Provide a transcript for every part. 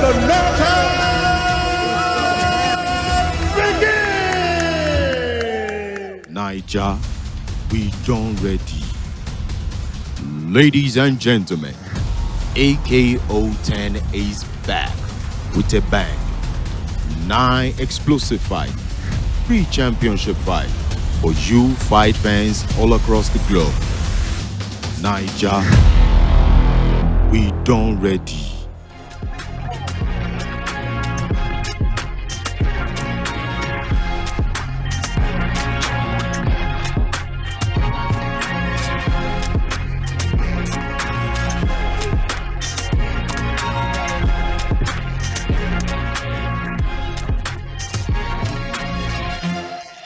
the knockout begins! Niger, we done ready. Ladies and gentlemen, AKO 10 is back with a bang. 9 explosive fights, 3 championship fights for you fight fans all across the globe. Niger, we done ready.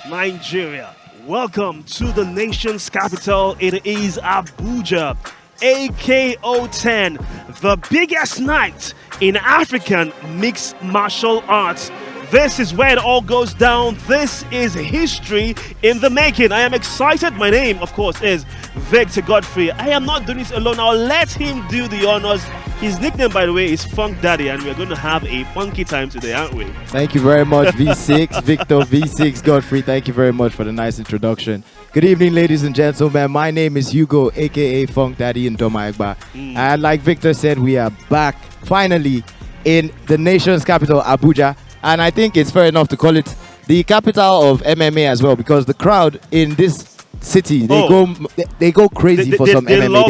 Nigeria, welcome to the nation's capital. It is Abuja. AKO 10, the biggest night in African mixed martial arts. This is where it all goes down. This is history in the making. I am excited. My name, of course, is Victor Godfrey. I am not doing this alone. I'll let him do the honors. His nickname, by the way, is Funk Daddy, and we're going to have a funky time today, aren't we? Thank you very much, V6, Victor V6 Godfrey. Thank you very much for the nice introduction. Good evening, ladies and gentlemen. My name is Hugo, aka Funk Daddy in Domaigba. And like Victor said, we are back finally in the nation's capital, Abuja. And I think it's fair enough to call it the capital of MMA as well, because the crowd in this city, they go crazy for some MMA. Love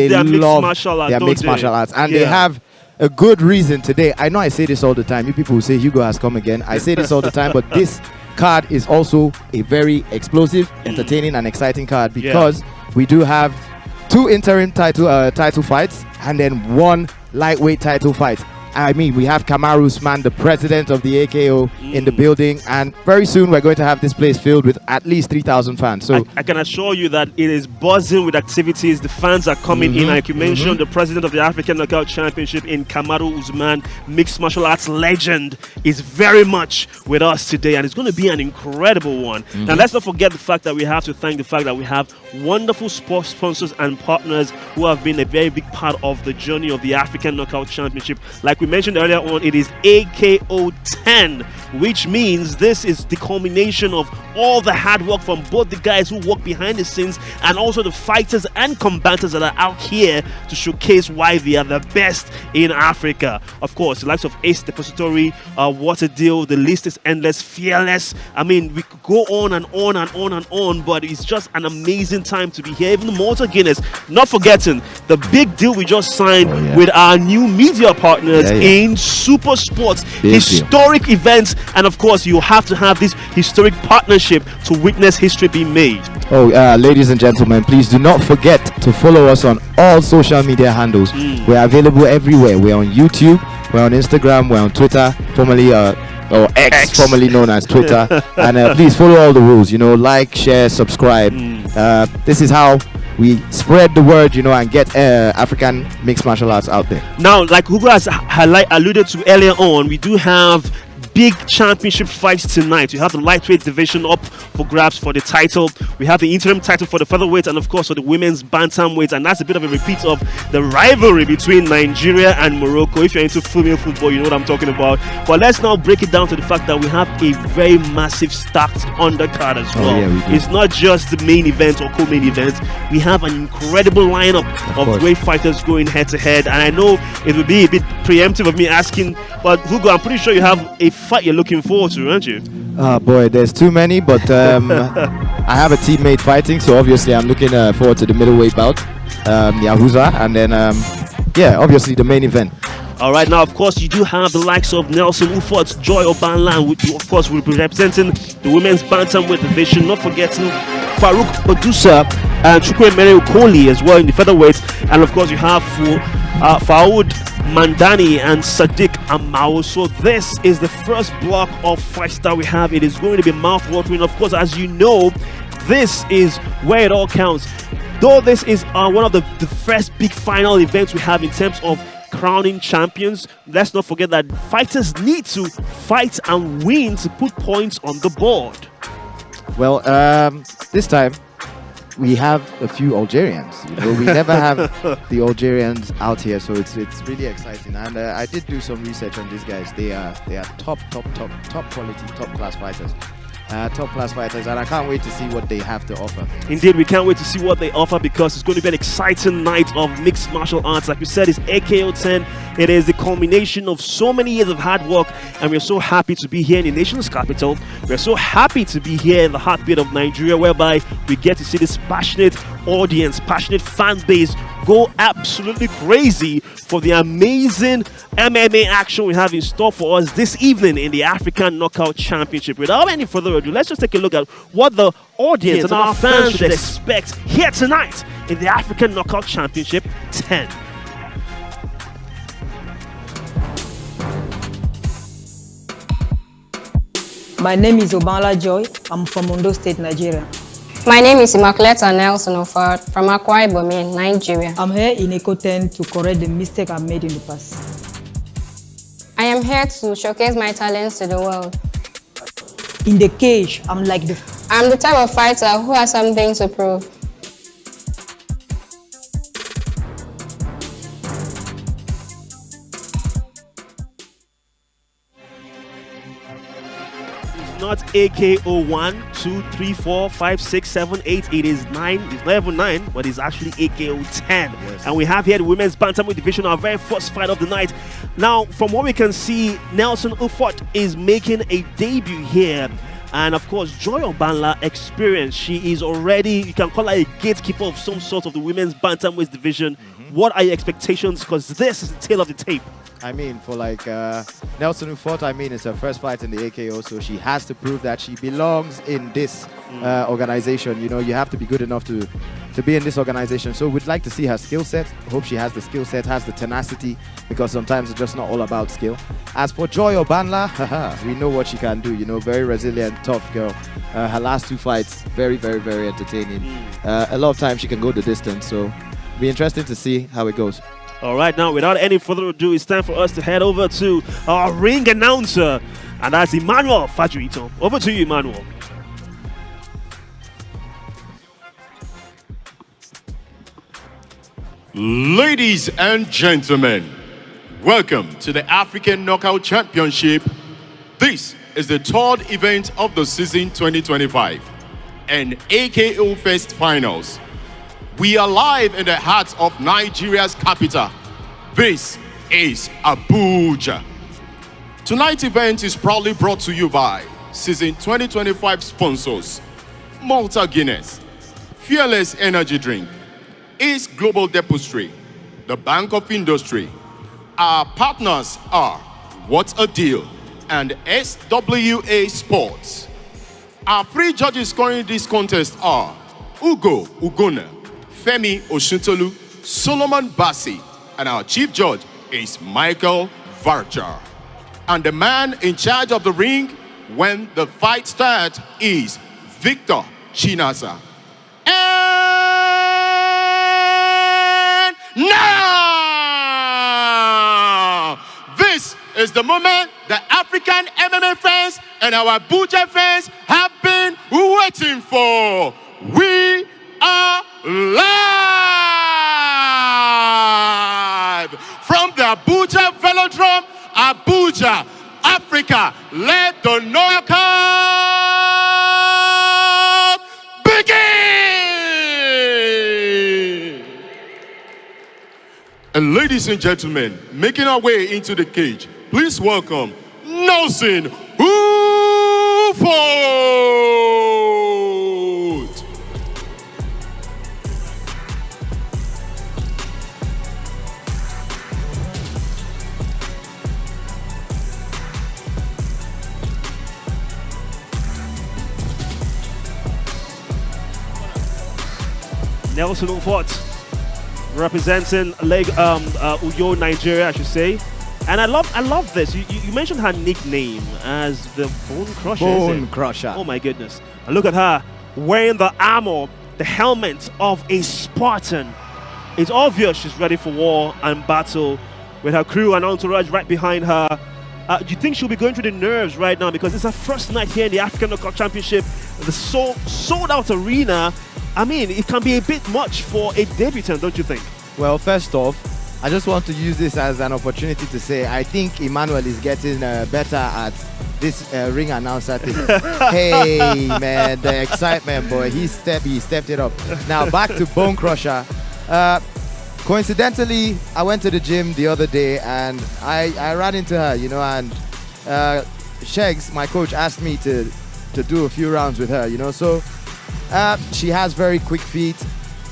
their mixed martial arts, and they have a good reason today. I know I say this all the time. You people who say Hugo has come again. I say this all the time, but this card is also a very explosive, entertaining, and exciting card because we do have 2 interim title fights and then 1 lightweight title fight. I mean, we have Kamaru Usman, the president of the AKO, in the building, and very soon we're going to have this place filled with at least 3,000 fans. So I can assure you that it is buzzing with activities. The fans are coming in. Like you mentioned, the president of the African Knockout Championship in Kamaru Usman, mixed martial arts legend, is very much with us today, and it's going to be an incredible one. Now, let's not forget the fact that we have to thank the fact that we have wonderful sports sponsors and partners who have been a very big part of the journey of the African Knockout Championship. Like we mentioned earlier on, it is AKO 10, which means this is the culmination of all the hard work from both the guys who work behind the scenes and also the fighters and combatants that are out here to showcase why they are the best in Africa. Of course, the likes of Ace Depository, What a Deal, the list is endless, Fearless. I mean, we could go on and on and on and on, but it's just an amazing time to be here. Even Malta Guinness, not forgetting the big deal we just signed with our new media partners in Super Sports, historic events, and of course, you have to have this historic partnership to witness history being made. Ladies and gentlemen, please do not forget to follow us on all social media handles. We're available everywhere. We're on YouTube, we're on Instagram, we're on Twitter, formerly or X, formerly known as Twitter. And please follow all the rules, like, share, subscribe. This is how we spread the word, and get African mixed martial arts out there. Now, like Hugo has alluded to earlier on, we do have big championship fights tonight. You have the lightweight division up for grabs for the title. We have the interim title for the featherweight, and of course for the women's bantamweight, and that's a bit of a repeat of the rivalry between Nigeria and Morocco. If you're into female football, you know what I'm talking about. But let's now break it down to the fact that we have a very massive stacked undercard as well. It's not just the main event or co-main event. We have an incredible lineup of great fighters going head to head, and I know it would be a bit preemptive of me asking, but Hugo, I'm pretty sure you have a fight you're looking forward to, aren't you? Boy, there's too many, but I have a teammate fighting, so obviously I'm looking forward to the middleweight bout, Yahuza, and then obviously the main event. All right, now of course you do have the likes of Nelson Ufort, Joy Obanla, which of course will be representing the women's bantamweight division. Not forgetting Farouk Boudisa and Chukwemere Okoli as well in the featherweight, and of course you have Faoud Madani and Sadiq Amao. So this is the first block of fights that we have. It is going to be mouth-watering. Of course, as you know, this is where it all counts. Though this is one of the first big final events we have in terms of crowning champions, let's not forget that fighters need to fight and win to put points on the board. Well, this time we have a few Algerians. You know, we never have the Algerians out here, so it's really exciting. And I did do some research on these guys. They are top quality, top class fighters. And I can't wait to see what they have to offer. Indeed, we can't wait to see what they offer, because it's going to be an exciting night of mixed martial arts. Like we said, it's AKO 10. It is the culmination of so many years of hard work, and we're so happy to be here in the nation's capital. We're so happy to be here in the heartbeat of Nigeria, whereby we get to see this passionate audience, passionate fan base go absolutely crazy for the amazing MMA action we have in store for us this evening in the African Knockout Championship. Without any further ado, let's just take a look at what the audience and our fans should expect here tonight in the African Knockout Championship 10. My name is Obanla Joy. I'm from Ondo State, Nigeria. My name is Immaculata Nelson Ufort from Akwa Ibom, Nigeria. I'm here in Eco 10 to correct the mistake I've made in the past. I am here to showcase my talents to the world. In the cage, I'm the type of fighter who has something to prove. Not AKO 1, 2, 3, 4, 5, 6, 7, 8. It is 9. It's not even 9, but it's actually AKO 10. Yes. And we have here the women's bantamweight division, our very first fight of the night. Now, from what we can see, Nelson Ufort is making a debut here. And of course, Joy Obanla experience. She is already, you can call her a gatekeeper of some sort of the women's bantamweight division. What are your expectations? Because this is the tail of the tape. I mean, for Nelson Ufort, I mean, it's her first fight in the AKO, so she has to prove that she belongs in this organization. You know, you have to be good enough to be in this organization. So we'd like to see her skill set. Hope she has the skill set, has the tenacity, because sometimes it's just not all about skill. As for Joy Obanla, we know what she can do. You know, very resilient, tough girl. Her last 2 fights, very, very, very entertaining. A lot of times she can go the distance, so it'll be interesting to see how it goes. All right, now, without any further ado, it's time for us to head over to our ring announcer, and that's Emmanuel Fajuito. Over to you, Emmanuel. Ladies and gentlemen, welcome to the African Knockout Championship. This is the 3rd event of the season 2025 and AKO Fest Finals. We are live in the heart of Nigeria's capital. This is Abuja. Tonight's event is proudly brought to you by season 2025 sponsors Malta Guinness, Fearless Energy Drink, Ace Global Depository, the Bank of Industry. Our partners are What a Deal and SWA Sports. Our 3 judges scoring this contest are Ugo Ugona, Femi Oshintolu, Solomon Bassi, and our chief judge is Michael Varchar. And the man in charge of the ring when the fight starts is Victor Chinasa. And now, this is the moment the African MMA fans and our Abuja fans have been waiting for. We are live from the Abuja Velodrome, Abuja, Africa. Let the knockout begin! And ladies and gentlemen, making our way into the cage, please welcome Nelson Ufort! Nelson Ufort, representing Uyo, Nigeria, I should say. And I love this. You mentioned her nickname as the Bone Crusher. Bone Crusher. Oh my goodness. And look at her wearing the armor, the helmet of a Spartan. It's obvious she's ready for war and battle with her crew and entourage right behind her. Do you think she'll be going through the nerves right now? Because it's her first night here in the African Knockout Championship, the sold out arena. I mean, it can be a bit much for a debutant, don't you think? Well, first off, I just want to use this as an opportunity to say I think Emmanuel is getting better at this ring announcer thing. Hey, man, the excitement, boy. He stepped it up. Now, back to Bone Crusher. Coincidentally, I went to the gym the other day and I ran into her, you know, and Shegs, my coach, asked me to do a few rounds with her, you know. So she has very quick feet,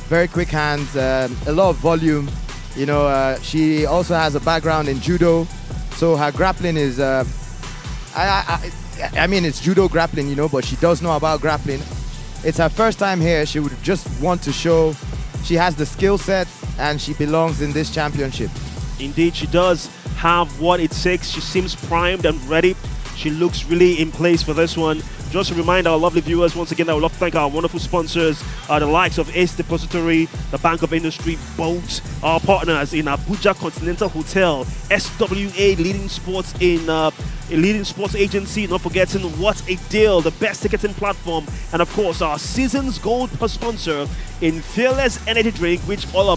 very quick hands, a lot of volume. You know, she also has a background in judo, so her grappling is, I mean, it's judo grappling, you know, but she does know about grappling. It's her first time here. She would just want to show she has the skill set and she belongs in this championship. Indeed, she does have what it takes. She seems primed and ready. She looks really in place for this one. Just to remind our lovely viewers, once again, I would love to thank our wonderful sponsors, the likes of Ace Depository, the Bank of Industry, Bout, our partners in Abuja Continental Hotel, SWA, leading sports agency, not forgetting What a Deal, the best ticketing platform, and of course our Seasons Gold sponsor in Fearless Energy Drink, which is all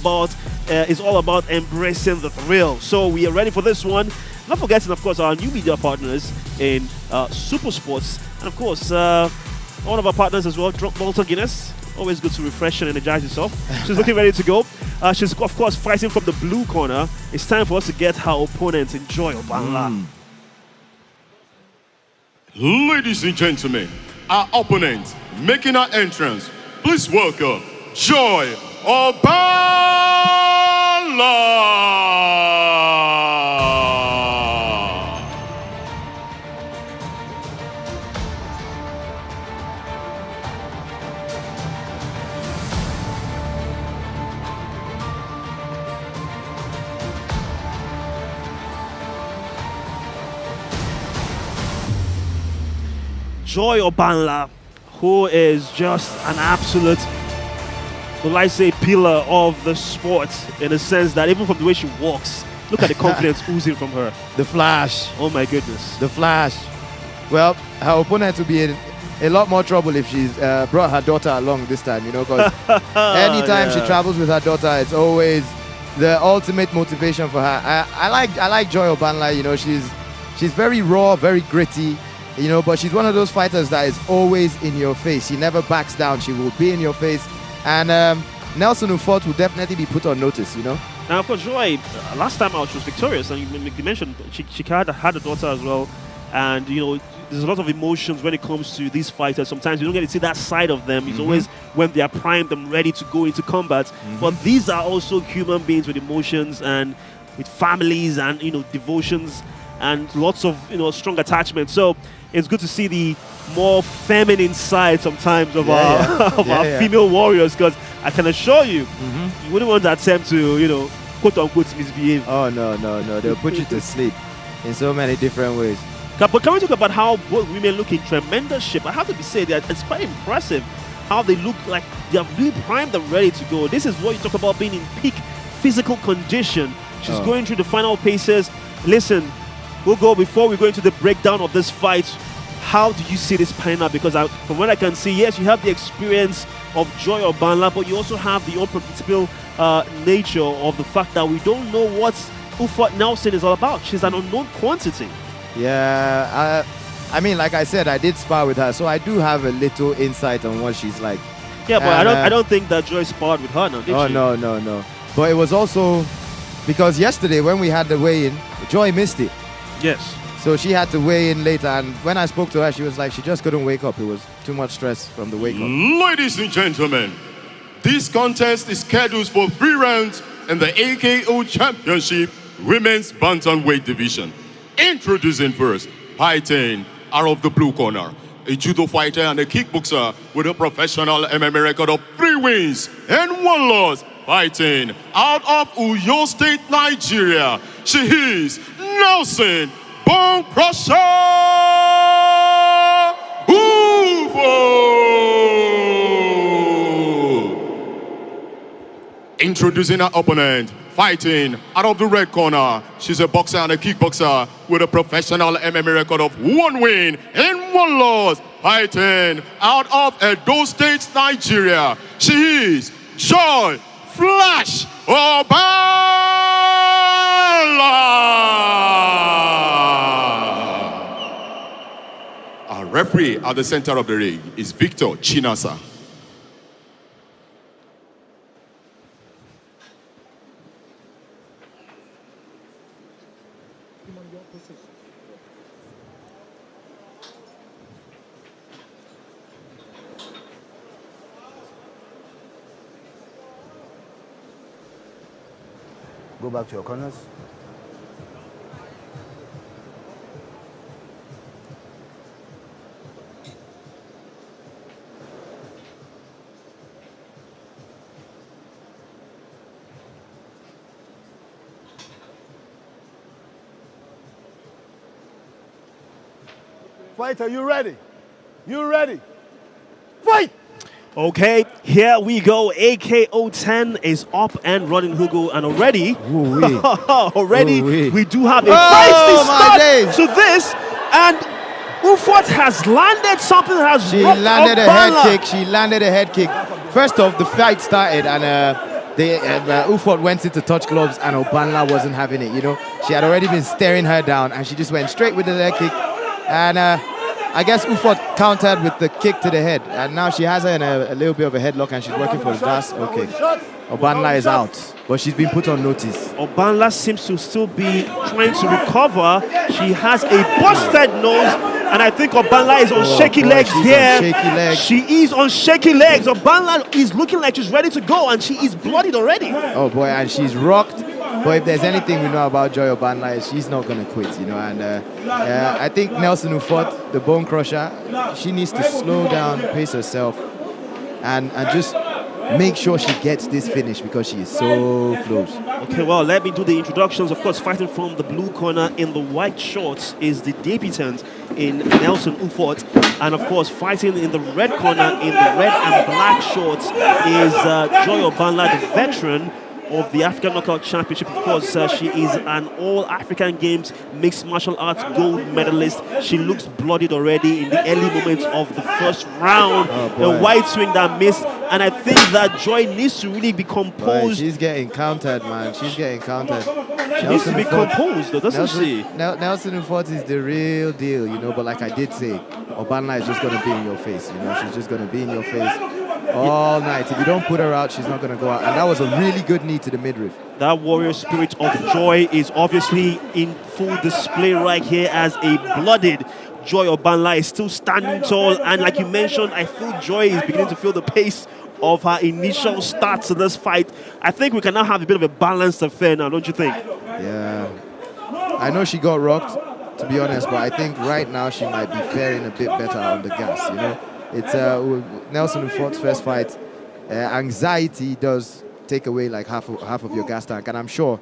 about embracing the thrill. So we are ready for this one. Not forgetting, of course, our new media partners in Super Sports. And of course, one of our partners as well, Malta Guinness. Always good to refresh and energize yourself. She's looking ready to go. She's, of course, fighting from the blue corner. It's time for us to get her opponent, Joy Obanla. Ladies and gentlemen, our opponent making her entrance. Please welcome Joy Obanla. Joy Obanla, who is just an absolute, will I say, pillar of the sport, in the sense that even from the way she walks, look at the confidence oozing from her. The Flash. Oh my goodness. The Flash. Well, her opponent will be in a lot more trouble if she's brought her daughter along this time, you know, because anytime she travels with her daughter, it's always the ultimate motivation for her. I like Joy Obanla, you know, she's very raw, very gritty. You know, but she's one of those fighters that is always in your face. She never backs down. She will be in your face. And Nelson Ufort will definitely be put on notice, you know. Now, of course, Joy, last time out, she was victorious. And you mentioned she had a daughter as well. And, you know, there's a lot of emotions when it comes to these fighters. Sometimes you don't get to see that side of them. It's always when they are primed and ready to go into combat. But these are also human beings with emotions and with families and, you know, devotions and lots of, you know, strong attachment. So it's good to see the more feminine side sometimes of our female warriors, because I can assure you, you wouldn't want to attempt to, you know, quote unquote misbehave. Oh, no. They'll put you to sleep in so many different ways. But can we talk about how both women look in tremendous shape? I have to say that it's quite impressive how they look like they are really primed and ready to go. This is what you talk about being in peak physical condition. She's going through the final paces. Listen, we'll go before we go into the breakdown of this fight. How do you see this panning out? Because from what I can see, yes, you have the experience of Joy Obanla, but you also have the unpredictable nature of the fact that we don't know what Ufort Nelson is all about. She's an unknown quantity. Yeah, I mean, like I said, I did spar with her, so I do have a little insight on what she's like. Yeah, but I don't think that Joy sparred with her now, did she? Oh, no. But it was also because yesterday when we had the weigh-in, Joy missed it. Yes. So she had to weigh in later, and when I spoke to her, she was like, she just couldn't wake up. It was too much stress from the wake up. Ladies and gentlemen, this contest is scheduled for 3 rounds in the AKO Championship Women's Bantamweight Division. Introducing first, fighting out of the blue corner, a judo fighter and a kickboxer with a professional MMA record of 3 wins and 1 loss. Fighting out of Uyo State, Nigeria, she is Nelson Bone Crusher Ufort. Introducing her opponent, fighting out of the red corner, she's a boxer and a kickboxer with a professional MMA record of 1 win and 1 loss. fighting out of Edo State, Nigeria. She is Joy Flash Obanla. Our referee at the center of the ring is Victor Chinasa. Go back to your corners. Fighter, you ready? You ready? Fight! Okay, here we go. AKO 10 is up and running, Hugo, and already, we do have a feisty start to this, and Ufort has landed something. She landed a head kick. She landed a head kick. First off, the fight started, and Ufort went into touch gloves, and Obanla wasn't having it. You know, she had already been staring her down, and she just went straight with the leg kick, and I guess Ufort countered with the kick to the head, and now she has her in a little bit of a headlock, and she's working for the gas. Okay, Obanla is out, but she's been put on notice. Obanla seems to still be trying to recover. She has a busted nose, and I think Obanla is on shaky legs here. She is on shaky legs. Obanla is looking like she's ready to go, and she is bloodied already. Oh boy, and she's rocked. But if there's anything we know about Joy Obanla, she's not going to quit, you know. And I think Nelson Ufort, the bone crusher, she needs to slow down, pace herself, and just make sure she gets this finish, because she is so close. Okay, well, let me do the introductions. Of course, fighting from the blue corner in the white shorts is the debutant in Nelson Ufort. And of course, fighting in the red corner in the red and black shorts is Joy Obanla, the veteran of the African Knockout Championship. Of course, she is an All-African Games mixed martial arts gold medalist. She looks bloodied already in the early moments of the first round. The wide swing that missed, and I think that Joy needs to really be composed. She's getting countered, man. She's getting countered. She needs to be composed, though, doesn't she? Nelson Ufort is the real deal, you know. But like I did say, Obanla is just going to be in your face, you know. She's just going to be in your face all night. If you don't put her out, she's not going to go out. And that was a really good knee to the midriff. That warrior spirit of Joy is obviously in full display right here, as a blooded Joy Obanla is still standing tall. And like you mentioned, I feel Joy is beginning to feel the pace of her initial start to this fight. I think we can now have a bit of a balanced affair now, don't you think? Yeah. I know she got rocked, to be honest, but I think right now she might be faring a bit better on the gas, you know. It's Nelson Ufort's first fight. Anxiety does take away like half of your gas tank, and I'm sure,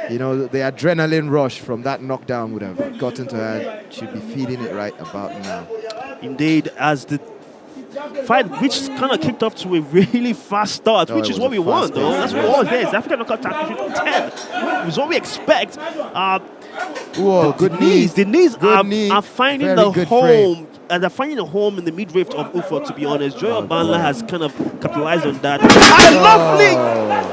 you know, the adrenaline rush from that knockdown would have gotten to her. She'd be feeling it right about now. Indeed, as the fight, which kind of kicked off to a really fast start, which is what we want, though. That's what all it is. African Knockout Championship 10 is what we expect. Whoa, good knees. The knees are finding Very the good home. frame. And they're finding a home in the midriff of Ufort, to be honest. Joy Obanla has kind of capitalized on that. And a lovely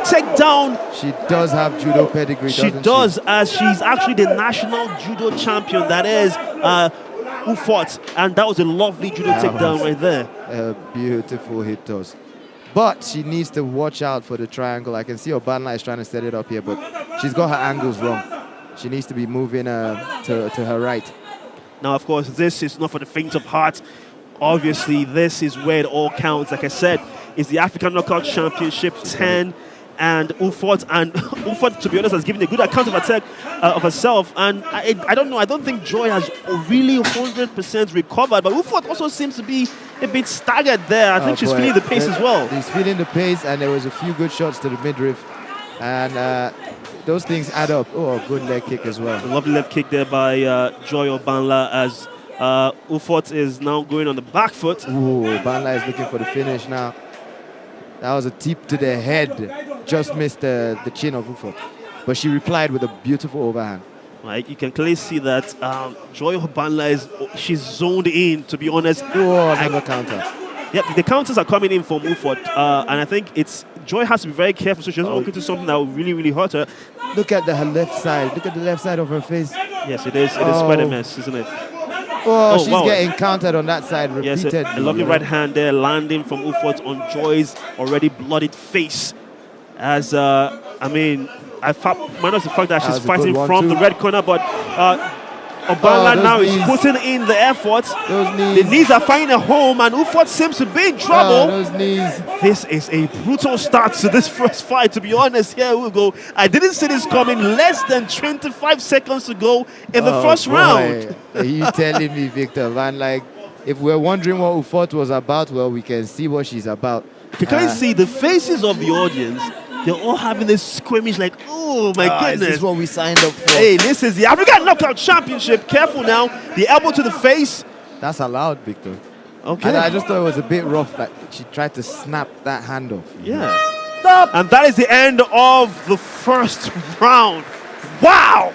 takedown. She does have judo pedigree, She does, as she's actually the national judo champion. That is Ufort. And that was a lovely judo takedown right there. A beautiful hip toss. But she needs to watch out for the triangle. I can see Obanla is trying to set it up here, but she's got her angles wrong. She needs to be moving to her right. Now, of course, this is not for the faint of heart. Obviously, this is where it all counts. Like I said, it's the African Knockout Championship 10, and Ufort, to be honest, has given a good account of herself. And I don't know, I don't think Joy has really 100% recovered, but Ufort also seems to be a bit staggered there. I think she's feeling the pace as well. She's feeling the pace, and there was a few good shots to the midriff, and those things add up. Oh, good leg kick as well. A lovely leg kick there by Joy Obanla, as Ufort is now going on the back foot. Ooh, Obanla is looking for the finish now. That was a tip to the head. Just missed the chin of Ufort. But she replied with a beautiful overhand. Right, you can clearly see that Joy Obanla she's zoned in, to be honest. Oh, another counter. Yeah, the counters are coming in from Ufort, and I think Joy has to be very careful so she doesn't walk into something that will really, really hurt her. Look at her left side. Look at the left side of her face. Yes, it is. It is quite a mess, isn't it? Oh, she's getting countered on that side repeatedly. Yes, a lovely right hand there landing from Ufort on Joy's already bloodied face. As minus the fact that she's fighting from the red corner, but Obanla now is putting in the effort. The knees are finding a home, and Ufort seems to be in trouble. Those knees. This is a brutal start to this first fight, to be honest. Here we go. I didn't see this coming. Less than 25 seconds to go in the first round. Are you telling me, Victor Van, like, if we're wondering what Ufort was about, well, we can see what she's about. You can see the faces of the audience. They're all having this squeamish like, oh my goodness. This is what we signed up for. Hey, this is the African Knockout Championship. Careful now. The elbow to the face. That's allowed, Victor. Okay. And I just thought it was a bit rough that she tried to snap that hand off. Yeah. Stop. And that is the end of the first round. Wow.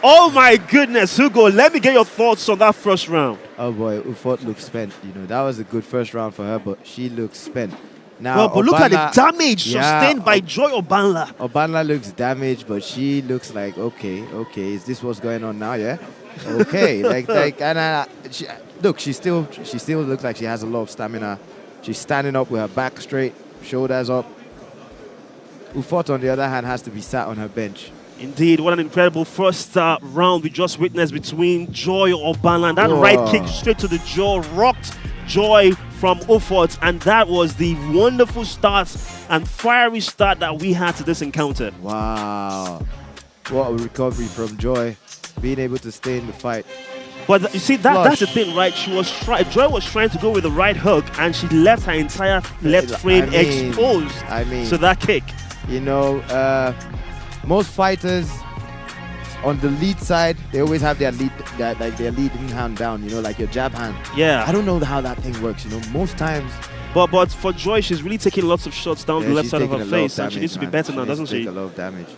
Oh my goodness, Hugo. Let me get your thoughts on that first round. Oh boy, Ufort looks spent. That was a good first round for her, but she looks spent. Now, but look at the damage sustained by Joy Obanla. Obanla looks damaged, but she looks like, okay, is this what's going on now? Yeah, okay. Look, she still looks like she has a lot of stamina. She's standing up with her back straight, shoulders up. Ufort, on the other hand, has to be sat on her bench. Indeed, what an incredible first round we just witnessed between Joy Obanla. That right kick straight to the jaw rocked Joy from Ufort, and that was the wonderful start and fiery start that we had to this encounter. Wow, what a recovery from Joy, being able to stay in the fight. But you see, that's the thing, right? Joy was trying to go with the right hook, and she left her entire left frame exposed to that kick. Most fighters on the lead side, they always have their leading hand down, like your jab hand. Yeah. I don't know how that thing works, most times. But for Joy, she's really taking lots of shots down the left side of her face, and she needs to be better now, doesn't she? Take a lot of damage.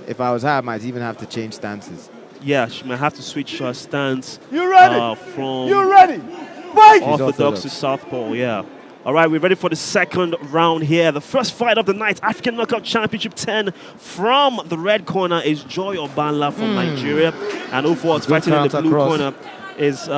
If I was her, I might even have to change stances. Yeah, she might have to switch her stance. You ready? From you ready? Fight! Orthodox to southpaw, yeah. All right, we're ready for the second round here. The first fight of the night, African Knockout Championship 10. From the red corner is Joy Obanla from Nigeria. And Ufort fighting in the blue corner is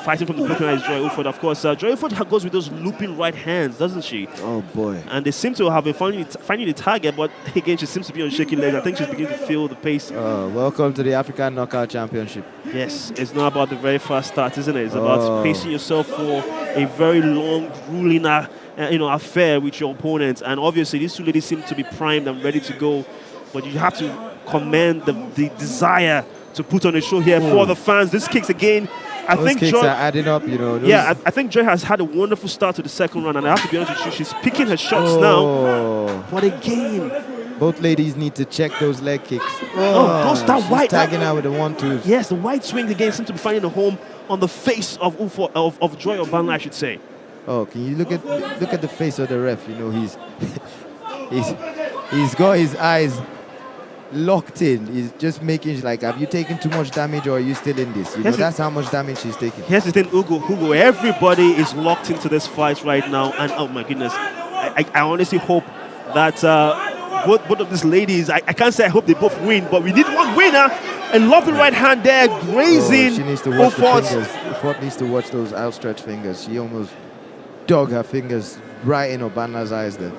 fighting from the blue corner is Joy Ufort. Of course, Joy Ufort goes with those looping right hands, doesn't she? Oh, boy. And they seem to have been finding the target, but again, she seems to be on shaky legs. I think she's beginning to feel the pace. Welcome to the African Knockout Championship. Yes, it's not about the very fast start, isn't it? It's about pacing yourself for a very long, grueling affair with your opponent. And obviously, these two ladies seem to be primed and ready to go. But you have to command the desire to put on a show here for the fans. These kicks again. I think kicks Joy are adding up, Yeah, I think Joy has had a wonderful start to the second round, and I have to be honest with you, she's picking her shots now. But again, both ladies need to check those leg kicks. That white tagging out with the 1-2s. Yes, the white swing again seems to be finding a home on the face of Joy Obanla, I should say. Oh, can you look at the face of the ref? He's got his eyes locked in. He's just making like, have you taken too much damage or are you still in this? That's how much damage she's taking. Here's the thing, Hugo, everybody is locked into this fight right now, and oh my goodness, I honestly hope that both of these ladies, I can't say I hope they both win, but we need one winner. A lovely right hand there, grazing. She needs to watch the fingers. Ufort needs to watch those outstretched fingers. She almost dug her fingers right in Obanla's eyes there.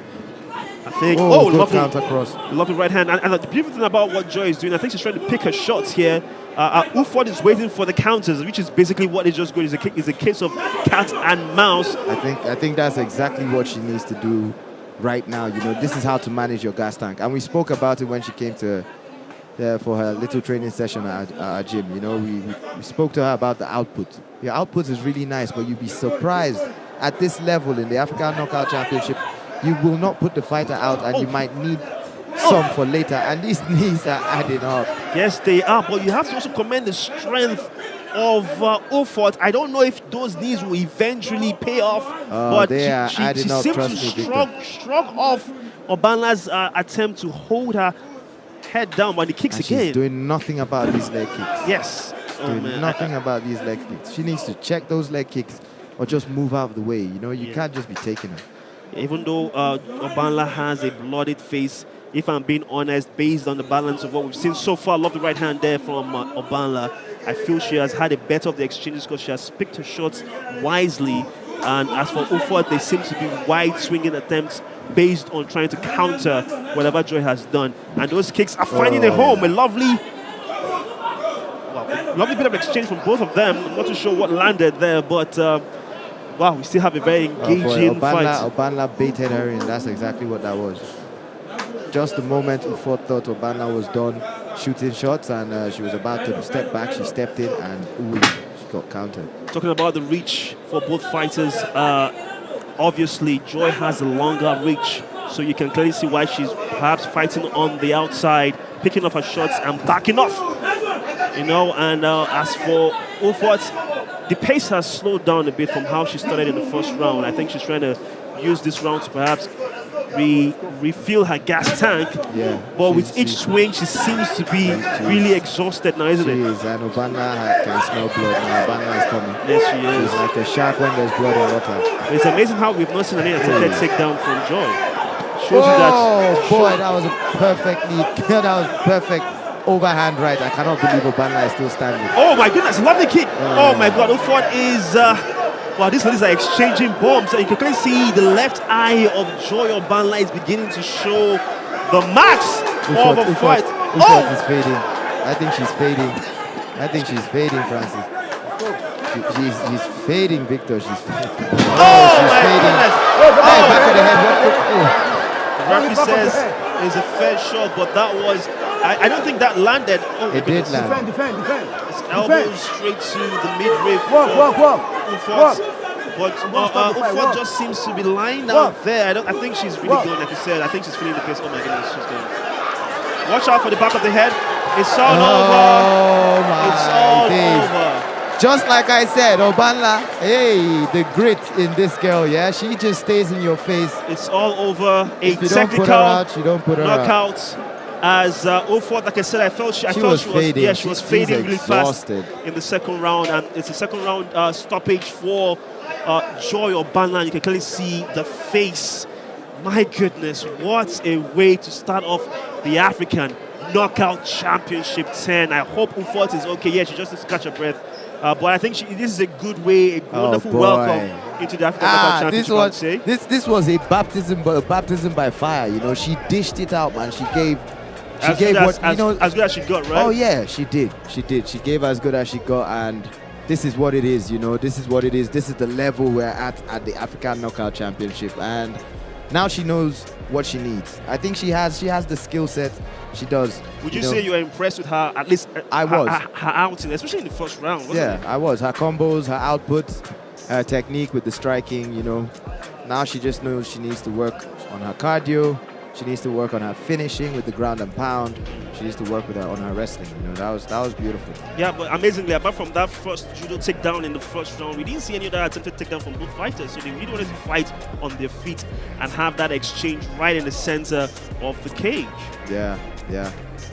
I think, lovely counter cross. Lovely right hand. And the beautiful thing about what Joy is doing, I think she's trying to pick her shots here. Ufort is waiting for the counters, which is basically what is just going. It's a case of cat and mouse. I think that's exactly what she needs to do right now. This is how to manage your gas tank. And we spoke about it when she came to for her little training session at our gym. We spoke to her about the output. Your output is really nice, but you'd be surprised at this level in the African Knockout Championship. You will not put the fighter out, and you might need some for later. And these knees are adding up. Yes, they are. But you have to also commend the strength of Ufort. I don't know if those knees will eventually pay off. But she seems to shrug off Obanla's attempt to hold her head down, but he kicks And again. she's doing nothing about these leg kicks. Yes. Oh, Doing man. nothing about these leg kicks. She needs to check those leg kicks or just move out of the way. You know, you Yeah. can't just be taking it. Even though Obanla has a bloodied face, if I'm being honest, based on the balance of what we've seen so far, love the right hand there from Obanla. I feel she has had a better of the exchanges because she has picked her shots wisely. And as for Ufort, they seem to be wide swinging attempts based on trying to counter whatever Joy has done. And those kicks are finding a home. A lovely bit of exchange from both of them. I'm not too sure what landed there, but wow, we still have a very engaging fight. Obanla baited her in. That's exactly what that was. Just the moment Ufort thought Obanla was done shooting shots and she was about to step back, she stepped in and she got countered. Talking about the reach for both fighters, obviously Joy has a longer reach, so you can clearly see why she's perhaps fighting on the outside, picking up her shots and backing off. You know, and as for Ufort, the pace has slowed down a bit from how she started in the first round. I think she's trying to use this round to perhaps refill her gas tank. Yeah. But with each swing, she seems to be really exhausted now, isn't She it? is, and Obanla can smell blood. Now Obanla is coming. Yes, she is. She's like a shark when there's blood in water. It's amazing how we've not seen any attempted takedown from Joy. Shows you that. Oh boy, that was a perfect overhand right. I cannot believe Obanla is still standing. Oh my goodness, lovely kick. Oh my God, Ufort is... wow, these ladies are exchanging bombs. And you can clearly see the left eye of Joy Obanla is beginning to show the marks of a fight. Ufort is fading. I think she's fading. Francis. She's fading, Victor. She's fading. Oh she's my fading. goodness. Hey, back of the head. The referee says it's a fair shot, but that was... I don't think that landed. Oh, it did land. Defend. His elbow straight to the midriff. Walk. Ufort. But Ufort just seems to be lying out there. I think she's really going, like you said. I think she's feeling the pace. Oh my goodness, she's going. Watch out for the back of the head. It's all over. It's all over. Just like I said, Obanla, hey, the grit in this girl, yeah, she just stays in your face. It's all over. If you don't put her out, you don't put her knockout. out. As Ufort, like I said, I felt she was fading. Yeah, she was fading really fast in the second round, and it's a second round stoppage for Joy Obanla. And you can clearly see the face. My goodness, what a way to start off the African Knockout Championship 10. I hope Ufort is okay. Yeah, she just needs to catch her breath. But I think this is a good way, a wonderful welcome into the African Knockout Championship. This was a baptism by fire. You know, she dished it out, man. She gave as good as she got, right? Oh yeah, she did. She gave as good as she got, and this is what it is. You know, this is what it is. This is the level we're at the African Knockout Championship, and now she knows what she needs. I think she has the skill set. She does. Would you say you were impressed with her? At least I was. Her outing, especially in the first round. Wasn't it? I was. Her combos, her output, her technique with the striking. You know, now she just knows she needs to work on her cardio. She needs to work on her finishing with the ground and pound. She needs to work on her wrestling. You know, that was beautiful. Yeah, but amazingly, apart from that first judo takedown in the first round, we didn't see any other attempted takedown from both fighters. So they really wanted to fight on their feet and have that exchange right in the center of the cage. Yeah.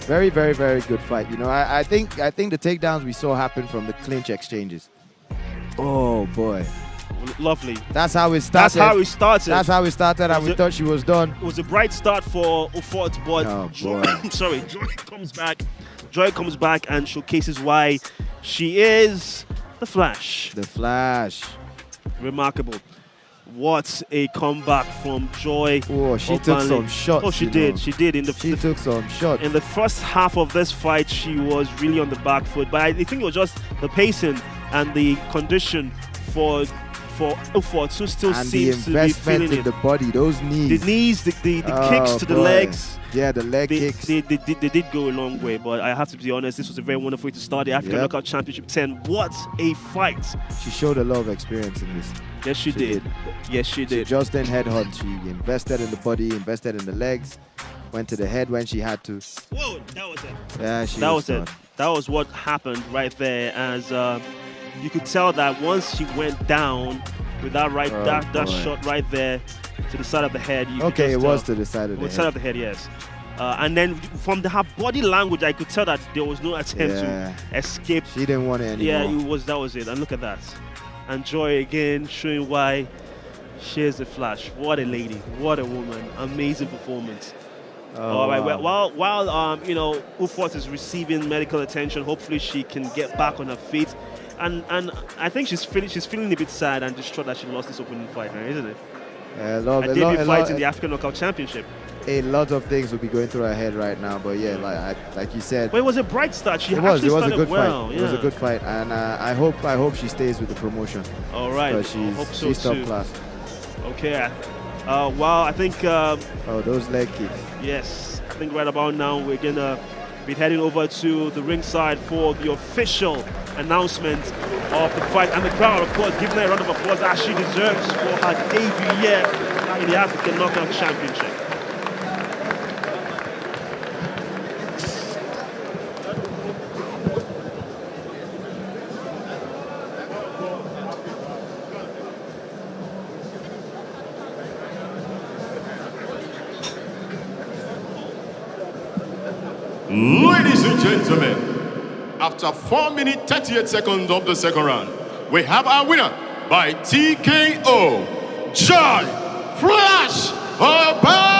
Very, very, very good fight. You know, I think the takedowns we saw happen from the clinch exchanges. Oh boy. Lovely. That's how it started. and we thought she was done. It was a bright start for Ufort, but Joy comes back and showcases why she is the Flash. The Flash. Remarkable. What a comeback from Joy. Oh, she took some shots. Oh, she did. She did. She took some shots. In the first half of this fight, she was really on the back foot. But I think it was just the pacing and the condition for Ufort, who still seems to be feeling in the body, those knees. The knees, the kicks to the legs. Yeah, the leg kicks. They did go a long way, but I have to be honest, this was a very wonderful way to start the African Knockout Championship 10. What a fight. She showed a lot of experience in this. Yes, she did. Yes, she did. She just didn't headhunt. She invested in the body, invested in the legs, went to the head when she had to. Whoa, that was it. Yeah, that was it. That was what happened right there, as you could tell that once she went down with that that shot right there to the side of the head. It was to the side of the head. Side of the head, yes. And then from her body language, I could tell that there was no attempt to escape. She didn't want it anymore. Yeah, that was it. And look at that. And Joy again showing why she is a flash. What a lady. What a woman. Amazing performance. All right. Wow. While Ufort is receiving medical attention, hopefully she can get back on her feet. And I think she's feeling a bit sad and distraught that she lost this opening fight, right, isn't it? A debut fight in the African Knockout Championship. A lot of things will be going through her head right now, but yeah, like you said. But it was a bright start. It was a good well. fight. It was a good fight, and I hope she stays with the promotion. All right. Because she's top class. Okay. Well, I think. Those leg kicks. Yes, I think right about now we're gonna be heading over to the ringside for the official announcement of the fight, and the crowd, of course, giving her a round of applause as she deserves for her debut here in the African Knockout Championship. Ladies and gentlemen, after 4 minutes 38 seconds of the second round, we have our winner by TKO, Joy Flash Obanla!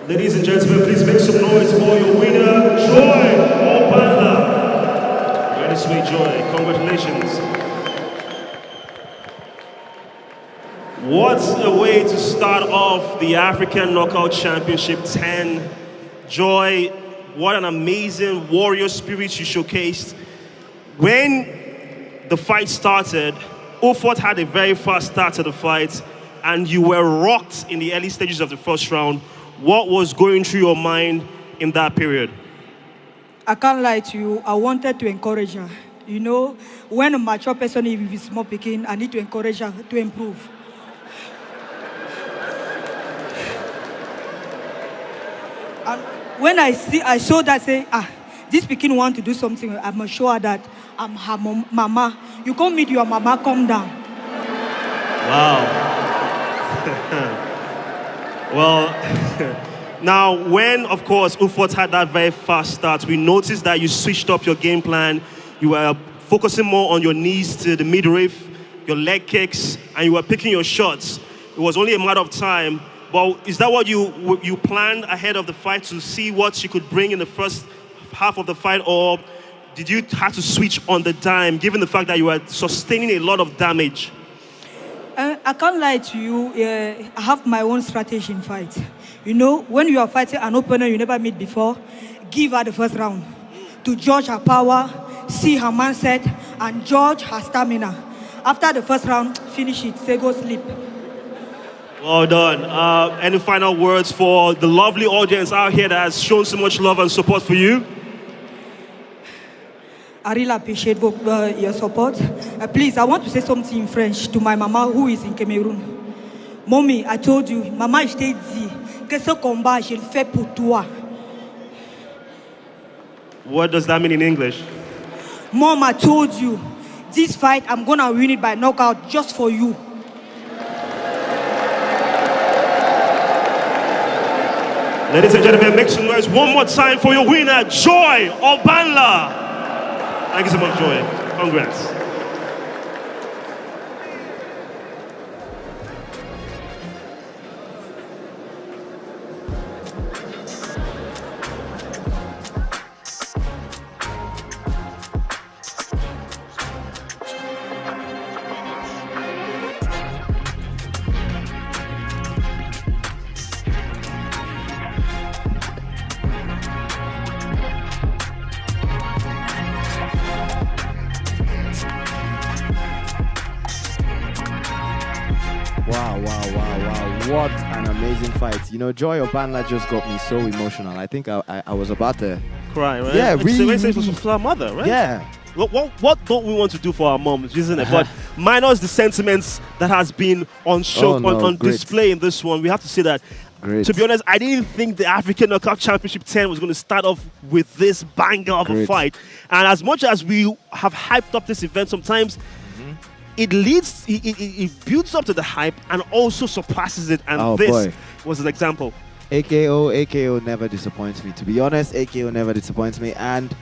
Ladies and gentlemen, please make some noise for your winner, Joy Obanla. Very sweet Joy, congratulations. What a way to start off the African Knockout Championship 10. Joy, what an amazing warrior spirit you showcased. When the fight started, Ufort had a very fast start to the fight, and you were rocked in the early stages of the first round. What was going through your mind in that period? I can't lie to you. I wanted to encourage her. You know, when a mature person is small picking, I need to encourage her to improve. And when I saw that, say, this Pekin want to do something, I'm sure that I'm her mama. You come meet your mama, calm down. Wow. Well, now when, of course, Ufort had that very fast start, we noticed that you switched up your game plan. You were focusing more on your knees to the midriff, your leg kicks, and you were picking your shots. It was only a matter of time. But is that what you planned ahead of the fight, to see what she could bring in the first half of the fight, or did you have to switch on the dime, given the fact that you were sustaining a lot of damage? I can't lie to you. I have my own strategy in fight. You know, when you are fighting an opponent you never meet before, give her the first round to judge her power, see her mindset, and judge her stamina. After the first round, finish it. Say go sleep. Well done. Any final words for the lovely audience out here that has shown so much love and support for you? I really appreciate your support. Please, I want to say something in French to my mama who is in Cameroon. Mommy, I told you, maman, je t'ai dit que ce combat, je le fais pour toi. What does that mean in English? Mom, I told you, this fight, I'm going to win it by knockout just for you. Ladies and gentlemen, make some noise one more time for your winner, Joy Obanla. Thank you so much, Joy. Congrats. Wow. What an amazing fight. You know, Joy Obanla just got me so emotional. I think I was about to cry, right? Yeah, really. For our mother, right? Yeah. What don't we want to do for our moms, isn't it? But minus the sentiments that has been on show, on display in this one, we have to say that Great. To be honest, I didn't think the African Knockout Championship 10 was going to start off with this banger of a fight. And as much as we have hyped up this event, sometimes it builds up to the hype and also surpasses it. And this was an example. AKO never disappoints me. To be honest, AKO never disappoints me. And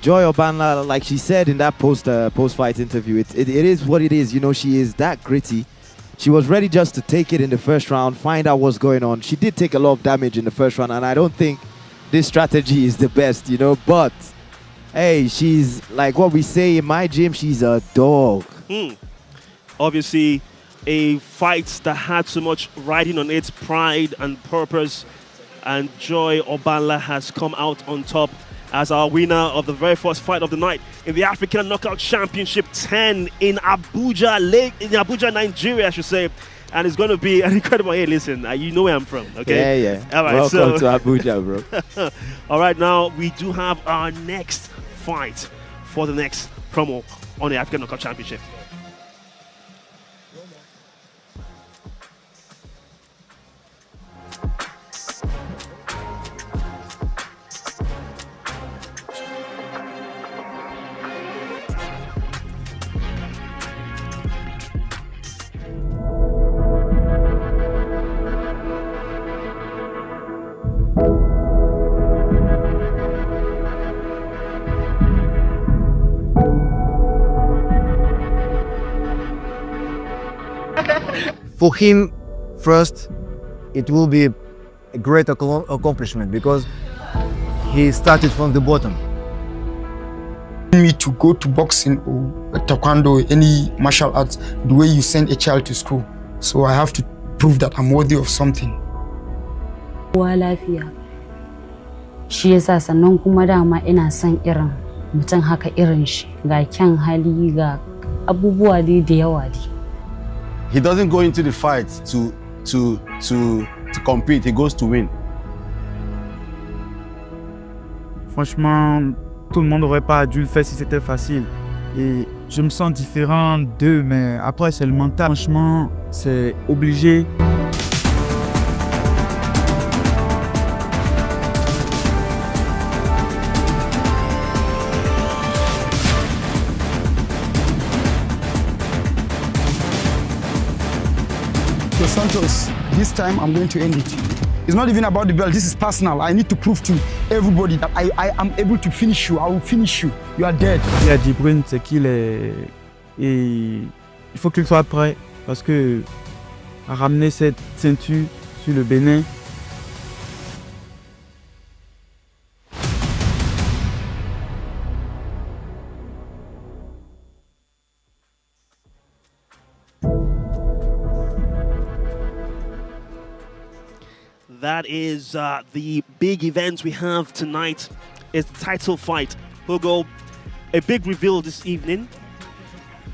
Joy Obanla, like she said in that post-fight interview, it is what it is. You know, she is that gritty. She was ready just to take it in the first round, find out what's going on. She did take a lot of damage in the first round, and I don't think this strategy is the best, you know. But, hey, she's, like what we say in my gym, she's a dog. Obviously, a fight that had so much riding on its pride and purpose, and Joy Obanla has come out on top as our winner of the very first fight of the night in the African Knockout Championship 10 in Abuja, Nigeria, I should say. And it's going to be an incredible... Hey, listen, you know where I'm from, okay? Yeah. All right, welcome to Abuja, bro. All right, now we do have our next fight for the next promo on the African Knockout Championship. For him, first, it will be a great accomplishment because he started from the bottom. Me to go to boxing or taekwondo, any martial arts, the way you send a child to school. So I have to prove that I'm worthy of something. Lafiya. Shi yasa sannan kuma dama ina son irin mutum haka irin shi ga kyan hali ga abubuwa da yawa dai. He doesn't go into the fight to compete, he goes to win. Franchement, tout le monde n'aurait pas dû le faire si c'était facile. Et je me sens différent d'eux, mais après c'est le mental. Franchement, c'est obligé. Santos, this time I'm going to end it. It's not even about the belt, this is personal. I need to prove to everybody that I am able to finish you. I will finish you. You are dead. Il y a Jibrin, c'est qu'il est... Et il faut qu'il soit prêt parce que à ramener cette ceinture sur le Bénin. That is the big event we have tonight. It's the title fight. Hugo, a big reveal this evening.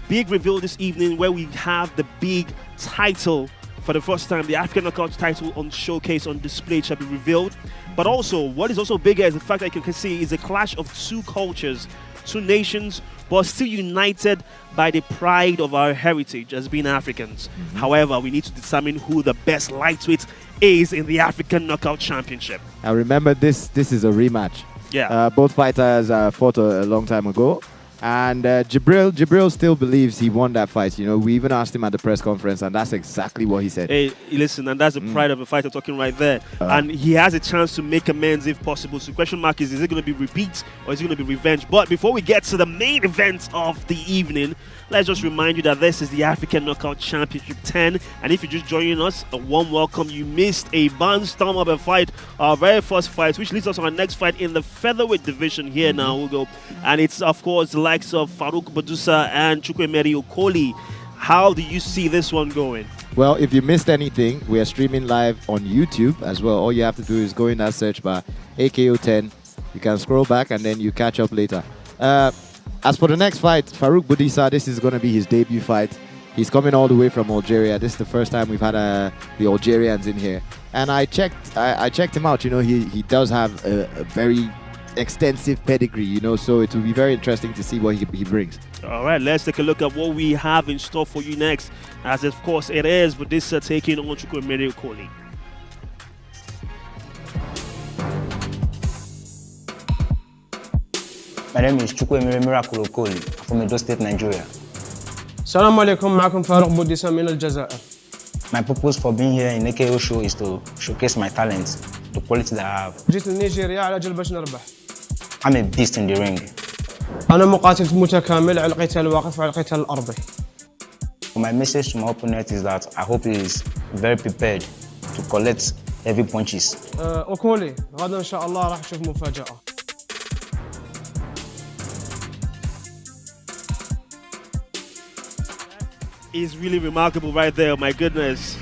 Big reveal this evening where we have the big title for the first time. The African Knockout title on showcase, on display shall be revealed. But also, what is also bigger is the fact that you can see is a clash of two cultures, two nations, but still united by the pride of our heritage as being Africans. However, we need to determine who the best lightweight is in the African Knockout Championship. I remember this is a rematch. Yeah. Both fighters fought a long time ago. And Jibril still believes he won that fight. You know, we even asked him at the press conference, and that's exactly what he said. Hey, listen, and that's the pride of a fighter talking right there. And he has a chance to make amends if possible. So the question mark is it going to be repeat or is it going to be revenge? But before we get to the main event of the evening, let's just remind you that this is the African Knockout Championship 10. And if you're just joining us, a warm welcome. You missed a barnstorm of a fight, our very first fight, which leads us to our next fight in the featherweight division here now, Hugo. And it's, of course, the likes of Boudisa and Okoli. How do you see this one going? Well, if you missed anything, we are streaming live on YouTube as well. All you have to do is go in that search bar, AKO 10. You can scroll back and then you catch up later. As for the next fight, Boudisa, this is going to be his debut fight. He's coming all the way from Algeria. This is the first time we've had the Algerians in here. And I checked him out. You know, he does have a very extensive pedigree, you know, so it will be very interesting to see what he brings. All right, let's take a look at what we have in store for you next. As of course it is Boudisa taking on Okoli. My name is Miracle Okoli from Edo State, Nigeria. السلام عليكم معكم فاروق بوديسا من الجزائر. My purpose for being here in AKO show is to showcase my talents, the quality that I have. جيت لنيجيريا على جال باش نربح. I'm a beast in the ring. أنا مقاتل متكامل على القتال الواقف وعلى القتال الأرضي. My message to my opponent is that I hope he is very prepared to collect heavy punches. أوكولي غدا إن شاء الله راح تشوف مفاجأة. Is really remarkable right there, my goodness.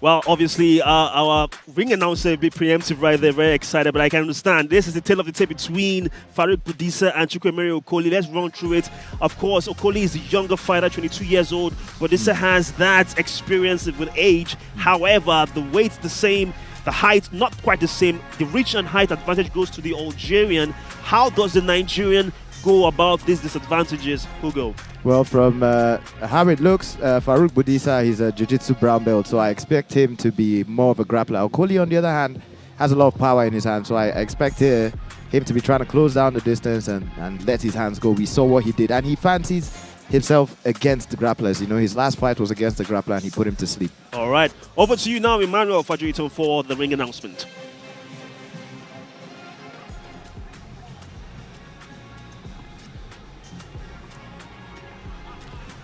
Well, obviously, our ring announcer a bit preemptive right there, very excited, but I can understand. This is the tale of the tape between Farouk Boudisa and Chukwemere Okoli. Let's run through it. Of course, Okoli is a younger fighter, 22 years old. Boudisa has that experience with age. However, the weight's the same. The height, not quite the same. The reach and height advantage goes to the Algerian. How does the Nigerian go about these disadvantages, Hugo? Well, from how it looks, Farouk Boudisa, he's a jiu-jitsu brown belt, so I expect him to be more of a grappler. Okoli, on the other hand, has a lot of power in his hands, so I expect him to be trying to close down the distance and let his hands go. We saw what he did, and he fancies himself against the grapplers. You know, his last fight was against the grappler, and he put him to sleep. All right, over to you now, Emmanuel Fadriton, for the ring announcement.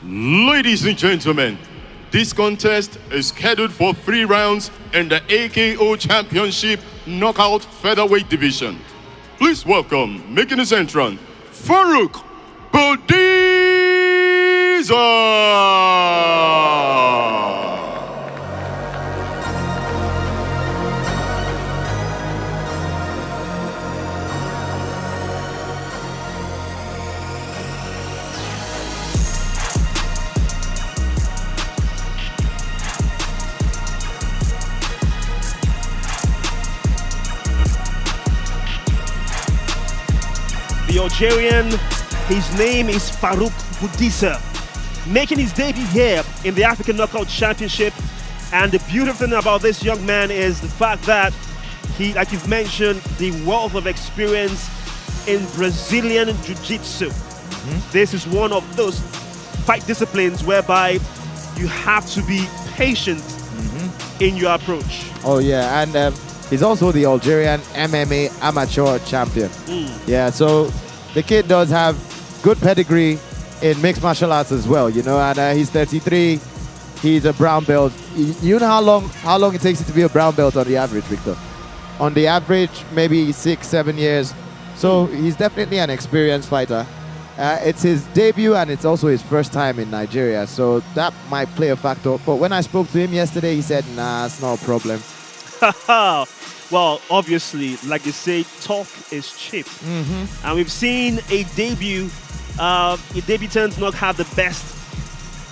Ladies and gentlemen, this contest is scheduled for 3 rounds in the AKO Championship Knockout Featherweight Division. Please welcome, making his entrance, Farouk Boudisa! The Algerian, his name is Farouk Boudisa, making his debut here in the African Knockout Championship. And the beautiful thing about this young man is the fact that he, like you've mentioned, the wealth of experience in Brazilian Jiu-Jitsu. This is one of those fight disciplines whereby you have to be patient in your approach. Oh yeah, and he's also the Algerian MMA amateur champion. Yeah, so the kid does have good pedigree in mixed martial arts as well, you know, and he's 33. He's a brown belt. You know how long it takes you to be a brown belt on the average, Victor? On the average, maybe 6-7 years. So he's definitely an experienced fighter. It's his debut and it's also his first time in Nigeria, so that might play a factor. But when I spoke to him yesterday, he said, nah, it's not a problem. Well, obviously, like you say, talk is cheap. And we've seen a debut, debutants not have the best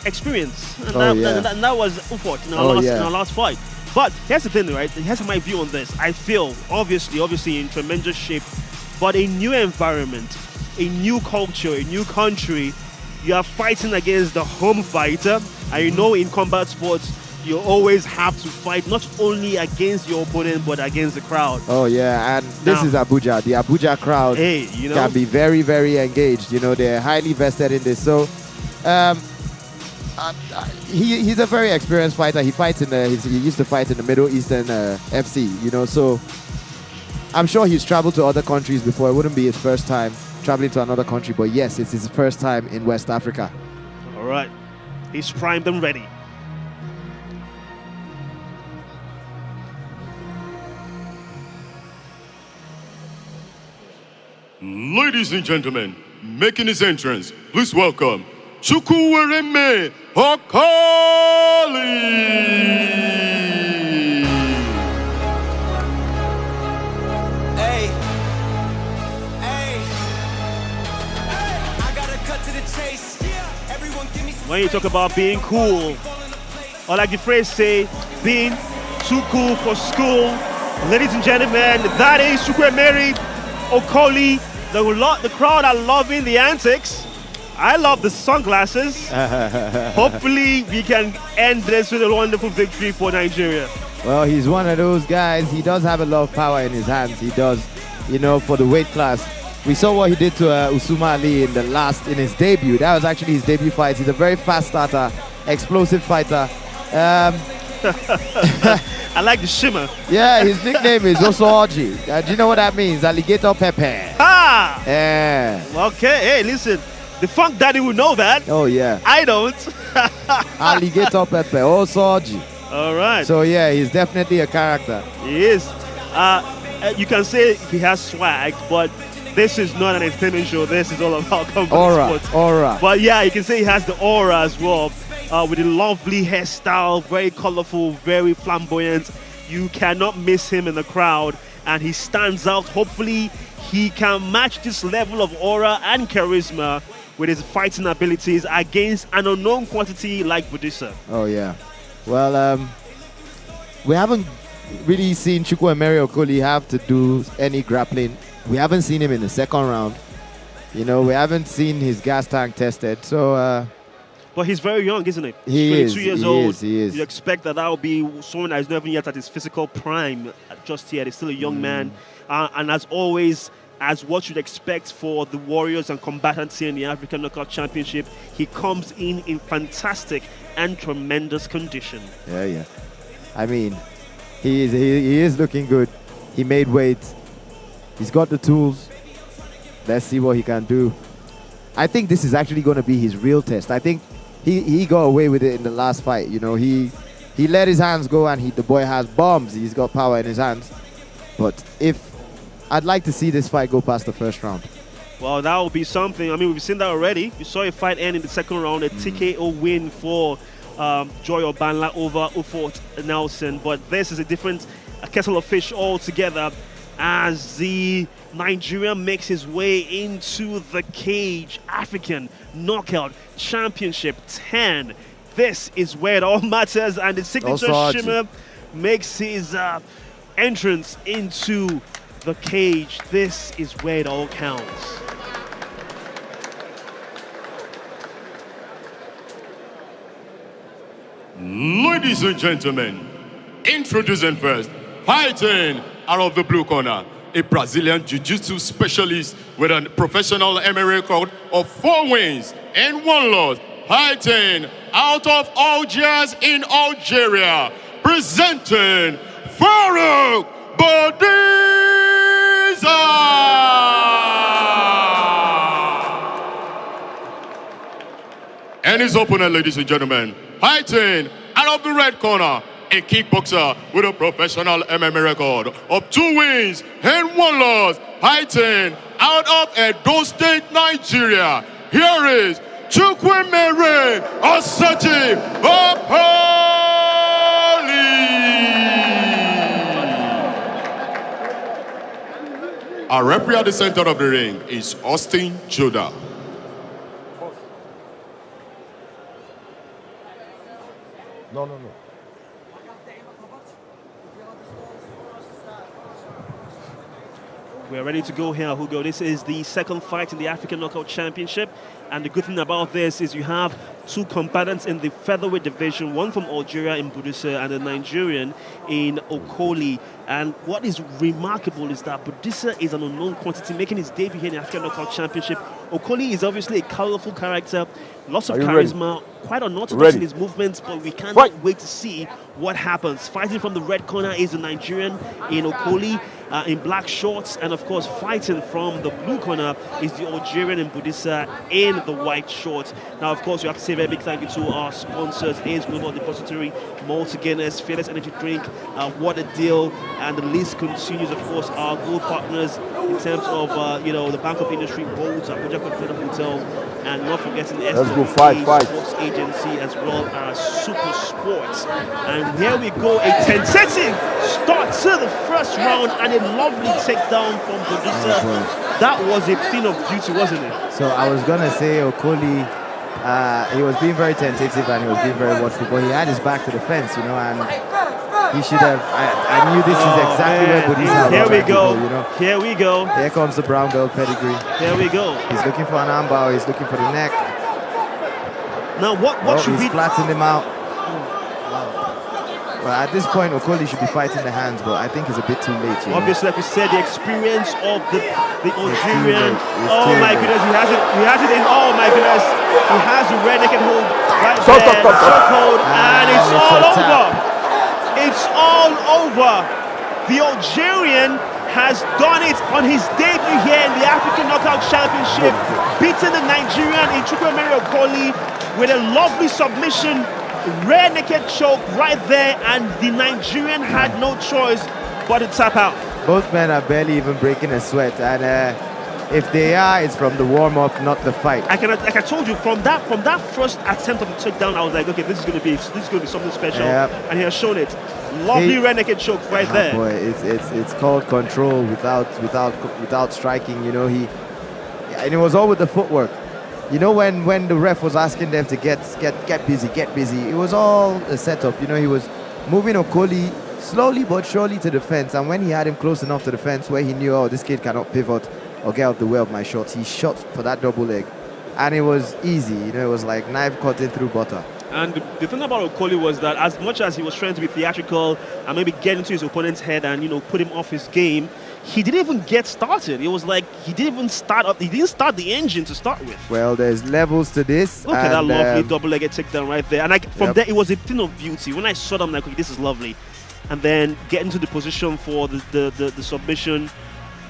experience. And, that was Ufort in our last fight. But here's the thing, right? Here's my view on this. I feel, obviously in tremendous shape, but a new environment, a new culture, a new country, you are fighting against the home fighter. And you know in combat sports, you always have to fight not only against your opponent, but against the crowd. Oh, yeah, and this is Abuja. The Abuja crowd can be very, very engaged. You know, they're highly vested in this. So, he's a very experienced fighter. He fights in he used to fight in the Middle Eastern FC, you know, so I'm sure he's traveled to other countries before. It wouldn't be his first time traveling to another country, but yes, it's his first time in West Africa. All right, he's primed and ready. Ladies and gentlemen, making his entrance, please welcome Chukwuemere Okoli. Hey, I gotta cut to the chase. Everyone give me some. When you talk about being cool, or like the phrase say, being too cool for school, ladies and gentlemen, that is Chukwuemere Okoli. The crowd are loving the antics. I love the sunglasses. Hopefully, we can end this with a wonderful victory for Nigeria. Well, he's one of those guys. He does have a lot of power in his hands. He does, you know, for the weight class. We saw what he did to Usuma Ali in his debut. That was actually his debut fight. He's a very fast starter, explosive fighter. I like the shimmer. Yeah, his nickname is Osoji. Do you know what that means? Alligator pepper. Ah! Yeah. Okay, hey, listen. The Funk Daddy will know that. Oh, yeah. I don't. Alligator pepper, Osoji. All right. So, yeah, he's definitely a character. He is. You can say he has swag, but this is not an entertainment show. This is all about combat sports. Aura. But yeah, you can say he has the aura as well. With a lovely hairstyle, very colorful, very flamboyant. You cannot miss him in the crowd, and he stands out. Hopefully, he can match this level of aura and charisma with his fighting abilities against an unknown quantity like Boudisa. Oh, yeah. Well, we haven't really seen Chukwuemeka Okoli have to do any grappling. We haven't seen him in the second round. You know, we haven't seen his gas tank tested. So, but he's very young, isn't he? He 22 is, years he old. is, he is. You expect that will be someone that is not even yet at his physical prime just yet. He's still a young man. And as always, as what you'd expect for the warriors and combatants here in the African Knockout Championship, he comes in fantastic and tremendous condition. Yeah. I mean, he is looking good. He made weight. He's got the tools. Let's see what he can do. I think this is actually going to be his real test. I think he got away with it in the last fight. You know, he let his hands go, and the boy has bombs. He's got power in his hands. But I'd like to see this fight go past the first round. Well, that will be something. I mean, we've seen that already. We saw a fight end in the second round, a TKO win for Joy Obanla over Ufort Nelson. But this is a different kettle of fish altogether as the Nigerian makes his way into the cage. African Knockout Championship 10. This is where it all matters, and the signature shimmer makes his entrance into the cage. This is where it all counts. Ladies and gentlemen, introducing first, fighting out of the blue corner, a Brazilian Jiu-Jitsu specialist with a professional MMA record of 4 wins and 1 loss, fighting out of Algiers in Algeria, presenting Farouk Boudisa! And his opponent, ladies and gentlemen, fighting out of the red corner, a kickboxer with a professional MMA record of 2 wins and 1 loss, fighting out of Edo State, Nigeria. Here is Chukwuemeka Okoli. Our referee at the center of the ring is Austin Judah. No. We're ready to go here, Hugo. This is the second fight in the African Knockout Championship. And the good thing about this is you have 2 combatants in the featherweight division, one from Algeria in Boudisa and a Nigerian in Okoli. And what is remarkable is that Boudisa is an unknown quantity, making his debut here in the African Knockout Championship. Okoli is obviously a colorful character, lots of charisma, quite unorthodox in his movements, but we cannot wait to see what happens. Fighting from the red corner is the Nigerian in Okoli, in black shorts, and of course fighting from the blue corner is the Algerian in Boudisa in the white shorts. Now of course we have to say a very big thank you to our sponsors, A's Global Depository, Malta Guinness, Fearless Energy Drink, What a Deal, and the list continues. Of course our gold partners in terms of the Bank of Industry, Bolt, Abuja Continental Hotel, and not forgetting the Sports Agency as well as Super Sports. And here we go, a tentative start to the first round and a lovely takedown from Boudisa. That was a thing of beauty, wasn't it? So I was gonna say Okoli, he was being very tentative and he was being very watchful, but he had his back to the fence, and he should have. I knew this is exactly where Boudisa. Here we go. Here we go. Here comes the brown belt pedigree. Here we go. He's looking for an armbar. He's looking for the neck. Now what should he's flattened him out. Well, at this point, Okoli should be fighting the hands, but I think it's a bit too late. You know? Obviously, like we said, the experience of the Algerian. It's Oh too my late. goodness, he has it in. Oh my goodness, he has the rear naked hold right Stop, there. stop, stop, stop. Chokehold, and it's it's all a over. tap. It's all over. The Algerian has done it on his debut here in the African Knockout Championship, beating the Nigerian in Okoli with a lovely submission. Rear naked choke right there, and the Nigerian had no choice but to tap out. Both men are barely even breaking a sweat, and if they are, it's from the warm-up, not the fight. Like I told you, from that first attempt of the takedown, I was like, okay, this is gonna be something special, and he has shown it. Lovely rear naked choke right there. Boy, it's called control without striking. You know, and it was all with the footwork. You know, when the ref was asking them to get busy, it was all a setup. You know, he was moving Okoli slowly but surely to the fence, and when he had him close enough to the fence where he knew, oh, this kid cannot pivot or get out the way of my shots, he shot for that double leg, and it was easy. You know, it was like knife cutting through butter. And the thing about Okoli was that as much as he was trying to be theatrical and maybe get into his opponent's head and, you know, put him off his game, he didn't even get started. It was like he didn't start the engine to start with. Well, there's levels to this. Look at that lovely double-legged takedown right there. And from there, it was a thing of beauty. When I saw them, I'm like, okay, this is lovely. And then get into the position for the submission,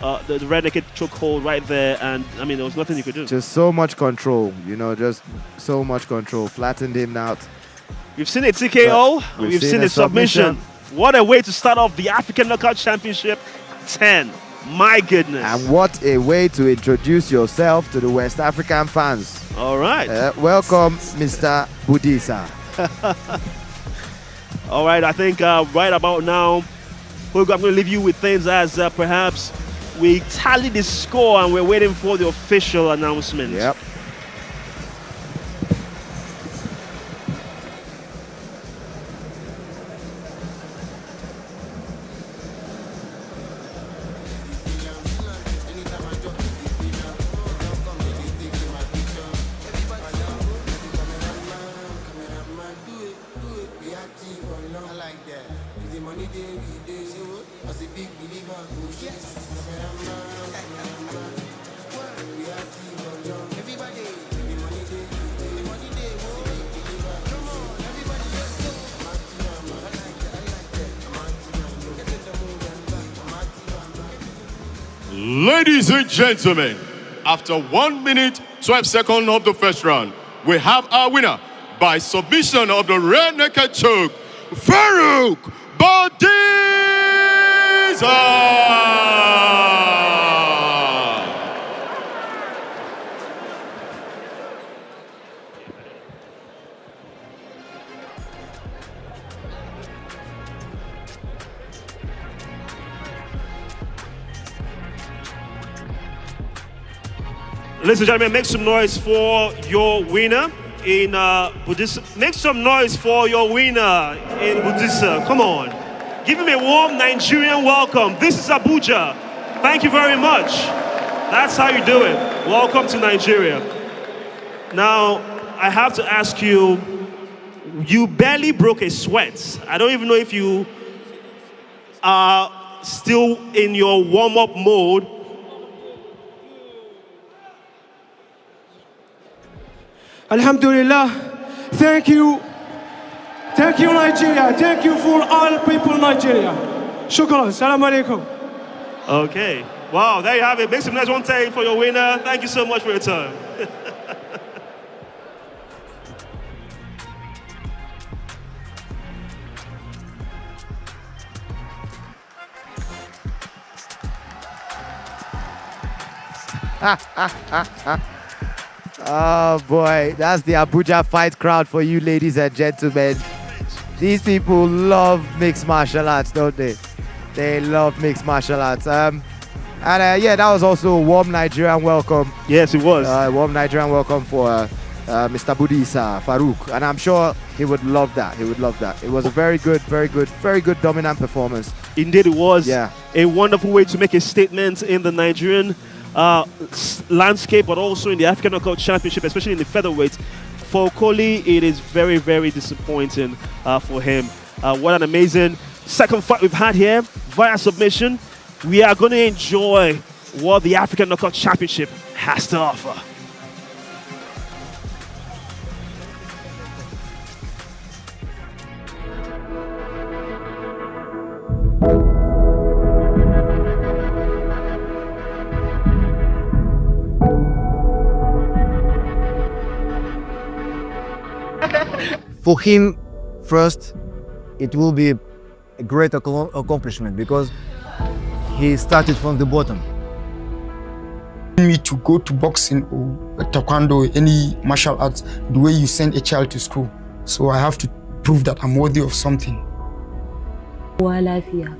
the rear naked chokehold right there, and I mean, there was nothing you could do. Just so much control, you know, just so much control. Flattened him out. We've seen a TKO, we've seen a submission. What a way to start off the African Knockout Championship 10. My goodness. And what a way to introduce yourself to the West African fans. All right. Welcome, Mr. Boudisa. All right, I think right about now, I'm going to leave you with things as perhaps we tally the score and we're waiting for the official announcement. Yep. Ladies and gentlemen, after 1 minute, 12 seconds of the first round, we have our winner by submission of the rear naked choke, Farouk Boudisa. Ladies and gentlemen, make some noise for your winner in Boudisa. Make some noise for your winner in Boudisa. Come on. Give him a warm Nigerian welcome. This is Abuja. Thank you very much. That's how you do it. Welcome to Nigeria. Now, I have to ask you, you barely broke a sweat. I don't even know if you are still in your warm-up mode. Alhamdulillah, thank you Nigeria, thank you for all people in Nigeria. Shukran, salam alaikum. Okay, wow, there you have it. Make some noise one time for your winner. Thank you so much for your time. Oh boy, that's the Abuja fight crowd for you, ladies and gentlemen. These people love mixed martial arts, don't they? They love mixed martial arts. Yeah, that was also a warm Nigerian welcome. Yes, it was. Warm Nigerian welcome for Mr. Boudisa, Farouk, and I'm sure he would love that. He would love that. It was a very good dominant performance. Indeed, it was. Yeah. A wonderful way to make a statement in the Nigerian landscape, but also in the African Knockout Championship, especially in the featherweight. For Okoli, it is very, very disappointing for him. What an amazing second fight we've had here via submission. We are going to enjoy what the African Knockout Championship has to offer. For him, first, it will be a great accomplishment because he started from the bottom. Me to go to boxing or taekwondo, any martial arts, the way you send a child to school. So I have to prove that I'm worthy of something. Lafiya.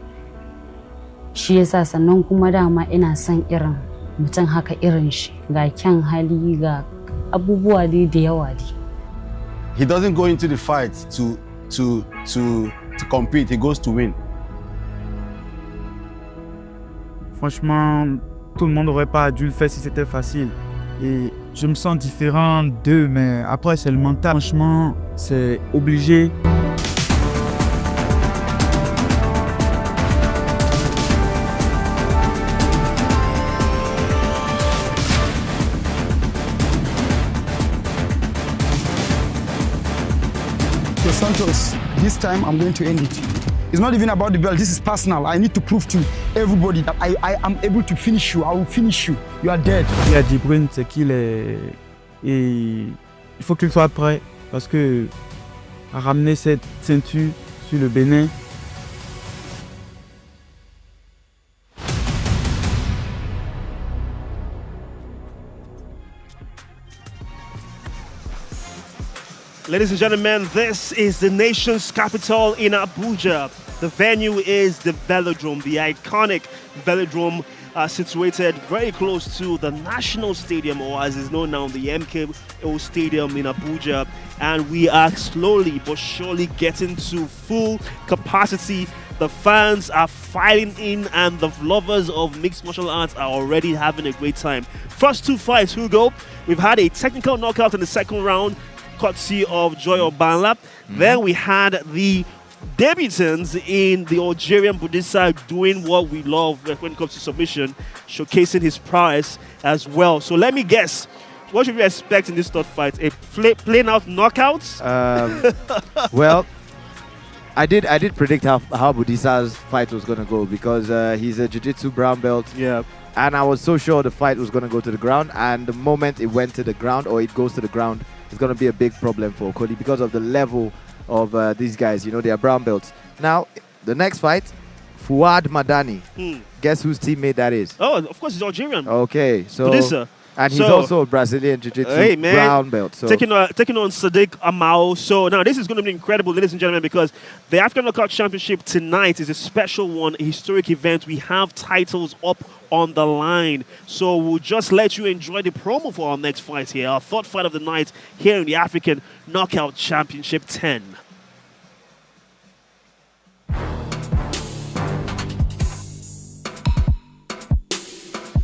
Shi yasa sannan kuma dama ina son irin mutum haka irin shi ga kyan hali ga abubuwa dai da yawa dai. He doesn't go into the fight to compete, he goes to win. Franchement, tout le monde n'aurait pas dû le faire si c'était facile. Et je me sens différent d'eux, mais après c'est le mental. Franchement, c'est obligé. Santos, this time I'm going to end it. It's not even about the belt, this is personal. I need to prove to everybody that I am able to finish you. I will finish you. You are dead. Il y a Jibrin, c'est qu'il est... Et il faut qu'il soit prêt parce que à ramener cette ceinture sur le Bénin. Ladies and gentlemen, this is the nation's capital in Abuja. The venue is the Velodrome, the iconic Velodrome situated very close to the National Stadium, or as is known now, the MKO Stadium in Abuja. And we are slowly but surely getting to full capacity. The fans are filing in and the lovers of mixed martial arts are already having a great time. First two fights, Hugo. We've had a technical knockout in the second round, courtesy of Joy Obanla. Then we had the debutants in the Algerian Boudisa doing what we love when it comes to submission, showcasing his prowess as well. So let me guess, what should we expect in this third fight? A plain out knockout? Well, I did predict how Boudisa's fight was going to go because he's a jiu-jitsu brown belt. Yeah. And I was so sure the fight was going to go to the ground, and the moment it went to the ground, or it goes to the ground, it's going to be a big problem for Okoli because of the level of these guys. You know, they are brown belts. Now, the next fight, Fuad Madani. Guess whose teammate that is? Oh, of course, he's Algerian. Okay, so... Boudisa. And he's also a Brazilian Jiu-Jitsu brown belt. So. Taking on Sadiq Amao. So now this is going to be incredible, ladies and gentlemen, because the African Knockout Championship tonight is a special one, a historic event. We have titles up on the line. So we'll just let you enjoy the promo for our next fight here. Our third fight of the night here in the African Knockout Championship 10.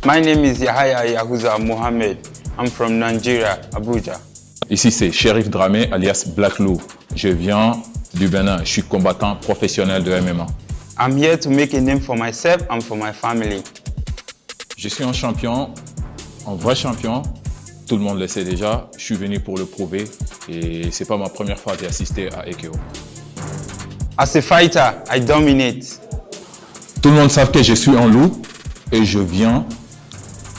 My name is Yahaya Yahuza Mohamed. I'm from Nigeria, Abuja. Ici, c'est Sheriff Dramé, alias Black Lou. Je viens du Bénin. Je suis combattant professionnel de MMA. I'm here to make a name for myself and for my family. Je suis un champion, un vrai champion. Tout le monde le sait déjà. Je suis venu pour le prouver et c'est pas ma première fois d'assister à EKO. As a fighter, I dominate. Tout le monde sait que je suis un loup et je viens.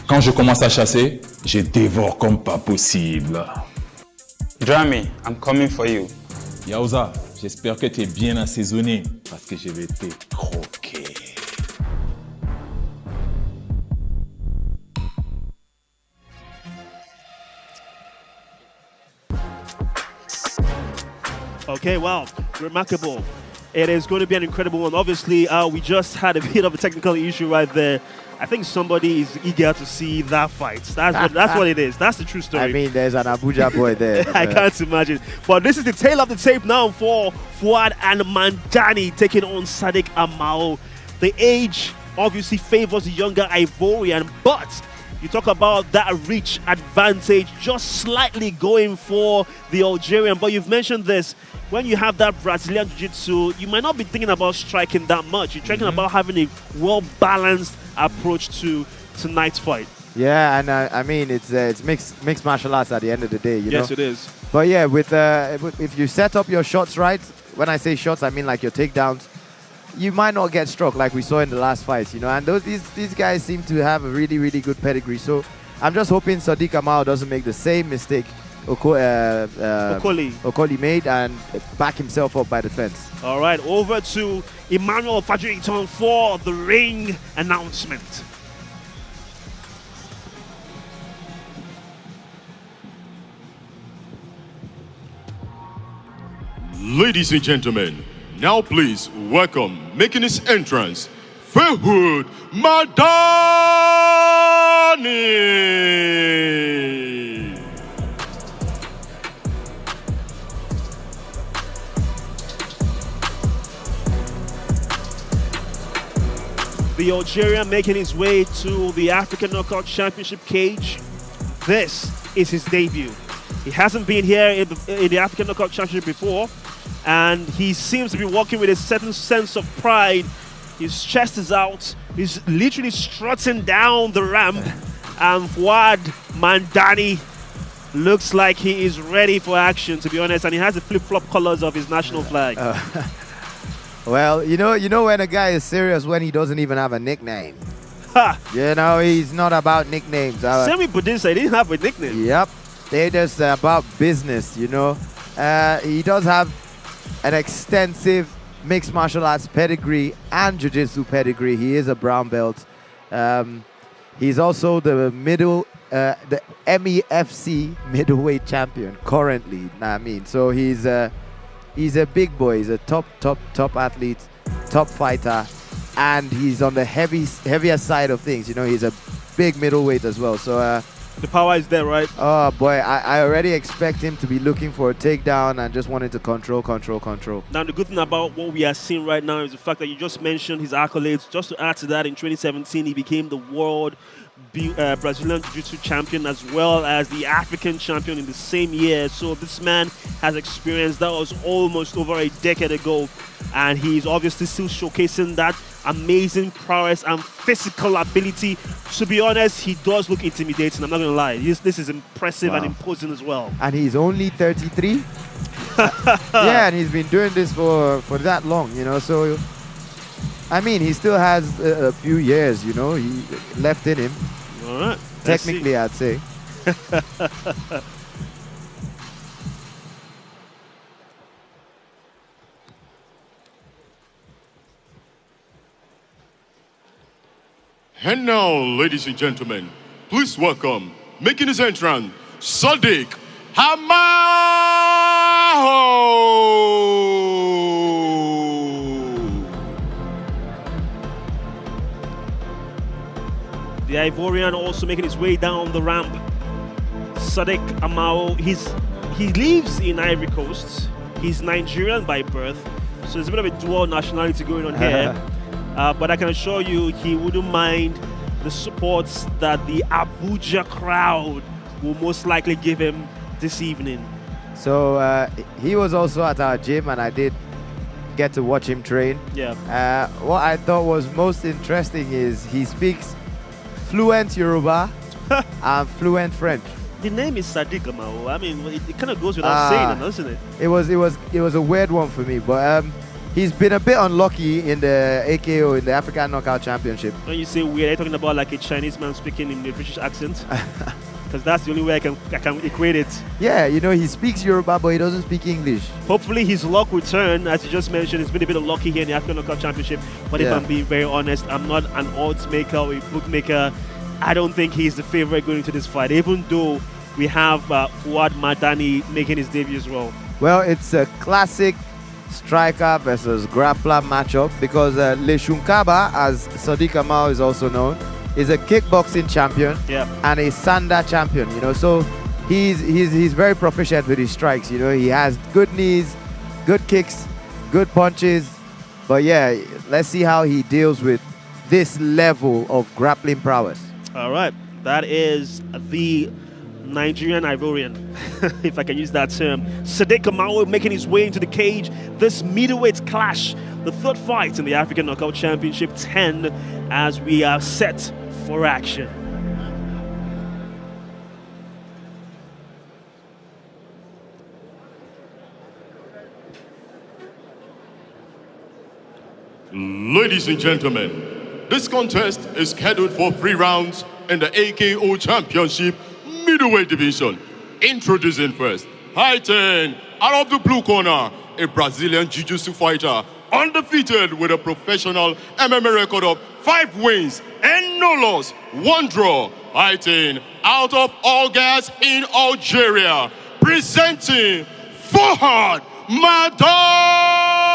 Quand je commence à chasser, je dévore comme pas possible. Dramé, I'm coming for you. Yaouza, j'espère que tu es bien assaisonné parce que je vais te croquer. Okay, wow, remarkable. It is going to be an incredible one. Obviously, we just had a bit of a technical issue right there. I think somebody is eager to see that fight. That's what it is. That's the true story. I mean, there's an Abuja boy there. I can't imagine. But this is the tail of the tape now for Fuad and Madani taking on Sadiq Amao. The age obviously favors the younger Ivorian, but you talk about that reach advantage just slightly going for the Algerian. But you've mentioned this. when you have that Brazilian Jiu-Jitsu, you might not be thinking about striking that much. You're thinking about having a well-balanced approach to tonight's fight. Yeah, and I mean, it's mixed martial arts at the end of the day, you know? Yes, it is. But yeah, if you set up your shots right, when I say shots, I mean like your takedowns, you might not get struck like we saw in the last fights, you know? And these guys seem to have a really, really good pedigree. So I'm just hoping Sadiq Amao doesn't make the same mistake Okoli made and back himself up by the fence. All right, over to Emmanuel Fadjiriton for the ring announcement. Ladies and gentlemen, now please welcome, making his entrance, Fairwood Madani. The Algerian making his way to the African Knockout Championship cage. This is his debut. He hasn't been here in the African Knockout Championship before, and he seems to be walking with a certain sense of pride. His chest is out. He's literally strutting down the ramp, and Fuad Madani looks like he is ready for action, to be honest, and he has the flip-flop colors of his national flag. Well, you know when a guy is serious when he doesn't even have a nickname. Ha! You know, he's not about nicknames. Same with Boudisa, he didn't have a nickname. Yep. They're just about business, you know. He does have an extensive mixed martial arts pedigree and jiu-jitsu pedigree. He is a brown belt. He's also the MEFC middleweight champion currently. I mean, so he's a big boy. He's a top athlete, top fighter, and he's on the heavier side of things. You know, he's a big middleweight as well. So the power is there, right? Oh boy, I already expect him to be looking for a takedown and just wanting to control. Now, the good thing about what we are seeing right now is the fact that you just mentioned his accolades. Just to add to that, in 2017, he became the world Brazilian Jiu-Jitsu champion as well as the African champion in the same year. So this man has experience that was almost over a decade ago, and he's obviously still showcasing that amazing prowess and physical ability. To be honest, he does look intimidating, I'm not going to lie. This is impressive and imposing as well. And he's only 33? Yeah, and he's been doing this for that long, you know, so I mean, he still has a few years, you know, he left in him. All right. Technically, I'd say. And now, ladies and gentlemen, please welcome, making his entrance, Sadiq Amao. The Ivorian also making his way down the ramp. Sadiq Amao, he lives in Ivory Coast. He's Nigerian by birth, so there's a bit of a dual nationality going on here. But I can assure you he wouldn't mind the support that the Abuja crowd will most likely give him this evening. So he was also at our gym, and I did get to watch him train. Yeah. What I thought was most interesting is he speaks fluent Yoruba and fluent French. The name is Sadiq Amao. I mean, it kind of goes without saying, doesn't it? It was a weird one for me, but he's been a bit unlucky in the AKO, in the African Knockout Championship. When you say weird, are you talking about like a Chinese man speaking in a British accent? Because that's the only way I can equate it. Yeah, you know, he speaks Yoruba, but he doesn't speak English. Hopefully his luck will turn. As you just mentioned, it's been a bit unlucky here in the African Knockout Championship. But if I'm being very honest, I'm not an odds maker or a bookmaker. I don't think he's the favorite going into this fight, even though we have Fuad Madani making his debut as well. Well, it's a classic striker versus grappler matchup because Le Shunkaba, as Sadiq Amao is also known, is a kickboxing champion and a Sanda champion, you know, so he's very proficient with his strikes, you know, he has good knees, good kicks, good punches, but yeah, let's see how he deals with this level of grappling prowess. All right, that is the Nigerian Ivorian, if I can use that term. Sadiq Amao making his way into the cage. This middleweight clash, the third fight in the African Knockout Championship 10, as we are set for action. Ladies and gentlemen, this contest is scheduled for 3 rounds in the AKO Championship Middleweight Division. Introducing first, fighting out of the blue corner, a Brazilian Jiu-Jitsu fighter, undefeated with a professional MMA record of 5 wins and no loss, 1 draw. Fighting out of Algiers in Algeria, presenting Fahad Madani.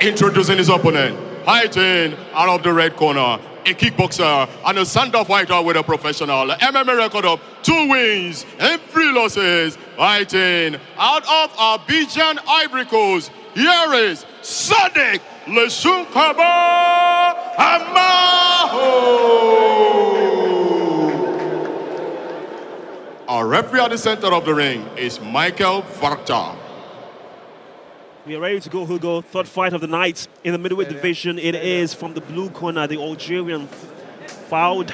Introducing his opponent, fighting out of the red corner, a kickboxer and a stand-up fighter with a professional MMA record of 2 wins and 3 losses. Fighting out of Abidjan, Ivory Coast, here is Sadiq Lesunkaba Amao. Our referee at the center of the ring is Michael Varta. We are ready to go, Hugo. Third fight of the night in the middleweight division. It is from the blue corner, the Algerian Fahad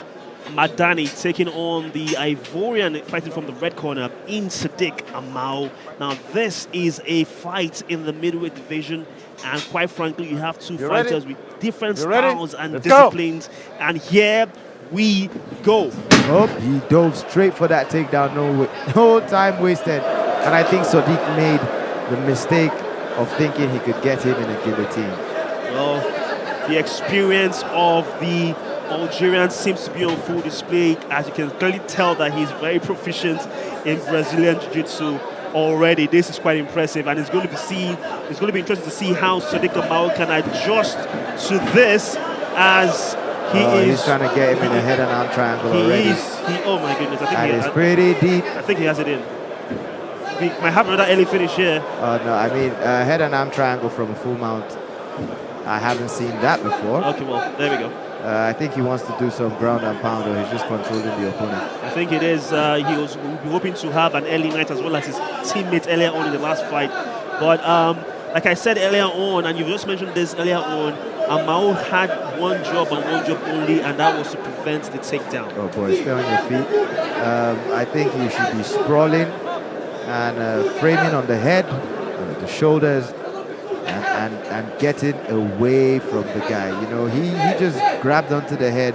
Madani taking on the Ivorian fighting from the red corner in Sadiq Amao. Now, this is a fight in the middleweight division, and quite frankly, you have 2 fighters with different styles and disciplines. And here we go. Oh, he dove straight for that takedown. No time wasted. And I think Sadiq made the mistake of thinking he could get him in a guillotine. Well, the experience of the Algerian seems to be on full display, as you can clearly tell that he's very proficient in Brazilian Jiu-Jitsu already. This is quite impressive, and it's going to be interesting to see how Sadiq Amao can adjust to this, as he's trying to get him in a head and arm triangle already. Oh my goodness, I think that is pretty deep. I think he has it in. We might have another early finish here. No, I mean head and arm triangle from a full mount. I haven't seen that before. Okay, well, there we go. I think he wants to do some ground and pound, or he's just controlling the opponent. I think it is. He was hoping to have an early night as well as his teammates earlier on in the last fight. But like I said earlier on, and you've just mentioned this earlier on, Amao had 1 job and 1 job only, and that was to prevent the takedown. Oh boy, stay on your feet. I think you should be sprawling and framing on the head, the shoulders, and getting away from the guy. You know, he just grabbed onto the head.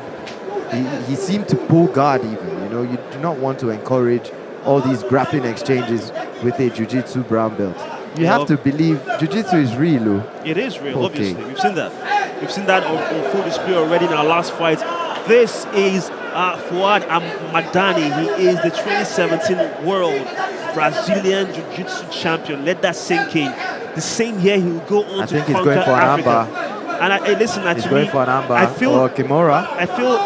He seemed to pull guard even. You know, you do not want to encourage all these grappling exchanges with a Jiu-Jitsu brown belt. You have to believe Jiu-Jitsu is real, Lou. It is real, obviously. We've seen that. We've seen that on full display already in our last fight. This is Fahad Madani. He is the 2017 World Brazilian Jiu-Jitsu champion. Let that sink in. The same year he will go on to conquer Africa. And listen, he's going for an armbar or Kimura. I feel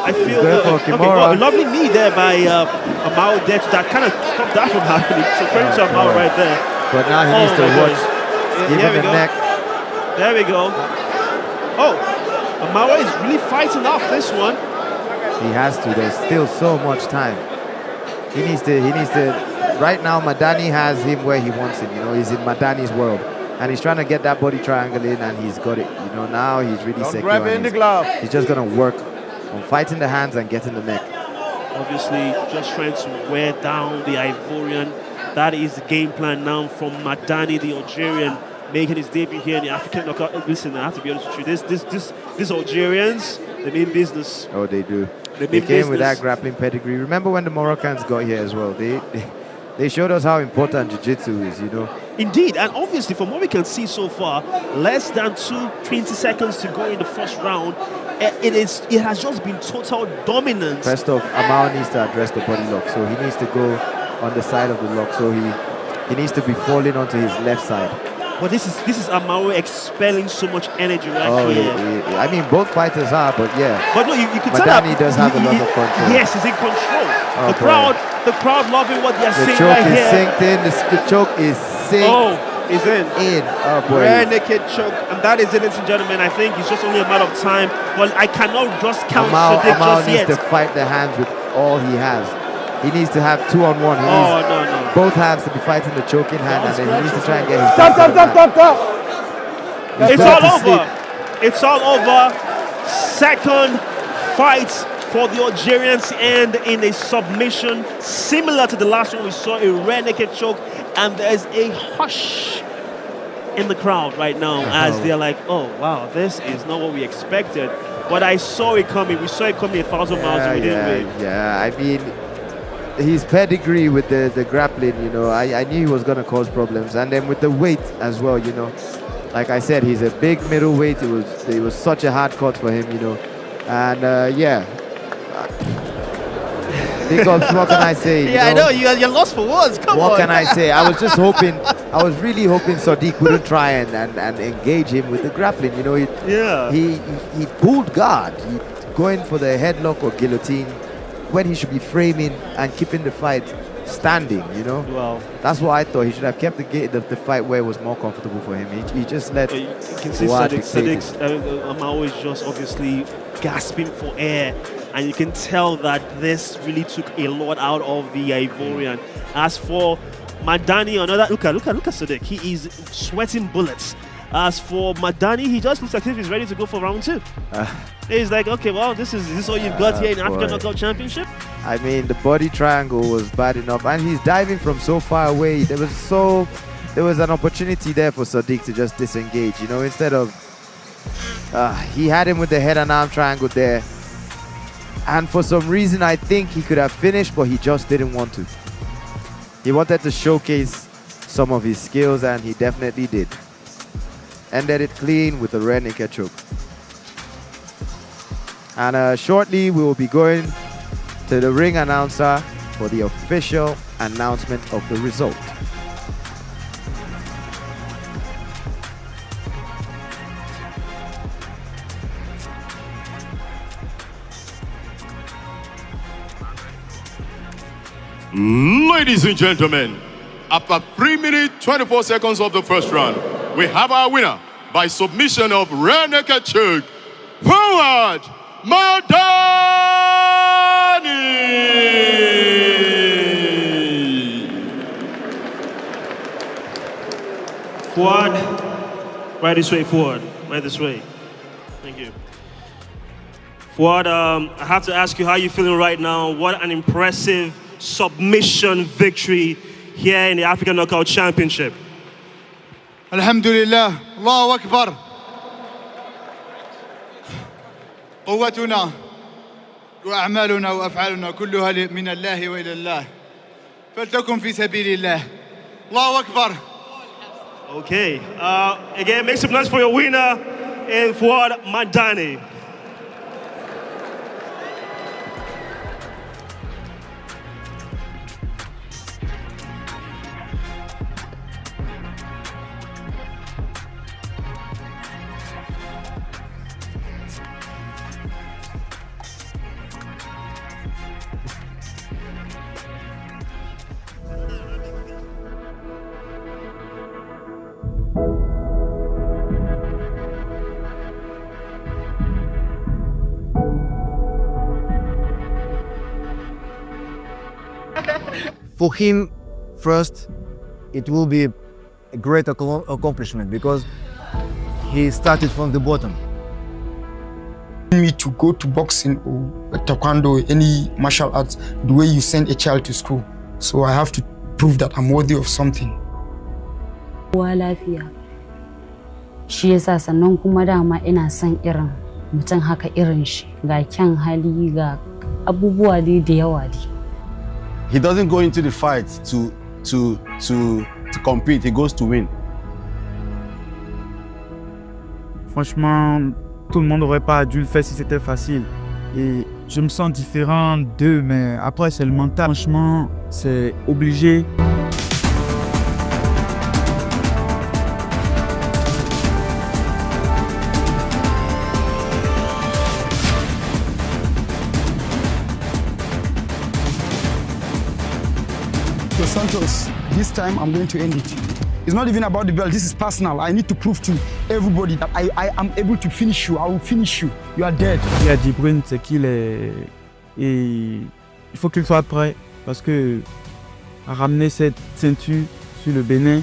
Kimura. a lovely knee there by Amao there that kind of stopped that from happening. So credit to Amao right there. But now he needs to watch. Give him the neck. There we go. Oh, Amao is really fighting off this one. He has to. There's still so much time. He needs to. Right now, Madani has him where he wants him. You know, he's in Madani's world, and he's trying to get that body triangle in, and he's got it. You know, now he's really secure. Grab in the glove. He's just gonna work on fighting the hands and getting the neck. Obviously, just trying to wear down the Ivorian. That is the game plan now from Madani, the Algerian, making his debut here in the African Knockout. Listen, I have to be honest with you. These Algerians, they mean business. Oh, they do. They came with that grappling pedigree. Remember when the Moroccans got here as well? They showed us how important Jiu-Jitsu is, you know. Indeed, and obviously from what we can see so far, less than 20 seconds to go in the first round. It has just been total dominance. First off, Amao needs to address the body lock, so he needs to go on the side of the lock, so he needs to be falling onto his left side. But this is Amao expelling so much energy here. I mean, both fighters are, but yeah. But no, you can tell that Madani does have a lot of control. Yes, he's in control. The crowd loving what they're saying right here. The choke is synced. Oh, Is in. Oh boy. Rear naked choke, and that is it, ladies and gentlemen. I think it's just only a matter of time. But I cannot just count Sadiq Amao just needs yet. to fight the hands with all he has. He needs to have 2-on-1. He Oh, needs no. both hands to be fighting the choking hand, and then he needs to try and get his Stop. It's all over. It's all over. Second fight for the Algerians end in a submission similar to the last one. We saw a rear naked choke, and there's a hush in the crowd right now as they're like, oh wow, this is not what we expected. But I saw it coming. We saw it coming 1,000 miles away, didn't we? Yeah, I mean, his pedigree with the grappling, you know, I knew he was going to cause problems. And then with the weight as well, you know, like I said, he's a big middleweight. It was such a hard cut for him, you know. And yeah. Big ups, what can I say? Yeah, I know, you're lost for words. Come on. What can I say? I was just hoping, I was really hoping Sadiq wouldn't try and engage him with the grappling. You know, he pulled guard. He going for the headlock or guillotine when he should be framing and keeping the fight standing, you know? Well, that's what I thought. He should have kept the fight where it was more comfortable for him. He just let you can see Sadiq's Amao is just obviously gasping for air, and you can tell that this really took a lot out of the Ivorian. As for Madani, another look at Sadiq. He is sweating bullets. As for Madani, he just looks like if he's ready to go for round 2. He's like, okay, well, this is all you've got here in African Knockout Championship. I mean, the body triangle was bad enough, and he's diving from so far away. There was an opportunity there for Sadiq to just disengage, you know, instead of he had him with the head and arm triangle there, and for some reason I think he could have finished, but he just didn't want to. He wanted to showcase some of his skills, and he definitely did. Ended it clean with a rear naked choke. And shortly we will be going to the ring announcer for the official announcement of the result. Ladies and gentlemen, after 3 minutes 24 seconds of the first round, we have our winner by submission of rear naked choke. Forward, Madani! Forward, right this way, forward, right this way. Thank you. Forward, I have to ask you how you're feeling right now. What an impressive submission victory here in the African Knockout Championship. Alhamdulillah, Allahu Akbar. قوتنا وأعمالنا وأفعالنا كلها من الله وإلى الله فلتكن في سبيل الله الله أكبر. Okay, again, make some noise for your winner in Fuad Madani. For him, first, it will be a great accomplishment because he started from the bottom. Me to go to boxing or taekwondo, any martial arts, the way you send a child to school. So I have to prove that I'm worthy of something. Lafiya. Shi yasa sannan kuma dama ina son irin mutum haka irin shi ga kyan hali ga abubuwa dai da yawa dai. He doesn't go into the fight to compete, he goes to win. Franchement, tout le monde n'aurait pas dû le faire si c'était facile. Et je me sens différent d'eux, mais après c'est le mental. Franchement, c'est obligé. So Santos, this time I'm going to end it. It's not even about the belt. This is personal. I need to prove to everybody that I am able to finish you. I will finish you. You are dead. Il y a Jibrin, c'est qu'il est... Et il faut qu'il soit prêt parce que à ramener cette ceinture sur le Bénin.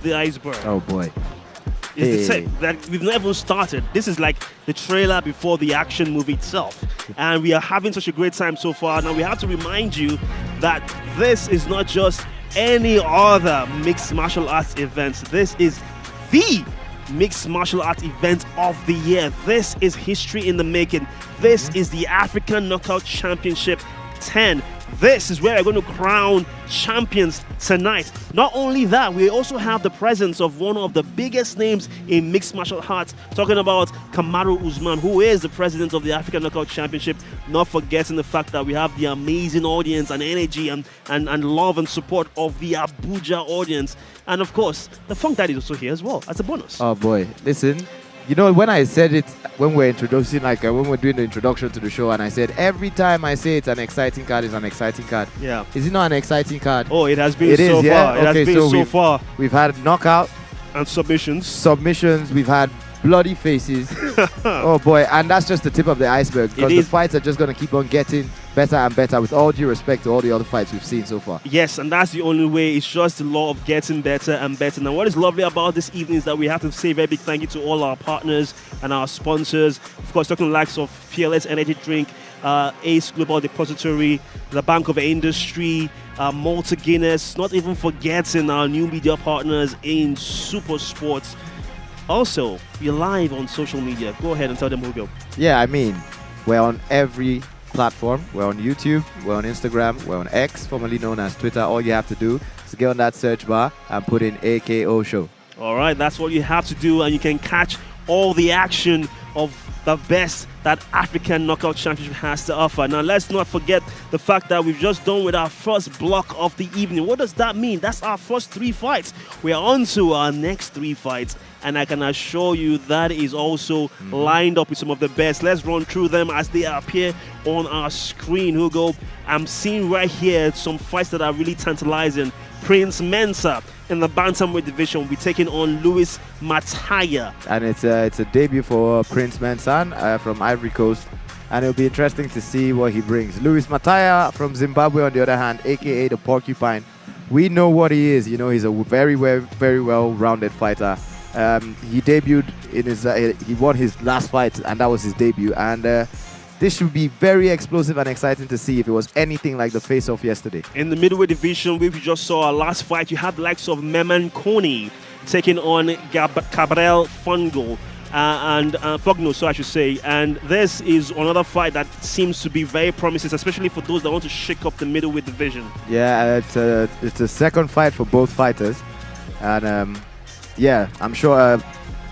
The iceberg. Oh boy. It's the that we've not even started. This is like the trailer before the action movie itself. And we are having such a great time so far. Now we have to remind you that this is not just any other mixed martial arts event. This is the mixed martial arts event of the year. This is history in the making. This is the African Knockout Championship 10. This is where we're going to crown champions tonight. Not only that, we also have the presence of one of the biggest names in mixed martial arts, talking about Kamaru Usman, who is the president of the African Knockout Championship. Not forgetting the fact that we have the amazing audience and energy and love and support of the Abuja audience. And of course, the Funk Daddy is also here as well as a bonus. Oh boy, listen. You know, when I said it, when we're introducing, like when we're doing the introduction to the show, and I said every time I say it's an exciting card, it's an exciting card. Yeah. Is it not an exciting card? Oh, it has been it so is, far. Yeah? It has been so far. We've had knockout and submissions. Submissions. We've had bloody faces. Oh boy, and that's just the tip of the iceberg, because the fights are just going to keep on getting better and better, with all due respect to all the other fights we've seen so far. Yes, and that's the only way. It's just the law of getting better and better. Now, what is lovely about this evening is that we have to say a very big thank you to all our partners and our sponsors. Of course, talking the likes of Fearless Energy Drink, Ace Global Depository, the Bank of Industry, Malta Guinness, not even forgetting our new media partners in Super Sports. Also, we're live on social media. Go ahead and tell them who go. Yeah, I mean, we're on every platform. We're on YouTube, we're on Instagram, we're on X, formerly known as Twitter. All you have to do is get on that search bar and put in AKO Show. All right, that's what you have to do, and you can catch all the action of the best that African Knockout Championship has to offer. Now, let's not forget the fact that we've just done with our first block of the evening. What does that mean? That's our first 3 fights. We're on to our next 3 fights, and I can assure you that is also lined up with some of the best. Let's run through them as they appear on our screen, Hugo. I'm seeing right here some fights that are really tantalizing. Prince Mensah in the bantamweight division will be taking on Luis Mataya. And it's a debut for Prince Mensah from Ivory Coast, and it'll be interesting to see what he brings. Luis Mataya from Zimbabwe, on the other hand, aka the Porcupine. We know what he is. You know, he's a very well-rounded fighter. He debuted in his he won his last fight, and that was his debut. And this should be very explosive and exciting to see if it was anything like the face-off yesterday. In the middleweight division, we just saw our last fight. You have the likes of Meman Koni taking on Gabriel Fogno, so I should say. And this is another fight that seems to be very promising, especially for those that want to shake up the middleweight division. Yeah, it's a second fight for both fighters, and yeah, I'm sure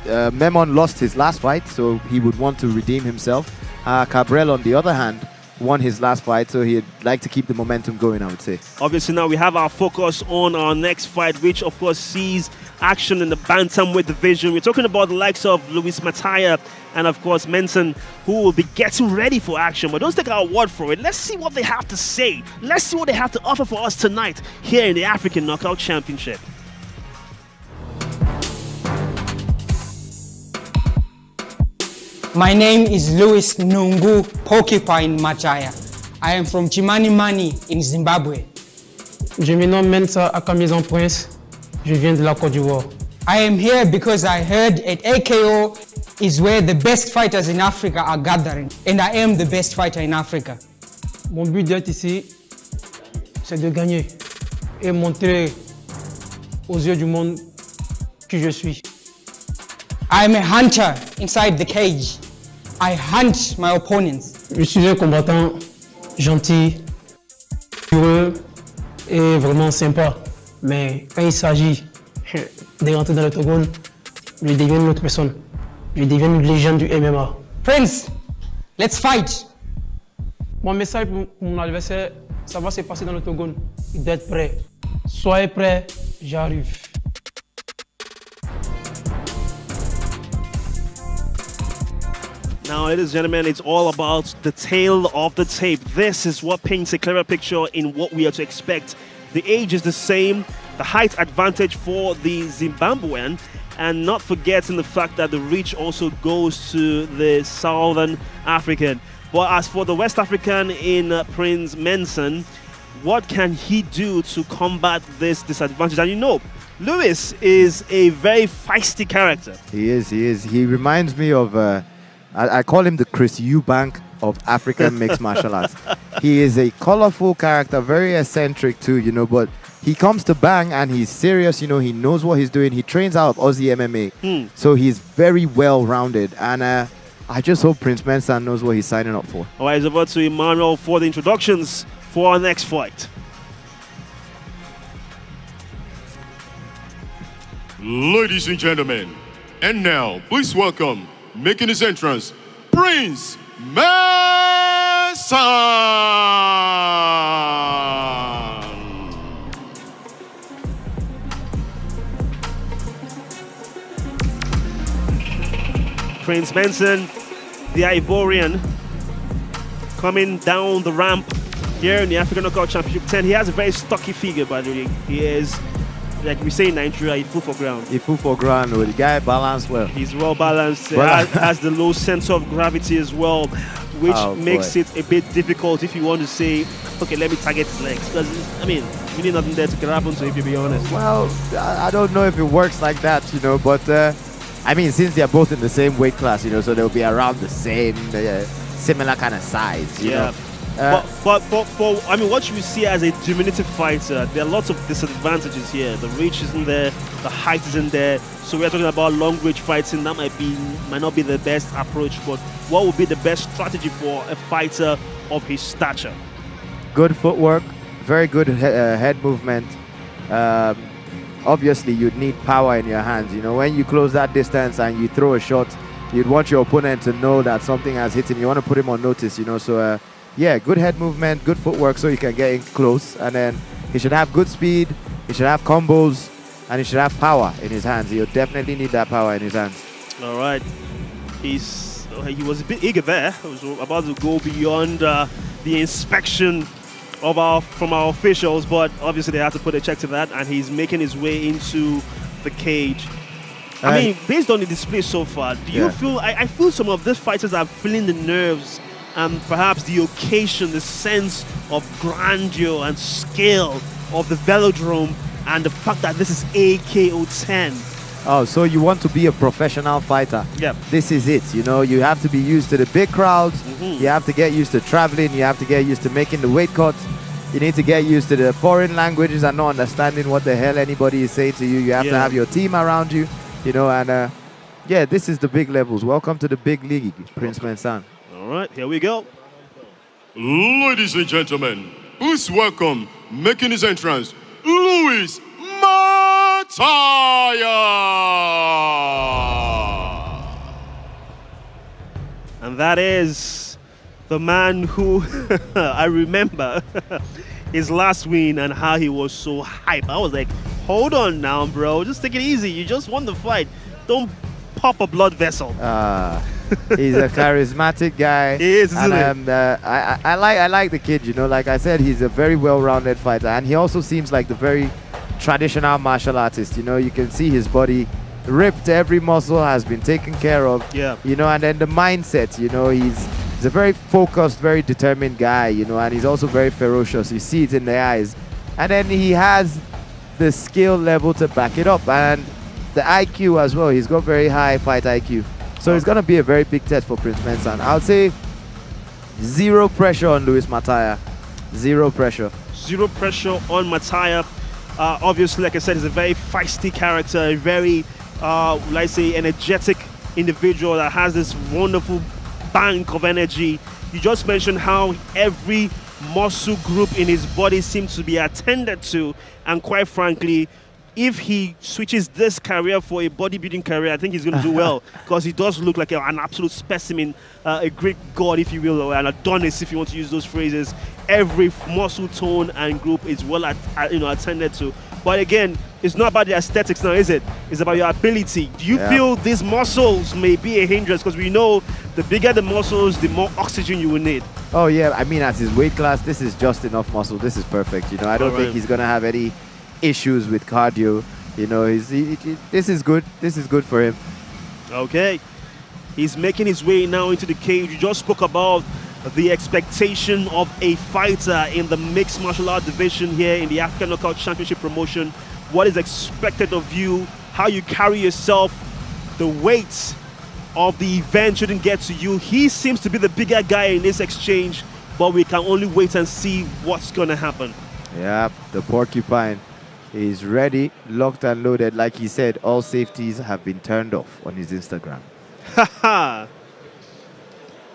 Memon lost his last fight, so he would want to redeem himself. Cabral, on the other hand, won his last fight, so he'd like to keep the momentum going, I would say. Obviously, now we have our focus on our next fight, which of course sees action in the bantamweight division. We're talking about the likes of Luis Mataya and of course Mensah, who will be getting ready for action. But don't take our word for it. Let's see what they have to say. Let's see what they have to offer for us tonight here in the African Knockout Championship. My name is Louis Nungu Porcupine Mataya. I am from Chimanimani in Zimbabwe. Je me nomme Mensah Akamizan Prince. Je viens de la Côte d'Ivoire. I am here because I heard at AKO is where the best fighters in Africa are gathering, and I am the best fighter in Africa. Mon but d'être ici, c'est de gagner et montrer aux yeux du monde qui je suis. I am a hunter inside the cage. I hunt my opponents. Je suis un combattant gentil, heureux et vraiment sympa. Mais quand il s'agit de rentrer dans l'octogone, je deviens une autre personne. Je deviens une légende du MMA. Friends, let's fight. Mon message pour mon adversaire, ça va se passer dans l'octogone. Il doit être prêt. Soyez prêts, j'arrive. Now, ladies and gentlemen, it's all about the tail of the tape. This is what paints a clearer picture in what we are to expect. The age is the same, the height advantage for the Zimbabwean, and not forgetting the fact that the reach also goes to the Southern African. But as for the West African in Prince Mensah, what can he do to combat this disadvantage? And you know, Lewis is a very feisty character. He is. He reminds me of, I call him the Chris Eubank of African mixed martial arts. He is a colorful character, very eccentric too, you know, but he comes to bang and he's serious, you know, he knows what he's doing. He trains out of Aussie MMA. So he's very well-rounded. And I just hope Prince Mensah knows what he's signing up for. All right, it's over to Emmanuel for the introductions for our next fight. Ladies and gentlemen, and now, please welcome, making his entrance, Prince Mensah! Prince Mensah, the Ivorian, coming down the ramp here in the African Knockout Championship 10. He has a very stocky figure, by the way. He is, like we say in Nigeria, he full for ground. He full for ground, the guy balanced well. He's well balanced, has the low center of gravity as well, which makes it a bit difficult if you want to say, okay, let me target his legs. Because, I mean, really nothing there to grab onto, if you be honest. Well, I don't know if it works like that, you know, but I mean, since they're both in the same weight class, you know, so they'll be around the same, similar kind of size, you know. But for I mean, what you see as a diminutive fighter, there are lots of disadvantages here. The reach isn't there, the height isn't there. So we're talking about long range fighting. That might not be the best approach. But what would be the best strategy for a fighter of his stature? Good footwork, very good head movement. Obviously, you'd need power in your hands. You know, when you close that distance and you throw a shot, you'd want your opponent to know that something has hit him. You want to put him on notice, you know. So, yeah, good head movement, good footwork so you can get in close. And then he should have good speed, he should have combos, and he should have power in his hands. He'll definitely need that power in his hands. All right. He was a bit eager there. He was about to go beyond the inspection from our officials, but obviously they had to put a check to that, and he's making his way into the cage. I mean, based on the display so far, do you feel, I feel some of these fighters are feeling the nerves and perhaps the occasion, the sense of grandeur and scale of the velodrome, and the fact that this is AKO 10. Oh, so you want to be a professional fighter? Yep. This is it. You know, you have to be used to the big crowds. You have to get used to traveling. You have to get used to making the weight cuts. You need to get used to the foreign languages and not understanding what the hell anybody is saying to you. You have to have your team around you, you know, and yeah, this is the big levels. Welcome to the big league, Prince Mensah. All right, here we go. Ladies and gentlemen, please welcome, making his entrance, Louis Mataya. And that is the man who I remember his last win and how he was so hype. I was like, hold on now, bro. Just take it easy. You just won the fight. Don't pop a blood vessel. He's a charismatic guy. He is, isn't and I like the kid, you know. Like I said, he's a very well-rounded fighter, and he also seems like the very traditional martial artist. You know, you can see his body ripped, every muscle has been taken care of. Yeah. You know, and then the mindset, you know, he's a very focused, very determined guy, you know, and he's also very ferocious. You see it in the eyes. And then he has the skill level to back it up, and the IQ as well. He's got very high fight IQ. So it's going to be a very big test for Prince Mensah. I would say zero pressure on Louis Mataya. Zero pressure. Zero pressure on Mataya. Obviously, like I said, he's a very feisty character, a very, let's say, energetic individual that has this wonderful bank of energy. You just mentioned how every muscle group in his body seems to be attended to, and quite frankly, if he switches this career for a bodybuilding career, I think he's going to do well, because he does look like an absolute specimen, a Greek god, if you will, or an Adonis, if you want to use those phrases. Every muscle tone and group is well attended to. But again, it's not about the aesthetics now, is it? It's about your ability. Do you feel these muscles may be a hindrance? Because we know the bigger the muscles, the more oxygen you will need. Oh yeah, I mean, at his weight class, this is just enough muscle. This is perfect. You know, I don't think he's gonna have any issues with cardio. You know, this is good. This is good for him. Okay, he's making his way now into the cage. You just spoke about the expectation of a fighter in the mixed martial art division here in the African Knockout Championship promotion. What is expected of you, how you carry yourself, the weight of the event shouldn't get to you. He seems to be the bigger guy in this exchange, but we can only wait and see what's going to happen. Yeah, the porcupine is ready, locked and loaded. Like he said, all safeties have been turned off on his Instagram. Haha.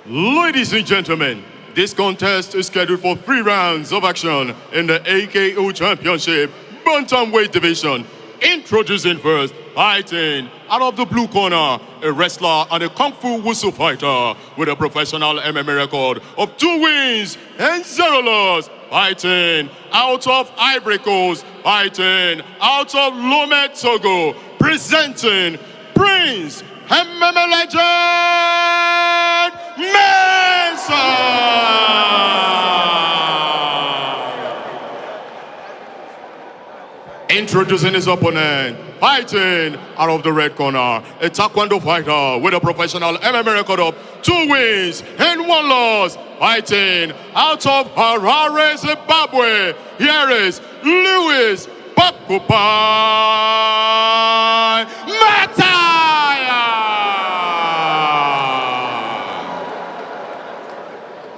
Ladies and gentlemen, this contest is scheduled for 3 rounds of action in the AKO Championship bantamweight division. Introducing first, fighting out of the blue corner, a wrestler and a kung fu wushu fighter with a professional MMA record of 2 wins and 0 loss. Fighting out of Ivory Coast, fighting out of Lomé, Togo, presenting Prince MMA legend Mensah. Introducing his opponent, fighting out of the red corner, a taekwondo fighter with a professional MMA record of 2 wins and 1 loss. Fighting out of Harare, Zimbabwe, here is Lewis Pakupai Mataya.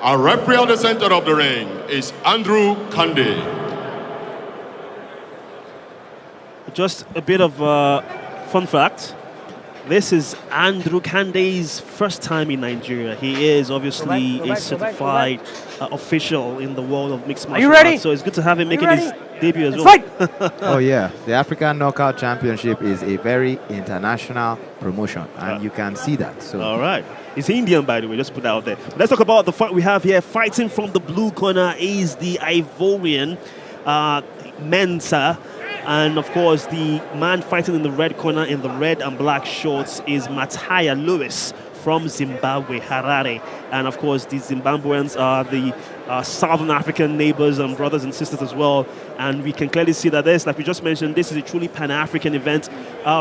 Our referee on the center of the ring is Andrew Kande. Just a bit of fun fact. This is Andrew Kande's first time in Nigeria. He is obviously a certified official in the world of mixed martial arts. So it's good to have him making his debut as well. Oh yeah, the African Knockout Championship is a very international promotion, and you can see that. So. All right. He's Indian, by the way, just put that out there. Let's talk about the fight we have here. Fighting from the blue corner is the Ivorian Mensah. And of course, the man fighting in the red corner in the red and black shorts is Mataya Lewis from Zimbabwe, Harare. And of course, the Zimbabweans are the Southern African neighbors and brothers and sisters as well. And we can clearly see that this, like we just mentioned, this is a truly Pan-African event.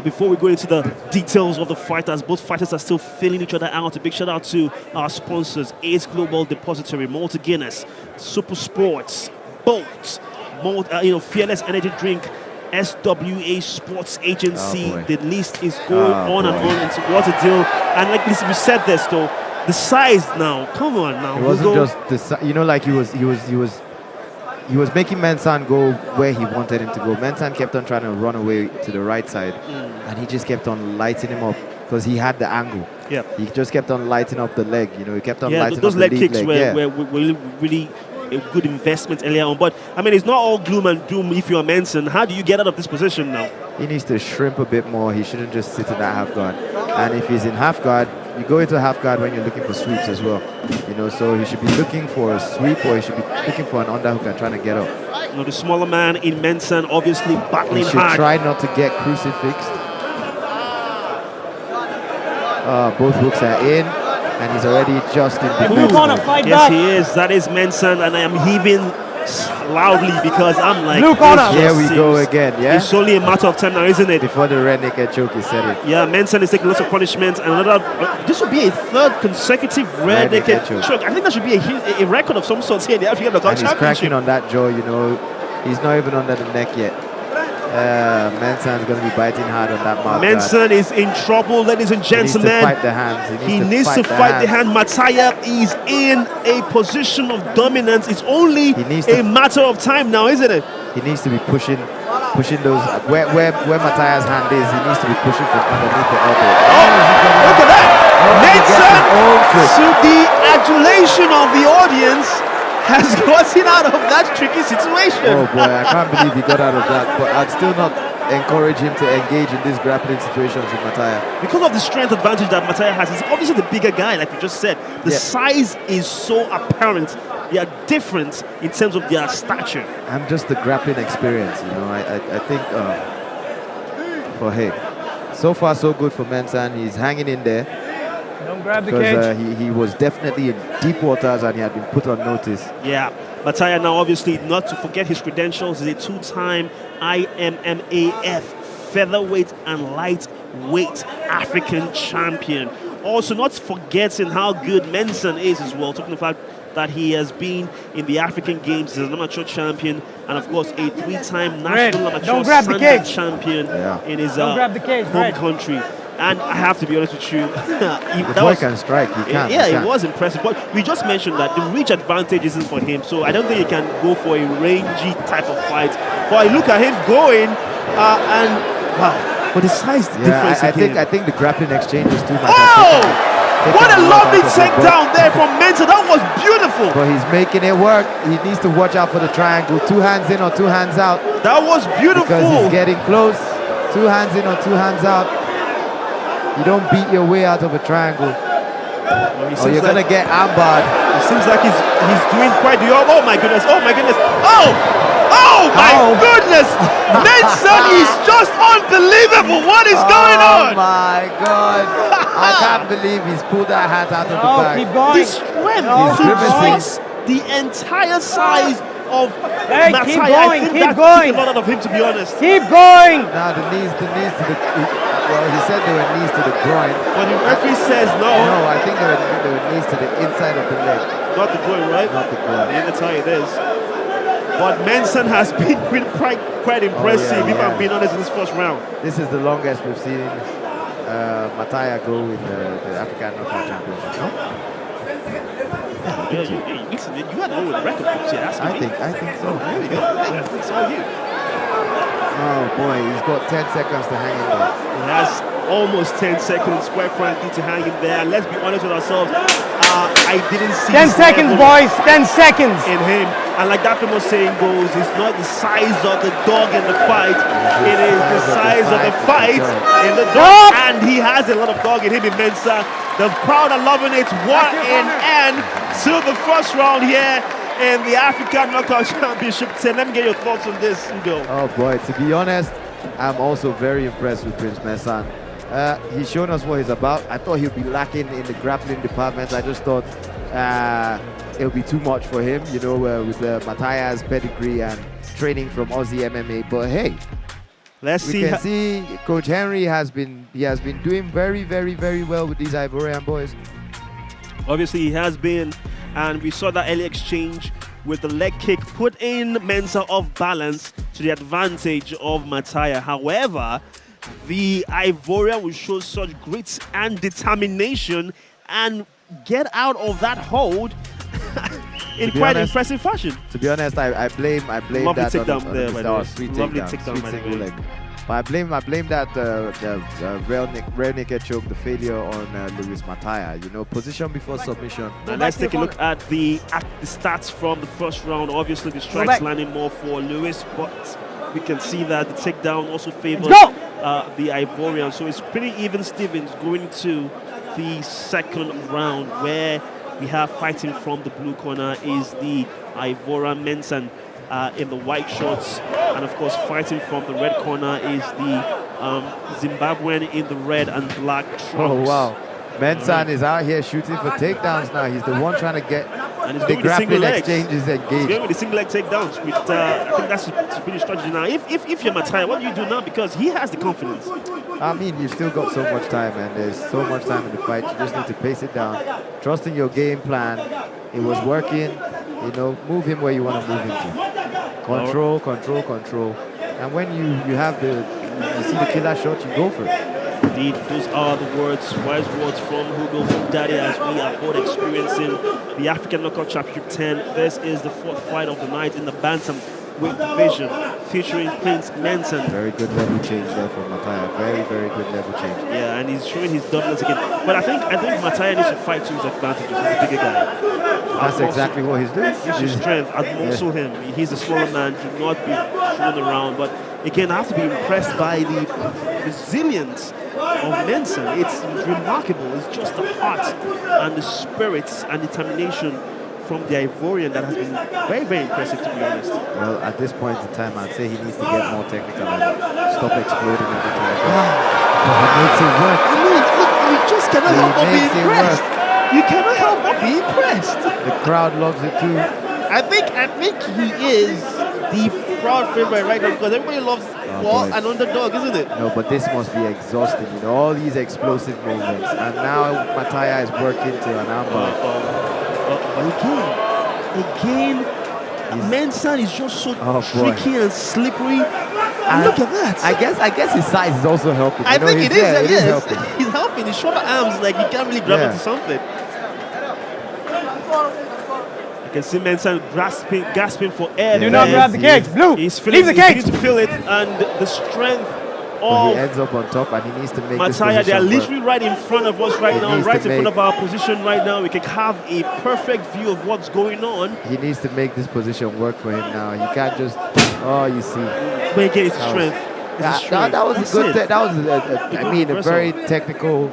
Before we go into the details of the fighters, both fighters are still filling each other out. A big shout out to our sponsors, Ace Global Depository, Malta Guinness, Super Sports, Bout, Fearless Energy Drink, SWA Sports Agency. The list is going on and on. It's what a deal. And like we said this though, the size now. Come on now. It wasn't just the size. You know, like he was making Mensah go where he wanted him to go. Mensah kept on trying to run away to the right side, and he just kept on lighting him up because he had the angle. Yeah. He just kept on lighting up the leg. You know, he kept on lighting those up leg the kicks leg. were really a good investment earlier on. But I mean, it's not all gloom and doom if you're Mensah. How do you get out of this position now? He needs to shrimp a bit more. He shouldn't just sit in that half guard. And if he's in half guard, you go into half guard when you're looking for sweeps as well. You know, so he should be looking for a sweep, or he should be looking for an underhook and trying to get up. You know, the smaller man in Mensah obviously battling he should hard. Try not to get crucifixed. Both hooks are in, and he's already just in defense. Yes, he is. That is Mensah, and I am heaving loudly because I'm like, here we go again. Yeah, it's only a matter of time now, isn't it? Before the red naked choke is set in. Yeah, Mensah is taking lots of punishment, and another. This would be a 3rd consecutive red naked choke. I think that should be a record of some sort here in the African Knockout Championship. He's cracking on that jaw. You know, he's not even under the neck yet. Mensah is going to be biting hard on that mark. Mensah is in trouble, ladies and gentlemen. He needs to fight the hands. He needs to fight the hand. Mataya is in a position of dominance. It's only a matter of time now, isn't it? He needs to be pushing those where Mataya's hand is. He needs to be pushing from underneath the elbow. Look at that! Mensah, to the adulation of the audience, has gotten out of that tricky situation. Oh boy, I can't believe he got out of that. But I'd still not encourage him to engage in these grappling situations with Mataya. Because of the strength advantage that Mataya has, he's obviously the bigger guy, like we just said. The size is so apparent. They are different in terms of their stature. And just the grappling experience, you know. I think, but hey, so far so good for Mensah. He's hanging in there. Don't grab the cage. Because he was definitely in deep waters and he had been put on notice. Yeah, Mataya now obviously, not to forget his credentials, is a two-time IMMAF featherweight and lightweight African champion. Also, not forgetting how good Mensah is as well, talking about that he has been in the African Games, he's an amateur champion, and of course a three-time national amateur standard champion in his home country. And I have to be honest with you, the boy can strike. He can. Yeah, it was impressive. But we just mentioned that the reach advantage isn't for him, so I don't think he can go for a rangy type of fight. But I look at him going, and wow, but the size difference. I think the grappling exchange is too much. Oh! What a lovely takedown there from Mensah. That was beautiful. But he's making it work. He needs to watch out for the triangle. 2 hands in or 2 hands out. That was beautiful. Because he's getting close. 2 hands in or 2 hands out. You don't beat your way out of a triangle. Or you're going to get armbarred. It seems like he's doing quite the... Oh my goodness. Oh my goodness. Oh my goodness. Mensah is just unbelievable. What is going on? Oh my God. I can't believe he's pulled that hat out of the bag. Keep going. The strength to the entire size of Mataya. Keep going, I think keep that going. took a lot of him, to be honest. Keep going. Now the knees to the... Well, he said they were knees to the groin. But the referee says no. No, I think they were knees to the inside of the leg. Not the groin, right? Not the groin. The inside it is. But Mensah has been quite impressive, if I'm being honest, in this first round. This is the longest we've seen Mataya go in the African Knockout Championship. No? You had no record. I think so. There we go. It's all you. Oh boy, he's got 10 seconds to hang in there. He has almost 10 seconds, quite frankly, to hang in there. And let's be honest with ourselves, I didn't see 10 seconds, boys, 10 seconds in him. And like that famous saying goes, it's not the size of the dog in the fight, it is the size of the fight in the dog. And he has a lot of dog in him in Mensah. The crowd are loving it. What an end to the first round here in the African Knockout Championship 10. Let me get your thoughts on this, Udo. Oh boy, to be honest, I'm also very impressed with Prince Mensah. He's shown us what he's about. I thought he'd be lacking in the grappling department. I just thought it'll be too much for him, you know, with Mataya's pedigree and training from Aussie MMA. But hey, we can see Coach Henry has been doing very, very, very well with these Ivorian boys. Obviously, he has been, and we saw that early exchange with the leg kick put in Mensah off balance to the advantage of Mataya. However, the Ivorian will show such grit and determination and get out of that hold in quite impressive fashion. To be honest, I blame lovely that takedown on there, by the way. sweet Lovely takedown, takedown, by the single way. leg. But I blame that the rear naked choke, the failure on Luis Mataya. You know, position before submission. And let's take a look at the stats from the first round. Obviously, the strikes landing more for Luis, but we can see that the takedown also favors the Ivorian. So it's pretty even Stevens going to the second round, where we have fighting from the blue corner is the Ivorian Mensah in the white shorts, and of course fighting from the red corner is the Zimbabwean in the red and black trunks. Oh wow, Mensah is out here shooting for takedowns now. He's the one trying to get the grappling exchanges engaged. He's going with the single leg takedowns. With, I think that's a pretty strategy now. If you're Mataya, what do you do now? Because he has the confidence. I mean, you've still got so much time, and there's so much time in the fight. You just need to pace it down, trust in your game plan. It was working. You know, move him where you want to move him to. Control, control, control. And when you see the killer shot, you go for it. Indeed, those are the wise words from Hugo from Daddy, as we are both experiencing the African Knockout Championship 10. This is the fourth fight of the night in the bantamweight division featuring Prince Mensah. Very good level change there for Mataya. Very, very good level change. Yeah, and he's showing his dominance again. But I think Mataya needs to fight to his advantages. He's a bigger guy. That's exactly what he's doing. Use his strength, outmuscle him. He's a smaller man, should not be thrown around. But again, I have to be impressed by the resilience of Mensah. It's remarkable. It's just the heart and the spirits and determination from the Ivorian that has been very, very impressive, to be honest. Well, at this point in time, I'd say he needs to get more technical and stop exploding every time. He makes it work. I mean, look, you just cannot help but be impressed. You cannot help but be impressed. The crowd loves it too. I think he is the proud favorite right now because everybody loves an underdog, isn't it? No, but this must be exhausting. You know, all these explosive movements, and now Mataya is working to an armbar. Again, Mensah is just so tricky and slippery. And look at that. I guess his size is also helping. I think it is. It is helping. He's helping. His shorter arms, like, you can't really grab into something. You can see Mensah gasping for air. Do not grab the cage. Blue, he's feeling, leave the cage. He needs to feel it, and the strength he ends up on top, and he needs to make Mataya. They are work. literally right in front of us right now, right in front of our position right now. We can have a perfect view of what's going on. He needs to make this position work for him now. He can't just, you see. But again, it's strength. That was a good, that was, a very technical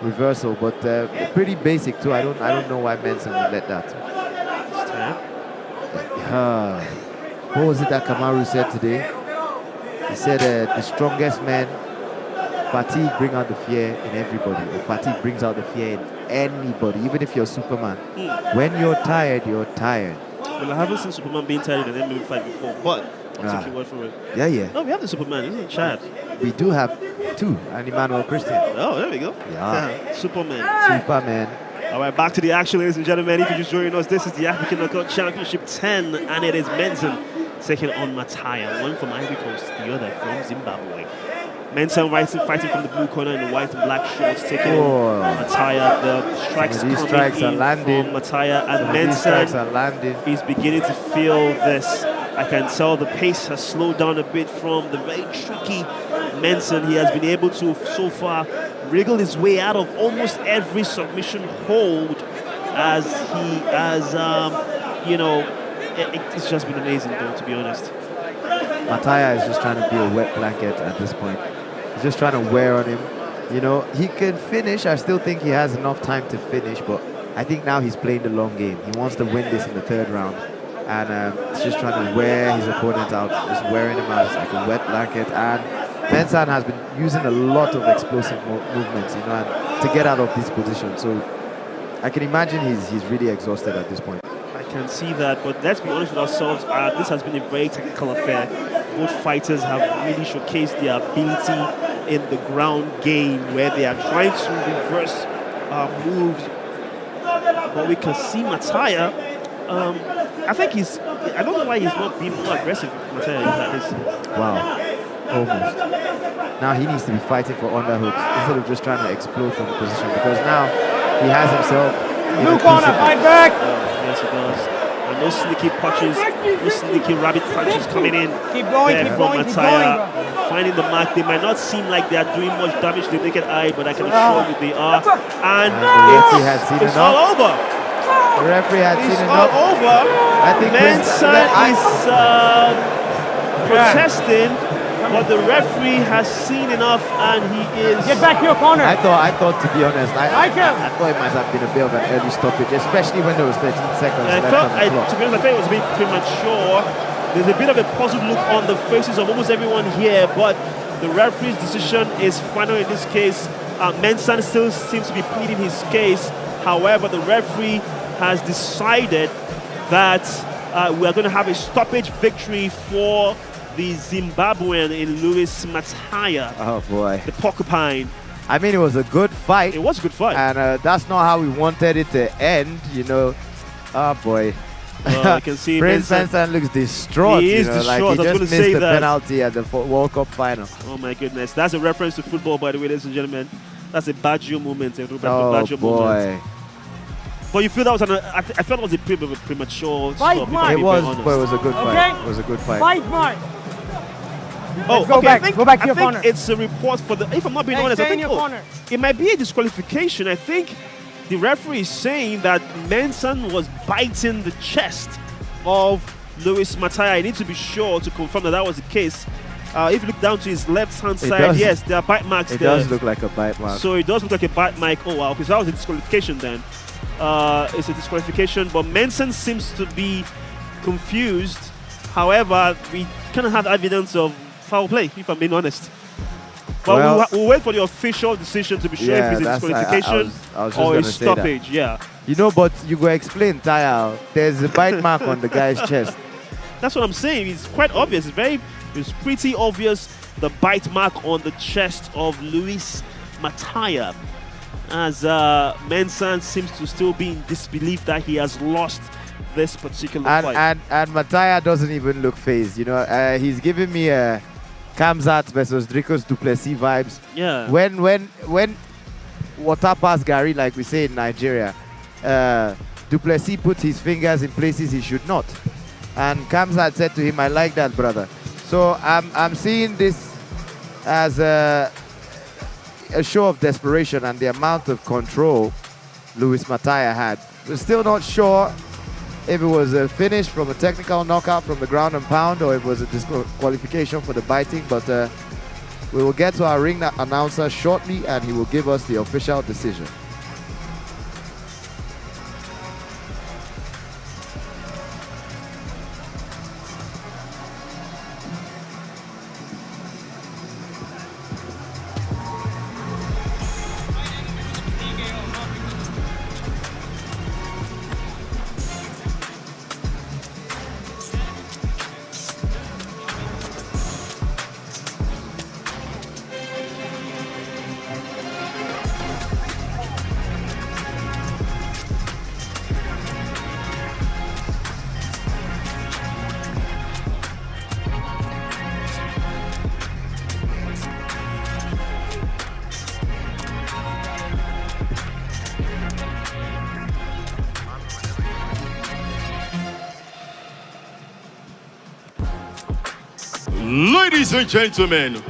reversal, but pretty basic too. I don't know why Mensah would let that. What was it that Kamaru said today? He said the strongest man, fatigue bring out the fear in everybody. Or fatigue brings out the fear in anybody, even if you're Superman. When you're tired, you're tired. Well, I haven't seen Superman being tired in an MMA fight before, but I'll take your word for it. Yeah. No, we have the Superman, isn't it, Chad? We do have two, and Emmanuel Christian. Oh, there we go. Yeah. Superman. All right, back to the action, ladies and gentlemen. If you're just joining us, this is the African Knockout Championship 10, and it is Mensah taking on Mataya, one from Ivory Coast, the other from Zimbabwe. Mensah fighting from the blue corner in the white and black shorts, taking on Mataya. The strikes are landing. From Mataya, and Mensah is beginning to feel this. I can tell the pace has slowed down a bit from the very tricky Mensah. He has been able to, so far, wriggle his way out of almost every submission hold as he has, it's just been amazing, though, to be honest. Mataya is just trying to be a wet blanket at this point. He's just trying to wear on him. You know, he can finish. I still think he has enough time to finish, but I think now he's playing the long game. He wants to win this in the third round. And he's just trying to wear his opponent out, just wearing him out like a wet blanket. And Mensah has been using a lot of explosive movements, and to get out of this position. So I can imagine he's really exhausted at this point. I can see that, but let's be honest with ourselves. This has been a very technical affair. Both fighters have really showcased their ability in the ground game, where they are trying to reverse moves. But we can see Mataya. I don't know why he's not being more aggressive, Mataya. Wow. Almost. Now he needs to be fighting for underhooks instead of just trying to explode from the position, because now he has himself blue corner, fight back! Yes, he does. And those sneaky punches, those sneaky rabbit punches coming in. Keep going, Mataya, finding the mark. They might not seem like they are doing much damage to the naked eye, but I can assure you they are. And it's all over. The referee had seen enough. It's all over. I think Mensah is protesting, but the referee has seen enough, and he is... Get back to your corner. I thought, to be honest, I thought it might have been a bit of an early stoppage, especially when there was 13 seconds left on the clock. To be honest, I think it was a bit premature. There's a bit of a puzzled look on the faces of almost everyone here, but the referee's decision is final in this case. Mensah still seems to be pleading his case. However, the referee has decided that we are going to have a stoppage victory for the Zimbabwean in Luis Mataya. Oh boy. The porcupine. I mean, it was a good fight. It was a good fight. And that's not how we wanted it to end, Oh boy. I can see Prince Mensah looks distraught. He is distraught. Like he just missed the penalty at the World Cup final. Oh my goodness. That's a reference to football, by the way, ladies and gentlemen. That's a Baggio moment. Oh boy. But you feel that was I felt it was a premature Fight stop. It was, but it was a good fight. It was a good fight. Fight Mark. Oh, go okay. back. Go back to your corner. I think it's a report for the. If I'm not being honest, I Stay in think your corner. it might be a disqualification. I think the referee is saying that Mensah was biting the chest of Luis Mataya. I need to be sure to confirm that was the case. If you look down to his left-hand side, yes, there are bite marks there. It does look like a bite mark. So it does look like a bite mark. Oh, wow. Okay, so that was a disqualification then. It's a disqualification, but Mensah seems to be confused. However, we kind of have evidence of foul play, if I'm being honest. But Well, we'll wait for the official decision to be sure if it's a disqualification or a stoppage. Yeah. You know, but you go explain, Taya. There's a bite mark on the guy's chest. That's what I'm saying. It's quite obvious. It's pretty obvious, the bite mark on the chest of Luis Mataya, as Mensah seems to still be in disbelief that he has lost this particular fight. And Mataya doesn't even look phased. You know, he's giving me a Kamzat versus Dricos Duplessis vibes. Yeah. When water pass Gary, like we say in Nigeria, Duplessis put his fingers in places he should not. And Kamzat said to him, "I like that, brother." So I'm seeing this as a show of desperation and the amount of control Luis Mataya had. We're still not sure if it was a finish from a technical knockout from the ground and pound or if it was a disqualification for the biting, but we will get to our ring announcer shortly and he will give us the official decision. Ladies and gentlemen,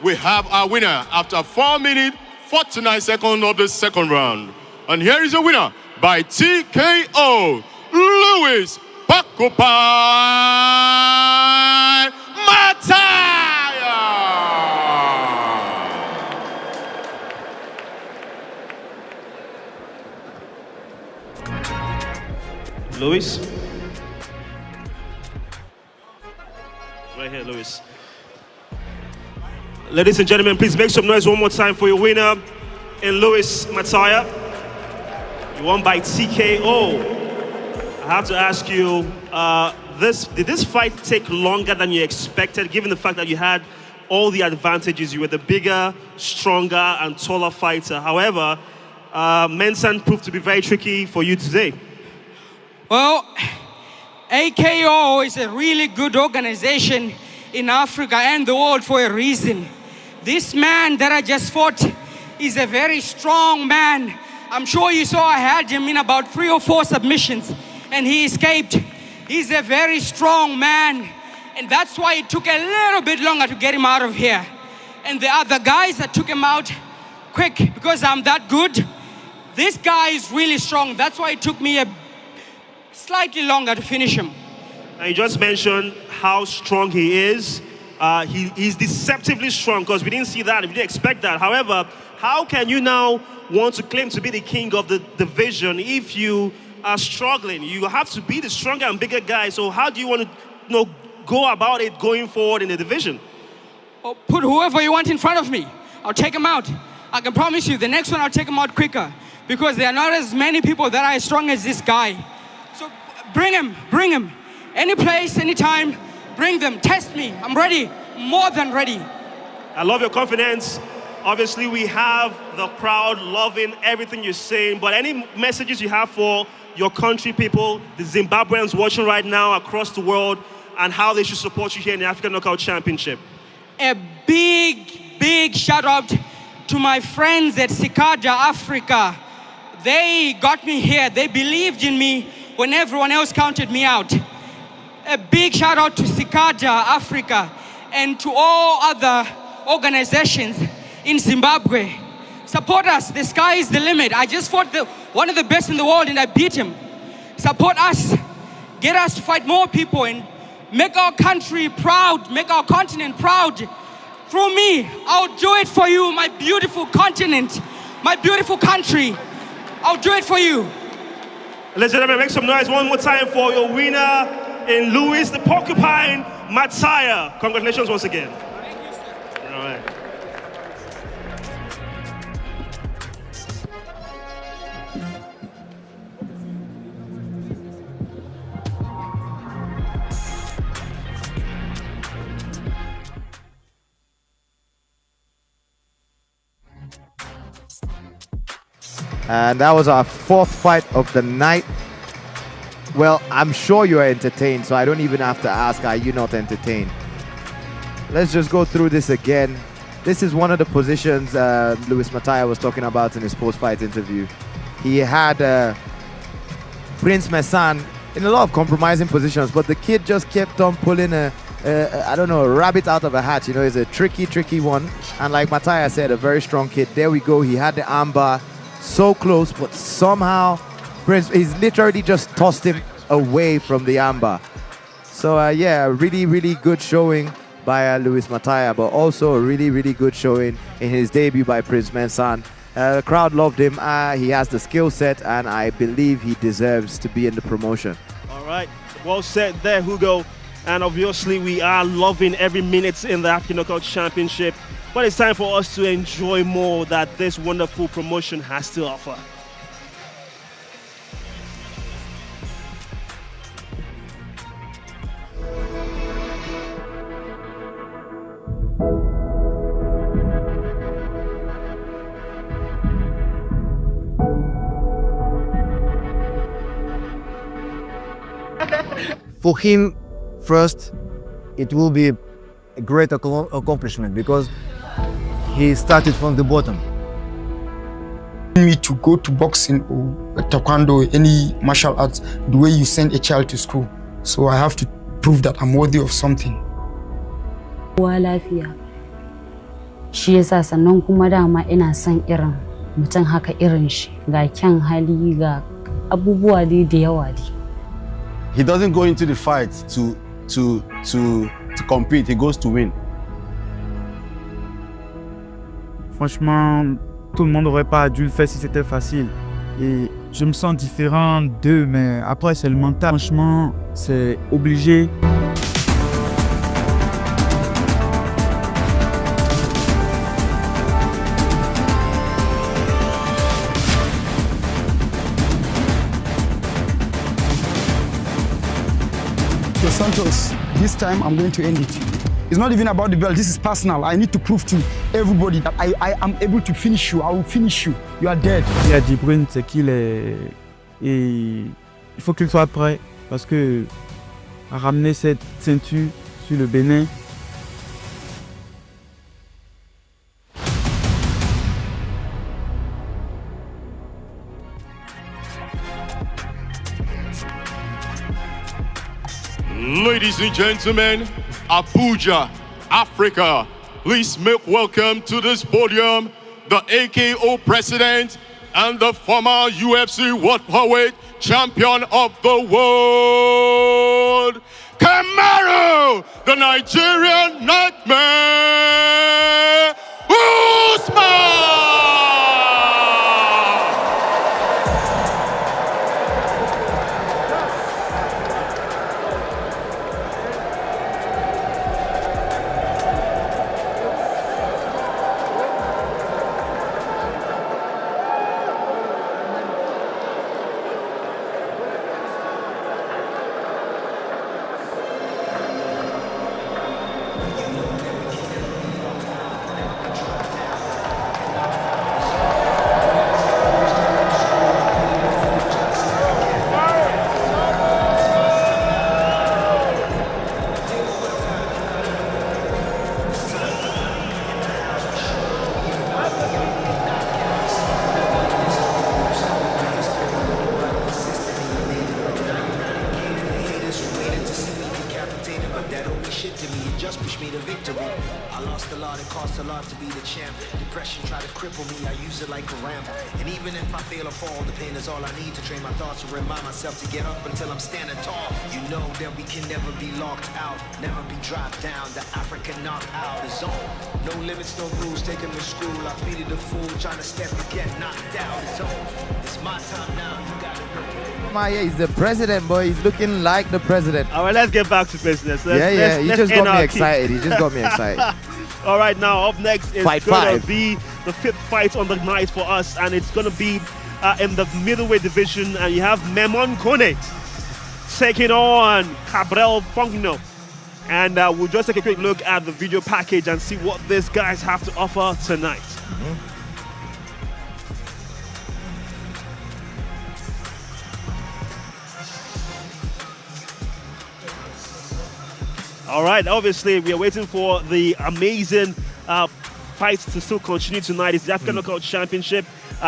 we have our winner after 4 minutes, 49 seconds of the second round. And here is a winner by TKO, Luis Pacopai Mataya. Luis? Right here, Luis. Ladies and gentlemen, please make some noise one more time for your winner in Luis Mataya. You won by TKO. I have to ask you, did this fight take longer than you expected, given the fact that you had all the advantages? You were the bigger, stronger, and taller fighter. However, Mensah proved to be very tricky for you today. Well, AKO is a really good organization in Africa and the world for a reason. This man that I just fought is a very strong man. I'm sure you saw I had him in about 3 or 4 submissions and he escaped. He's a very strong man, and that's why it took a little bit longer to get him out of here. And the other guys that took him out quick because I'm that good. This guy is really strong. That's why it took me a slightly longer to finish him. And you just mentioned how strong he is. He's deceptively strong because we didn't see that, we didn't expect that. However, how can you now want to claim to be the king of the division if you are struggling? You have to be the stronger and bigger guy. So how do you want to go about it going forward in the division? Well, put whoever you want in front of me. I'll take him out. I can promise you the next one I'll take him out quicker because there are not as many people that are as strong as this guy. So bring him. Any place, anytime, bring them, test me. I'm ready, more than ready. I love your confidence. Obviously, we have the crowd loving everything you're saying, but any messages you have for your country people, the Zimbabweans watching right now across the world, and how they should support you here in the African Knockout Championship? A big shout out to my friends at Cicada Africa. They got me here. They believed in me when everyone else counted me out. A big shout out to Cicada Africa and to all other organizations in Zimbabwe. Support us. The sky is the limit. I just fought one of the best in the world and I beat him. Support us. Get us to fight more people and make our country proud, make our continent proud. Through me, I'll do it for you, my beautiful continent, my beautiful country. I'll do it for you. Ladies and gentlemen, make some noise one more time for your winner in Louis the Porcupine, Mataya. Congratulations once again. Thank you, sir. All right. And that was our fourth fight of the night. Well, I'm sure you are entertained, so I don't even have to ask, are you not entertained? Let's just go through this again. This is one of the positions Louis Mataya was talking about in his post-fight interview. He had Prince Mensah in a lot of compromising positions, but the kid just kept on pulling a rabbit out of a hat. You know, it's a tricky one. And like Mataya said, a very strong kid. There we go. He had the armbar. So close, but somehow he's literally just tossed him away from the armbar. So yeah, really good showing by Louis Mataya, but also a really good showing in his debut by Prince Mensah. The crowd loved him. He has the skill set, and I believe he deserves to be in the promotion. All right, well said there, Hugo. And obviously, we are loving every minute in the African Knockout Championship. But it's time for us to enjoy more that this wonderful promotion has to offer. For him, first, it will be a great accomplishment because he started from the bottom. Me to go to boxing or taekwondo, any martial arts, the way you send a child to school. So I have to prove that I'm worthy of something. Lafiya. Shi yasa sannan kuma dama ina son irin mutum haka irin shi ga kyan hali ga abubuwa da yawa dai. He doesn't go into the fight to compete, he goes to win. Franchement, tout le monde n'aurait pas dû le faire si c'était facile. Et je me sens différent d'eux, mais après c'est le mental. Franchement, c'est obligé. Santos, this time I'm going to end it. It's not even about the belt, this is personal. I need to prove to everybody that I am able to finish you. I will finish you. You are dead. Il y a Jibrin, c'est qu'il est... Et il faut qu'il soit prêt parce que à ramener cette ceinture sur le Bénin. Ladies and gentlemen, Abuja, Africa, please make welcome to this podium the AKO president and the former UFC welterweight champion of the world, Kamaru, the Nigerian Nightmare, Usman! me to victory. I lost a lot, it cost a lot to be the champ. Depression tried to cripple me, I use it like a ramp. And even if I fail or fall, the pain is all I need to train my thoughts and remind myself to get up until I'm standing tall. You know that we can never be locked out, never be dropped down. The African knockout is on. No limits, no rules, take him to school. I pleaded the fool, trying to step and get knocked out. It's on. It's my time now, you gotta Maya is the president, boy. He's looking like the president. All right, let's get back to business. He just got me excited. He just got me excited. All right, now up next is Fight going five. to be the 5th fight on the night for us, and it's going to be in the middleweight division, and you have Memon Kone taking on Cabral Fogno. And we'll just take a quick look at the video package and see what these guys have to offer tonight. All right, obviously we are waiting for the amazing fights to still continue tonight. It's the African Knockout Championship.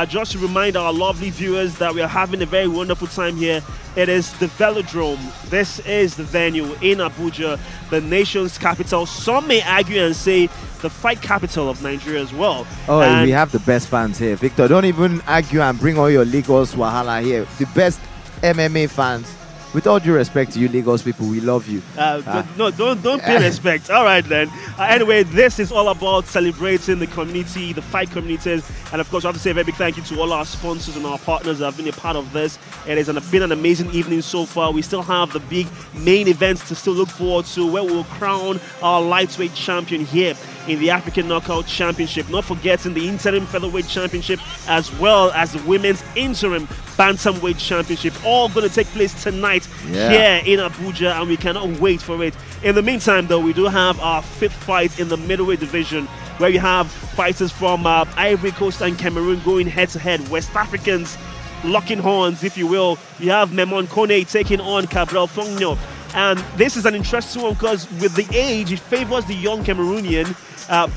Just to remind our lovely viewers that we are having a very wonderful time here. It is the Velodrome. This is the venue in Abuja, the nation's capital. Some may argue and say the fight capital of Nigeria as well. Oh, And we have the best fans here. Victor, don't even argue and bring all your Lagos Wahala here. The best MMA fans. With all due respect to you Lagos people, we love you. No, don't pay respect. All right then. Anyway, this is all about celebrating the community, the fight communities, and of course I have to say a very big thank you to all our sponsors and our partners that have been a part of this. It has been an amazing evening so far. We still have the big main events to still look forward to, where we'll crown our lightweight champion here in the African Knockout Championship. Not forgetting the interim featherweight championship as well as the women's interim bantamweight championship, all going to take place tonight here in Abuja, and we cannot wait for it. In the meantime though, we do have our 5th fight in the middleweight division, where you have fighters from Ivory Coast and Cameroon going head to head, West Africans locking horns, if you will. You have Memon Kone taking on Cabral Fogno. And this is an interesting one because with the age, it favors the young Cameroonian,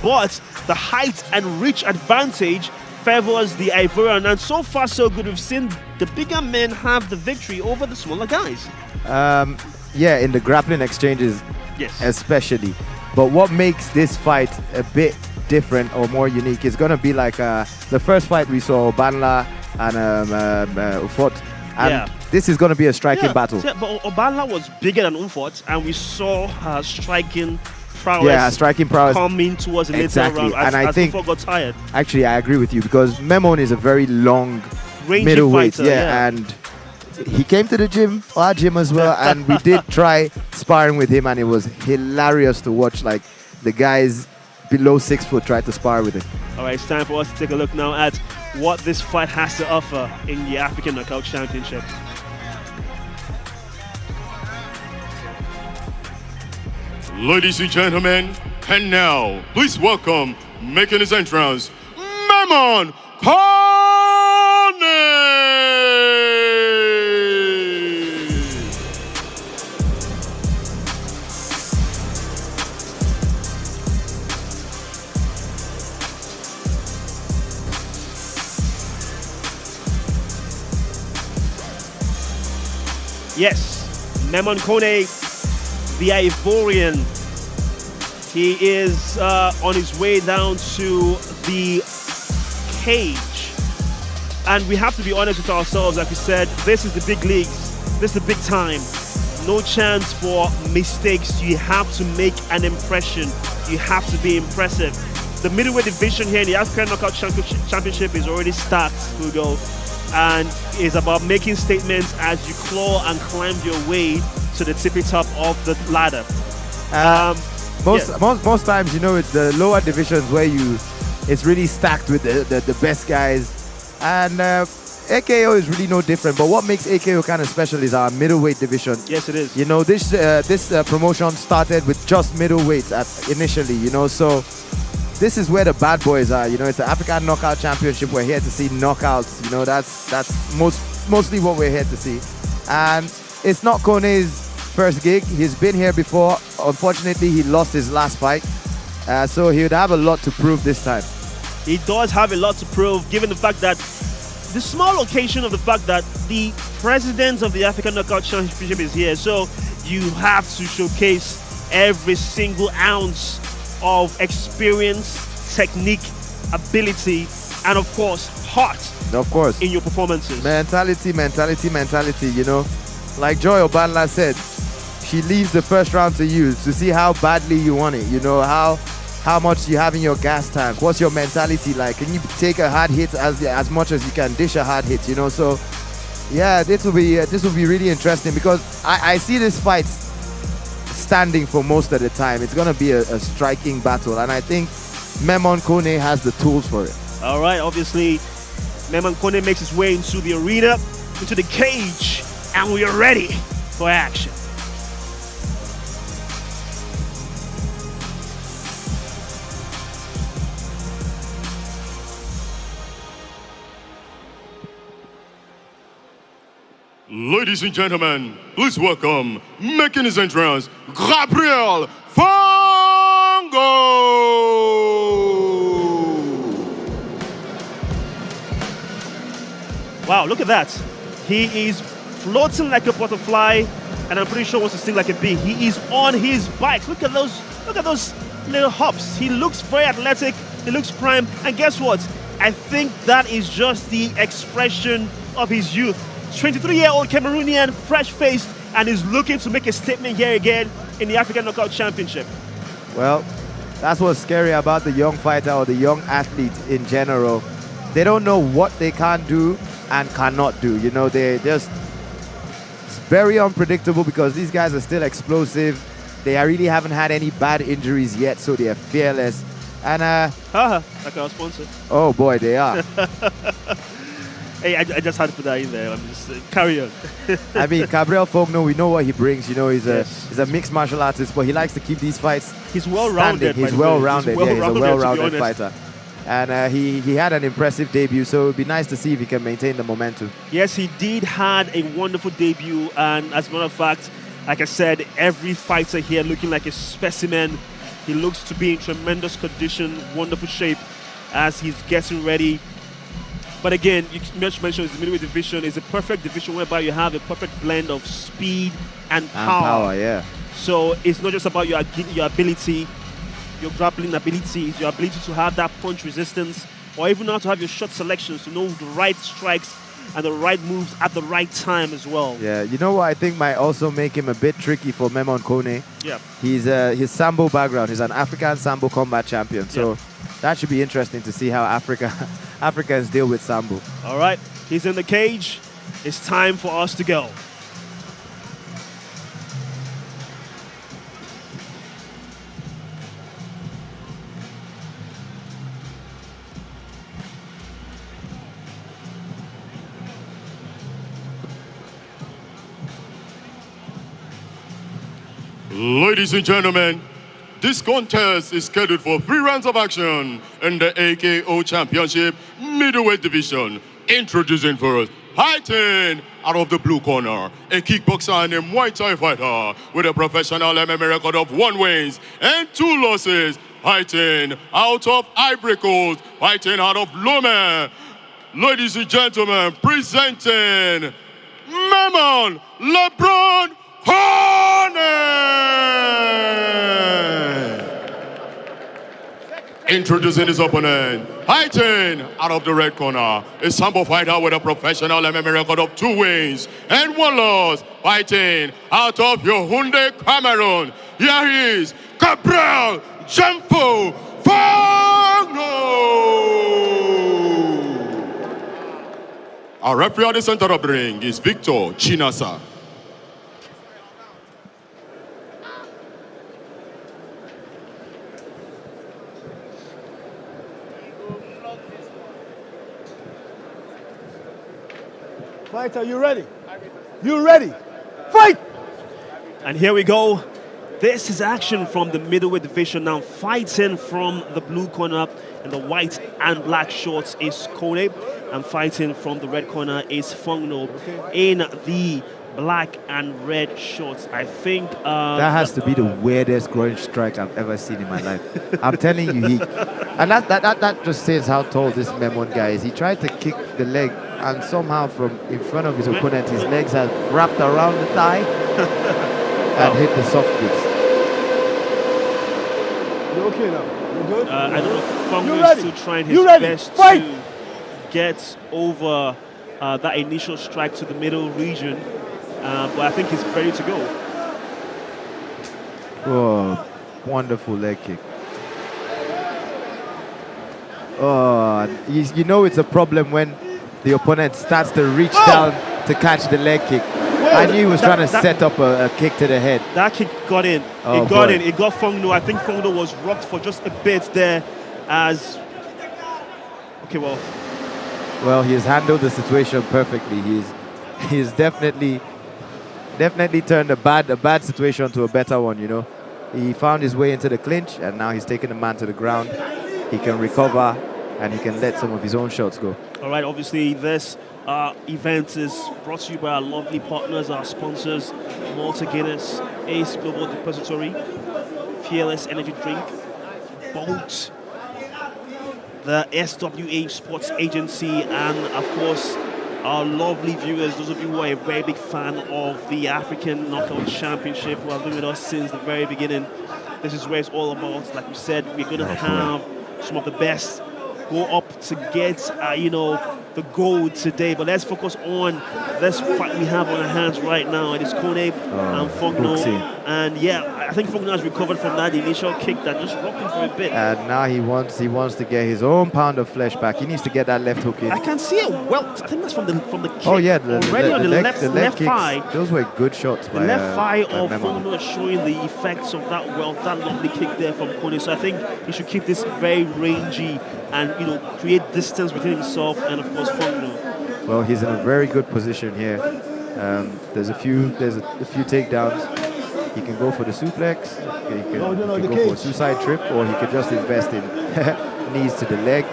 but the height and reach advantage favors the Ivorian. And so far, so good. We've seen the bigger men have the victory over the smaller guys. Yeah, in the grappling exchanges, especially. But what makes this fight a bit different or more unique is going to be like the first fight we saw, Obanla and Ufort. And this is going to be a striking battle. Yeah, but Obanla was bigger than Ufort, and we saw her striking prowess. Yeah, striking prowess coming towards the later round as I think Ufort got tired. Actually, I agree with you because Memon is a very long Rangy middleweight. fighter, and he came to the gym, our gym as well, and we did try sparring with him, and it was hilarious to watch. Like the guys below 6 foot tried to spar with him. All right, it's time for us to take a look now at what this fight has to offer in the African Knockout Championship. Ladies and gentlemen, and now, please welcome, making his entrance, Memon Kone! Yes, Memon Kone, the Ivorian. He is on his way down to the cage. And we have to be honest with ourselves, like we said, this is the big leagues. This is the big time. No chance for mistakes. You have to make an impression. You have to be impressive. The middleweight division here in the African Knockout Championship is already stacked, Hugo. And it's about making statements as you claw and climb your way to the tippy top of the ladder. Most times, you know, it's the lower divisions where it's really stacked with the best guys. And AKO is really no different. But what makes AKO kind of special is our middleweight division. Yes, it is. You know, this promotion started with just middleweights initially, you know, so this is where the bad boys are. You know, it's the African Knockout Championship. We're here to see knockouts. You know, that's mostly what we're here to see. And it's not Kone's first gig. He's been here before. Unfortunately, he lost his last fight. So he would have a lot to prove this time. He does have a lot to prove, given the fact that the small occasion of the fact that the president of the African Knockout Championship is here. So you have to showcase every single ounce of experience, technique, ability, and of course, heart. Of course. In your performances. Mentality, you know. Like Joy Obanla said, she leaves the first round to you to see how badly you want it, you know, how much you have in your gas tank. What's your mentality like? Can you take a hard hit as much as you can dish a hard hit, you know? So, yeah, this will be really interesting because I see this fight standing for most of the time. It's going to be a striking battle, and I think Memon Kone has the tools for it. All right, obviously, Memon Kone makes his way into the arena, into the cage, and we are ready for action. Ladies and gentlemen, please welcome, making his entrance, Gabriel Fongo! Wow, look at that. He is floating like a butterfly, and I'm pretty sure wants to sting like a bee. He is on his bike. Look at those little hops. He looks very athletic, he looks prime, and guess what? I think that is just the expression of his youth. 23-year-old Cameroonian, fresh-faced, and is looking to make a statement here again in the African Knockout Championship. Well, that's what's scary about the young fighter or the young athlete in general. They don't know what they can do and cannot do. You know, it's very unpredictable because these guys are still explosive. They really haven't had any bad injuries yet, so they are fearless. And like our sponsor. Oh boy, they are. Hey, I just had to put that in there. I'm just carry on. I mean, Gabriel Fogno, we know what he brings. You know, he's a mixed martial artist, but he likes to keep these fights. He's well-rounded. He's well-rounded. Yeah, he's a well-rounded fighter. And he had an impressive debut, so it would be nice to see if he can maintain the momentum. Yes, he did had a wonderful debut, and as a matter of fact, like I said, every fighter here looking like a specimen. He looks to be in tremendous condition, wonderful shape as he's getting ready. But again, you mentioned the middleweight division is a perfect division whereby you have a perfect blend of speed and power. Yeah. So it's not just about your ability, your grappling abilities, your ability to have that punch resistance, or even how to have your shot selections, to know the right strikes and the right moves at the right time as well. Yeah, you know what I think might also make him a bit tricky for Memon Kone? Yeah. He's his Sambo background. He's an African Sambo combat champion. So that should be interesting to see how Africans deal with Sambo. All right, he's in the cage. It's time for us to go. Ladies and gentlemen, this contest is scheduled for 3 rounds of action in the AKO Championship Middleweight Division. Introducing first, fighting out of the blue corner, a kickboxer and Muay Thai fighter with a professional MMA record of 1 win and 2 losses. Fighting out of Ivory Coast, fighting out of Lomé. Ladies and gentlemen, presenting Memon LeBron Introducing his opponent, fighting out of the red corner, a Sambo fighter with a professional MMA record of 2 wins and 1 loss, fighting out of Yaoundé, Cameroon. Here he is, Gabriel Jampo Fogno. Our referee at the center of the ring is Victor Chinasa. Fighter, you ready? You ready? Fight! And here we go. This is action from the middleweight division now. Fighting from the blue corner in the white and black shorts is Kone. And fighting from the red corner is Fogno in the black and red shorts. I think that has to be the weirdest groin strike I've ever seen in my life. I'm telling you, that just says how tall this Memon guy is. He tried to kick the leg, and somehow from in front of his opponent, his legs have wrapped around the thigh and hit the soft bits. You're okay now. You're good? I don't know if Fong You is ready? still trying You his ready? best Fight! to get over that initial strike to the middle region. But I think he's ready to go. Oh, wonderful leg kick. Oh, you know it's a problem when the opponent starts to reach down to catch the leg kick. I knew he was trying to set up a kick to the head. That kick got in. Oh, it got boy. in. It got Fong No. I think Fong No was rocked for just a bit there as... Okay, well, he has handled the situation perfectly. He's definitely turned a bad situation to a better one, you know. He found his way into the clinch, and now he's taking the man to the ground. He can recover, and he can let some of his own shots go. all right, obviously this event is brought to you by our lovely partners, our sponsors, Malta Guinness, Ace Global Depository, Fearless Energy Drink, Bout, the SWA Sports Agency, and of course our lovely viewers, those of you who are a very big fan of the African Knockout Championship, who have been with us since the very beginning. This is where it's all about. Like we said, we're going to have some of the best go up to get, the gold today. But let's focus on this fight we have on our hands right now. It is Kone and Fong No. And yeah, I think Fong No has recovered from that initial kick that just rocked him for a bit. And now he wants to get his own pound of flesh back. He needs to get that left hook in. I can see a welt. I think that's from the kick. Oh yeah, already on the left kicks, thigh. Those were good shots by The left thigh of Memo. Fong No is showing the effects of that welt, that lovely kick there from Kone. So I think he should keep this very rangy and create distance between himself and of course Fong No. Well, he's in a very good position here. There's a few takedowns. He can go for the suplex. He can go for a suicide trip, or he could just invest in knees to the leg.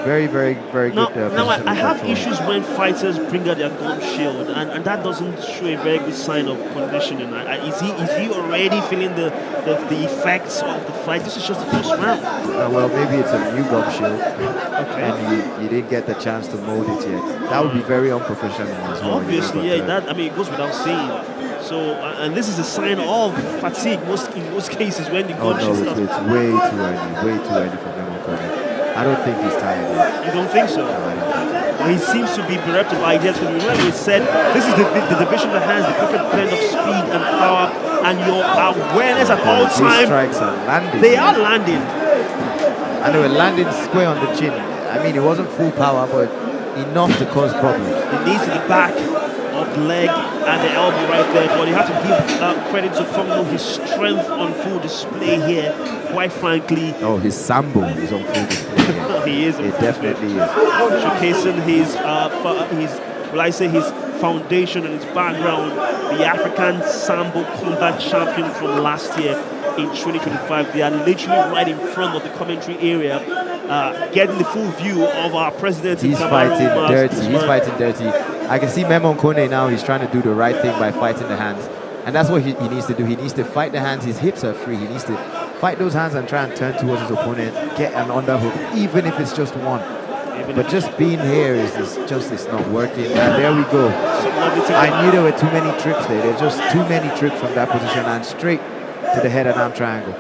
Very, very, very good. Now I have issues when fighters bring out their gum shield, and that doesn't show a very good sign of conditioning. Is he already feeling the effects of the fight? This is just the first round. Well, maybe it's a new gum shield, and you didn't get the chance to mold it yet. That would be very unprofessional as well. Obviously, yeah. It goes without saying. So, and this is a sign of fatigue in most cases when the gum shield starts. It's way too early for Memo Kone. I don't think he's tired yet. You don't think so? No, I don't think so. Well, he seems to be bereft of ideas, because remember we said this is the division that has the perfect blend of speed and power and your awareness at all These times. strikes are landing. They are landing. And they were landing square on the chin. I mean, it wasn't full power, but enough to cause problems. The knees to the back of the leg and the elbow right there. But you have to give credit to Fong No, his strength on full display here. Quite frankly. Oh, his sambo is on full display here. He is. It definitely is. Showcasing his foundation and his background. The African Sambo Combat Champion from last year in 2025. They are literally right in front of the commentary area, getting the full view of our president. He's fighting dirty. He's fighting dirty. I can see Memo Kone now. He's trying to do the right thing by fighting the hands. And that's what he needs to do. He needs to fight the hands. His hips are free. He needs to fight those hands and try and turn towards his opponent, get an underhook, even if it's just one. But just being here is not working. And there we go. I knew there were too many trips there. There's just too many trips from that position and straight to the head and arm triangle.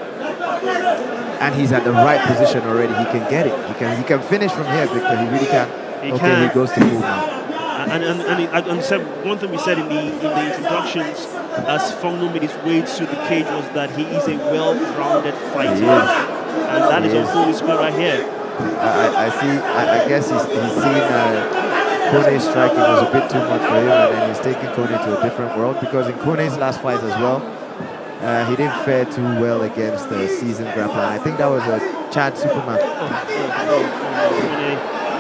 And he's at the right position already. He can get it. He can finish from here, Victor. He really can. He goes to full now. And so one thing we said in the introductions as Fong No made his way to the cage was that he is a well-rounded fighter. And that is on full display right here. I guess he's seen Kone's striking was a bit too much for him, and then he's taking Kone to a different world, because in Kone's last fight as well, he didn't fare too well against the seasoned grappler. And I think that was a Chad Superman.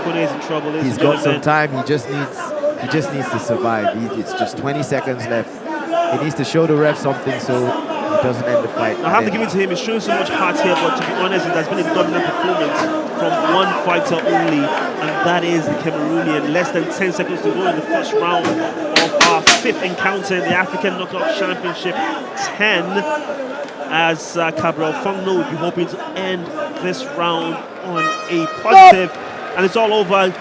Kone is in trouble. He's got some time. He just needs to survive. It's just 20 seconds left. He needs to show the ref something so he doesn't end the fight. I have to give it to him. He's showing so much heart here, but to be honest, it has been a dominant performance from one fighter only, and that is the Cameroonian. Less than 10 seconds to go in the first round of our fifth encounter in the African Knockout Championship 10, as Cabral Fong No will be hoping to end this round on a positive. And it's all over.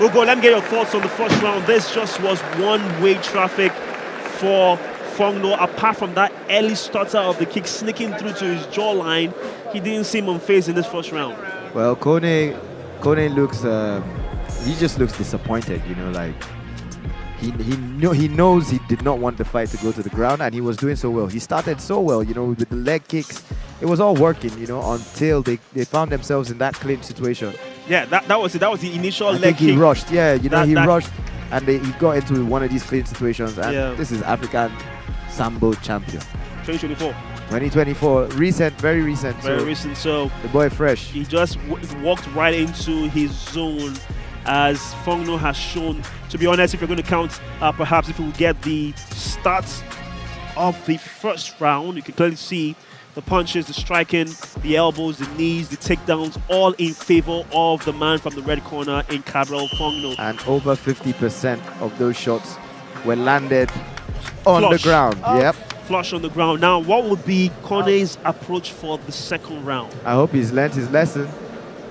Ugo, let me get your thoughts on the first round. This just was one-way traffic for Fongno, apart from that early stutter of the kick sneaking through to his jawline, he didn't seem unfazed in this first round. Well, Kone looks, he just looks disappointed, you know, like he knows he did not want the fight to go to the ground, and he was doing so well. He started so well, you know, with the leg kicks. It was all working, you know, until they found themselves in that clinch situation. Yeah, that was it. That was the initial I leg think kick. he rushed, yeah, you know, he rushed, and he got into one of these clinch situations, and this is African Sambo champion. 2024, recent, very recent. Very recent, so the boy fresh. He just walked right into his zone, as Fongno has shown. To be honest, if you're going to count, perhaps if we get the stats of the first round, you can clearly see the punches, the striking, the elbows, the knees, the takedowns, all in favor of the man from the red corner in Gabriel Fongno. And over 50% of those shots were landed on the ground. Yep. Flush on the ground. Now, what would be Kone's approach for the second round? I hope he's learned his lesson.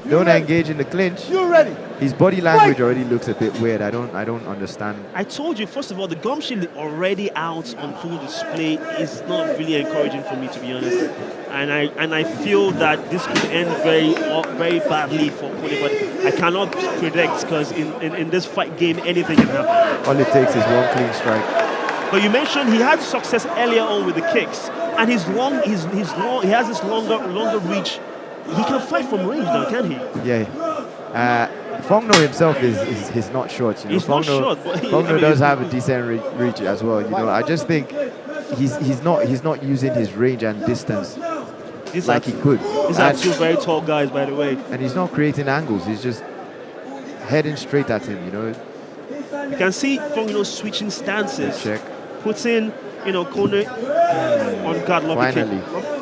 Don't engage in the clinch. You ready? His body language already looks a bit weird. I don't understand. I told you, first of all, the gum shield already out on full display is not really encouraging for me, to be honest. And I feel that this could end very badly for Kone, but I cannot predict, because in this fight game, anything can happen. All it takes is one clean strike. But you mentioned he had success earlier on with the kicks, and he has this longer reach. He can fight from range now, can he? Yeah. Fongno himself is not short. You know, He's not short, but Fongno does have a decent reach as well. You know, I just think he's not using his range and distance like he could. These are two very tall guys, by the way. And he's not creating angles. He's just heading straight at him. You know. You can see Fongno switching stances. Check. Puts in, you know, Kone on guard. Finally.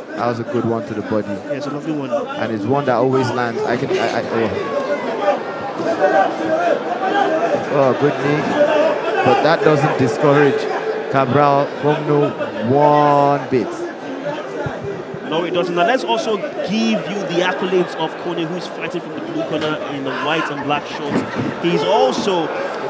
That was a good one to the body. Yeah, it's a lovely one. And it's one that always lands. Oh, good knee. But that doesn't discourage Cabral Fongno one bit. No, it doesn't. Now let's also give you the accolades of Kone, who's fighting from the blue corner in the white and black shorts. He's also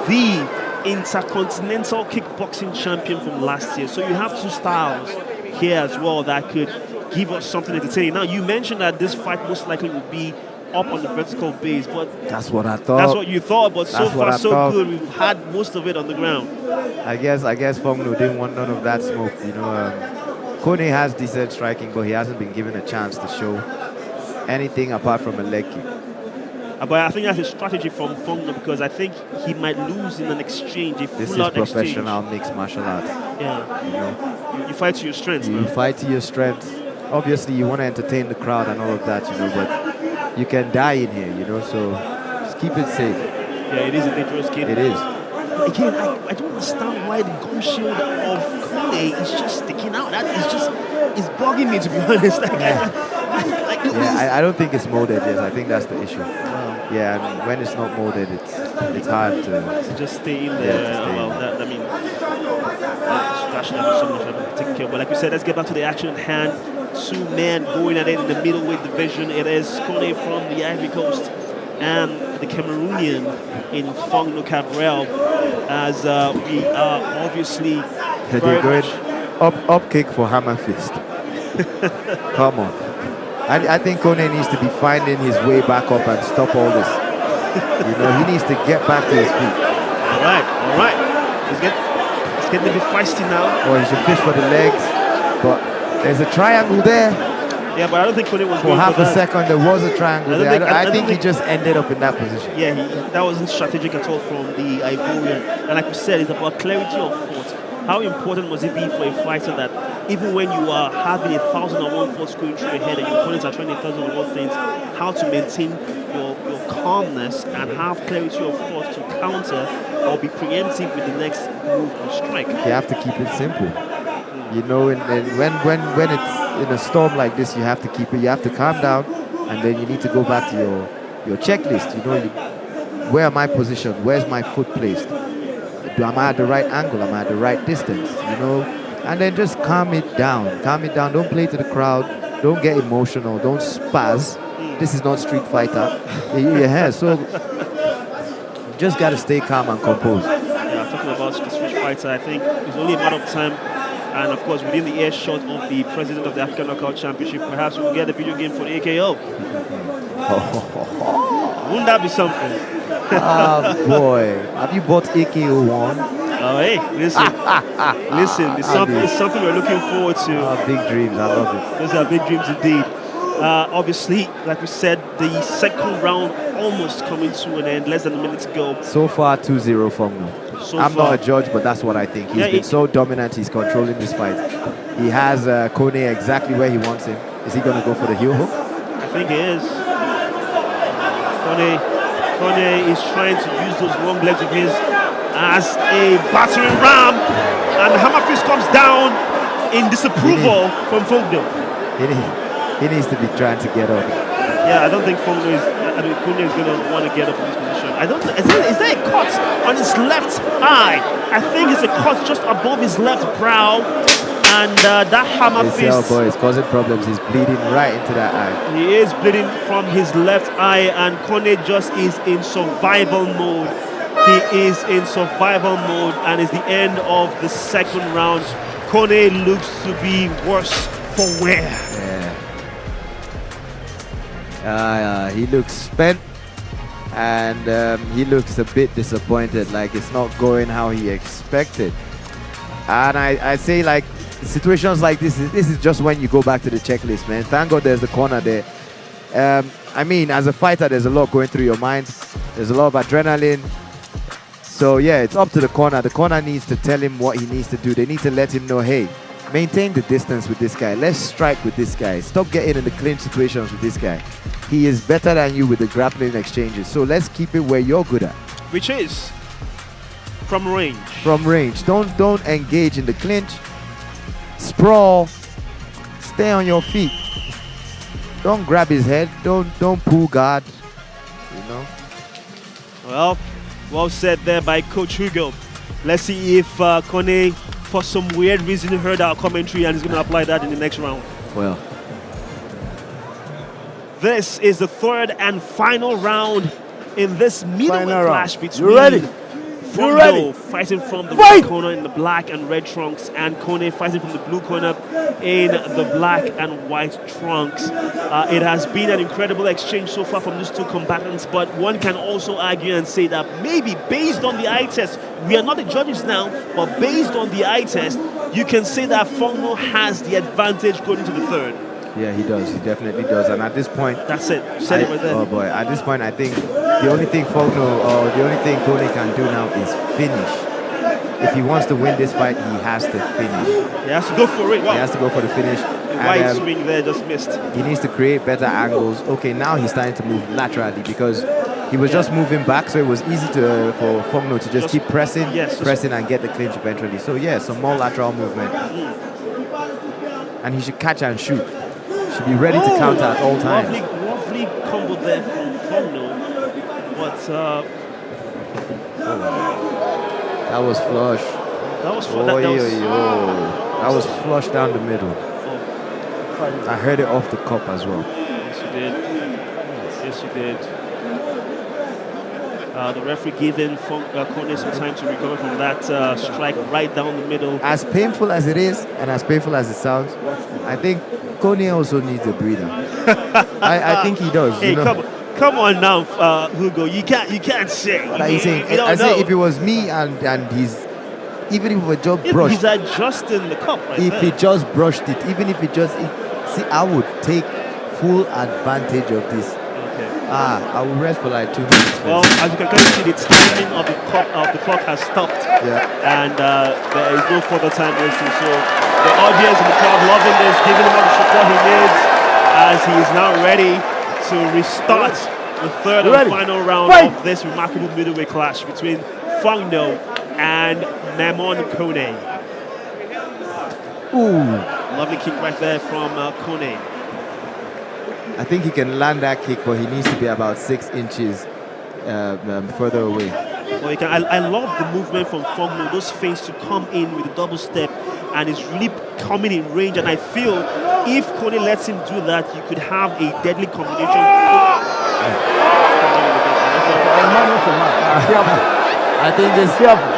the Intercontinental Kickboxing Champion from last year. So you have two styles here as well that could give us something entertaining. Now, you mentioned that this fight most likely would be up on the vertical base, but that's what I thought. That's what you thought, but so far so good. We've had most of it on the ground. I guess Fongno didn't want none of that smoke. You know, Kone has decent striking, but he hasn't been given a chance to show anything apart from a leg kick. But I think that's a strategy from Fongno, because I think he might lose in an exchange, This is professional mixed martial arts. Yeah. You know, you fight to your strengths. You fight to your strengths. Obviously, you want to entertain the crowd and all of that, you know, but you can die in here, you know, so just keep it safe. Yeah, it is a dangerous game. It is. Again, I don't understand why the gum shield of Kone is just sticking out. That is just, it's bugging me, to be honest. I don't think it's molded yet. I think that's the issue. Yeah, and when it's not molded, it's hard to just stay in there. That should have been so much taken care of. But like we said, let's get back to the action at hand. Two men going at it in the middleweight division. It is Kone from the Ivory Coast and the Cameroonian in Fongno Cabral, as we are obviously they're going up kick for hammer fist. Come on. I think Kone needs to be finding his way back up and stop all this. You know, he needs to get back to his feet. All right. It's getting a bit feisty now. Or he should fish for the legs. But there's a triangle there. Yeah, but I don't think Kone was for going half for a that. second. There was a triangle there. I think he just ended up in that position. Yeah, that wasn't strategic at all from the Ivorian. And like you said, it's about clarity of thought. How important must it be for a fighter that even when you are having 1,001 thoughts going through your head and your opponents are trying 1,001 things, how to maintain your calmness and have clarity of thought to counter or be preemptive with the next move and strike? You have to keep it simple. You know, and when it's in a storm like this, you have to keep it. You have to calm down, and then you need to go back to your checklist. You know, where am I positioned? Where's my foot placed? Am I at the right angle? Am I at the right distance? You know, and then just calm it down. Calm it down. Don't play to the crowd. Don't get emotional. Don't spaz. This is not Street Fighter. Yeah, so you just got to stay calm and composed. Yeah, talking about the Street Fighter, I think it's only a matter of time And of course, within the earshot of the president of the African Knockout Championship, perhaps we'll get a video game for the AKO. Wouldn't that be something? Oh boy, have you bought AKO 1? Oh hey, listen, it's something we're looking forward to. Big dreams, I love it. Those are big dreams indeed. Obviously, like we said, the second round almost coming to an end, less than a minute to go. So far, 2-0 Fogno. I'm not a judge, but that's what I think. He's been so dominant, he's controlling this fight. He has Kone exactly where he wants him. Is he going to go for the heel hook? I think he is. Kone is trying to use those long legs of his as a battering ram, and the hammer fist comes down in disapproval from Fogno. He needs to be trying to get up. Yeah, I don't think Kone is going to want to get up in this position. I don't. Is there a cut on his left eye? I think it's a cut just above his left brow, and that hammer fist. Oh boy, it's causing problems. He's bleeding right into that eye. He is bleeding from his left eye, and Kone just is in survival mode. He is in survival mode, and it's the end of the second round. Kone looks to be worse for wear. Yeah. He looks spent, and he looks a bit disappointed, like it's not going how he expected. And I say, like, situations like this is just when you go back to the checklist, man. Thank God there's the corner there. I mean, as a fighter, there's a lot going through your mind. There's a lot of adrenaline. So yeah, it's up to the corner. The corner needs to tell him what he needs to do. They need to let him know, hey, maintain the distance with this guy. Let's strike with this guy. Stop getting in the clinch situations with this guy. He is better than you with the grappling exchanges. So let's keep it where you're good at. Which is from range. From range. Don't engage in the clinch. Sprawl. Stay on your feet. Don't grab his head. Don't pull guard. You know. Well said there by Coach Hugo. Let's see if Kone, for some weird reason, heard our commentary and is going to apply that in the next round. Well, this is the third and final round in this middleweight clash between Fogno fighting from the red corner in the black and red trunks, and Kone fighting from the blue corner in the black and white trunks. It has been an incredible exchange so far from these two combatants, but one can also argue and say that maybe based on the eye test, we are not the judges now, but based on the eye test, you can say that Fogno has the advantage going into the third. Yeah, he does. He definitely does. And at this point, that's it. Said it right there. Oh boy, at this point, I think the only thing Fogno or the only thing Kone can do now is finish. If he wants to win this fight, he has to finish. He has to go for it. Wow. He has to go for the finish. The right swing there just missed. He needs to create better angles. Okay, now he's starting to move laterally because he was just moving back, so it was easy for Fogno to just keep pressing, and get the clinch eventually. So yeah, some more lateral movement. And he should catch and shoot. Should be ready to counter at all times. Lovely combo there from Fogno, but that was flush. That was that was flush down the middle. I heard it off the cup as well. Yes, you did. The referee giving Kone some time to recover from that strike right down the middle. As painful as it is, and as painful as it sounds, I think Kone also needs a breather. I think he does. Hey, come on now, Hugo. You can't say. What are you saying? I say if it was me and he's, even if it just brushed. He's adjusting the cup right If there. he just brushed it, even if it just, see, I would take full advantage of this. I will rest for like 2 minutes. Well, as you can clearly see, the timing of the clock has stopped. And there is no further time wasting. So the audience in the crowd loving this, giving him all the support he needs as he is now ready to restart the third and final round of this remarkable middleweight clash between Fogno and Memon Kone. Ooh. Lovely kick right there from Kone. I think he can land that kick, but he needs to be about 6 inches further away. Well, I love the movement from Fogno, those feints to come in with a double step, and it's really coming in range. And I feel if Kone lets him do that, you could have a deadly combination. I think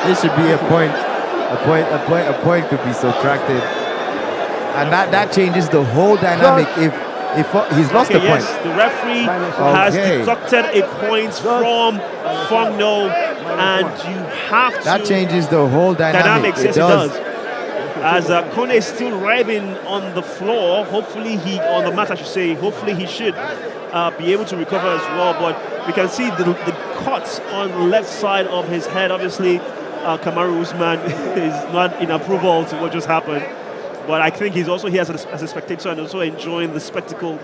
this should be a point. A point could be subtracted, and that changes the whole dynamic. If he's lost the point. Yes, the referee has deducted a point from Fogno, and you have to. That changes the whole dynamic. Yes, it does. As Kone is still writhing on the floor, hopefully on the mat, I should say. Hopefully he should be able to recover as well. But we can see the cuts on the left side of his head. Obviously, Kamaru Usman is not in approval to what just happened. But I think he's also here as a spectator and also enjoying the spectacle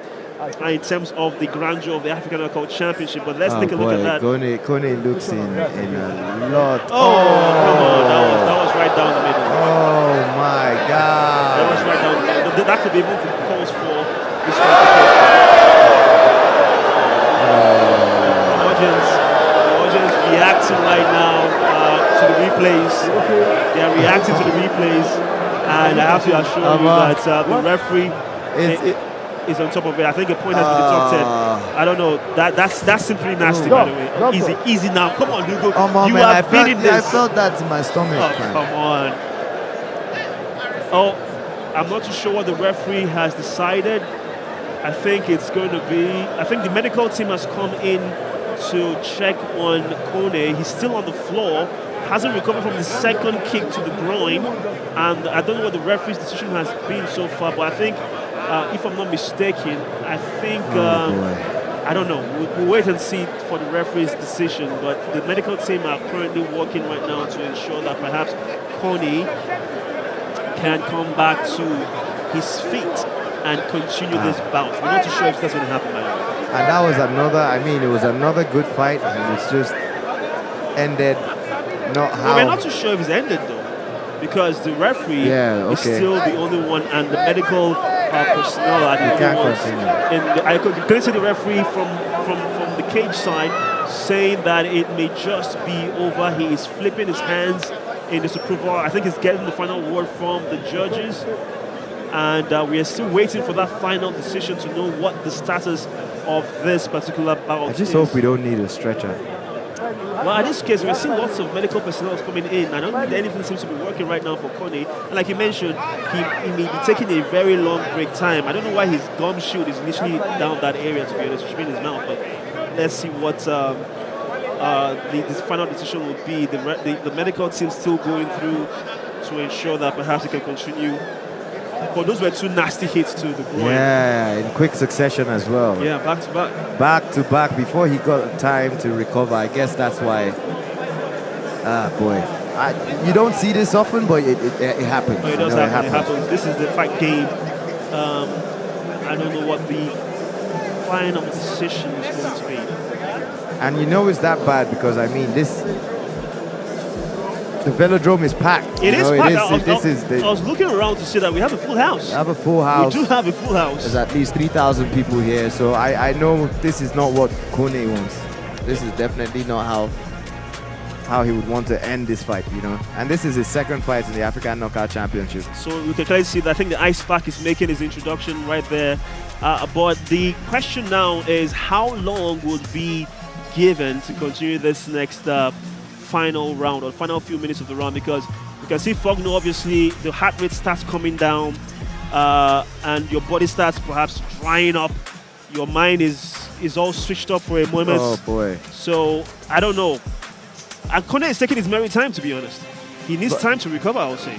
in terms of the grandeur of the African Knockout Championship. But let's take a look at that. Kone looks in a lot. Oh, come on. That was right down the middle. Oh, my God. That was right down the middle. That could be able to cause for this The audience reacting right now to the replays. They are reacting to the replays. And I have to assure you that the referee is on top of it. I think a point has been deducted. I don't know. That's simply nasty, by the way. Easy now. Come on, Lugo. You have been in this. I felt that in my stomach. Oh, come on. Oh, I'm not too sure what the referee has decided. I think it's going to be... I think the medical team has come in to check on Kone. He's still on the floor. Hasn't recovered from the second kick to the groin, and I don't know what the referee's decision has been so far, but I think, if I'm not mistaken, I think, I don't know, we'll wait and see for the referee's decision, but the medical team are currently working right now to ensure that perhaps Kone can come back to his feet and continue this bout. We're not too sure if that's going to happen, by the way. And that was it was another good fight, and it's just ended. We're not too sure if it's ended though, because the referee is still the only one, and the medical personnel are the only ones. And I could see the referee from the cage side saying that it may just be over. He is flipping his hands in disapproval. I think he's getting the final word from the judges, and we are still waiting for that final decision to know what the status of this particular bout is. I just hope we don't need a stretcher. Well, in this case, we're seeing lots of medical personnel coming in. I don't think anything seems to be working right now for Kone. And like you mentioned, he may be taking a very long break time. I don't know why his gum shield is literally down that area, to be honest, which means his mouth. But let's see what this final decision will be. The medical team still going through to ensure that perhaps he can continue. But those were two nasty hits to the groin. Yeah, in quick succession as well. Yeah, back to back. Back to back before he got time to recover. I guess that's why. Boy. You don't see this often, but it happens. No, it does happen. It happens. This is the fight game. I don't know what the final decision is going to be. And you know it's that bad because, I mean, the velodrome is packed. It is packed. I was looking around to see that we have a full house. We have a full house. We do have a full house. There's at least 3,000 people here. So I know this is not what Kone wants. This is definitely not how he would want to end this fight, you know. And this is his second fight in the African Knockout Championship. So we can clearly see that I think the Ice Pack is making his introduction right there. But the question now is how long would be given to continue this next final round or final few minutes of the round, because you can see Fogno, obviously the heart rate starts coming down and your body starts perhaps drying up. Your mind is all switched off for a moment. Oh boy. So I don't know. And Kone is taking his merry time, to be honest. He needs time to recover, I would say.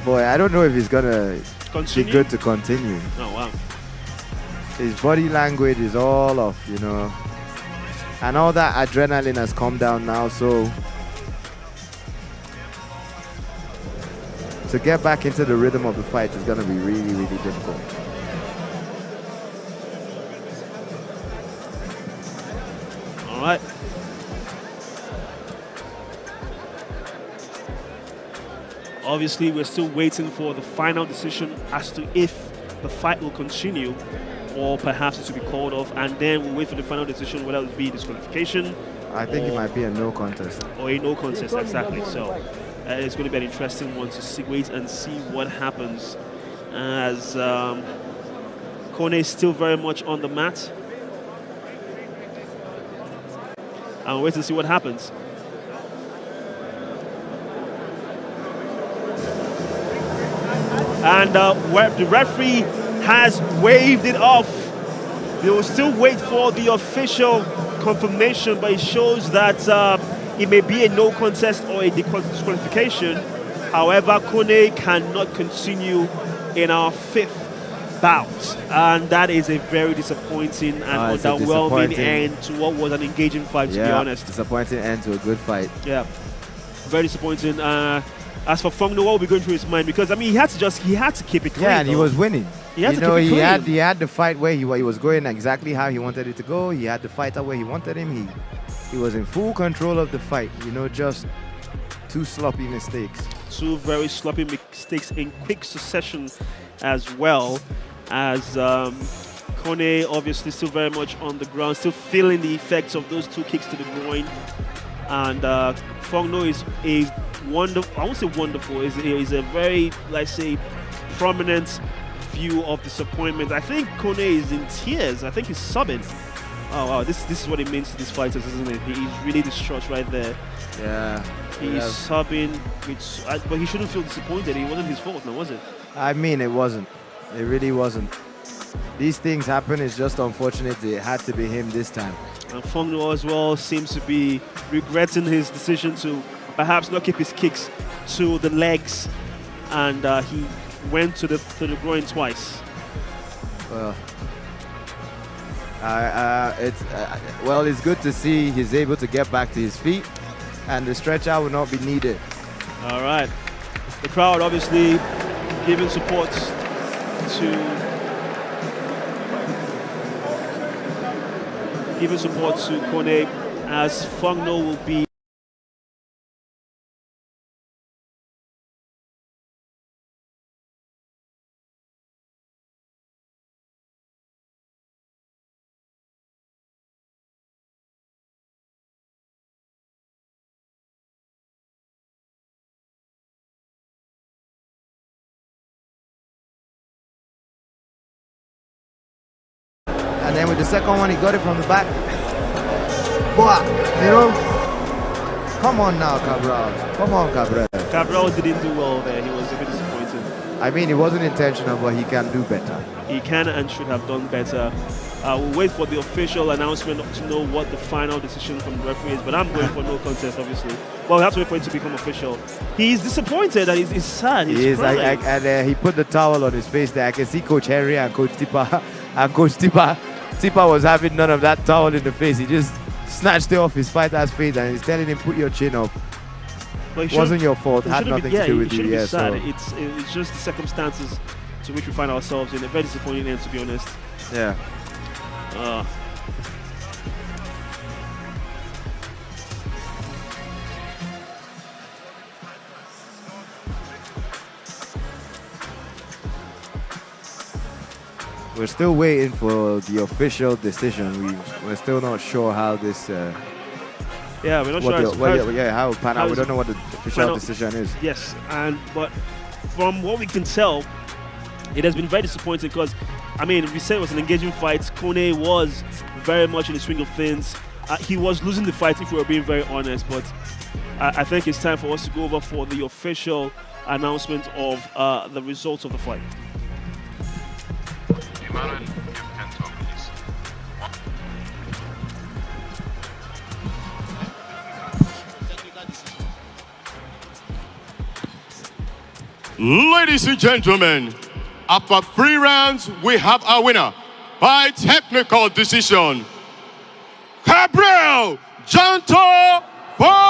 Boy, I don't know if he's gonna be good to continue. Oh wow. His body language is all off, you know. And all that adrenaline has come down now, so to get back into the rhythm of the fight is going to be really, really difficult. All right. Obviously, we're still waiting for the final decision as to if the fight will continue or perhaps it to be called off, and then we'll wait for the final decision whether it will be disqualification. I think it might be a no contest. Or a no contest, exactly. So it's going to be an interesting one to wait and see what happens, as Kone is still very much on the mat. And we'll wait to see what happens. And the referee has waved it off. They will still wait for the official confirmation, but it shows that it may be a no contest or a disqualification. However, Kone cannot continue in our 5th bout, and that is a very disappointing and underwhelming end to what was an engaging fight, to be honest. Disappointing end to a good fight. Yeah, very disappointing. As for Fong, what will be going through his mind? Because I mean, he had to keep it clean. Yeah, and he was winning. He had to keep it clean. He had the fight where he was going exactly how he wanted it to go. He had the fighter where he wanted him. He was in full control of the fight. Just 2 sloppy mistakes. 2 very sloppy mistakes in quick succession, as well as Kone obviously still very much on the ground, still feeling the effects of those 2 kicks to the groin. And Fongno is a wonderful, I won't say wonderful, is a very, let's say, prominent view of disappointment. I think Kone is in tears. I think he's sobbing. Oh wow, this is what it means to these fighters, isn't it? He's really distraught right there. Yeah. He's sobbing, but he shouldn't feel disappointed. It wasn't his fault, now was it? I mean, it wasn't. It really wasn't. These things happen. It's just unfortunate it had to be him this time. And Fongno as well seems to be regretting his decision to perhaps not keep his kicks to the legs, and he went to the groin twice. Well, it's good to see he's able to get back to his feet, and the stretch out will not be needed. All right. The crowd obviously giving support to Kone, as Fongno will be and then with the second one, he got it from the back. But, come on now, Cabral. Come on, Cabral. Cabral didn't do well there. He was a bit disappointed. I mean, it wasn't intentional, but he can do better. He can and should have done better. We'll wait for the official announcement to know what the final decision from the referee is, but I'm going for no contest, obviously. Well, we have to wait for it to become official. He's disappointed and he's sad. He's crying. And he put the towel on his face there. I can see Coach Henry and Coach Tipa. And Coach Tipa was having none of that towel in the face. He just snatched it off his fighter's face and he's telling him, put your chin up. It wasn't your fault. It had nothing to do with you. Yeah, so. It's just the circumstances to which we find ourselves in. A very disappointing end, to be honest. Yeah. We're still waiting for the official decision. We're still not sure how this. Yeah, we're not sure. How it pan out. We don't know what the official decision is. Yes, but from what we can tell, it has been very disappointing because, I mean, we said it was an engaging fight. Kone was very much in the swing of things. He was losing the fight, if we were being very honest, but I think it's time for us to go over for the official announcement of the results of the fight. Ladies and gentlemen, after 3 rounds, we have our winner by technical decision. Gabriel Janto Bongo!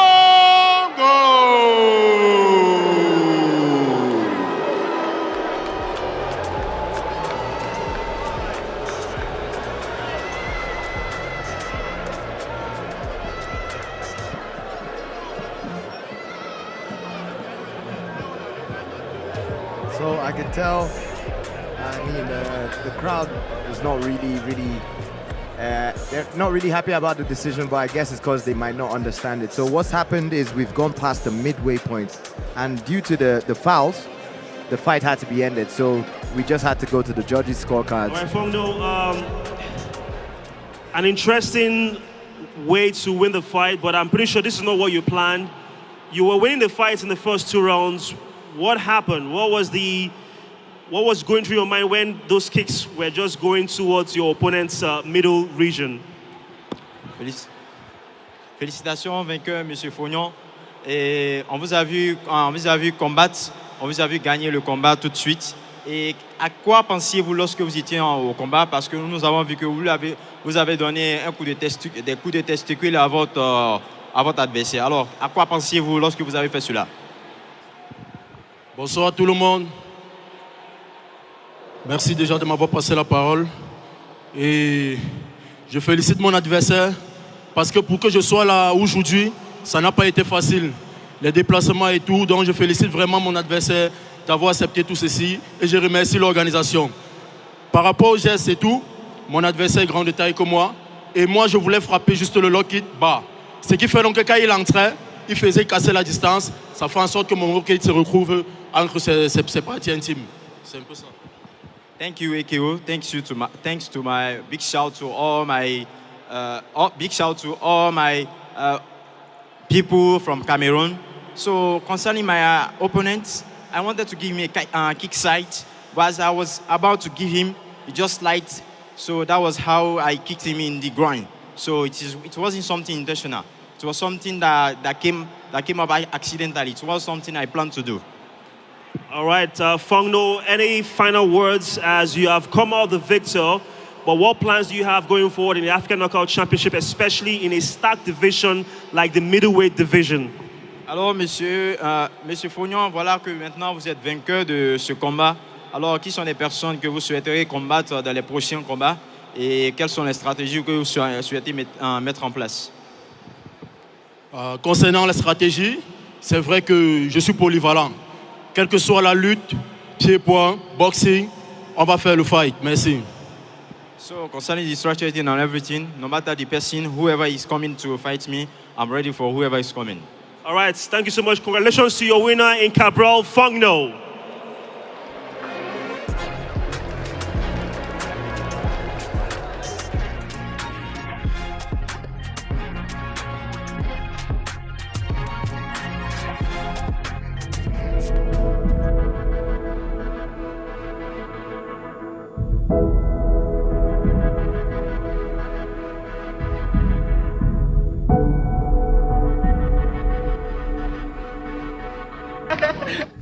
So I can tell, I mean, the crowd is not really, they're not really happy about the decision, but I guess it's because they might not understand it. So what's happened is we've gone past the midway point, and due to the fouls, the fight had to be ended. So we just had to go to the judges' scorecards. All right, Fongno, an interesting way to win the fight, but I'm pretty sure this is not what you planned. You were winning the fight in the first 2 rounds. What happened? What was the what was going through your mind when those kicks were just going towards your opponent's middle region? Félicitations, vainqueur, Monsieur Fognon. Et on vous a vu combattre, on vous a vu gagner le combat tout de suite. Et à quoi pensiez-vous lorsque vous étiez au combat? Parce que nous avons vu que vous avez donné des coups de testicules à votre adversaire. Alors, à quoi pensiez-vous lorsque vous avez fait cela? Bonsoir à tout le monde. Merci déjà de m'avoir passé la parole. Et je félicite mon adversaire parce que pour que je sois là aujourd'hui, ça n'a pas été facile. Les déplacements et tout. Donc je félicite vraiment mon adversaire d'avoir accepté tout ceci et je remercie l'organisation. Par rapport au geste et tout, mon adversaire est grand de taille que moi. Et moi, je voulais frapper juste le low kick bas. Ce qui fait donc que quand il entrait, il faisait casser la distance. Ça fait en sorte que mon low kick se retrouve entre ses parties intimes. C'est un peu ça. Thank you, AKO. Thanks to my big shout to all my people from Cameroon. So concerning my opponent, I wanted to give him a kick side. But as I was about to give him, he just slid. So that was how I kicked him in the groin. So it wasn't something intentional. It was something that came up accidentally. It was something I planned to do. All right, Fongno, any final words as you have come out the victor? But what plans do you have going forward in the African Knockout Championship, especially in a stacked division like the middleweight division? Alors, monsieur Fognon, voilà que maintenant vous êtes vainqueur de ce combat. Alors, qui sont les personnes que vous souhaiteriez combattre dans les prochains combats et quelles sont les stratégies que vous souhaitez mettre en place? Concernant la stratégie, c'est vrai que je suis polyvalent. Quelle que soit la lutte, pied-point, boxing, on va faire le fight. Merci. So concerning the strategy and everything, no matter the person, whoever is coming to fight me, I'm ready for whoever is coming. All right, thank you so much. Congratulations to your winner in Cabral, Fongno.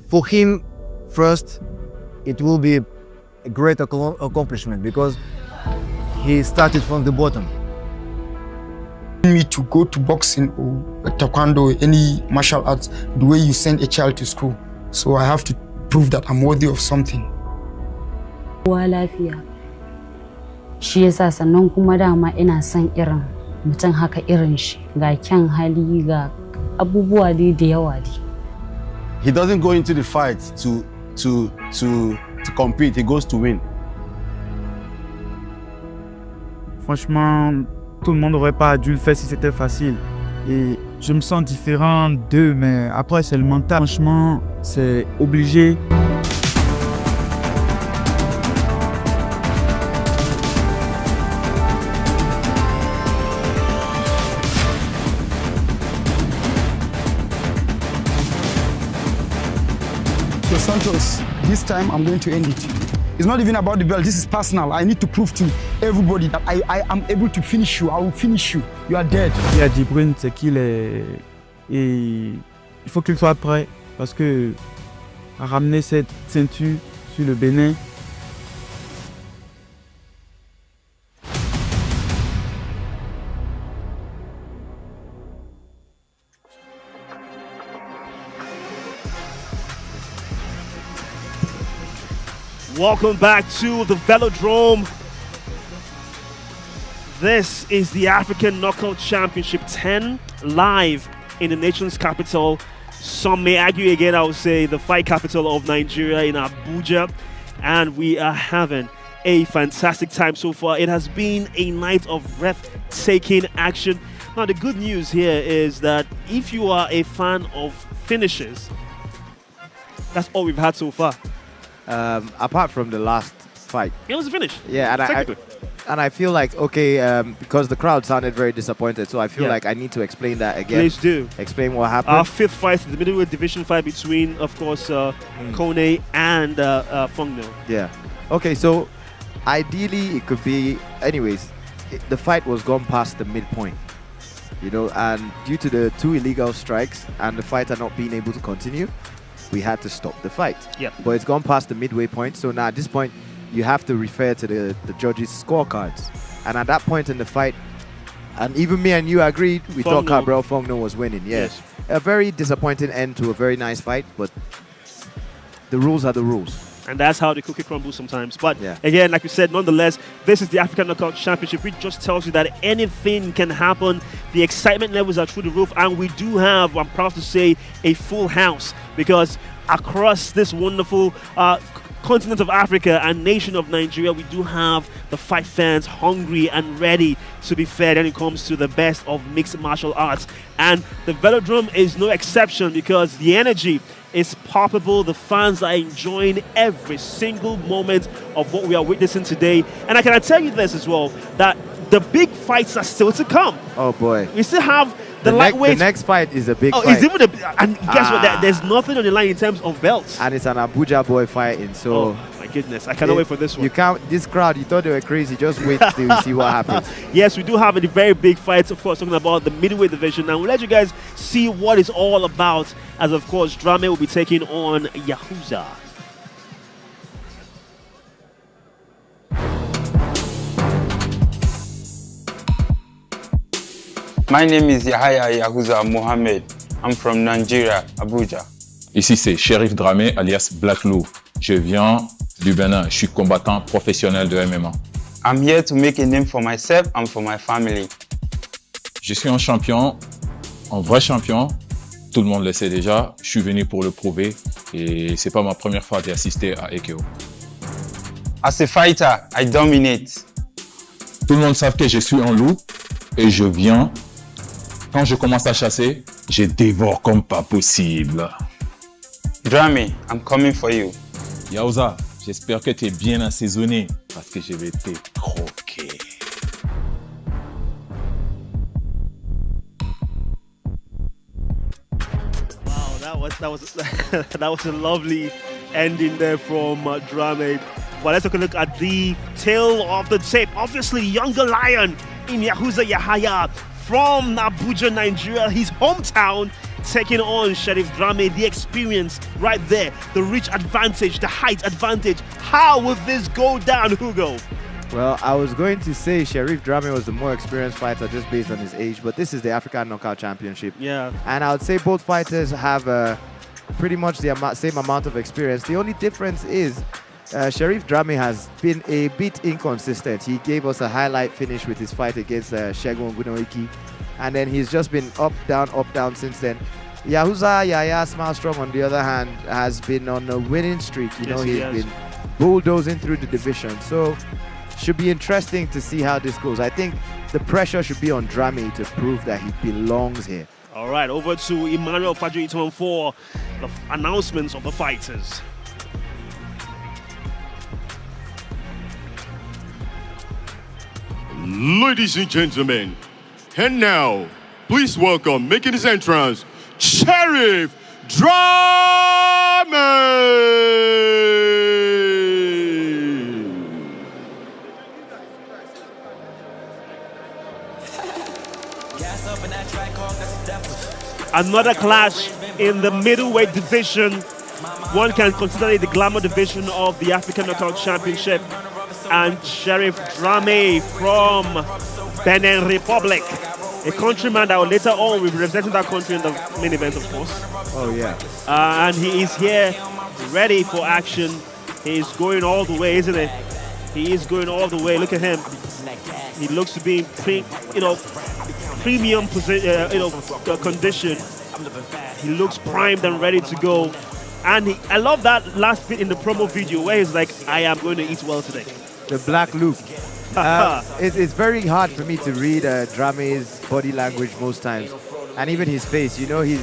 For him, first, it will be a great accomplishment because he started from the bottom. Me to go to boxing or taekwondo, any martial arts, the way you send a child to school. So I have to prove that I'm worthy of something. Wa lafiya. Shi yasa sannan kuma dama ina son irin mutum haka irin shi ga kyan hali ga abubuwa da yawa dai. He doesn't go into the fight to compete, he goes to win. Franchement, tout le monde n'aurait pas dû le faire si c'était facile. Et je me sens différent d'eux, mais après c'est le mental. Franchement, c'est obligé. Santos, this time I'm going to end it. It's not even about the belt, this is personal. I need to prove to everybody that I am able to finish you. I will finish you. You are dead. Il y a Jibrin, c'est qu'il est... Et il faut qu'il soit prêt parce que à ramener cette ceinture sur le Bénin, Welcome back to the Velodrome. This is the African Knockout Championship 10 live in the nation's capital. Some may argue again, I would say the fight capital of Nigeria in Abuja. And we are having a fantastic time so far. It has been a night of breathtaking action. Now the good news here is that if you are a fan of finishes, that's all we've had so far. Apart from the last fight. It was a finish. Yeah, and And I feel like, okay, because the crowd sounded very disappointed, so I feel like I need to explain that again. Please do. Explain what happened. Our fifth fight is the middleweight division fight between, of course, Kone and Fongno. Yeah. Okay, so ideally it could be, anyways, the fight was gone past the midpoint, you know, and due to the 2 illegal strikes and the fighter not being able to continue, we had to stop the fight. Yeah. But it's gone past the midway point, so now at this point, you have to refer to the judges' scorecards. And at that point in the fight, and even me and you agreed, we thought Cabrera Fongno was winning. Yes. A very disappointing end to a very nice fight, but the rules are the rules. And that's how the cookie crumbles sometimes. But again, like you said, nonetheless, this is the African Knockout Championship, which just tells you that anything can happen. The excitement levels are through the roof, and we do have, I'm proud to say, a full house, because across this wonderful continent of Africa and nation of Nigeria, we do have the fight fans hungry and ready to be fed when it comes to the best of mixed martial arts. And the Velodrome is no exception, because the energy is palpable. The fans are enjoying every single moment of what we are witnessing today. And I can tell you this as well, that the big fights are still to come. Oh boy. We still have the lightweight. The next fight is a big fight. It's even and guess what? There's nothing on the line in terms of belts. And it's an Abuja boy fighting, so... Oh my goodness, I cannot wait for this one. You can't, this crowd, you thought they were crazy, just wait till you see what happens. Yes, we do have a very big fight, of course, talking about the middleweight division. And we'll let you guys see what it's all about, as of course, Drame will be taking on Yahuza. My name is Yahaya Yahuza Mohamed. I'm from Nigeria, Abuja. Ici, c'est Sheriff Dramé, alias Black Lou. Je viens du Bénin. Je suis combattant professionnel de MMA. I'm here to make a name for myself and for my family. Je suis un champion, un vrai champion. Tout le monde le sait déjà. Je suis venu pour le prouver et c'est pas ma première fois d'assister à EKO. As a fighter, I dominate. Tout le monde sait que je suis un loup et je viens. Quand je commence à chasser, je dévore comme pas possible. Drame, I'm coming for you. Yahuza, j'espère que tu es bien assaisonné parce que je vais te croquer. Wow, that was a lovely ending there from Drame. Well, let's take a look at the tail of the tape. Obviously, younger lion in Yahuza Yahaya from Abuja, Nigeria, his hometown, taking on Sheriff Drame. The experience right there, the reach advantage, the height advantage. How will this go down, Hugo? Well, I was going to say Sheriff Drame was the more experienced fighter just based on his age, but this is the African Knockout Championship. Yeah. And I would say both fighters have pretty much the same amount of experience. The only difference is Sheriff Drame has been a bit inconsistent. He gave us a highlight finish with his fight against Segun Ogunoiki, and then he's just been up, down since then. Yahuza Yaya Smile Strong, on the other hand, has been on a winning streak. You know, he's been bulldozing through the division. So, should be interesting to see how this goes. I think the pressure should be on Drame to prove that he belongs here. All right, over to Emmanuel Fajoiton for the announcements of the fighters. Ladies and gentlemen, and now, please welcome, making his entrance, Sheriff Drame! Another clash in the middleweight division. One can consider it the glamour division of the African Knockout Championship. And Sheriff Drame from Benin Republic, a countryman that will later on will be representing that country in the main event, of course. Oh, yeah. And he is here, ready for action. He is going all the way, isn't he? He is going all the way. Look at him. He looks to be in premium condition. He looks primed and ready to go. And I love that last bit in the promo video where he's like, I am going to eat well today. The black loop. It's very hard for me to read Drame's body language most times, and even his face. You know, he's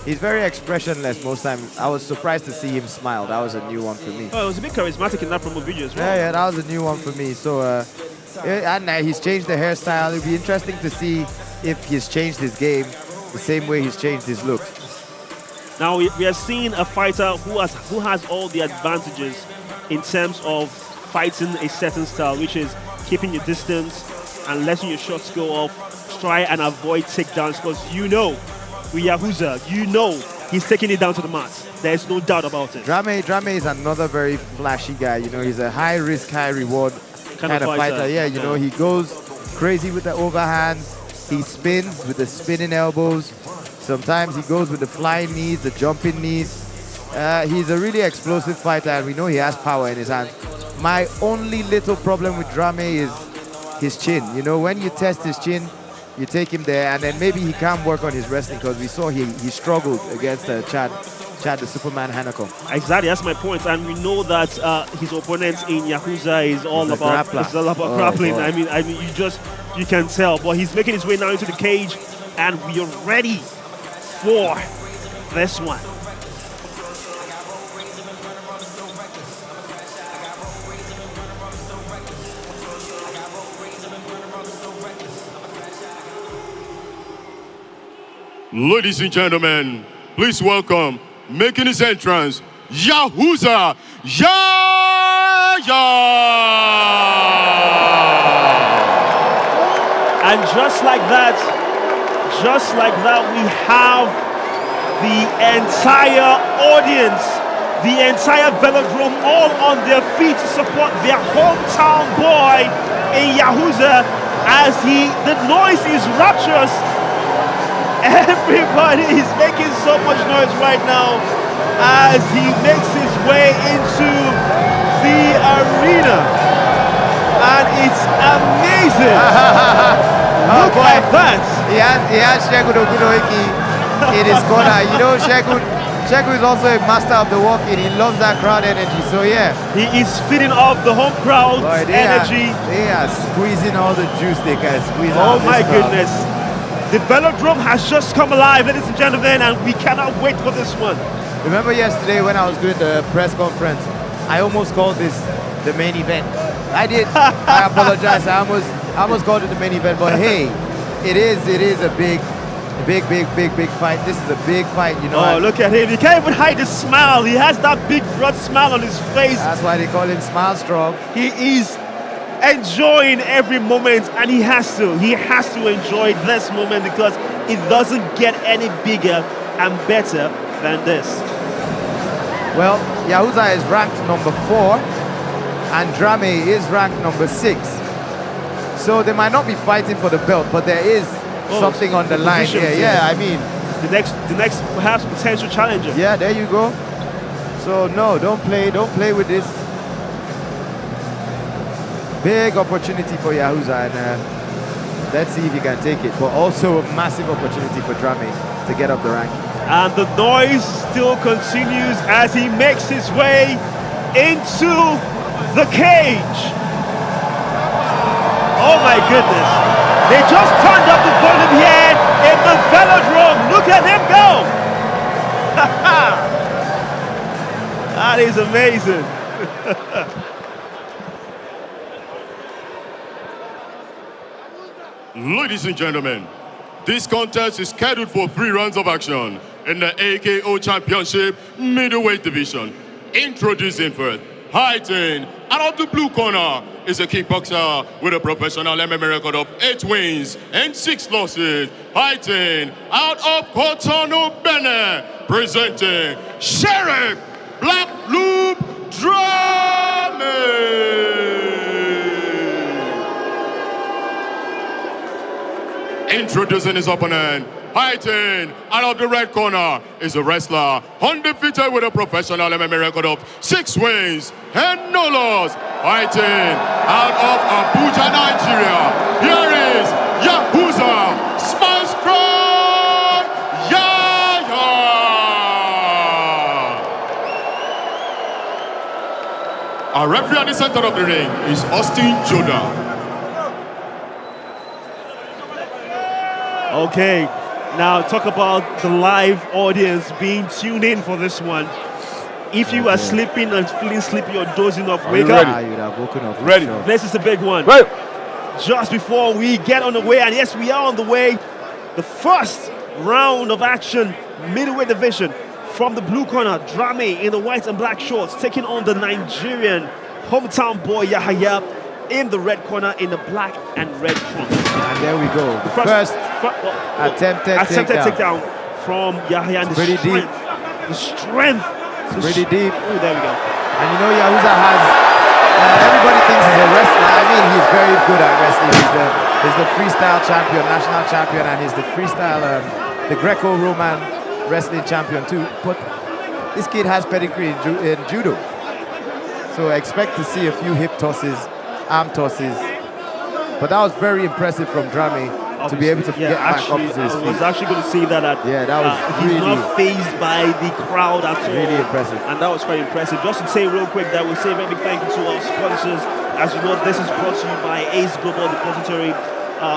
very expressionless most times. I was surprised to see him smile. That was a new one for me. Oh, it was a bit charismatic in that promo video as well. Yeah, that was a new one for me. So And he's changed the hairstyle. It'll be interesting to see if he's changed his game the same way he's changed his look. Now we are seeing a fighter who has all the advantages in terms of fighting a certain style, which is keeping your distance and letting your shots go off. Try and avoid takedowns, because with Yahuza, he's taking it down to the mat. There's no doubt about it. Drame is another very flashy guy. He's a high risk, high reward kind of fighter. Yeah, he goes crazy with the overhands. He spins with the spinning elbows. Sometimes he goes with the flying knees, the jumping knees. He's a really explosive fighter, and we know he has power in his hands. My only little problem with Drame is his chin. When you test his chin, you take him there, and then maybe he can't work on his wrestling, because we saw he struggled against Chad the Superman Hanako. Exactly, that's my point. And we know that his opponent in Yahuza is all about grappling. God. I mean, you can tell. But he's making his way now into the cage, and we are ready for this one. Ladies and gentlemen, please welcome, making his entrance, Yahuza Yaya! And just like that, we have the entire audience, the entire velodrome, all on their feet to support their hometown boy in Yahuza, as the noise is rapturous. Everybody is making so much noise right now as he makes his way into the arena, and it's amazing. Look at that. He has Shegun Ogunoiki in his corner. Shegun is also a master of the walking. He loves that crowd energy. So yeah, he is feeding off the home crowd's energy. They are squeezing all the juice they can squeeze out. Oh my goodness. The velodrome has just come alive, ladies and gentlemen, and we cannot wait for this one. Remember yesterday when I was doing the press conference, I almost called this the main event. I did. I apologize. I almost called it the main event, but hey, it is a big fight. This is a big fight, Oh, look at him. He can't even hide the smile. He has that big broad smile on his face. That's why they call him Smile Strong. He is enjoying every moment, and he has to enjoy this moment, because it doesn't get any bigger and better than this. Well, Yahuza is ranked number 4 and Drame is ranked number 6, so they might not be fighting for the belt, but there is something on the line here. Yeah, I mean the next perhaps potential challenger. Yeah, there you go. So no, don't play with this. Big opportunity for Yahuza, and let's see if he can take it. But also a massive opportunity for Drame to get up the rank. And the noise still continues as he makes his way into the cage. Oh my goodness. They just turned up the volume here in the velodrome. Look at him go. That is amazing. Ladies and gentlemen, this contest is scheduled for 3 rounds of action in the AKO Championship Middleweight Division. Introducing first, fighting out of the blue corner is a kickboxer with a professional MMA record of 8 wins and 6 losses. Fighting out of Cotonou, Benin, presenting Sheriff Black Loop Drame. Introducing his opponent, fighting out of the red corner is a wrestler undefeated with a professional MMA record of 6 wins and no loss. Fighting out of Abuja, Nigeria, here is Yahuza Smile Strong Yaya. Our referee at the center of the ring is Austin Joda. Okay, now talk about the live audience being tuned in for this one. If you are sleeping and feeling sleepy or dozing off, wake up. You'd have woken up. Ready. This is the big one. Right. just before we get on the way, and yes, we are on the way. The first round of action, middleweight division. From the blue corner, Drame in the white and black shorts, taking on the Nigerian hometown boy Yahaya in the red corner in the black and red trunks. And there we go. The first attempted takedown from Yahaya. And pretty deep. The strength. It's pretty deep. Oh, there we go. And you know, Yahuza has. Everybody thinks he's a wrestler. I mean, he's very good at wrestling. He's the freestyle champion, national champion, and he's the freestyle, the Greco-Roman wrestling champion too. But this kid has pedigree in judo. So I expect to see a few hip tosses, arm tosses. But that was very impressive from Drame to be able to get back up to his feet. I was actually going to say that. That was he's really, not phased by the crowd at all. Really impressive. And that was quite impressive. Just to say real quick that we'll say a very big thank you to our sponsors. As you know, this is brought to you by Ace Global Depository,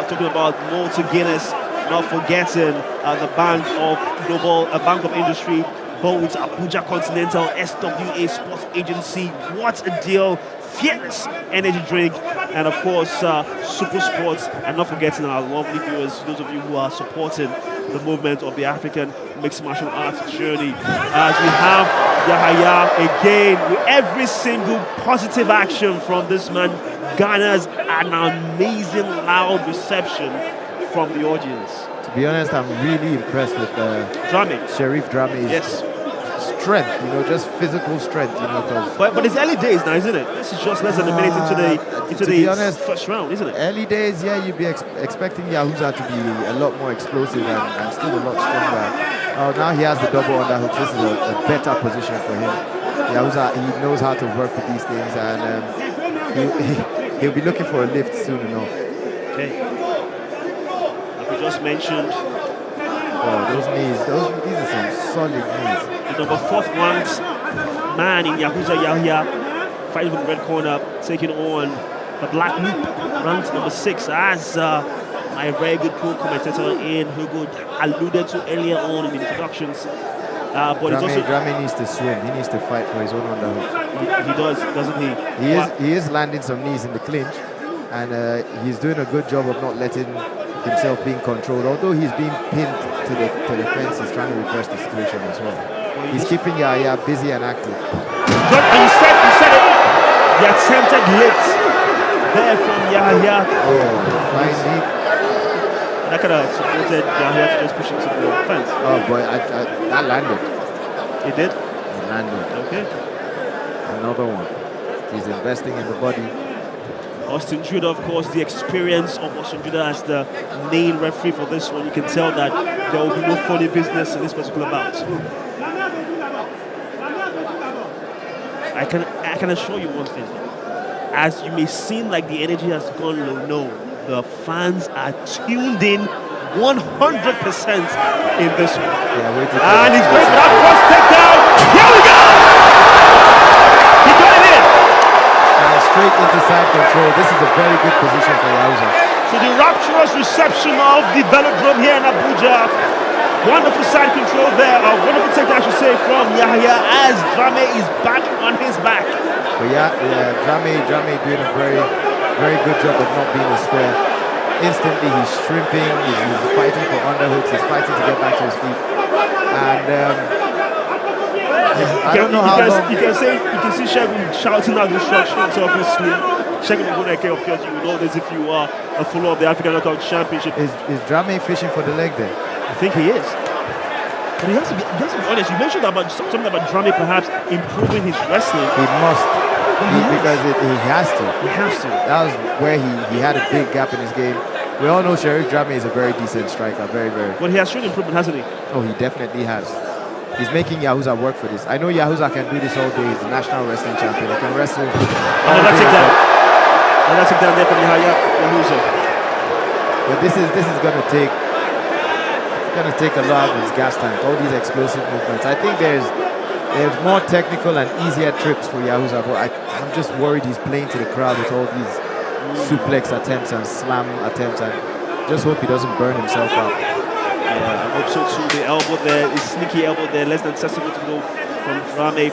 talking about Malta Guinness, not forgetting the Bank of Global, Bank of Industry, Bout, Abuja Continental, SWA Sports Agency. What a deal! Fearless energy drink, and of course Super Sports, and not forgetting our lovely viewers, those of you who are supporting the movement of the African mixed martial arts journey. As we have Yahaya again with every single positive action from this man, garners an amazing loud reception from the audience. To be honest, I'm really impressed with Sheriff Drame's strength, you know, just physical strength, you know. But it's early days now, isn't it? This is just less than a minute into the honest, first round, isn't it? Early days, yeah, you'd be expecting Yahuza to be a lot more explosive and still a lot stronger. Now he has the double underhook. This is a better position for him. Yahuza, he knows how to work with these things, and he'll be looking for a lift soon enough. Okay. Like we just mentioned, those knees, these are some solid knees. The number 4th ranked man in Yahuza Yahya, fighting from the red corner, taking on the black loop, ranked number 6, as my very good co-commentator in Hugo alluded to earlier on in the introductions. But Drame needs to swim. He needs to fight for his own underhook. He does, doesn't he? He is landing some knees in the clinch, and he's doing a good job of not letting himself being controlled. Although he's being pinned to the fence, he's trying to reverse the situation as well. He's keeping Yahya busy and active. And you said it. The attempted lift there from Yahya. Flying deep. That could have supported Yahya to just push him to the fence. Oh boy, that landed. It did? It landed. Okay. Another one. He's investing in the body. Austin Judah, of course, the experience of Austin Judah as the main referee for this one. You can tell that there will be no funny business in this particular bout. I can assure you one thing. As you may seem like the energy has gone low, no, the fans are tuned in 100% in this one. And he's going for that first takedown. Here we go! He got it in! Straight into side control. This is a very good position for Yahuza. So the rapturous reception of the velodrome here in Abuja. Wonderful side control there. A wonderful takedown, I should say, from Yahya as Drame is back on his back. But Drame doing a very, very good job of not being a square. Instantly he's shrimping, he's fighting for underhooks, he's fighting to get back to his feet. And I don't know how long. You can see Shegun shouting out instructions, obviously. Shegun Oguneke, of course, you will know this if you are a follower of the African Knockout Championship. Is Drame fishing for the leg there? I think he is. But he has to be honest. You mentioned something about Drame perhaps improving his wrestling. He must. Because he has to. He has to. That was where he had a big gap in his game. We all know Sheriff Drame is a very decent striker. Very, very. But he has shown improvement, hasn't he? Oh, he definitely has. He's making Yahuza work for this. I know Yahuza can do this all day. He's the national wrestling champion. He can wrestle. Another takedown. Another takedown there from Yahuza. But this is gonna take. It's gonna take a lot of his gas tank. All these explosive movements. I think there's more technical and easier trips for Yahuza. But I'm just worried he's playing to the crowd with all these suplex attempts and slam attempts. And just hope he doesn't burn himself out. Yeah, I hope so too. The elbow there, the sneaky elbow there, less than 10 seconds to go from Drame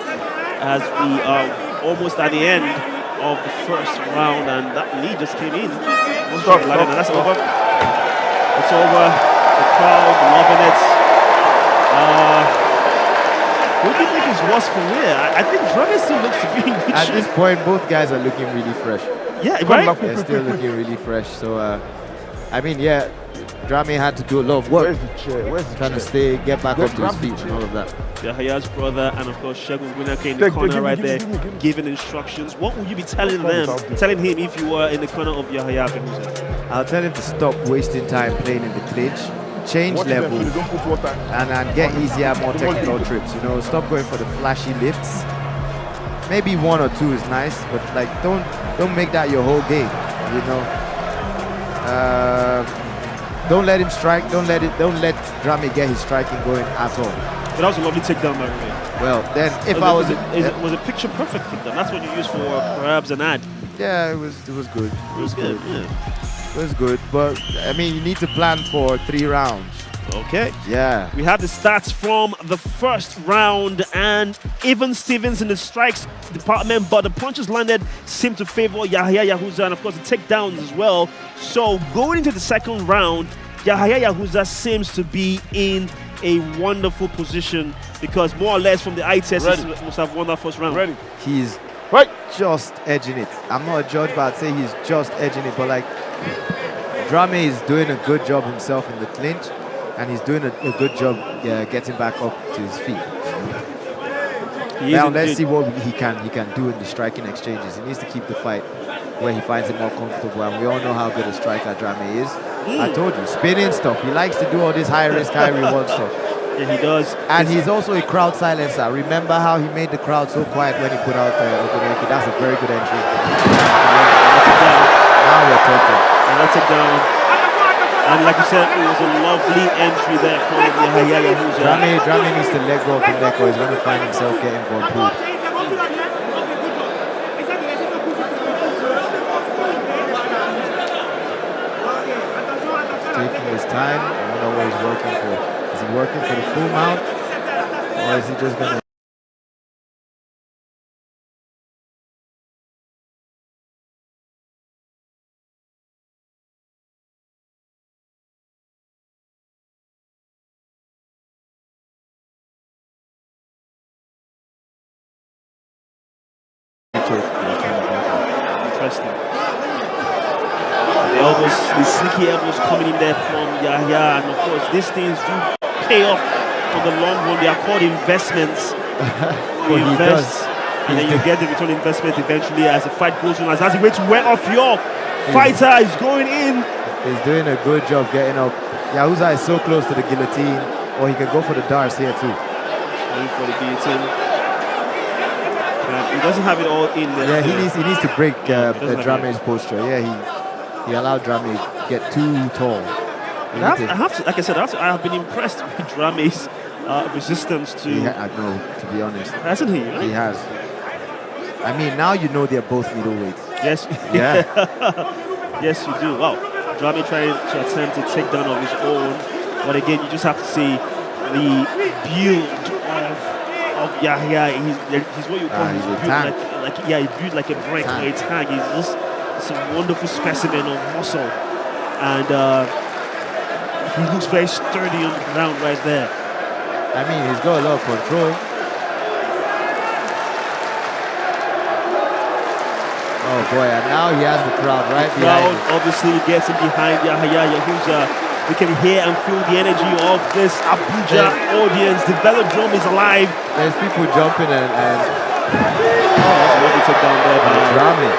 as we are almost at the end of the first round, and that knee just came in. Stop. That's over. It's over. The crowd loving it. Who do you think is worse for wear? I think Drame still looks to be in good At shape. this point, both guys are looking really fresh. Yeah, right? They're still looking really fresh. So, I mean, yeah, Drame had to do a lot of work. Trying to get back up to his feet and all of that. Yahaya's brother and of course Shegun Winake in the corner right there, giving instructions. What would you be telling him if you were in the corner of Yahaya Benuza? I'll tell him to stop wasting time playing in the clinch, change level, and get easier, more technical trips. You know, stop going for the flashy lifts. Maybe 1 or 2 is nice, but like don't make that your whole game. You know, don't let him strike. Don't let Drame get his striking going at all. But that was a lovely takedown, by the way. Well, then if was a picture perfect takedown. That's what you use for perhaps an ad. Yeah, it was good. It was good. Yeah. It was good, but I mean, you need to plan for 3 rounds. Okay. Yeah. We have the stats from the first round, and even Stevens in the strikes department, but the punches landed seem to favor Yahya Yahuza, and of course the takedowns as well. So going into the second round, Yahya Yahuza seems to be in a wonderful position because more or less from the eye test, he must have won that first round. He's just edging it. I'm not a judge, but I'd say he's just edging it. But like, Drame is doing a good job himself in the clinch, and he's doing a good job getting back up to his feet. Now let's see what he can do in the striking exchanges. He needs to keep the fight where he finds it more comfortable, and we all know how good a striker Drame is. I told you, spinning stuff. He likes to do all this high risk, high reward stuff. Yeah, he does. And he's also a crowd silencer. Remember how he made the crowd so quiet when he put out Okoli? That's a very good entry. Now we're talking. And that's it down. And like you said, it was a lovely entry there from Yahya Yahuza. Drame needs to let go of the neck or he's going to find himself getting for a pool. Taking his time. I don't know what he's working for. Is he working for the full mount? Or is he just going to... Interesting. The sneaky elbows coming in there from Yahya, and of course these things do pay off on the long run. They are called investments. You invest, and then you get the return investment eventually as the fight goes on. As that's the way to wear off your fighter is going in. He's doing a good job getting up. Yahuza is so close to the guillotine, or he can go for the darts here too. Going for the guillotine. He doesn't have it all in there. Yeah, he needs to break Drame's posture. Yeah, he allowed Drame to get too tall. I have to, like I said, I have been impressed with Drame's resistance to. I know, to be honest. Hasn't he? Right? He has. I mean, now you know they're both middleweights. Yes. Yeah. Yes, you do. Wow. Drame trying to attempt a takedown of his own, but again, you just have to see the build of Yahya. He's what you call he's built like he's built like a brick or a tank. He's just a wonderful specimen of muscle, and he looks very sturdy on the ground right there. I mean, he's got a lot of control. Oh boy, and now he has the crowd right behind him. Obviously gets him behind Yahya Yahuza. We can hear and feel the energy of this Abuja audience. The velodrome is alive. There's people jumping and what we took down there by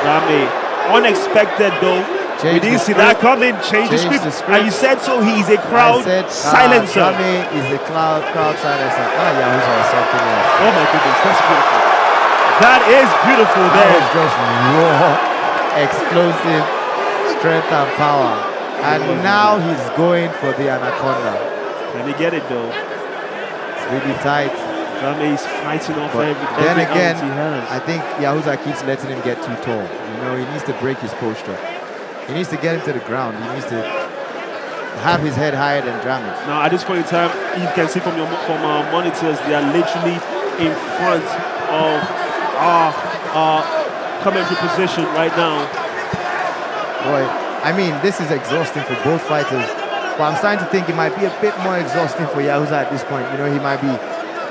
Drame. Unexpected though. We didn't see that coming. Change the script. And you said so. He's a crowd silencer. Drame is a crowd silencer. Yahuza is something else. Oh my goodness, that's beautiful. That is beautiful. That was just raw, explosive strength and power. And now he's going for the anaconda. Can he get it though? It's really tight. Drame is fighting off everything. Then again, I think Yahuza keeps letting him get too tall. You know, he needs to break his posture. He needs to get him to the ground. He needs to have his head higher than Drame. Now, at this point in time, you can see from our monitors, they are literally in front of commentary position right now. Boy, I mean, this is exhausting for both fighters. But I'm starting to think it might be a bit more exhausting for Yahuza at this point. You know,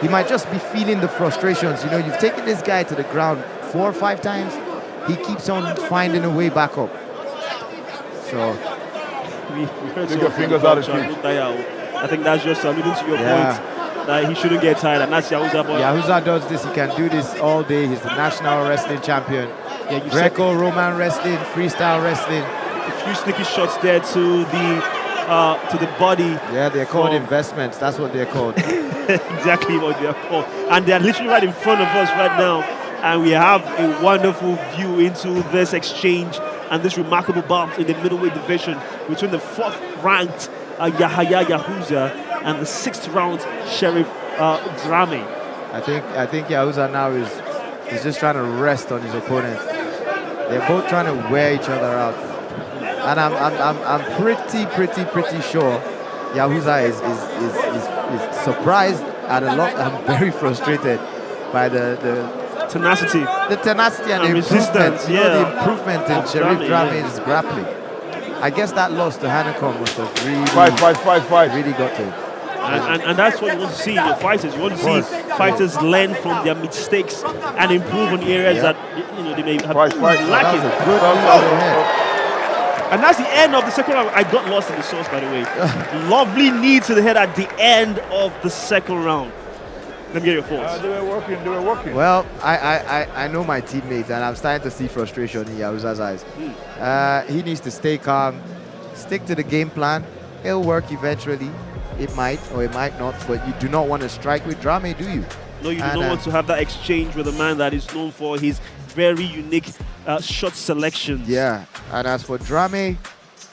he might just be feeling the frustrations. You know, you've taken this guy to the ground 4 or 5 times. He keeps on finding a way back up. So, we heard take your fingers out of the cage. I think that's just alluding to your point that he shouldn't get tired, and that's Yahuza. But Yahuza does this. He can do this all day. He's the national wrestling champion. Yeah, Greco-Roman wrestling, freestyle wrestling. A few sneaky shots there to the body. Yeah, they're called investments. That's what they're called. Exactly what they are called. And they're literally right in front of us right now. And we have a wonderful view into this exchange and this remarkable bout in the middleweight division between the 4th ranked Yahaya Yahuza and the 6th round Sheriff Drame. I think Yahuza now is just trying to rest on his opponent. They're both trying to wear each other out. And I'm pretty sure Yahuza is surprised and I'm very frustrated by the tenacity. The tenacity and the resistance. The improvement in Sheriff Drame's grappling. I guess that loss to Hanacom must have really really got to him. And that's what you want to see in your fighters. You want to see fighters learn from their mistakes and improve on areas that they may have lacking. And that's the end of the second round. I got lost in the sauce, by the way. Lovely knee to the head at the end of the second round. Let me get your thoughts. They were working. Well, I know my teammates, and I'm starting to see frustration in Yahuza's eyes. He needs to stay calm, stick to the game plan. It'll work eventually. It might or it might not, but you do not want to strike with Drame, do you? No, you do not want to have that exchange with a man that is known for his very unique shot selections. Yeah, and as for Drame,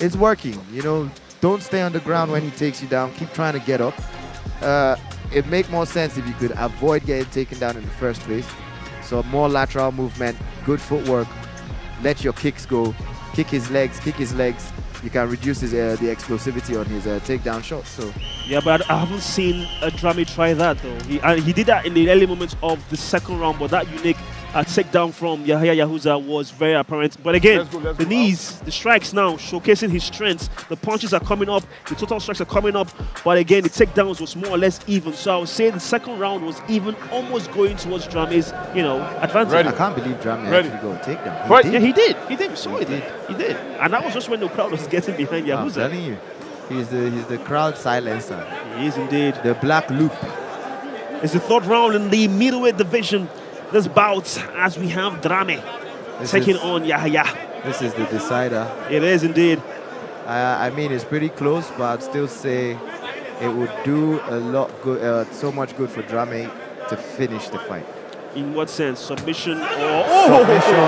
it's working. You know, don't stay on the ground when he takes you down. Keep trying to get up. It'd make more sense if you could avoid getting taken down in the first place. So more lateral movement, good footwork, let your kicks go, kick his legs. You can reduce his the explosivity on his takedown shots. So yeah, but I haven't seen Drame try that though. He did that in the early moments of the second round, but that unique takedown from Yahaya Yahuza was very apparent. But again, the knees, the strikes now showcasing his strengths. The punches are coming up, the total strikes are coming up. But again, the takedowns was more or less even. So I would say the second round was even, almost going towards Drame's, advantage. I can't believe Drame actually got a takedown. Yeah, he did. We saw it. He did. And that was just when the crowd was getting behind Yahuza. I'm telling you, he's the crowd silencer. He is indeed. The black loop. It's the 3rd round in the middleweight division. This bout, as we have Drame taking on Yahaya. This is the decider. It is indeed. I mean, it's pretty close, but I'd still say it would do a lot good, so much good for Drame to finish the fight. In what sense? Submission or submission?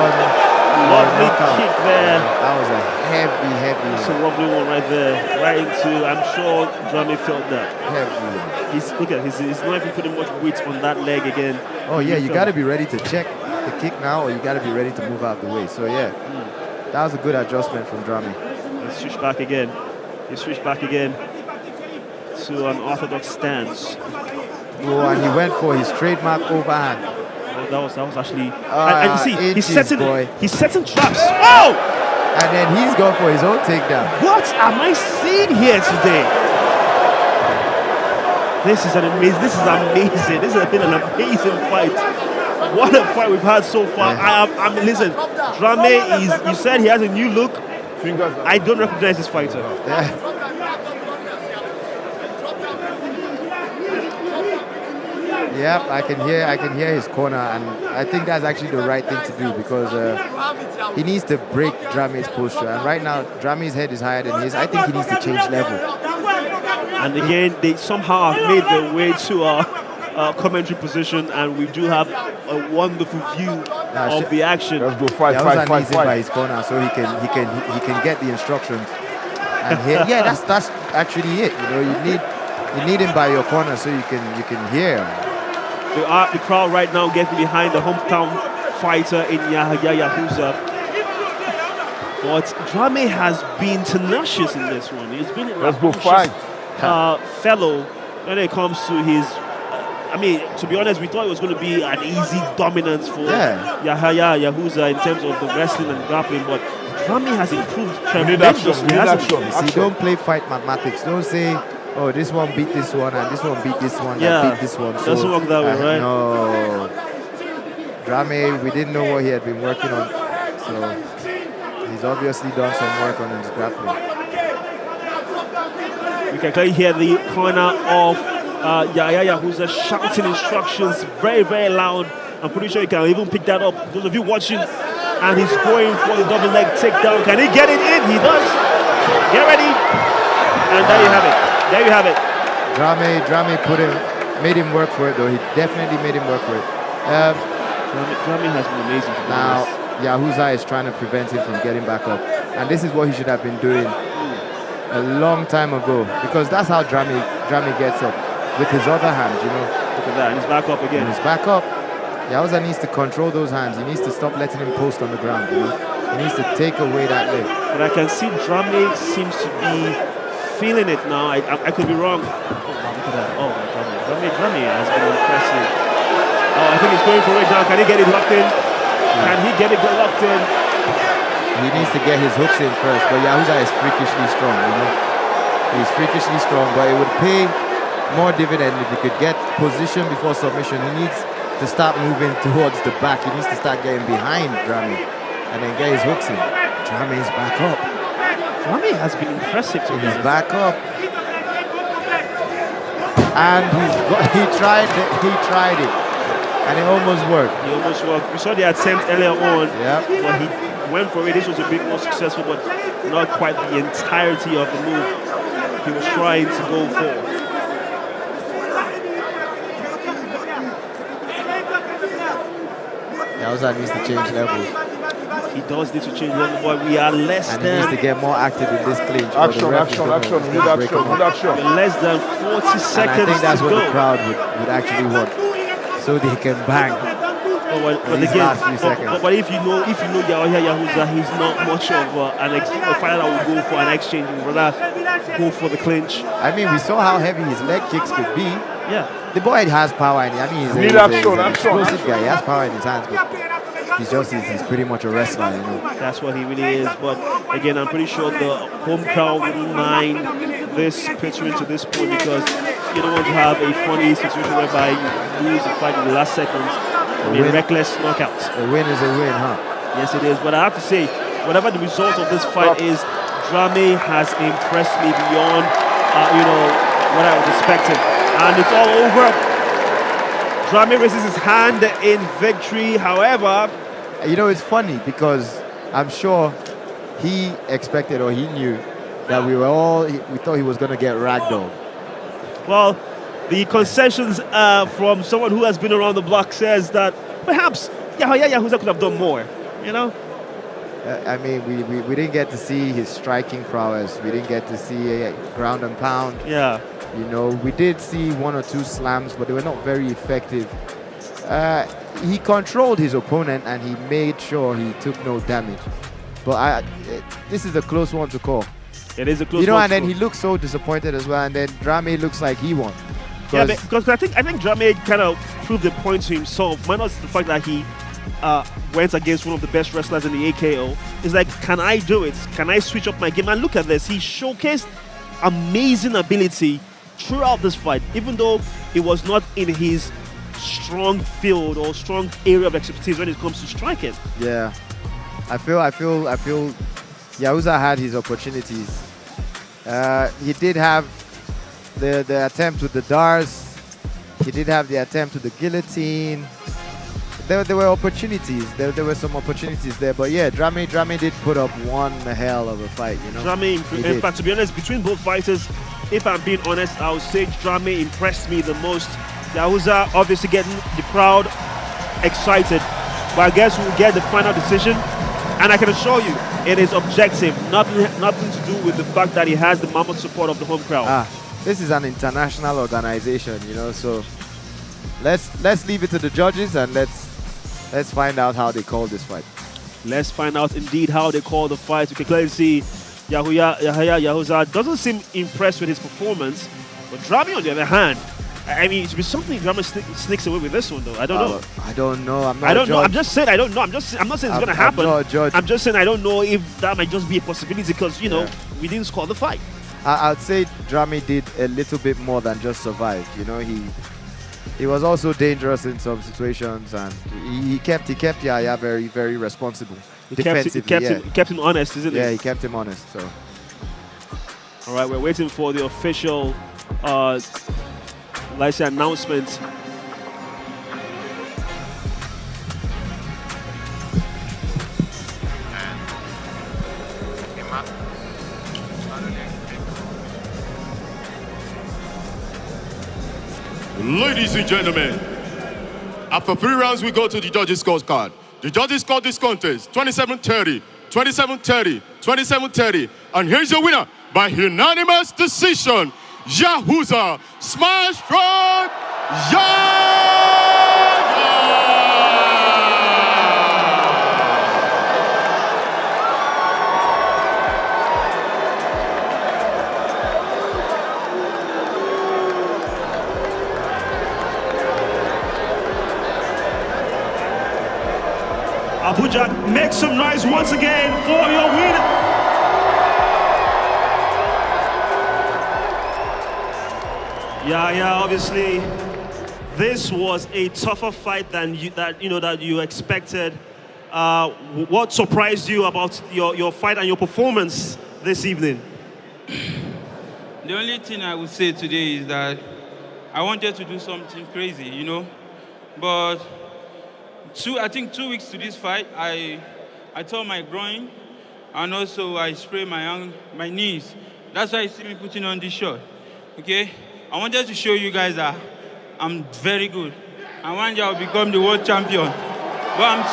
Lovely kick there. That was a heavy. It's a lovely one right there. Right into, I'm sure Drame felt that. Heavy. Look at he's not even putting much weight on that leg again. Oh yeah, you got to be ready to check the kick now, or you got to be ready to move out the way. So yeah, that was a good adjustment from Drame. He switched back again. To an orthodox stance. Oh, and he went for his trademark overhand. That was actually. And you see, he's setting traps. Oh! And then he's gone for his own takedown. What am I seeing here today? This is amazing. This has been an amazing fight. What a fight we've had so far. Yeah. Listen, Drame you said he has a new look. I don't recognize this fighter. Yeah. Yep, I can hear his corner, and I think that's actually the right thing to do, because he needs to break Drame's posture, and right now Drame's head is higher than his. I think he needs to change level. And again, they somehow have made their way to our commentary position, and we do have a wonderful view of the action. Let's go fight by his corner, so he can get the instructions. And yeah, that's actually it. You need him by your corner so you can hear him. The crowd right now getting behind the hometown fighter in Yahaya Yahuza. But Drame has been tenacious in this one. He's been a fellow when it comes to his I mean, to be honest, we thought it was going to be an easy dominance for Yahaya Yahuza in terms of the wrestling and grappling, but Drame has improved tremendously. See, don't play fight mathematics. Don't say, oh, this one beat this one and this one beat this one and beat this one. So, doesn't work that way, right? No. Drame, we didn't know what he had been working on, so he's obviously done some work on his grappling. We can clearly hear the corner of Yahaya Yahuza shouting instructions very, very loud. I'm pretty sure you can even pick that up. Those of you watching, and he's going for the double leg takedown. Can he get it in? He does. Get ready. And there you have it. There you have it. Drame made him work for it though. He definitely made him work for it. Drame has been amazing. Now, Yahuza is trying to prevent him from getting back up. And this is what he should have been doing a long time ago. Because that's how Drame gets up. With his other hand, you know. Look at that, and he's back up again. And he's back up. Yahuza needs to control those hands. He needs to stop letting him post on the ground, you know. He needs to take away that leg. But I can see Drame seems to be feeling it now. I could be wrong. Oh, look at that. Oh, my God. Drame has been impressive. Oh, I think he's going for it now. Can he get it locked in? Can he get it locked in? He needs to get his hooks in first. But Yahuza is freakishly strong, you know. He's freakishly strong, but it would pay more dividend if he could get position before submission. He needs to start moving towards the back. He needs to start getting behind Drame and then get his hooks in. Drame is back up. Drame has been impressive to He's back up. And he tried it. And it almost worked. He almost worked. We saw the attempt earlier on. Yeah. But he went for it. This was a bit more successful, but not quite the entirety of the move he was trying to go for. Yahuza needs to change levels. He does need to change level, but we are less and than... he needs to get more active in this clinch. Action. We need action. We're less than 40 seconds and I think that's to what go. the crowd would actually want. So they can bang. But again, but if you know Yahaya Yahuza, he's not much of a fighter that will go for an exchange. He would rather go for the clinch. I mean, we saw how heavy his leg kicks could be. Yeah. The boy has power in it. I mean, he's an explosive guy. He has power in his hands, but he's pretty much a wrestler, you know. That's what he really is. But again, I'm pretty sure the home crowd wouldn't mind this picturing to this point, because you don't want to have a funny situation whereby you lose the fight in the last seconds. I mean, reckless knockouts. A win is a win, huh? Yes, it is. But I have to say, whatever the result of this fight is, Drame has impressed me beyond, what I was expecting. And it's all over. Drame raises his hand in victory. However, you know, it's funny because I'm sure he expected, or he knew that we thought he was going to get ragdolled. Well, the concessions from someone who has been around the block says that perhaps Yahaya Yahuza could have done more, you know? I mean, we didn't get to see his striking prowess. We didn't get to see a ground and pound. Yeah. You know, we did see one or two slams, but they were not very effective. He controlled his opponent and he made sure he took no damage. But this is a close one to call. It is a close one. You know, and then he looks so disappointed as well, and then Drame looks like he won. Yeah, because I think Drame kind of proved the point to himself. Minus the fact that he went against one of the best wrestlers in the AKO. It's like, can I do it? Can I switch up my game? And look at this. He showcased amazing ability throughout this fight, even though it was not in his strong field or strong area of expertise when it comes to striking. Yeah, I feel Yahuza had his opportunities. He did have the attempt with the Dars. He did have the attempt with the guillotine. There were opportunities. There were some opportunities there. But yeah, Drame did put up one hell of a fight, you know. Drame, in fact, to be honest, between both fighters, if I'm being honest, I would say Drame impressed me the most. Yahuza obviously getting the crowd excited. But I guess we'll get the final decision. And I can assure you, it is objective. Nothing to do with the fact that he has the mammoth support of the home crowd. This is an international organization, you know, so let's leave it to the judges and let's find out how they call this fight. Let's find out indeed how they call the fight. You can clearly see Yahaya Yahuza doesn't seem impressed with his performance, but Drame, on the other hand, I mean, it's something Drama sneaks away with this one, though. I don't know. I don't know. I'm not I don't a know. I'm judge. just saying I don't know. I'm not saying it's going to happen. I'm not a judge. I'm just saying I don't know if that might just be a possibility because, you know, we didn't score the fight. I'd say Drami did a little bit more than just survive. You know, he was also dangerous in some situations, and he kept Yaya very, very responsible defensively. He kept him honest, isn't it? Yeah, he kept him honest. So, all right, we're waiting for the official, let's say, announcement. Ladies and gentlemen, after 3 rounds, we go to the judges' scorecard. The judges scored this contest 27-30, 27-30, 27-30. And here's your winner by unanimous decision, Yahuza Smash Strong Abuja, make some noise once again for your winner. Yeah, obviously, this was a tougher fight than you expected. What surprised you about your fight and your performance this evening? The only thing I would say today is that I wanted to do something crazy, you know, but I think 2 weeks to this fight, I tore my groin, and also I sprained my knees. That's why you see me putting on this shirt. Okay, I wanted to show you guys that I'm very good. I want you to become the world champion. But I'm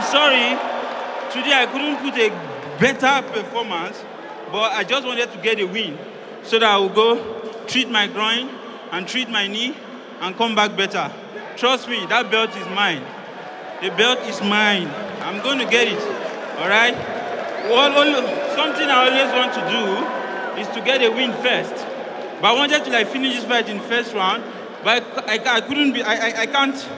sorry. Today I couldn't put a better performance, but I just wanted to get a win so that I will go treat my groin and treat my knee and come back better. Trust me, that belt is mine. The belt is mine. I'm going to get it, all right? Something I always want to do is to get a win first. But I wanted to finish this fight in first round, but I can't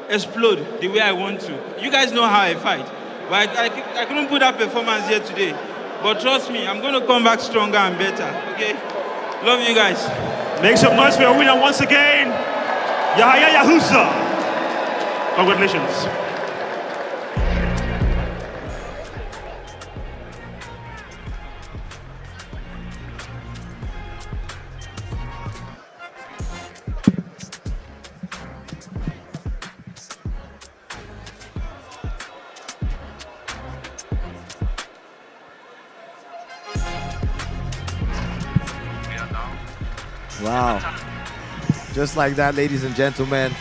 explode the way I want to. You guys know how I fight, but I couldn't put that performance here today. But trust me, I'm going to come back stronger and better, okay? Love you guys. Make some noise for your winner once again. Yahya Yahuza. Congratulations. wow. Just like that, ladies and gentlemen,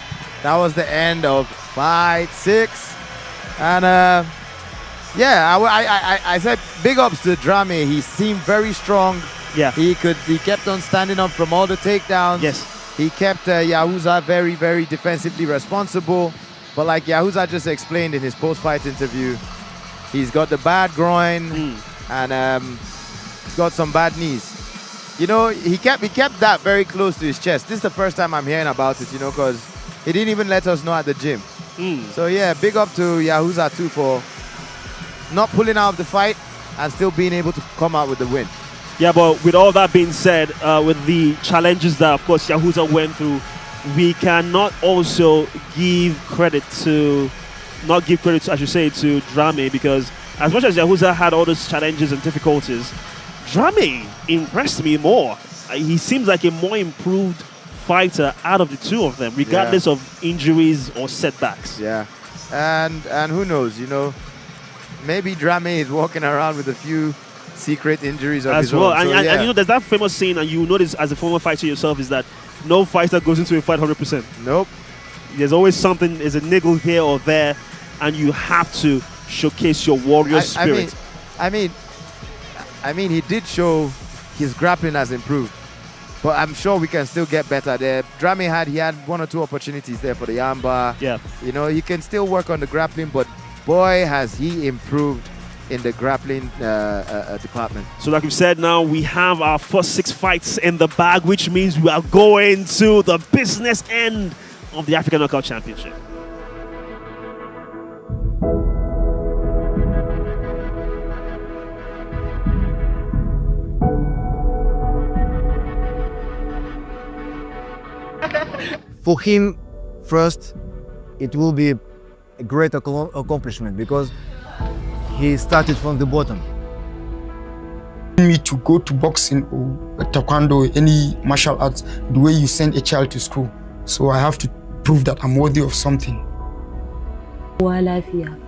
that was the end of fight 6. And I said big ups to Drame. He seemed very strong. Yeah. He kept on standing up from all the takedowns. Yes. He kept Yahuza very, very defensively responsible. But like Yahuza just explained in his post-fight interview, he's got the bad groin and he's got some bad knees. You know, he kept that very close to his chest. This is the first time I'm hearing about it, you know, because he didn't even let us know at the gym. So yeah, big up to Yahuza too for not pulling out of the fight and still being able to come out with the win. Yeah, but with all that being said, with the challenges that, of course, Yahuza went through, we cannot also give credit to, I should say, to Drame, because as much as Yahuza had all those challenges and difficulties, Drame impressed me more. He seems like a more improved fighter out of the two of them, regardless of injuries or setbacks. Yeah, and who knows, you know, maybe Drame is walking around with a few secret injuries of his own. And you know, there's that famous saying, and you notice as a former fighter yourself, is that no fighter goes into a fight 100%. Nope. There's always something, there's a niggle here or there, and you have to showcase your warrior spirit. I mean, he did show his grappling has improved, but I'm sure we can still get better there. Drame he had 1 or 2 opportunities there for the armbar. Yeah. You know, he can still work on the grappling, but boy, has he improved in the grappling department. So like we said, now we have our first 6 fights in the bag, which means we are going to the business end of the African Knockout Championship. For him, first, it will be a great accomplishment because he started from the bottom. Me to go to boxing or taekwondo, any martial arts, the way you send a child to school. So I have to prove that I'm worthy of something. Lafiya.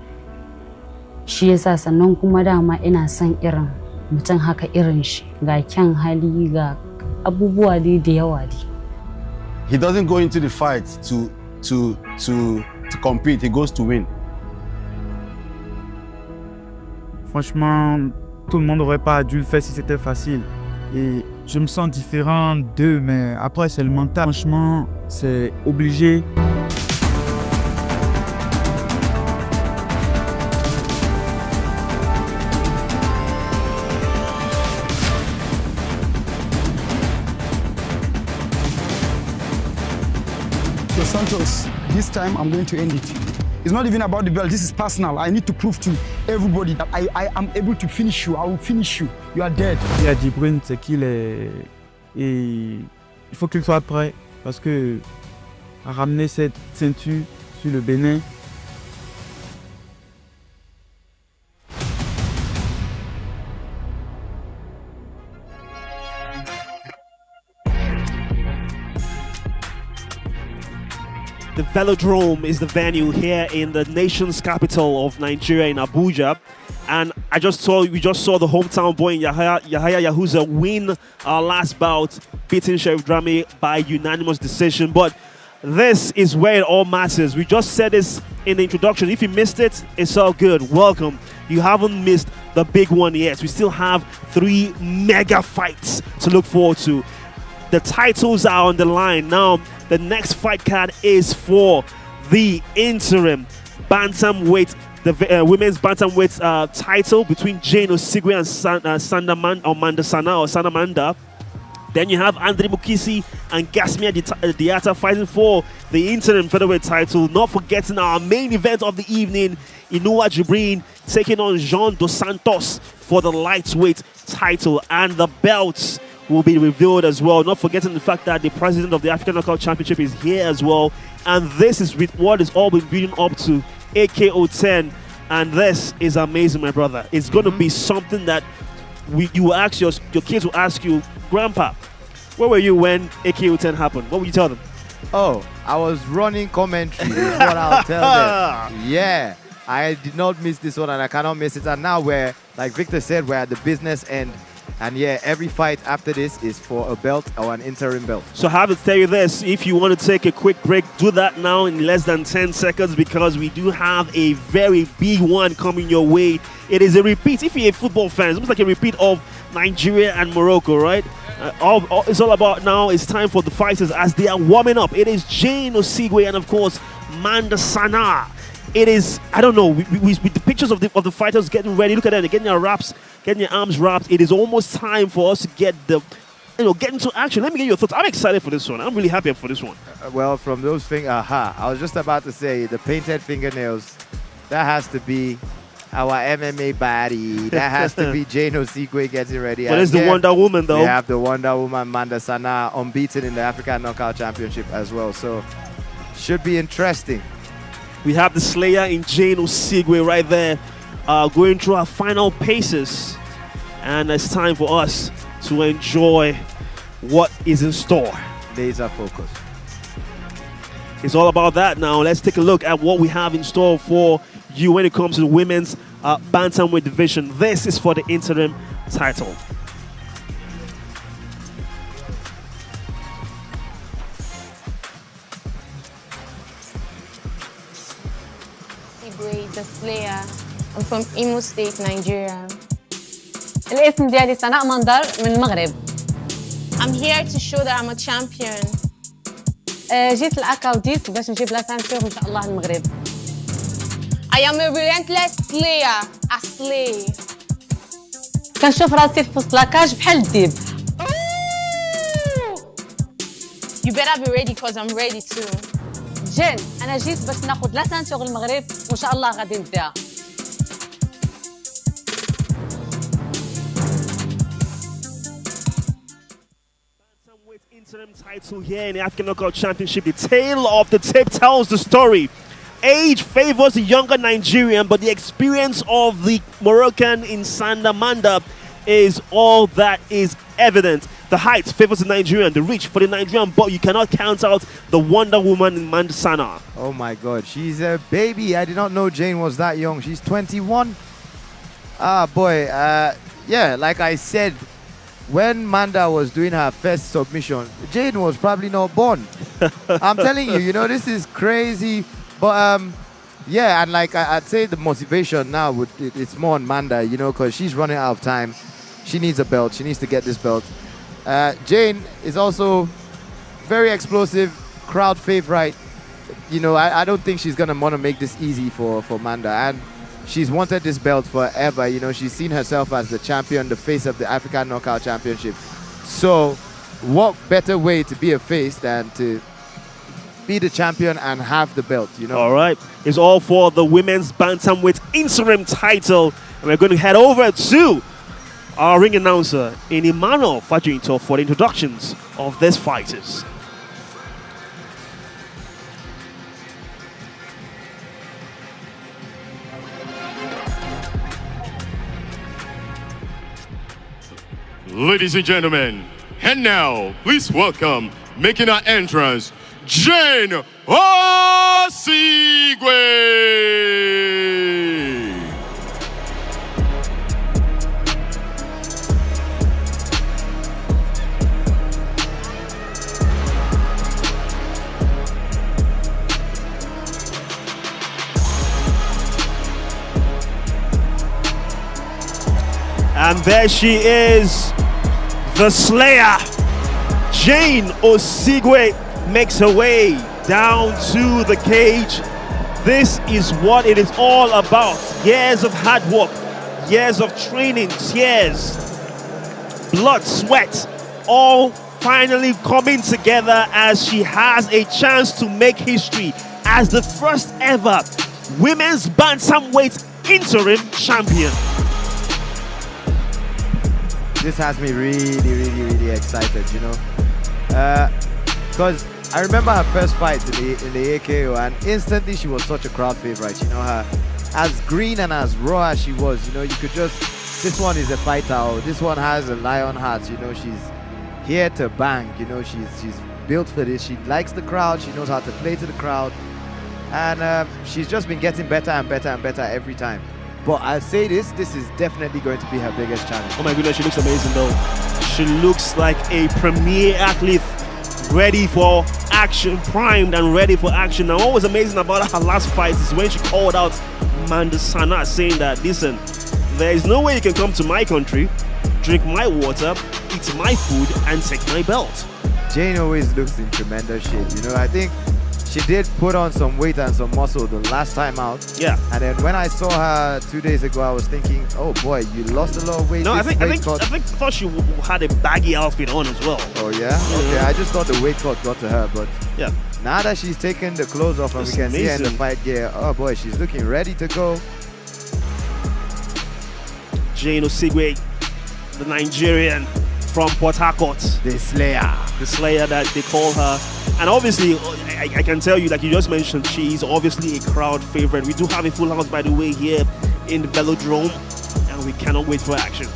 Shi yasa sannan kuma dama ina son irin mutum haka irin shi ga kyan hali ga abubuwa da yawa dai. He doesn't go into the fight to compete, he goes to win. Franchement, tout le monde n'aurait pas dû le faire si c'était facile. Et je me sens différent d'eux, mais après c'est le mental. Franchement, c'est obligé. Santos, this time I'm going to end it. It's not even about the belt, this is personal. I need to prove to everybody that I am able to finish you. I will finish you. You are dead. Il y a Jibrin, c'est qu'il est... Et il faut qu'il soit prêt parce que à ramener cette ceinture sur le Bénin. The Velodrome is the venue here in the nation's capital of Nigeria, in Abuja. And we just saw the hometown boy Yahaya Yahuza win our last bout, beating Sheriff Drame by unanimous decision. But this is where it all matters. We just said this in the introduction. If you missed it, it's all good. Welcome. You haven't missed the big one yet. We still have 3 mega fights to look forward to. The titles are on the line. Now, the next fight card is for the interim bantamweight, the women's bantamweight title between Jane Osigwe and Sanamanda. Then you have Andre Mukisi and Gasmia Diata fighting for the interim featherweight title. Not forgetting our main event of the evening, Inua Jibrin taking on Jean Dos Santos for the lightweight title. And the belts will be revealed as well. Not forgetting the fact that the president of the African Knockout Championship is here as well. And this is with what is all been building up to AKO 10. And this is amazing, my brother. It's going to be something that you will ask your kids will ask you, Grandpa, where were you when AKO 10 happened? What would you tell them? Oh, I was running commentary, is what I'll tell them. Yeah, I did not miss this one and I cannot miss it. And now we're, like Victor said, we're at the business end. And yeah, every fight after this is for a belt or an interim belt. So I have to tell you this, if you want to take a quick break, do that now in less than 10 seconds because we do have a very big one coming your way. It is a repeat. If you're a football fan, it's almost like a repeat of Nigeria and Morocco, right? It's all about now, it's time for the fighters as they are warming up. It is Jane Osigwe and of course, Manda Sana. It is, I don't know, with the pictures of the fighters getting ready, look at them, they're getting their wraps, getting their arms wrapped. It is almost time for us to get get into action. Let me get your thoughts. I'm excited for this one. I'm really happy for this one. Well, from those things, I was just about to say, the painted fingernails, that has to be our MMA body. That has to be Jane Osigwe getting ready. But it's the Wonder Woman, though. We have the Wonder Woman, Manda Sana, unbeaten in the African Knockout Championship as well. So, should be interesting. We have the Slayer in Jane Osigwe right there, going through our final paces. And it's time for us to enjoy what is in store. Laser focus. It's all about that now. Let's take a look at what we have in store for you when it comes to the women's bantamweight division. This is for the interim title. The Slayer. I'm from Imo State, Nigeria. الاسم ديالي سناء منظر من المغرب. I'm here to show that I'm a champion. جيت الأكاوديس باش نجيب لا سانتور إن شاء الله المغرب. I am a relentless slayer, a slay. كنشوف راسي في وسط لاكاج بحال الديب. You better be ready cause I'm ready too. جين أنا جيت باش ناخد لا سانتور المغرب وإن شاء الله غادي نديها. Interim title here in the African Knockout Championship. The tale of the tape tells the story. Age favors the younger Nigerian, but the experience of the Moroccan in Sandamanda is all that is evident. The height favors the Nigerian, the reach for the Nigerian, but you cannot count out the Wonder Woman in Mandasana. Oh my God, she's a baby. I did not know Jane was that young. She's 21. Ah, boy. Yeah, like I said, when Manda was doing her first submission, Jane was probably not born. I'm telling you, you know, this is crazy. But yeah, and like I'd say the motivation now, it's more on Manda, you know, because she's running out of time. She needs a belt. She needs to get this belt. Jane is also very explosive, crowd favorite. You know, I don't think she's going to want to make this easy for Manda. And she's wanted this belt forever. You know, she's seen herself as the champion, the face of the African Knockout Championship. So what better way to be a face than to be the champion and have the belt, you know? All right. It's all for the women's bantamweight interim title. And we're going to head over to our ring announcer, Emmanuel Fajinto, for the introductions of these fighters. Ladies and gentlemen, and now, please welcome, making her entrance, Jane Osigwe! And there she is, the Slayer. Jane Osigwe makes her way down to the cage. This is what it is all about. Years of hard work, years of training, tears, blood, sweat, all finally coming together as she has a chance to make history as the first ever women's bantamweight interim champion. This has me really excited, you know, because I remember her first fight in the AKO, and instantly she was such a crowd favorite. You know, her as green and as raw as she was, you know, you could just, this one is a fighter, or this one has a lion heart, you know, she's here to bang, you know, she's built for this. She likes the crowd, she knows how to play to the crowd, and she's just been getting better and better and better every time. But I'll say this is definitely going to be her biggest challenge. Oh my goodness, she looks amazing though. She looks like a premier athlete, ready for action, primed and ready for action. Now what was amazing about her last fight is when she called out Mandasana, saying that, listen, there is no way you can come to my country, drink my water, eat my food and take my belt. Jane always looks in tremendous shape, you know. I think she did put on some weight and some muscle the last time out. Yeah. And then when I saw her 2 days ago, I was thinking, oh boy, you lost a lot of weight. No, I thought she had a baggy outfit on as well. Oh yeah? Okay, I just thought the weight cut got to her, but yeah. Now that she's taken the clothes off and we can see her in the fight gear, oh boy, she's looking ready to go. Jane Osigwe, the Nigerian from Port Harcourt. The Slayer. The Slayer that they call her. And obviously, I can tell you, like you just mentioned, she's obviously a crowd favorite. We do have a full house, by the way, here in the Velodrome, and we cannot wait for action.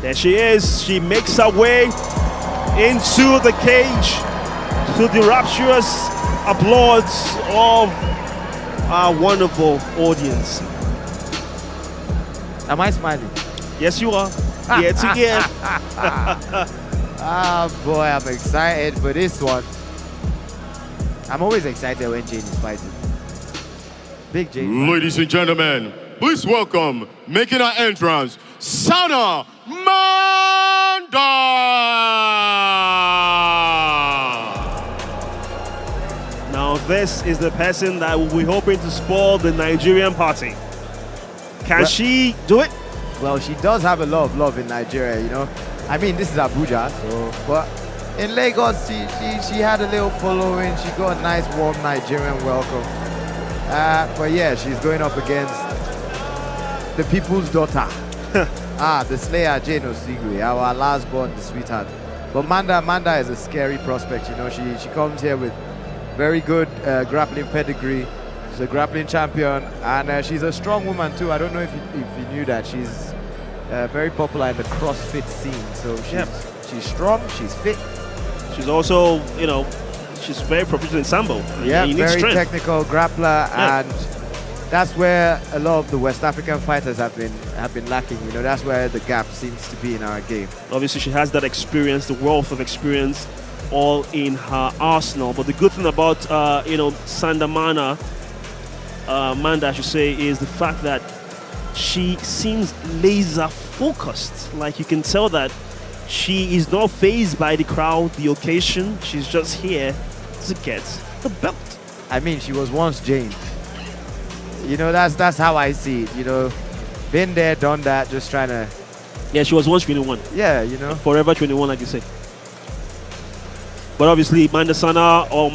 There she is. She makes her way into the cage to the rapturous applause of our wonderful audience. Am I smiling? Yes, you are. Yet again. Ah, boy, I'm excited for this one. I'm always excited when Jane is fighting. Big Jane. Ladies and gentlemen, please welcome, making her entrance, Sana Manda. this is the person that will be hoping to spoil the Nigerian party. Can she do it? Well, she does have a lot of love in Nigeria, you know. I mean, this is Abuja, so, but in Lagos, she had a little following. She got a nice, warm Nigerian welcome. But yeah, she's going up against the people's daughter. The slayer, Jane Osigwe, our last born, the sweetheart. But Manda is a scary prospect, you know. She comes here with very good grappling pedigree. She's a grappling champion, and she's a strong woman too. I don't know if you knew that. She's very popular in the CrossFit scene. So she's strong, she's fit. She's also, you know, she's very proficient in sambo. Yeah, very technical grappler, and that's where a lot of the West African fighters have been lacking. You know, that's where the gap seems to be in our game. Obviously, she has that experience, the wealth of experience, all in her arsenal. But the good thing about Manda, I should say, is the fact that she seems laser focused. Like, you can tell that she is not fazed by the crowd, the occasion. She's just here to get the belt. I mean, she was once Jane. You know, that's how I see it. You know, been there, done that, just trying to. Yeah, she was once 21. Yeah, you know, forever 21, like you say. But obviously, Manda Sana or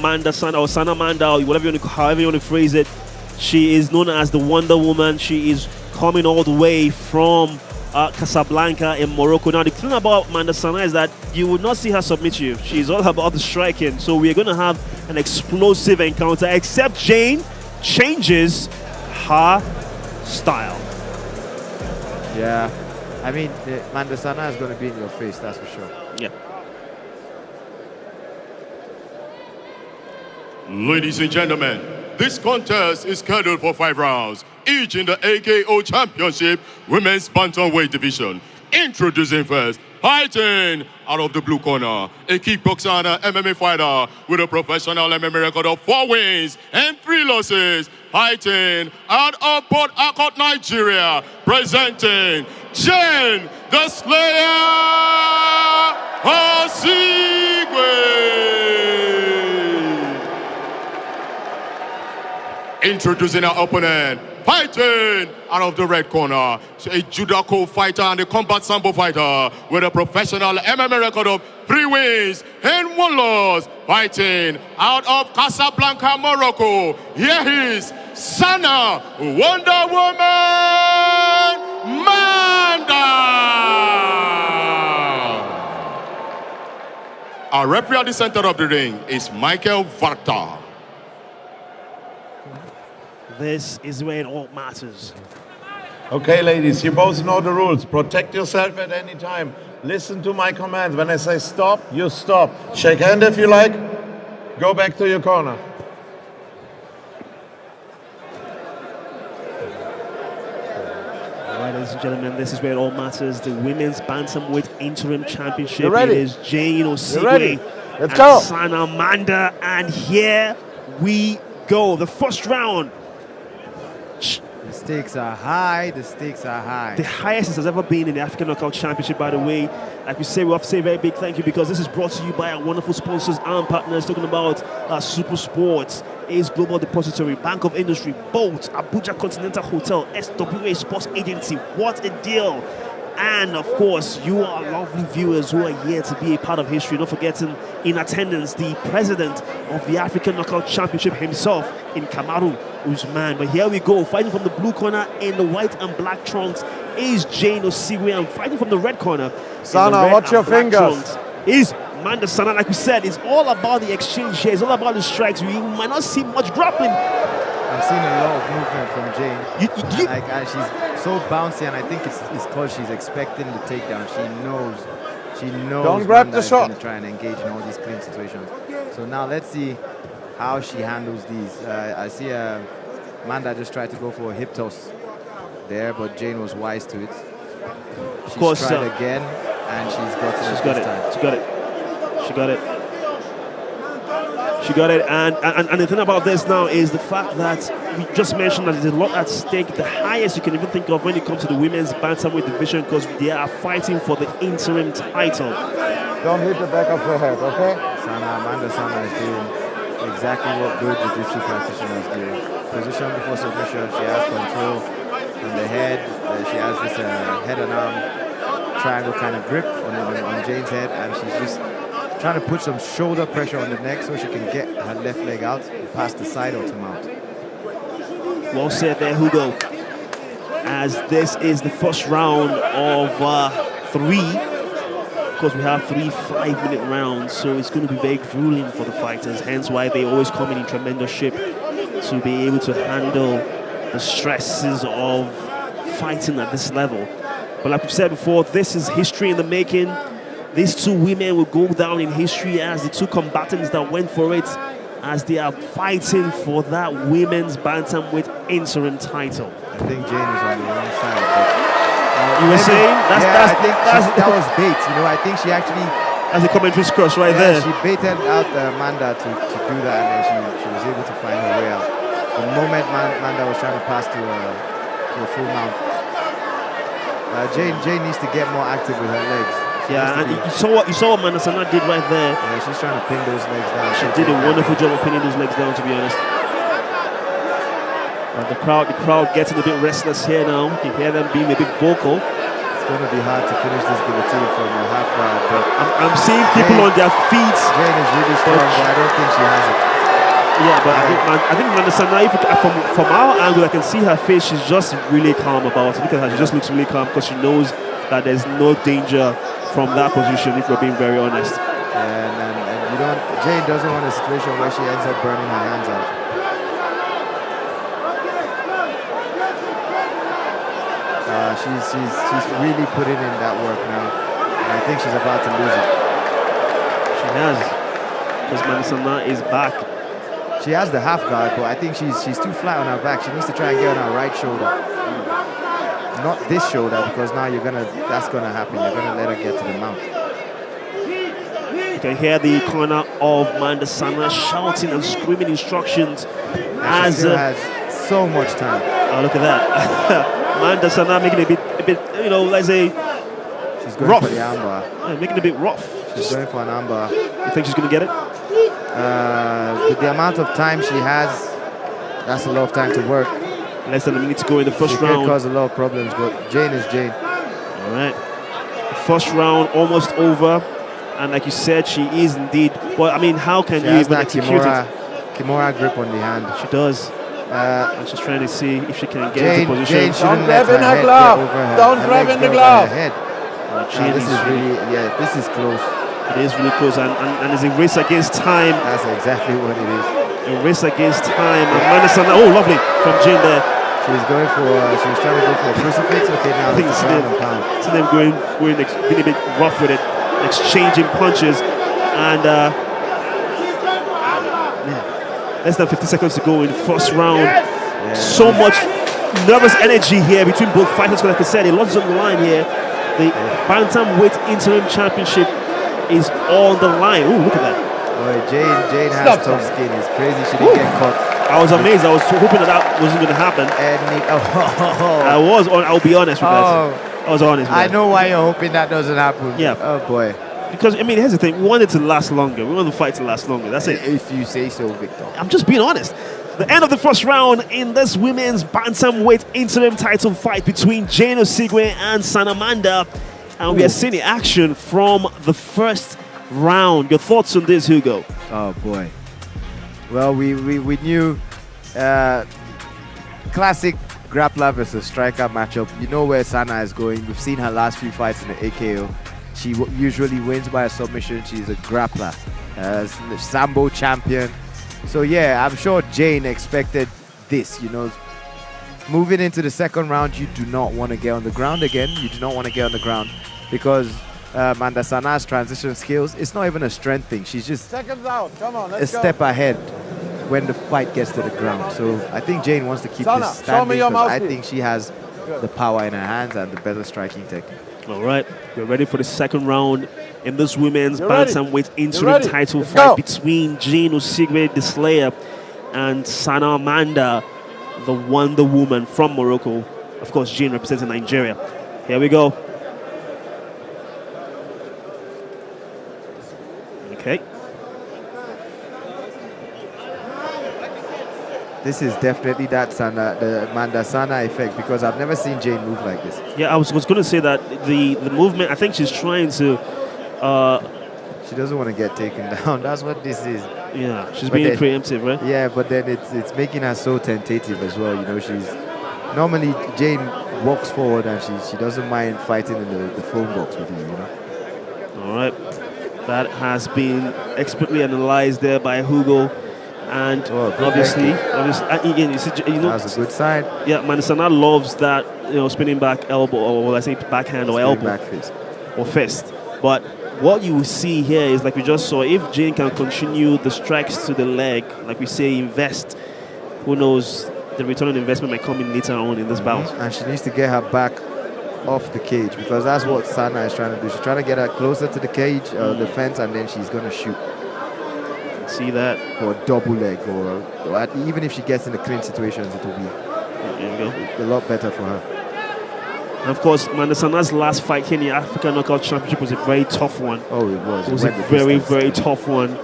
Sana Manda, or however you want to phrase it, she is known as the Wonder Woman. She is coming all the way from Casablanca in Morocco. Now, the thing about Manda Sana is that you will not see her submit you. She's all about the striking. So we're going to have an explosive encounter, except Jane changes her style. Yeah, I mean, Manda Sana is going to be in your face, that's for sure. Yeah. Ladies and gentlemen, this contest is scheduled for 5 rounds, each in the AKO Championship Women's Bantamweight Division. Introducing first, fighting out of the blue corner, a kickboxer and an MMA fighter with a professional MMA record of 4 wins and 3 losses. Fighting out of Port Harcourt, Nigeria, presenting Jane the Slayer Osigwe. Introducing our opponent, fighting out of the red corner, a judoka fighter and a combat sambo fighter with a professional MMA record of 3 wins and 1 loss. Fighting out of Casablanca, Morocco, here is Sana Wonder Woman Manda. Our referee at the center of the ring is Michael Varta. This is where it all matters. Okay, ladies, you both know the rules. Protect yourself at any time. Listen to my commands. When I say stop, you stop. Shake hand if you like. Go back to your corner. Ladies and gentlemen, this is where it all matters. The Women's Bantamweight Interim Championship. You ready? It is Jane Osigwe Let's go. Sana Manda, and here we go. The first round. The stakes are high. The stakes are high. The highest it has ever been in the African Knockout Championship, by the way. Like we say, we have to say a very big thank you, because this is brought to you by our wonderful sponsors and partners, talking about Super Sports, Ace Global Depository, Bank of Industry, Bout, Abuja Continental Hotel, SWA Sports Agency. What a deal! And of course, you are lovely viewers who are here to be a part of history. Not forgetting, in attendance, the president of the African Knockout Championship himself in Kamaru Usman. But here we go, fighting from the blue corner in the white and black trunks is Jane Osigwe, and fighting from the red corner, Sana, watch your fingers, is Manda Sana. Like we said, it's all about the exchange here. It's all about the strikes. We might not see much grappling. I've seen a lot of movement from Jane. And she's so bouncy, and I think it's because she's expecting the takedown. She knows. Don't grab the shot. Going to try and engage in all these clean situations. So now let's see how she handles these. I see Manda just tried to go for a hip toss there, but Jane was wise to it. She's tried again, and she's got it. She got it. And the thing about this now is the fact that we just mentioned that there's a lot at stake, the highest you can even think of when it comes to the women's bantamweight division, because they are fighting for the interim title. Don't hit the back of her head, okay? Amanda Sana is doing exactly what good jiu-jitsu practitioners do. Position before submission, she has control on the head. She has this head and arm triangle kind of grip on Jane's head, and she's just trying to put some shoulder pressure on the neck so she can get her left leg out past the side or to mount. Well said there, Hugo. As this is the first round of 3. Of course, we have 3 5-minute rounds, so it's going to be very grueling for the fighters, hence why they always come in tremendous shape to be able to handle the stresses of fighting at this level. But like we've said before, this is history in the making. These 2 women will go down in history as the 2 combatants that went for it, as they are fighting for that women's bantamweight interim title. I think Jane is on the wrong side. But, you were saying? I think that was bait. You know, I think she actually... That's a commentary cross right there. She baited out Amanda to do that, and then she was able to find her way out. The moment Amanda was trying to pass to a full mount. Jane needs to get more active with her legs. And you saw what Manasana did right there. Yeah, she's trying to pin those legs down. She did a wonderful job of pinning those legs down, to be honest. The crowd getting a bit restless here now. You can hear them being a bit vocal. It's going to be hard to finish this guillotine from a half guard, but I'm seeing people on their feet. Jane is really strong, but I don't think she has it. Yeah, but I think Manasana, from our angle, I can see her face. She's just really calm about it. Look at her. She just looks really calm because she knows that there's no danger from that position, if we're being very honest. And you don't. Jane doesn't want a situation where she ends up burning her hands out. She's really putting in that work now, and I think she's about to lose it. She has, because Manasana is back. She has the half guard, but I think she's too flat on her back. She needs to try and get on her right shoulder. Not this shoulder, because now that's gonna happen. You're gonna let her get to the mount. You can hear the corner of Manasana shouting and screaming instructions. And she still has so much time. Oh, look at that. Manasana making it a bit, you know, let's say, she's going rough. for the armbar. Yeah, making it a bit rough. She's going for an armbar. You think she's gonna get it? With the amount of time she has, that's a lot of time to work. Less than a minute to go in the first round. It could cause a lot of problems, but Jane is Jane. All right. The first round almost over. And like you said, she is indeed. But I mean, how can she you has even that execute Kimura grip on the hand? She does. And she's trying to see if she can get Jane, into position. Jane shouldn't let her head get over her. Don't grab in the glove. This is really, this is close. It is really close, and it's a race against time. That's exactly what it is. A race against time. And Manasana, oh, lovely from Jane there. She was trying to go for a crucifix. Okay, now I think it's ground and pound. See them being a bit rough with it, exchanging punches, and less than 50 seconds to go in the first round. Yeah. So much nervous energy here between both fighters. Like I said, a lot is on the line here. The bantamweight interim championship is on the line. Oh, look at that. Boy, Jane has tough skin. It's crazy she didn't get caught. I was amazed. I was hoping that wasn't going to happen. I'll be honest with that. I was honest with I know why you're hoping that doesn't happen. Yeah. Oh, boy. Because, I mean, here's the thing. We want it to last longer. We want the fight to last longer. That's it. If you say so, Victor. I'm just being honest. The end of the first round in this women's bantamweight interim title fight between Jane Osigwe and Sanamanda. And we are seeing the action from the first round. Your thoughts on this, Hugo? Oh, boy. Well, we knew classic grappler versus striker matchup. You know where Sana is going. We've seen her last few fights in the AKO. She usually wins by a submission. She's a grappler, Sambo champion. So yeah, I'm sure Jane expected this. You know, moving into the second round, you do not want to get on the ground again. You do not want to get on the ground because Mandasana's transition skills, it's not even a strength thing. She's just seconds out. Come on, let's go. Step ahead when the fight gets to the ground. So I think Jane wants to keep this standing because I think she has the power in her hands and the better striking technique. All right, we're ready for the second round in this women's bantamweight interim title fight between Jane Osigwe, the Slayer, and Sanamanda, the Wonder Woman from Morocco. Of course, Jane representing Nigeria. Here we go. Okay. This is definitely that the Mandasana effect, because I've never seen Jane move like this. Yeah, I was going to say that the movement, I think she's trying to... she doesn't want to get taken down. That's what this is. Yeah, she's being preemptive, right? Yeah, but then it's making her so tentative as well. You know, she's... Normally, Jane walks forward and she doesn't mind fighting in the phone box with you, you know? All right. That has been expertly analyzed there by Hugo. And obviously, again, you know, that's a good sign. Yeah, Mandasana loves that, you know, spinning back elbow, or I say backhand or elbow, back fist, or fist. But what you see here is, like we just saw, if Jane can continue the strikes to the leg, like we say, invest. Who knows? The return on investment might come in later on in this bout. And she needs to get her back off the cage, because that's what Sana is trying to do. She's trying to get her closer to the cage, the fence, and then she's going to shoot. See that? For a double leg, or even if she gets in the clinch situations, it will be a lot better for her. And of course, Mandasana's last fight here in the African Knockout Championship was a very tough one. Oh, it was. It was a very, very tough one.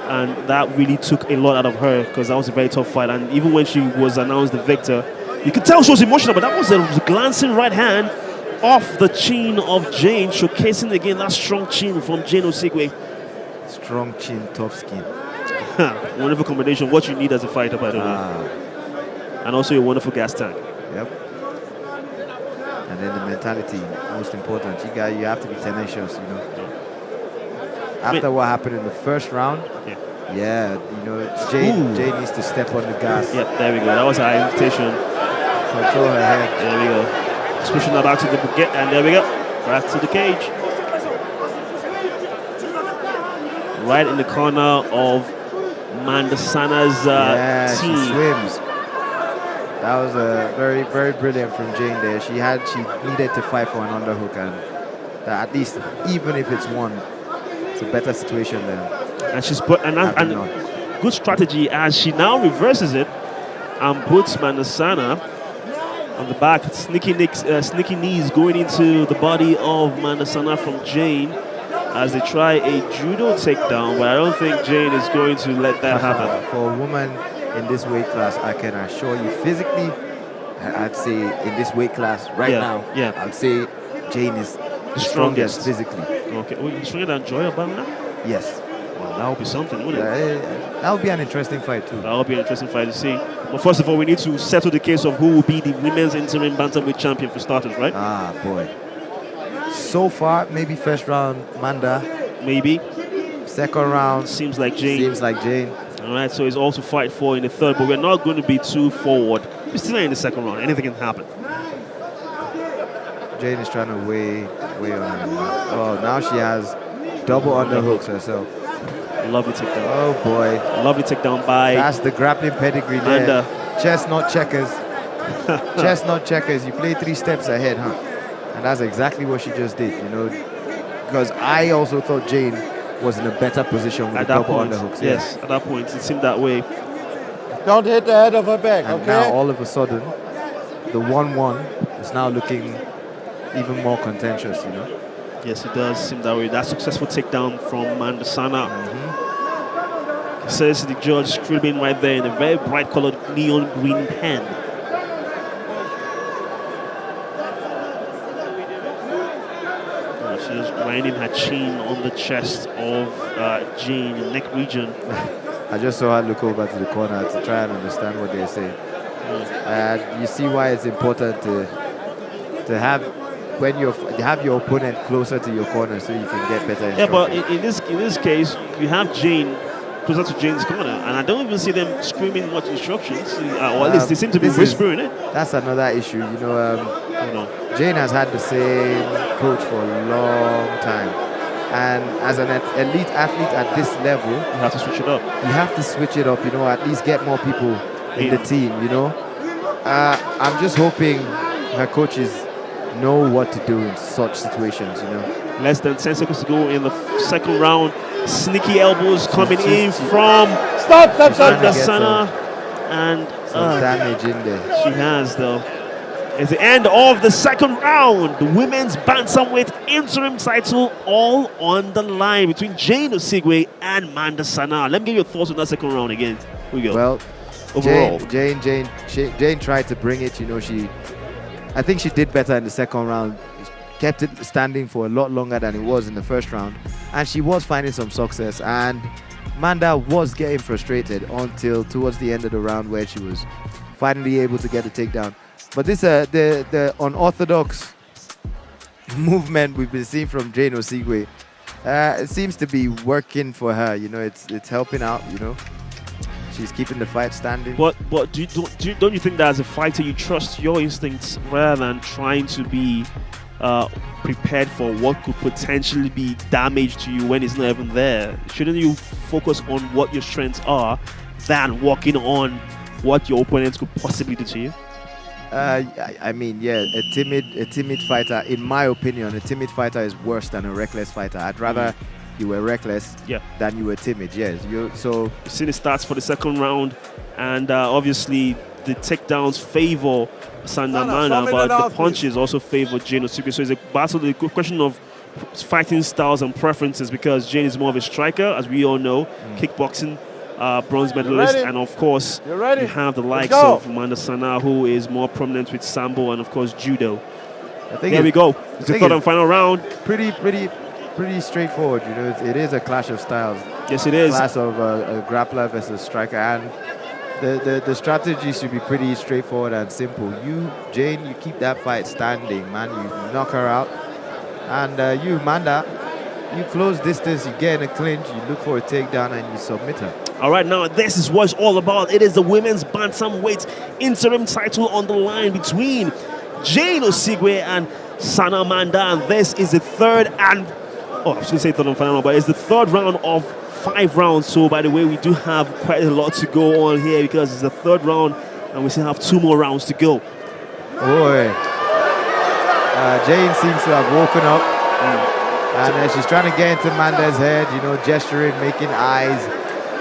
And that really took a lot out of her, because that was a very tough fight. And even when she was announced the victor, you could tell she was emotional, but that was a glancing right hand off the chin of Jane, showcasing again that strong chin from Jane Osigwe. Strong chin, tough skin. Wonderful combination. What you need as a fighter, by the way. And also a wonderful gas tank. Yep. And then the mentality, most important. You have to be tenacious, you know. After what happened in the first round, yeah, you know, Jane needs to step on the gas. Yep, there we go. That was our invitation. Control her head. There we go. Just pushing her back to the bucket, and there we go. Back to the cage. Right in the corner of Mandasana's team. She swims. That was very, very brilliant from Jane there. She needed to fight for an underhook, and that at least, even if it's one, it's a better situation there. And she's and good strategy as she now reverses it and puts Mandasana on the back. Sneaky knees going into the body of Mandasana from Jane as they try a judo takedown, but I don't think Jane is going to let that happen. For a woman in this weight class, I can assure you, physically, I'd say in this weight class now, I'd say Jane is the strongest physically. Okay, well, stronger than Joy Obanla? Yes. Well, that would be something, wouldn't it? That would be an interesting fight too. That would be an interesting fight to see. But first of all, we need to settle the case of who will be the women's interim bantamweight champion for starters, right? Ah, boy. So far, maybe first round, Manda. Maybe. Second round. Seems like Jane. All right, so it's all to fight for in the third, but we're not going to be too forward. We're still in the second round. Anything can happen. Jane is trying to weigh on him. Oh, now she has double underhooks herself. Lovely takedown. Oh, boy. Lovely takedown by... That's the grappling pedigree there. Chess, not checkers. Chess, not checkers. You play 3 steps ahead, huh? And that's exactly what she just did, you know. Because I also thought Jane was in a better position with the double underhooks. Yes, at that point, it seemed that way. Don't hit the head of her back, and now, all of a sudden, the 1-1 is now looking even more contentious, you know. Yes, it does seem that way. That successful takedown from Mandasana. Says the judge scribbling right there in a very bright colored neon green pen. She's grinding her chin on the chest of Jane, neck region. I just saw her look over to the corner to try and understand what they're saying. You see why it's important to have your opponent closer to your corner so you can get better instruction. Yeah, but in this case, you have Jane closer to Jane's corner, and I don't even see them screaming much instructions, or at least they seem to be whispering it. That's another issue, you know. Jane has had the same coach for a long time, and as an elite athlete at this level, you have to switch it up. You have to switch it up, you know, at least get more people in the team, you know. I'm just hoping her coaches know what to do in such situations, you know. Less than 10 seconds to go in the second round. Sneaky elbows coming in from Mandasana, and some damage in there. She has, though. It's the end of the second round. The women's bantamweight interim title all on the line between Jane Osigwe and Mandasana. Let me get your thoughts on that second round again. Here we go. Well, overall. Jane tried to bring it. You know, I think she did better in the second round. Kept it standing for a lot longer than it was in the first round, and she was finding some success. And Manda was getting frustrated until towards the end of the round, where she was finally able to get the takedown. But this the unorthodox movement we've been seeing from Jane Osigwe, it seems to be working for her. You know, it's helping out. You know, she's keeping the fight standing. But don't you think that as a fighter you trust your instincts rather than trying to be prepared for what could potentially be damage to you when it's not even there? Shouldn't you focus on what your strengths are than working on what your opponents could possibly do to you? I mean, yeah, a timid fighter, in my opinion, a timid fighter is worse than a reckless fighter. I'd rather you were reckless than you were timid. Yes, so you see the stats for the second round, and obviously the takedowns favor Sandamana, but the punches also favor Jane Osigwe. So it's a battle, a question of fighting styles and preferences, because Jane is more of a striker, as we all know, kickboxing bronze medalist, and of course you have the likes of Amanda Sana, who is more prominent with Sambo and of course judo. Here we go. It's the third and final round. Pretty straightforward. You know, it is a clash of styles. Yes, it is. Clash of a grappler versus striker, and the strategy should be pretty straightforward and simple. You, Jane, you keep that fight standing, man. You knock her out, and you, Manda, you close distance, you get in a clinch, you look for a takedown, and you submit her. All right, now this is what it's all about. It is the women's bantamweight interim title on the line between Jane Osigwe and Sana Manda, and this is the third and I was going to say third and final, but it's the third round of 5 rounds. So by the way, we do have quite a lot to go on here because it's the third round, and we still have 2 more rounds to go. Boy, Jane seems to have woken up, and she's trying to get into Manda's head. You know, gesturing, making eyes.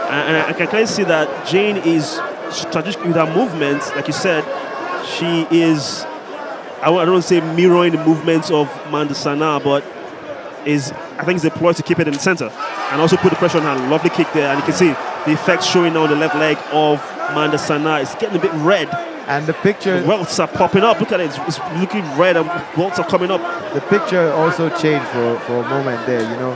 And I can kind of see that Jane is strategic with her movements. Like you said, she is, I don't want to say mirroring the movements of Manda Sana, but I think it's a ploy to keep it in the center and also put the pressure on her. Lovely kick there, and you can see the effects showing now on the left leg of Manda Sana. It's getting a bit red. And the picture... The welts are popping up. Look at it. It's looking red and welts are coming up. The picture also changed for a moment there, you know.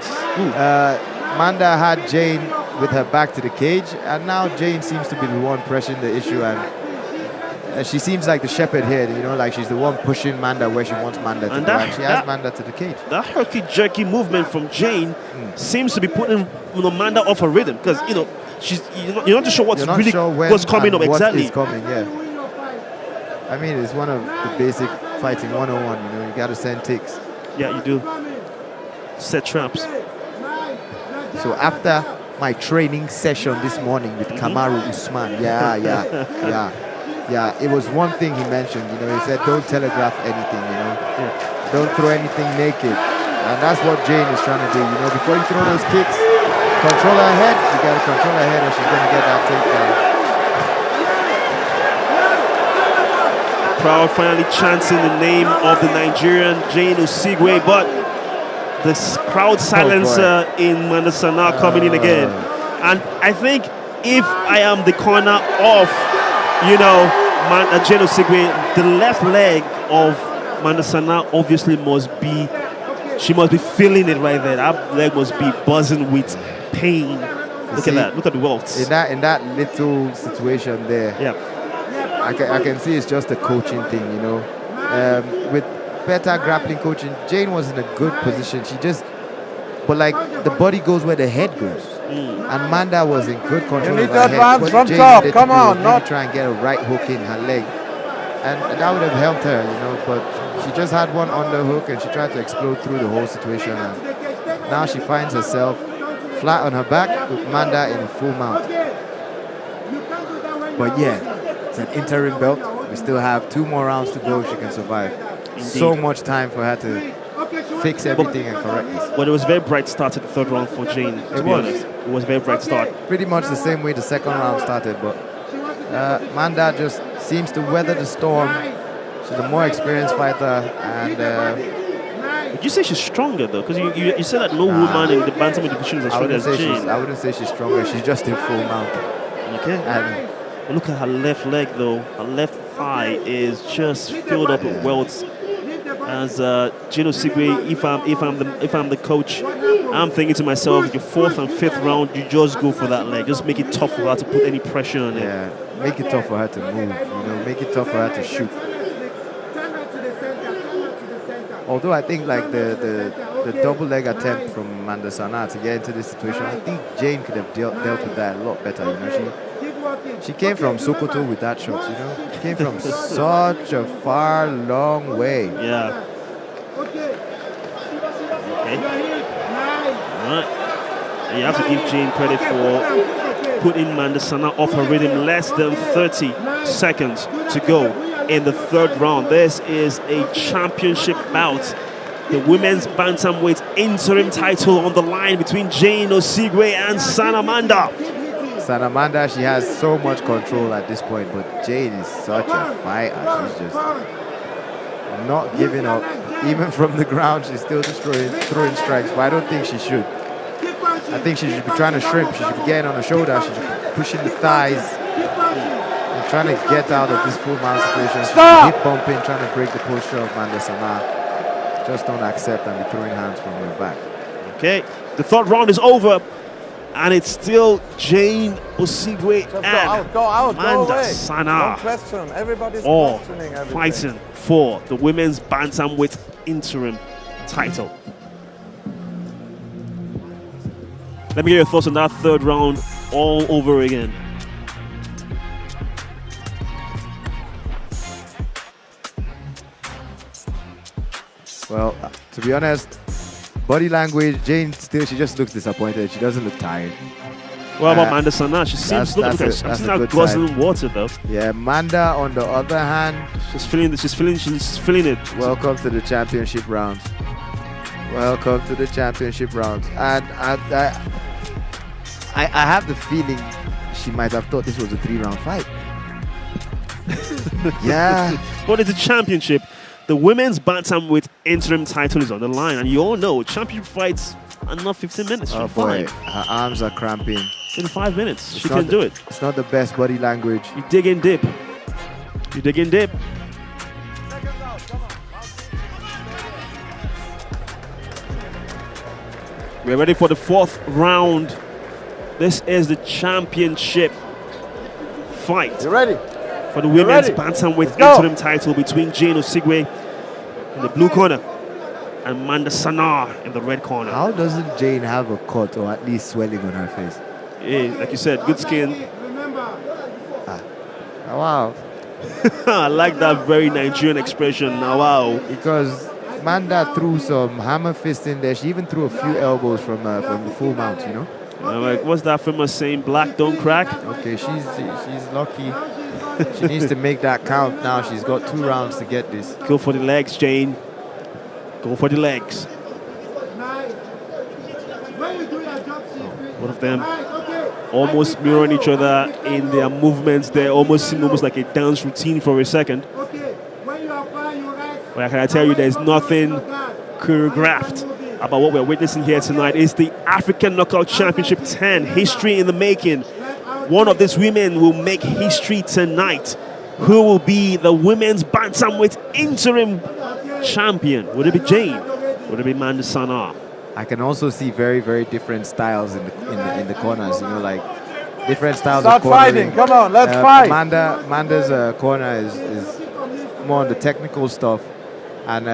Manda had Jane with her back to the cage, and now Jane seems to be the one pressing the issue, and she seems like the shepherd here, you know, like she's the one pushing Manda where she wants Manda to go, and she has Manda to the cage. That herky-jerky movement from Jane seems to be putting Manda off her rhythm, because, you know, you're not too sure what's coming up exactly. What is coming, yeah. I mean, it's one of the basic fighting 101, you know, you got to send ticks. Yeah, you do. Set traps. So after my training session this morning with Kamaru Usman, it was one thing he mentioned, you know, he said don't telegraph anything, you know, don't throw anything naked, and that's what Jane is trying to do, you know, before you throw those kicks, control her head, you got to control her head, or she's going to get that takedown. Crowd finally chanting the name of the Nigerian Jane Osigwe, but the crowd silencer in Manda Sana coming in again. And I think if I am the corner of, you know, Jane Osigwe, the left leg of Manda Sana obviously she must be feeling it right there. That leg must be buzzing with pain. Look at that. Look at the welts. In that little situation there, I can see it's just a coaching thing, you know. With better grappling coaching, Jane was in a good position. But like the body goes where the head goes. And Manda was in good control of her head. What Jane needed to do was really try and get a right hook in her leg. And that would have helped her, you know, but she just had one underhook and she tried to explode through the whole situation. And now she finds herself flat on her back with Manda in full mount. But yeah, it's an interim belt. We still have 2 more rounds to go if she can survive. Indeed. So much time for her to fix everything and correct this. But it was a very bright start at the third round for Jane. It was a very bright start. Pretty much the same way the second round started, but Manda just seems to weather the storm. She's a more experienced fighter, and would you say she's stronger though? Because you said that no woman in the bantamweight division is as strong as Jane. I wouldn't say she's stronger. She's just in full mount. Okay. And But look at her left leg, though. Her left thigh is just filled up with welts. As Gino Sigwe, if I'm the coach, I'm thinking to myself, your 4th and 5th round, you just go for that leg. Just make it tough for her to put any pressure on it. Yeah, make it tough for her to move. Make it tough for her to shoot. Although I think like the double leg attempt from Amanda Sana to get into this situation, I think Jane could have dealt with that a lot better. She came from Sokoto with that shot. She came from such a far, long way. Yeah. Okay. All right. You have to give Jane credit for putting Amanda Sana off her rhythm. Less than 30 seconds to go in the 3rd round. This is a championship bout. The women's bantamweight interim title on the line between Jane Osigwe and Sanamanda. Sanamanda, she has so much control at this point, but Jane is such a fighter. She's just not giving up. Even from the ground, she's still throwing strikes, but I don't think she should. I think she should be trying to shrimp. She should be getting on the shoulder. She should be pushing the thighs and trying to get out of this full mount situation. She should be hip bumping, trying to break the posture of Amanda Sana. Just don't accept and be throwing hands from her back. Okay, the 3rd round is over. And it's still Jane Osigwe and Amanda Sana. Don't question. Everybody's all questioning everything. fighting for the women's bantamweight interim title. Let me get your thoughts on that 3rd round all over again. Well, to be honest, body language, Jane still, she just looks disappointed. She doesn't look tired. What about Amanda Sana? She seems to look like she's not guzzling water, though. Yeah, Amanda, on the other hand, she's feeling it. Welcome to the championship round. Welcome to the championship round. And I have the feeling she might have thought this was a 3-round fight. Yeah. But it's a championship. The women's bantamweight interim title is on the line, and you all know championship fights are not 15 minutes. Oh boy, her arms are cramping. In 5 minutes, she can do it. It's not the best body language. You dig and dip. You dig and dip. We're ready for the 4th round. This is the championship fight. You ready? For the women's bantamweight interim title between Jane Osigwe in the blue corner and Amanda Sana in the red corner. How doesn't Jane have a cut or at least swelling on her face? Yeah, like you said, good skin. Wow. I like that very Nigerian expression. Wow. Because Amanda threw some hammer fist in there. She even threw a few elbows from the full mount, Like, what's that famous saying? Black don't crack. Okay, she's lucky. She needs to make that count now. She's got 2 rounds to get this. Go for the legs, Jane. Go for the legs. One of them almost mirroring each other in their movements. They almost seem like a dance routine for a second. But can I tell you, there's nothing choreographed about what we're witnessing here tonight. It's the African Knockout Championship 10, history in the making. One of these women will make history tonight. Who will be the women's bantamweight interim champion? Would it be Jane? Would it be Amanda Sana? I can also see very, very different styles in the corners. Like different styles of cornering. Start fighting! Come on, let's fight! Amanda's corner is more on the technical stuff, and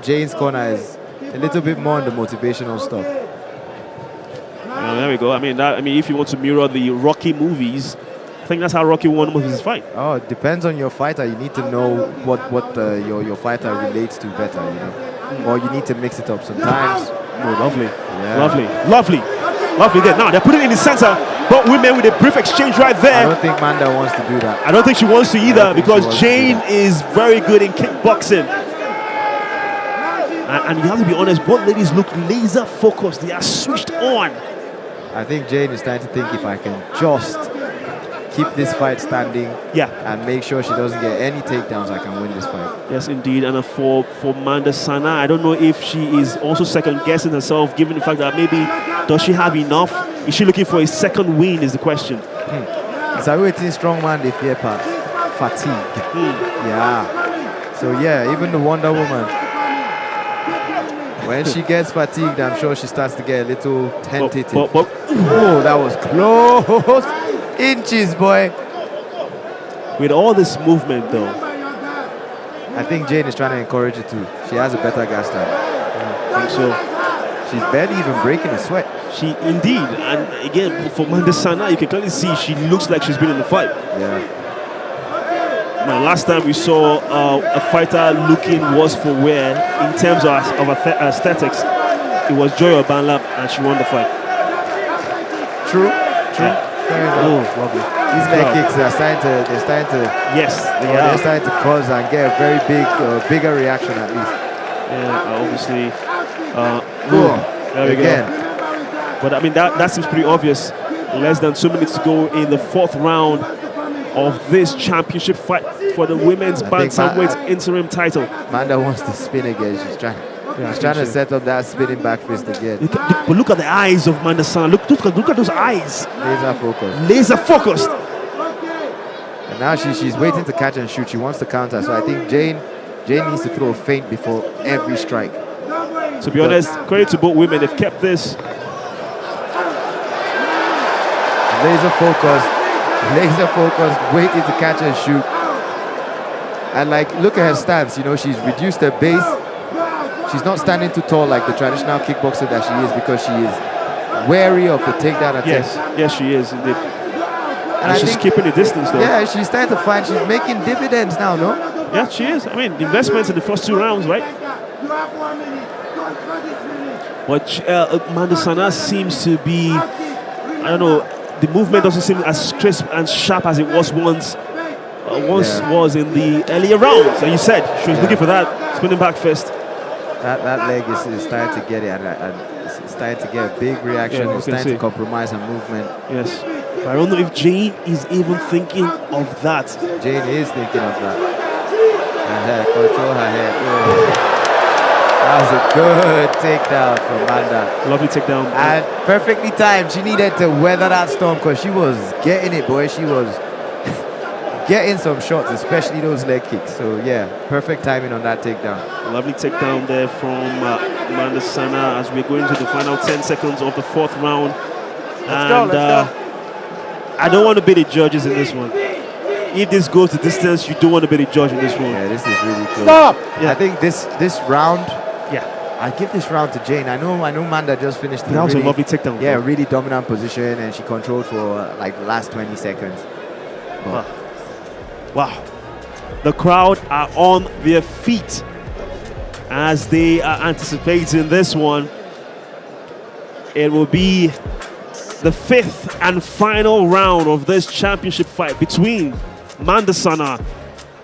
Jane's corner is a little bit more on the motivational stuff. There we go. I mean, if you want to mirror the Rocky movies, I think that's how Rocky won most of his fight. Oh, it depends on your fighter. You need to know what your fighter relates to better, or you need to mix it up sometimes. Oh, lovely, lovely. There now they're putting it in the center. But women with a brief exchange right there. I don't think Amanda wants to do that. I don't think she wants to either because Jane is very good in kickboxing. And you have to be honest, both ladies look laser focused. They are switched on. I think Jane is trying to think if I can just keep this fight standing, and make sure she doesn't get any takedowns, I can win this fight. Yes, indeed. And for Amanda Sana, I don't know if she is also second guessing herself, given the fact that maybe does she have enough? Is she looking for a second win? Is the question. It's a waiting strong man, they fear part. Fatigue. Yeah. So yeah, even the Wonder Woman, when she gets fatigued, I'm sure she starts to get a little tentative. Oh, that was close. Inches, boy. With all this movement, though, I think Jane is trying to encourage it too. She has a better gas tank. I think so. She's barely even breaking a sweat. She indeed, and again for Mandasana, you can clearly see she looks like she's been in the fight. Yeah. Now, last time we saw a fighter looking worse for wear in terms of aesthetics, it was Joy Obanla, and she won the fight. True. Oh, lovely. These leg kicks are starting to. Yes, they're starting to cause and get a very bigger reaction at least. Yeah, obviously. There we Again. go. But I mean that seems pretty obvious. Less than 2 minutes to go in the 4th round of this championship fight for the women's bantamweight interim title. Manda wants to spin again. She's trying to set up that spinning back fist again. But look at the eyes of Mandasana. Look at those eyes. Laser focused. And now she's waiting to catch and shoot. She wants to counter. So I think Jane needs to throw a feint before every strike. To be honest, credit to both women. They've kept this laser focused, waiting to catch and shoot. And like, look at her stance. You know, she's reduced her base. She's not standing too tall like the traditional kickboxer that she is, because she is wary of the takedown attempt. Yes, she is indeed. And she's keeping the distance though. Yeah, she's starting to find she's making dividends now, no? Yeah, she is. I mean, the investments in the first 2 rounds, right? But Mandasana seems to be, I don't know, the movement doesn't seem as crisp and sharp as it was once was in the earlier rounds. And you said she was looking for that spinning back fist. That leg is starting to get it, and it's starting to get a big reaction. It's starting to compromise her movement. Yes. But I don't know if Jane is even thinking of that. Jane is thinking of that. Her head, control her head. Oh. That was a good takedown from Manda. Lovely takedown. And perfectly timed. She needed to weather that storm because she was getting it, boy. She was getting some shots, especially those leg kicks. So yeah, perfect timing on that takedown. Lovely takedown there from Mandasana as we're going to the final 10 seconds of the 4th round. Let's go. I don't want to be the judges in this one. If this goes the distance, you don't want to be the judge in this one. Yeah, this is really close. Stop! Yeah. I think this round, yeah, I give this round to Jane. I know Manda just finished. That was a lovely takedown. Yeah, really dominant position, and she controlled for like the last 20 seconds. Wow. The crowd are on their feet as they are anticipating this one. It will be the 5th and final round of this championship fight between Mandasana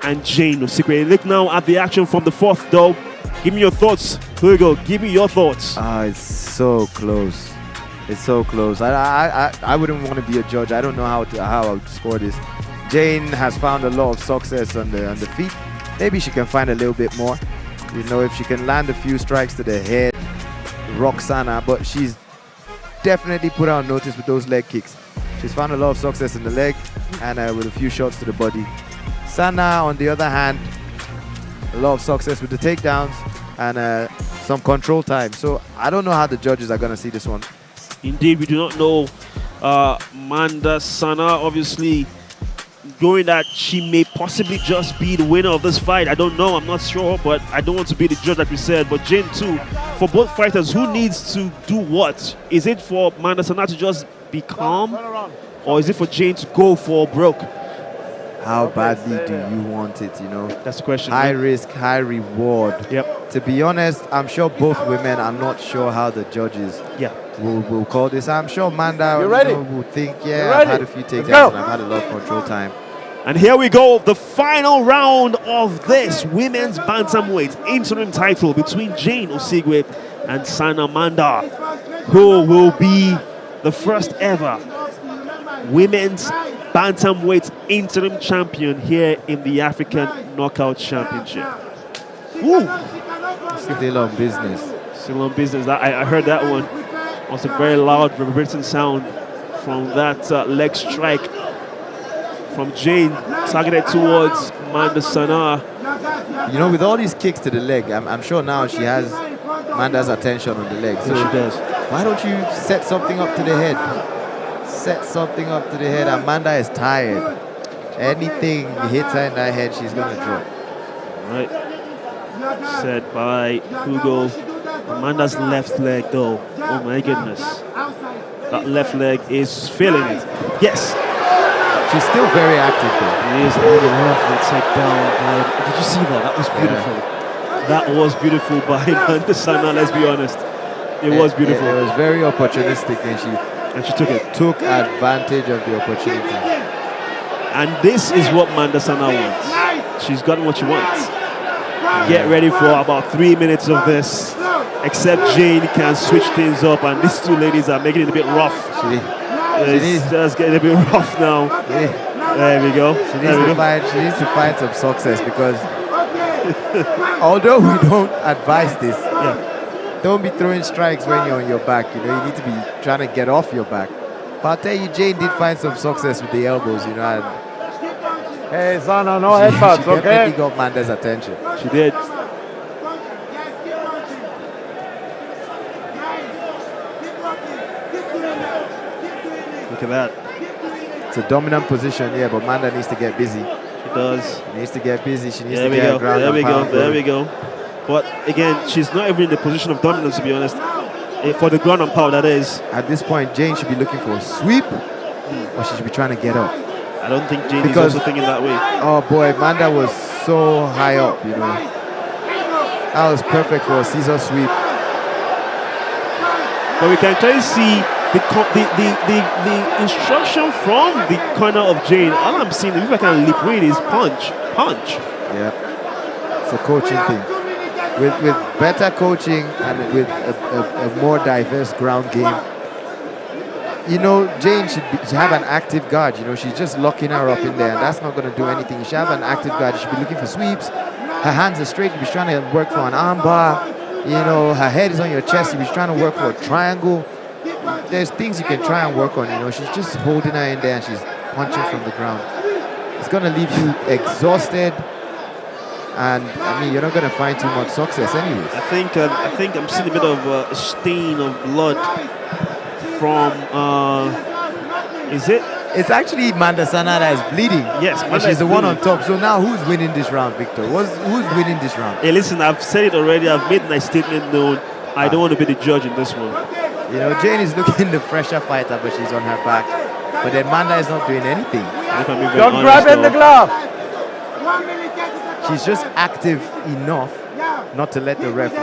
and Jane Osigwe. Look now at the action from the 4th, though. Give me your thoughts. Here we go. Give me your thoughts. It's so close. It's so close. I wouldn't want to be a judge. I don't know how I would score this. Jane has found a lot of success on the feet. Maybe she can find a little bit more. You know, if she can land a few strikes to the head, Roxana, but she's definitely put her on notice with those leg kicks. She's found a lot of success in the leg and with a few shots to the body. Sana, on the other hand, a lot of success with the takedowns and some control time. So I don't know how the judges are going to see this one. Indeed, we do not know. Mandasana, obviously, knowing that she may possibly just be the winner of this fight. I don't know, I'm not sure, but I don't want to be the judge like we said. But Jane too, for both fighters, who needs to do what? Is it for Mandasana to just be calm, or is it for Jane to go for broke? How badly do you want it, you know? That's the question. High risk, high reward. Yep. To be honest, I'm sure both women, I'm not sure how the judges will call this. I'm sure Manda will think, I've had a few takedowns and I've had a lot of control time. And here we go, the final round of this women's bantamweight interim title between Jane Osigwe and Sana Manda, who will be the first ever women's bantamweight interim champion here in the African Knockout Championship. Ooh. Still on business. Still on business. I heard that one. It was a very loud reverberating sound from that leg strike from Jane, targeted towards Manda Sana. You know, with all these kicks to the leg, I'm sure now she has Manda's attention on the leg. So she does. Why don't you set something up to the head? Set something up to the head. Amanda is tired. Anything hits her in that head, she's going to drop. Right. Set by Hugo. Amanda's left leg, though. Oh, my goodness. That left leg is feeling it. Yes. She's still very active, though. She is on the lovely takedown. Did you see that? That was beautiful. Yeah. That was beautiful by Manda Sana, let's be honest. It was beautiful. It was very opportunistic, and she took it. Took advantage of the opportunity. And this is what Manda Sana wants. She's gotten what she wants. Get ready for about 3 minutes of this. Except Jane can switch things up, and these two ladies are making it a bit rough. It's just getting a bit rough now. There we go. She needs to find some success, because although we don't advise this, don't be throwing strikes when you're on your back. You know, you need to be trying to get off your back. But I'll tell you, Jane did find some success with the elbows, you know. And hey, Sana, no headbutts, she definitely got Manda's attention. She did. Look at that. It's a dominant position, yeah, but Manda needs to get busy. She does. She needs to get busy. She needs There to we get go. ground There and we go. pound There going. we go. But again, she's not even in the position of dominance, to be honest. For the ground and pound, that is. At this point, Jane should be looking for a sweep, or she should be trying to get up. I don't think Jane is also thinking that way. Oh boy, Manda was so high up, you know. That was perfect for a scissor sweep. But we can clearly see the instruction from the corner of Jane. All I'm seeing, if I can lip read, is punch. Yeah, it's a coaching thing. With better coaching and with a more diverse ground game, you know, Jane should have an active guard. You know, she's just locking her up in there, and that's not going to do anything. You should have an active guard. She should be looking for sweeps. Her hands are straight. She's trying to work for an arm bar. You know, her head is on your chest. She's trying to work for a triangle. There's things you can try and work on. You know, she's just holding her in there, and she's punching from the ground. It's going to leave you exhausted. And I mean, you're not going to find too much success anyways. I think I'm seeing a bit of a stain of blood from. Is it? It's actually Manda Sana that is bleeding. Yes, and she's the one on top. So now who's winning this round, Victor? Who's winning this round? Hey, listen, I've said it already. I've made my statement known. I don't want to be the judge in this one. You know, Jane is looking the fresher fighter, but she's on her back. But then Manda is not doing anything. Don't grab in the glove. She's just active enough not to let the ref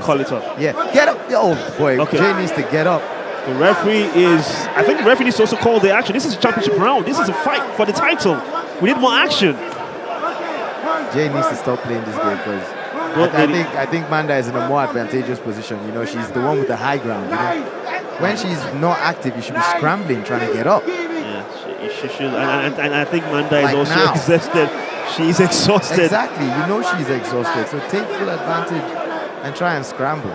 call it up. Yeah, get up. Oh boy, Okay. Jane needs to get up. The referee I think the referee needs to also call the action. This is a championship round. This is a fight for the title. We need more action. Jane needs to stop playing this game, because I think Manda is in a more advantageous position. You know, she's the one with the high ground. You know, when she's not active, you should be scrambling, trying to get up. Yeah, she should. And I think Manda is Like also now. exhausted. She's exhausted. Exactly. You know she's exhausted. So take full advantage and try and scramble.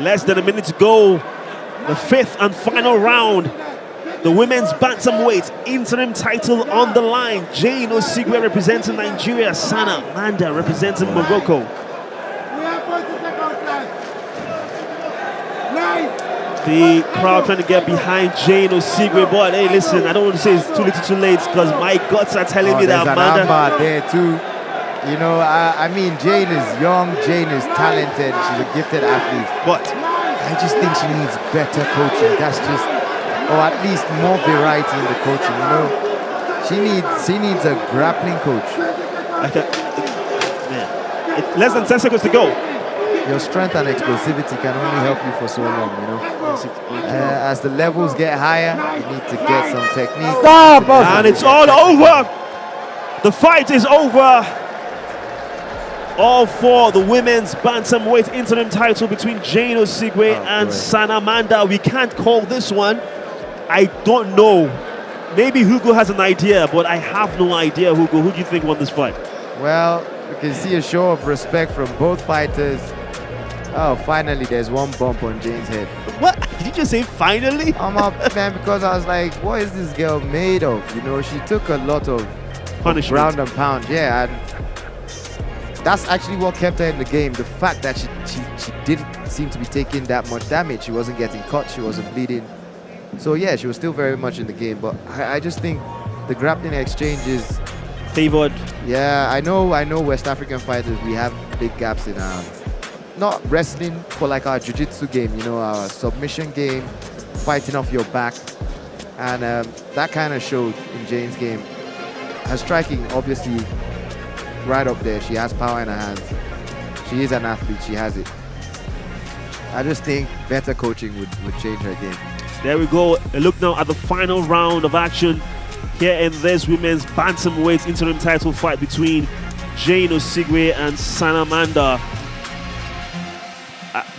Less than a minute to go. The fifth and final round. The women's bantamweight interim title on the line. Jane Osigwe representing Nigeria. Sana Manda representing Morocco. The crowd trying to get behind Jane Osigwe, but hey, listen, I don't want to say it's too little too late, because my guts are telling me that there's an Manda. armbar there too. You know, I mean, Jane is young, Jane is talented, she's a gifted athlete. But I just think she needs better coaching. That's just, or at least more variety in the coaching. You know, she needs a grappling coach. Less than 10 seconds to go. Your strength and explosivity can only help you for so long, you know. As the levels get higher, you need to get some technique. And it's all over. The fight is over. All for the women's bantamweight interim title between Jane Osigwe and Sana Manda. We can't call this one. I don't know. Maybe Hugo has an idea, but I have no idea, Hugo. Who do you think won this fight? Well, you can see a show of respect from both fighters. Oh, finally, there's one bump on Jane's head. What? Did you just say finally? I'm up, man, because I was like, what is this girl made of? You know, she took a lot of punishment, ground and pound. Yeah, and that's actually what kept her in the game. The fact that she didn't seem to be taking that much damage. She wasn't getting cut. She wasn't bleeding. So yeah, she was still very much in the game. But I just think the grappling exchange is favored. Yeah, I know West African fighters, we have big gaps in not wrestling, but like our jiu-jitsu game, you know, our submission game, fighting off your back. And that kind of showed in Jane's game. Her striking, obviously, right up there. She has power in her hands. She is an athlete. She has it. I just think better coaching would change her game. There we go. A look now at the final round of action here in this women's bantamweight interim title fight between Jane Osigwe and Sanamanda.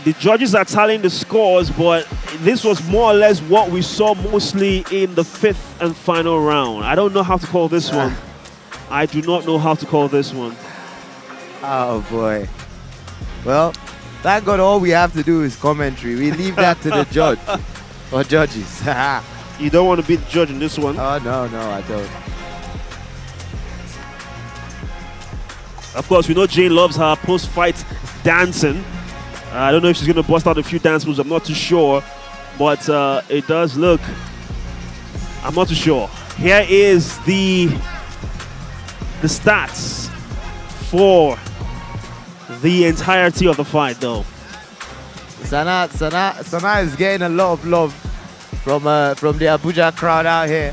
The judges are tallying the scores, but this was more or less what we saw mostly in the fifth and final round. I don't know how to call this one. I do not know how to call this one. Oh boy. Well, thank God all we have to do is commentary. We leave that to the judge or judges. You don't want to be the judge in this one? Oh, no, I don't. Of course, we know Jane loves her post-fight dancing. I don't know if she's going to bust out a few dance moves. I'm not too sure. But it does look... I'm not too sure. Here is the stats for the entirety of the fight, though. Sana is getting a lot of love from the Abuja crowd out here.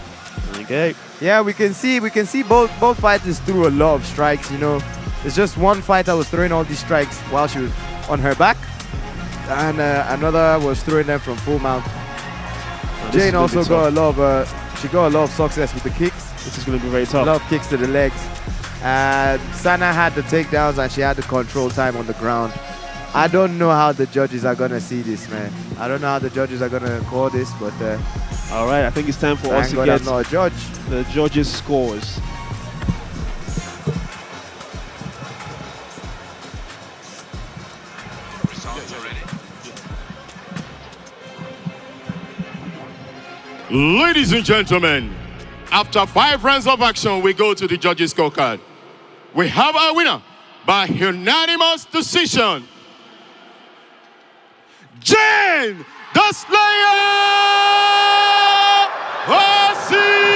Okay. Yeah, we can see both fighters threw a lot of strikes. You know, it's just one fighter was throwing all these strikes while she was on her back, and another was throwing them from full mount. Jane also got a lot of success with the kicks. This is going to be very tough. A lot of kicks to the legs. Sana had the takedowns and she had the control time on the ground. I don't know how the judges are going to see this, man. I don't know how the judges are going to call this, but... all right, I think it's time for us to get I'm not a judge. The judges' scores. Ladies and gentlemen, after 5 rounds of action, we go to the judges' scorecard. We have our winner by unanimous decision. Jane the Slayer Osigwe!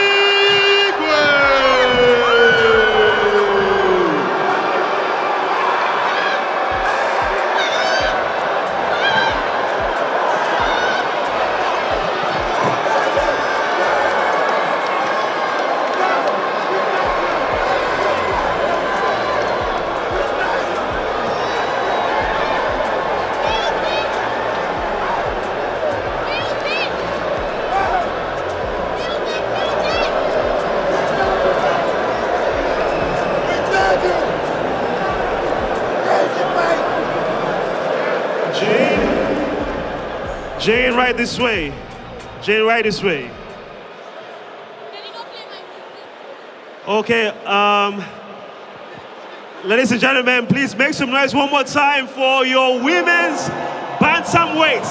Jane, right this way. Jane, right this way. Okay, ladies and gentlemen, please make some noise one more time for your women's bantamweight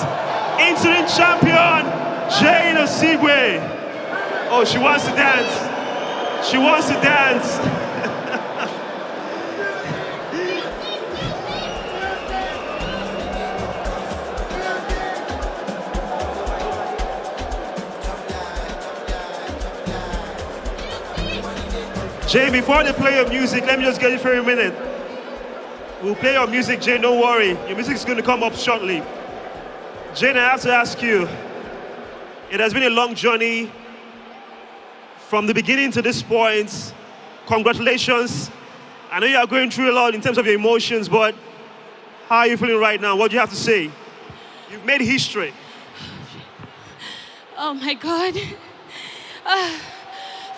interim champion, Jane Osigwe. Oh, she wants to dance. She wants to dance. Jane, before they play your music, let me just get it for a minute. We'll play your music, Jane, don't worry. Your music is going to come up shortly. Jane, I have to ask you, it has been a long journey from the beginning to this point. Congratulations. I know you are going through a lot in terms of your emotions, but how are you feeling right now? What do you have to say? You've made history. Oh my God.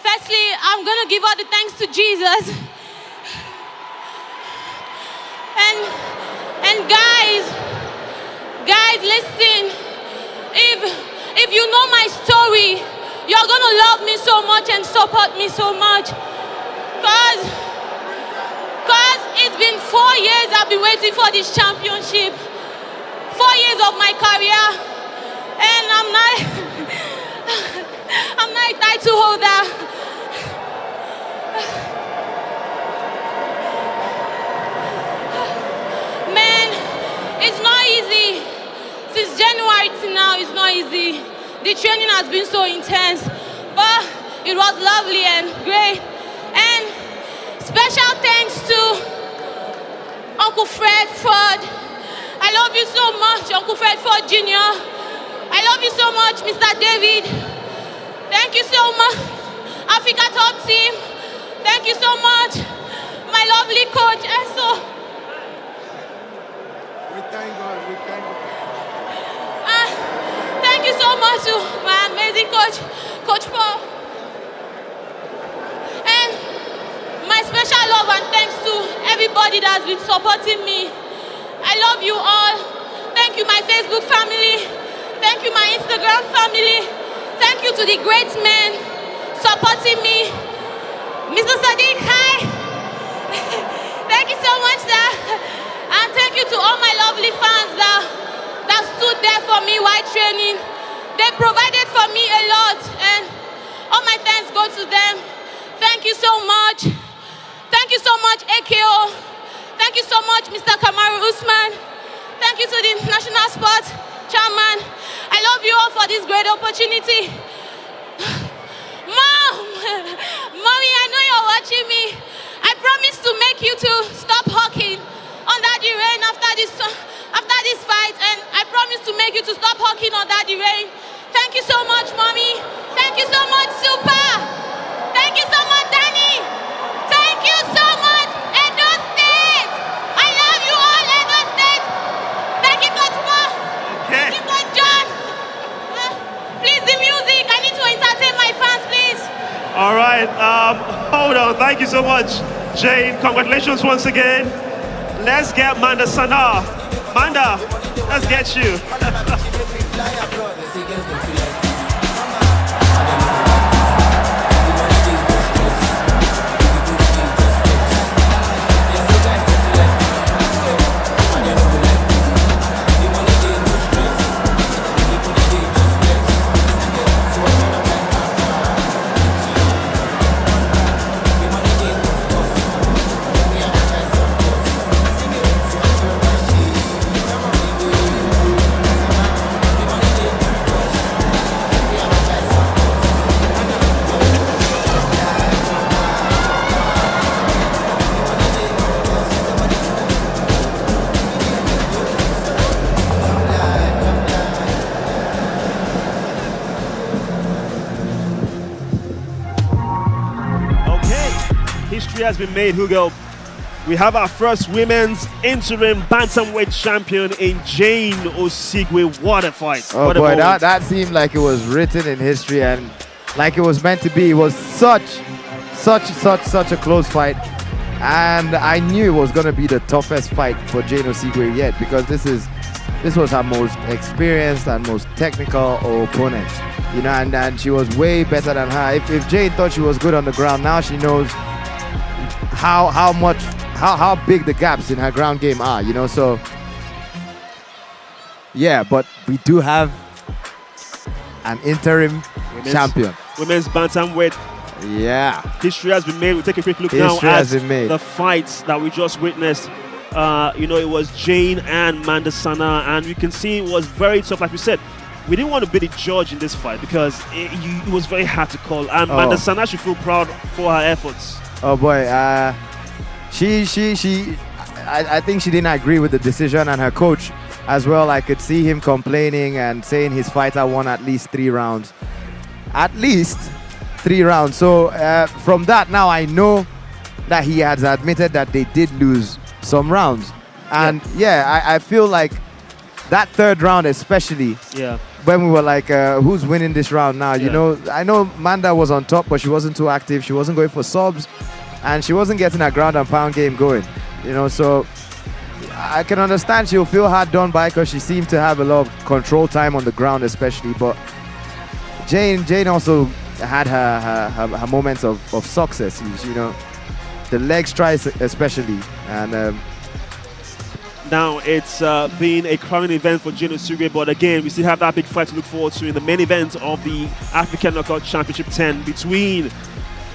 Firstly, I'm going to give all the thanks to Jesus. And guys, listen. If you know my story, you're going to love me so much and support me so much. Because it's been 4 years I've been waiting for this championship. 4 years of my career, and I'm not a title holder. Man, it's not easy. Since January to now, it's not easy. The training has been so intense, but it was lovely and great. And special thanks to Uncle Fred Ford. I love you so much, Uncle Fred Ford Jr. I love you so much, Mr. David. Thank you so much, Africa Top Team. Thank you so much, my lovely coach, Eso. We thank God, we thank God. Thank you so much to my amazing coach, Coach Paul. And my special love and thanks to everybody that has been supporting me. I love you all. Thank you, my Facebook family. Thank you, my Instagram family. Thank you to the great men supporting me. Mr. Sadiq, hi. Thank you so much, sir. And thank you to all my lovely fans that stood there for me while training. They provided for me a lot, and all my thanks go to them. Thank you so much. Thank you so much, AKO. Thank you so much, Mr. Kamaru Usman. Thank you to the National Sports Chairman. I love you all for this great opportunity. Mom! Mommy, I know you're watching me. I promise to make you to stop hawking under the rain after this fight, and I promise to make you to stop hawking under the rain. Thank you so much, Mommy. Thank you so much, Super. Thank you so much, Danny. Thank you so much, Edo State. I love you all, Edo State. Thank you, Coach Paul. Okay. Thank you, Coach John. Please, the music. I need to entertain my fans, please. All right. Hold on. Thank you so much, Jane. Congratulations once again. Let's get Manda Sana. Manda, let's get you. History has been made, Hugo. We have our first women's interim bantamweight champion in Jane Osigwe. What a fight. Oh what boy, that seemed like it was written in history and like it was meant to be. It was such a close fight. And I knew it was going to be the toughest fight for Jane Osigwe yet, because this was her most experienced and most technical opponent. You know, and she was way better than her. If Jane thought she was good on the ground, now she knows how big the gaps in her ground game are, you know. So yeah, but we do have an interim champion. Women's bantamweight. Yeah. History has been made. We'll take a quick look now at the fights that we just witnessed. You know, it was Jane and Mandasana, and you can see it was very tough. Like we said, we didn't want to be the judge in this fight because it was very hard to call. And Mandasana should feel proud for her efforts. Oh boy, I think she didn't agree with the decision, and her coach as well. I could see him complaining and saying his fighter won at least 3 rounds. At least 3 rounds. So from that, now I know that he has admitted that they did lose some rounds. And yeah, I feel like that 3rd round especially, when we were like, who's winning this round now? You know, I know Manda was on top, but she wasn't too active. She wasn't going for subs, and she wasn't getting her ground and pound game going. You know, so I can understand she'll feel hard done by because she seemed to have a lot of control time on the ground especially. But Jane also had her moments of success, you know, the leg strikes especially. And Now, it's been a crowning event for Gino Sugbe, but again, we still have that big fight to look forward to in the main event of the African Knockout Championship 10 between,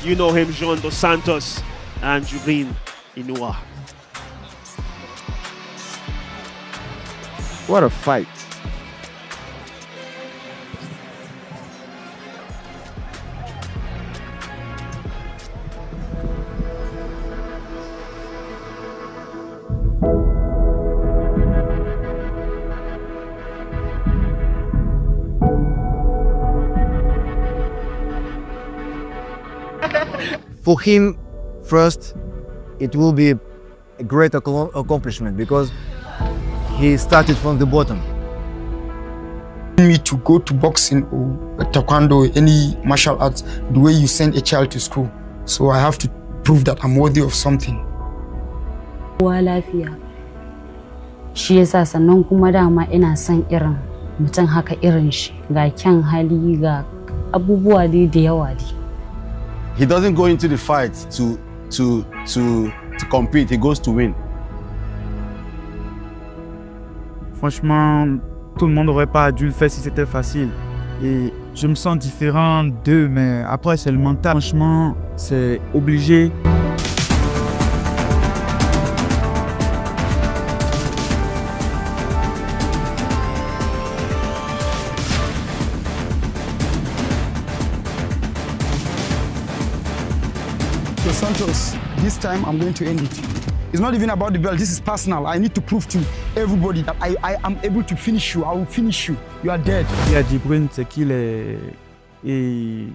you know him, Jean Dos Santos and Jibrin Inua. What a fight. For him, first, it will be a great accomplishment because he started from the bottom. Me to go to boxing or taekwondo, any martial arts, the way you send a child to school. So I have to prove that I'm worthy of something. Lafiya. Shi yasa sannan kuma dama ina son irin mutum haka irin shi ga kyan hali ga abubuwa dai da yawa dai. He doesn't go into the fight to compete, he goes to win. Franchement, tout le monde n'aurait pas dû le faire si c'était facile. Et je me sens différent d'eux, mais après c'est le mental. Franchement, c'est obligé. Santos, this time I'm going to end it. It's not even about the belt, this is personal. I need to prove to everybody that I am able to finish you. I will finish you. You are dead. Il y a Jibrin, c'est qu'il est... Et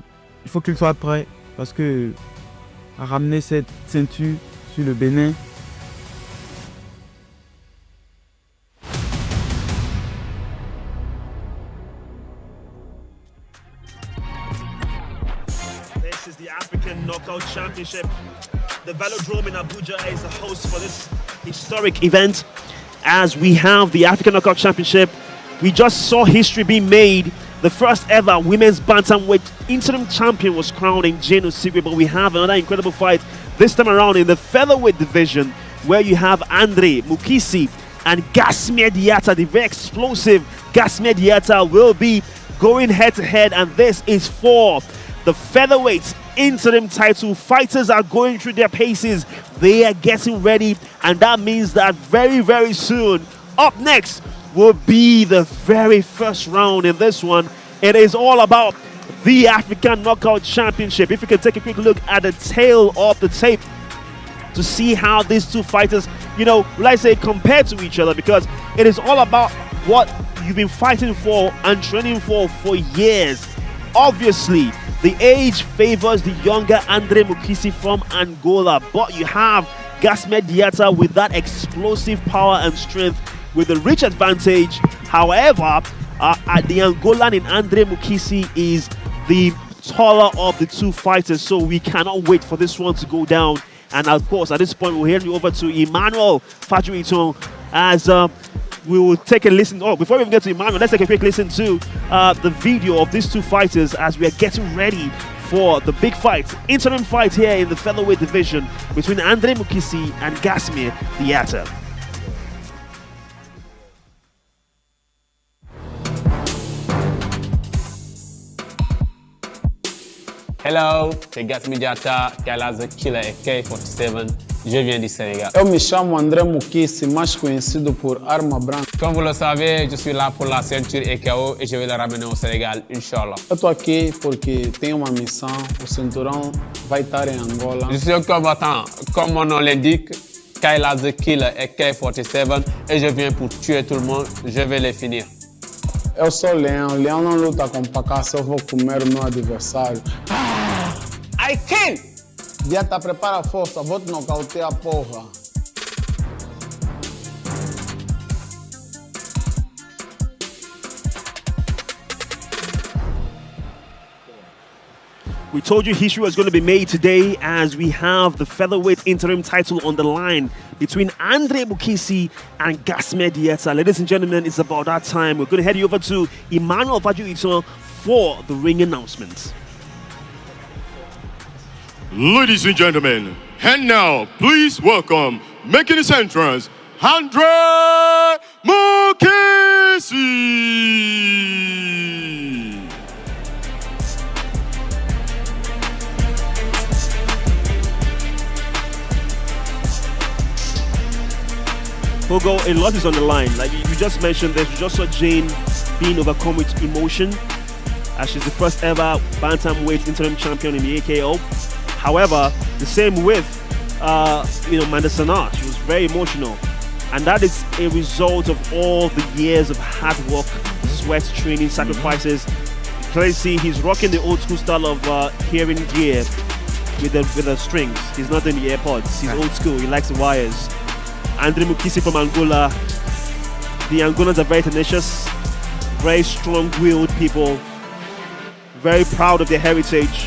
il faut qu'il soit prêt parce que à ramener cette ceinture sur le Bénin. This is the African Knockout Championship. The Velodrome in Abuja is the host for this historic event. As we have the African Knockout Championship, we just saw history being made. The first ever women's bantamweight interim champion was crowned in Gino Sugbe, but we have another incredible fight this time around in the featherweight division, where you have Andre Mukisi and Gasmier Diatta. The very explosive Gasmier Diatta will be going head to head, and this is for the featherweight interim title. Fighters are going through their paces, they are getting ready, and that means that very, very soon, up next will be the very first round in this one. It is all about the African Knockout Championship. If you can take a quick look at the tail of the tape to see how these two fighters, you know, let's say compare to each other, because it is all about what you've been fighting for and training for years. Obviously, the age favors the younger Andre Mukisi from Angola, but you have Gasmier Diatta with that explosive power and strength with a rich advantage. However, the Angolan in Andre Mukisi is the taller of the two fighters, so we cannot wait for this one to go down. And of course, at this point, we'll hand you over to Emmanuel Fajuiton as we will take a listen. Oh, before we even get to Emmanuel, let's take a quick listen to the video of these two fighters as we are getting ready for the big fight, interim fight here in the featherweight division between Andre Mukisi and Gasmier Diatta. Hello, c'est Gasmier Diatta, Kalaza Killer et K47. Je viens du Sénégal. Eu me chamo André Mukisi, mais conhecido por Arma Branca. Comme vous le savez, je suis là pour la ceinture EKO et je vais la ramener au Sénégal, Inch'Allah. Eu tô aqui porque tenho uma missão. O cinturão vai estar em Angola. Je suis un combattant, comme mon nom l'indique. Kalaza Killer et K47 et je viens pour tuer tout le monde. Je vais les finir. Eu sou leão. Leão não luta com pacaça. Eu vou comer o meu adversário. I can! Diatta, prepara a força. Vou te nocautear, porra. We told you history was going to be made today as we have the featherweight interim title on the line between Andre Mukisi and Gasmier Diatta. Ladies and gentlemen, it's about that time. We're going to head you over to Emmanuel Fajuiton for the ring announcements. Ladies and gentlemen, and now please welcome, making his entrance, Andre Mukisi. Hugo, a lot is on the line. Like you just mentioned this, we just saw Jane being overcome with emotion as she's the first ever bantamweight interim champion in the AKO. However, the same with Madani. She was very emotional, and that is a result of all the years of hard work, sweat, training, sacrifices. You clearly see he's rocking the old school style of hearing gear with the strings. He's not doing the AirPods. He's old school. He likes the wires. Andre Mukisi from Angola. The Angolans are very tenacious, very strong-willed people, very proud of their heritage.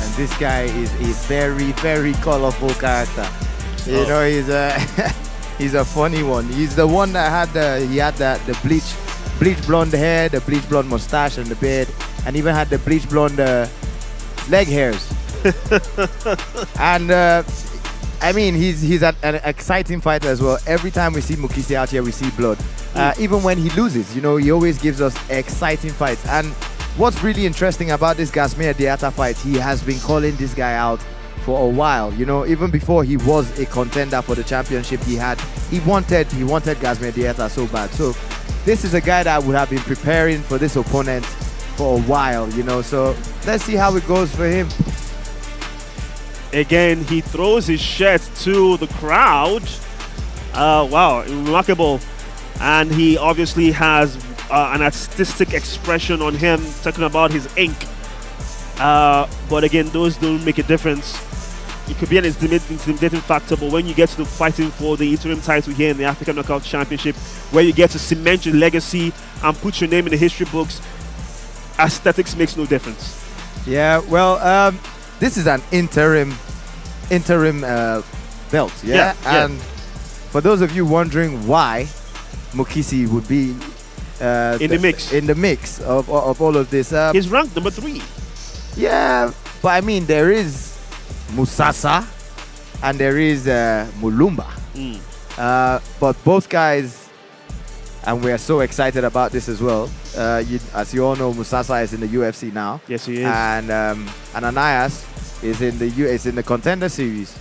And this guy is a very, very colorful character. You know, he's a funny one. He's the one that had the bleach blonde hair, the bleach blonde mustache and the beard, and even had the bleach blonde leg hairs. And I mean, he's an exciting fighter as well. Every time we see Mukisi out here, we see blood. Even when he loses, you know, he always gives us exciting fights. And what's really interesting about this Gasmir Diata fight, he has been calling this guy out for a while. You know, even before he was a contender for the championship, he wanted Gasmir Diata so bad. So this is a guy that would have been preparing for this opponent for a while, you know. So let's see how it goes for him. Again, he throws his shirt to the crowd. Wow, remarkable. And he obviously has an artistic expression on him, talking about his ink. But again, those don't make a difference. It could be an intimidating factor, but when you get to the fighting for the interim title here in the African Knockout Championship, where you get to cement your legacy and put your name in the history books, aesthetics makes no difference. Yeah, well, this is an interim belt, yeah? And for those of you wondering why Mukisi would be in the mix of all of this, he's ranked number 3. Yeah, but I mean, there is Musasa and there is Mulumba. But both guys, and we are so excited about this as well. As you all know, Musasa is in the UFC now. Yes, he is. And Ananias is in the Contender Series.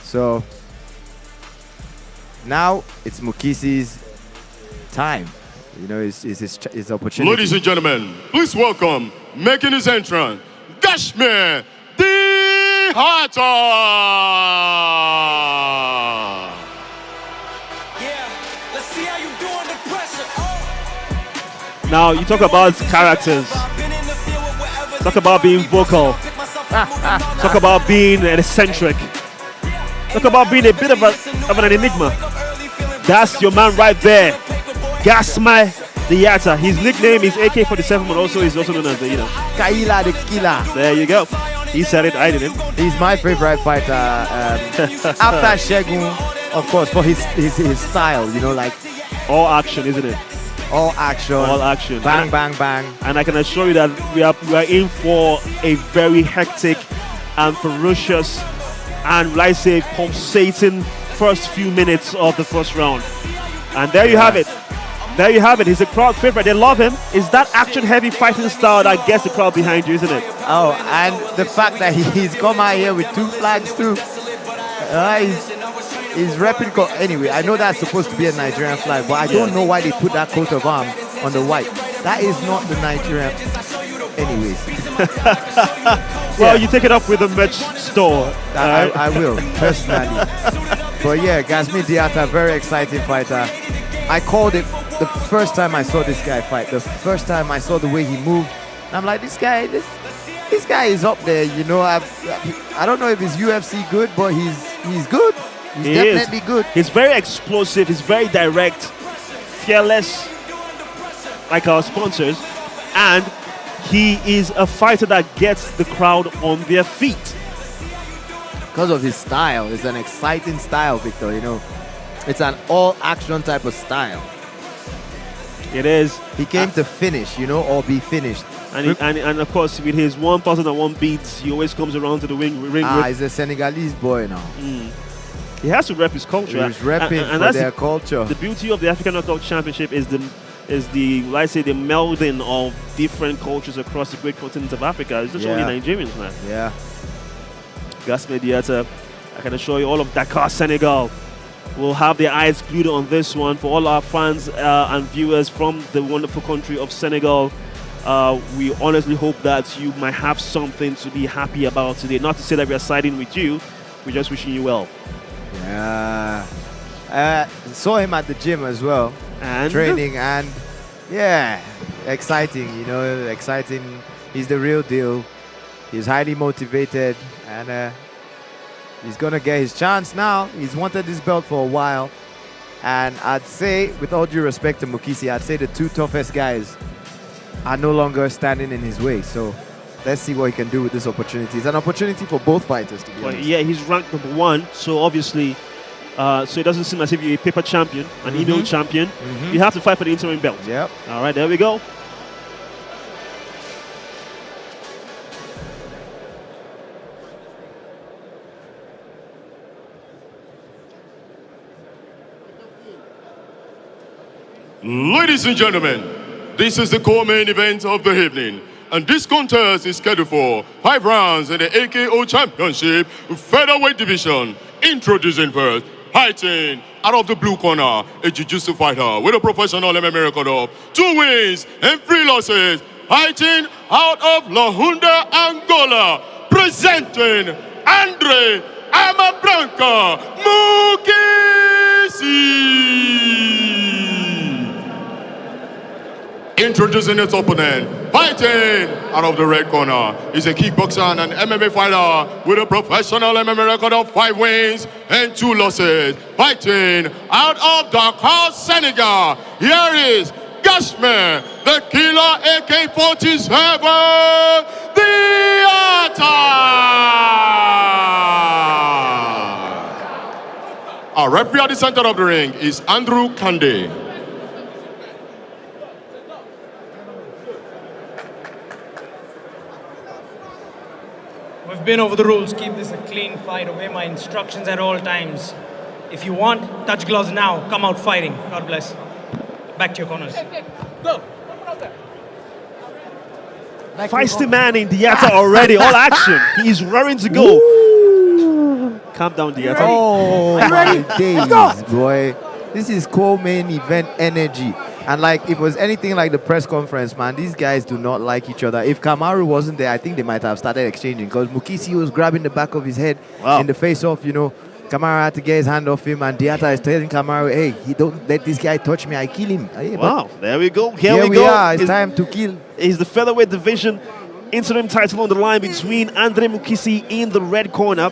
So now it's Mukisi's time. You know, it's his opportunity. Ladies and gentlemen, please welcome, making his entrance, Gasmir Diata. Now you talk about characters, talk about being vocal, talk about being an eccentric, talk about being a bit of an enigma. That's your man right there, Gasmir Diata. His nickname is AK-47, but he's also known as the Kaila the Killer. There you go. He said it, I didn't. He's my favorite fighter. After Shegun, of course, for his style, you know, like all action, isn't it? All action. All action. Bang, bang, bang. And I can assure you that we are in for a very hectic and ferocious and, like I say, pulsating first few minutes of the first round. And there you have it. There you have it. He's a crowd favorite. They love him. It's that action-heavy fighting style that gets the crowd behind you, isn't it? Oh, and the fact that he's come out here with 2 flags too. He's repping. Anyway, I know that's supposed to be a Nigerian flag, but I don't know why they put that coat of arms on the white. That is not the Nigerian. Anyways. Well, you take it up with the merch store. I will, personally. But yeah, Gasmir Diata, very exciting fighter. I called it the first time I saw this guy fight. The first time I saw the way he moved. I'm like, this guy is up there, you know. I don't know if he's UFC good, but he's good. He's definitely good. He's very explosive. He's very direct, fearless, like our sponsors, and he is a fighter that gets the crowd on their feet. Because of his style. It's an exciting style, Victor, you know. It's an all-action type of style. It is. He came to finish, you know, or be finished. And of course, with his 1,001 beats, he always comes around to the ring. He's a Senegalese boy now. He has to rep his culture. He's repping for that's their culture. The beauty of the African Knockout Championship is the let's say the melding of different cultures across the great continent of Africa. It's just only Nigerians, man. Yeah. Gasme Diatta, I can assure you all of Dakar, Senegal will have their eyes glued on this one. For all our fans and viewers from the wonderful country of Senegal, we honestly hope that you might have something to be happy about today. Not to say that we are siding with you, we're just wishing you well. Yeah. Saw him at the gym as well. And training, and yeah, exciting, exciting. He's the real deal. He's highly motivated, and he's gonna get his chance now. He's wanted this belt for a while, and I'd say, with all due respect to Mukisi, I'd say the two toughest guys are no longer standing in his way. So let's see what he can do with this opportunity. It's an opportunity for both fighters, to be honest. Yeah, he's ranked #1, so obviously, so it doesn't seem as if you're a paper champion, an email champion. You have to fight for the interim belt. Yep. All right, there we go. Ladies and gentlemen, this is the co-main event of the evening. And this contest is scheduled for 5 rounds in the AKO Championship Featherweight Division. Introducing first, fighting out of the blue corner, a jiu-jitsu fighter with a professional MMA record of 2 wins and 3 losses. Fighting out of La Hunda, Angola, presenting Andre Amabranca Mukisi. Introducing its opponent, fighting out of the red corner, is a kickboxer and an MMA fighter with a professional MMA record of 5 wins and 2 losses. Fighting out of Dakar, Senegal, here is Gashman, the killer AK-47, Diatta. Our referee at the center of the ring is Andrew Kande. We've been over the rules. Keep this a clean fight. Obey my instructions at all times. If you want, touch gloves now. Come out fighting. God bless. Back to your corners. Go. Feisty man in Diatta already. All action. He's raring to go. Calm down, Diatta. Oh, my days, boy. This is co-main event energy. And like, if it was anything like the press conference, man, these guys do not like each other. If Kamaru wasn't there, I think they might have started exchanging, because Mukisi was grabbing the back of his head in the face-off, Kamaru had to get his hand off him, and Diatta is telling Kamaru, hey, don't let this guy touch me, I kill him. Hey, wow, there we go. Here we go. Are. It's time to kill. Is the featherweight division interim title on the line between Andre Mukisi in the red corner,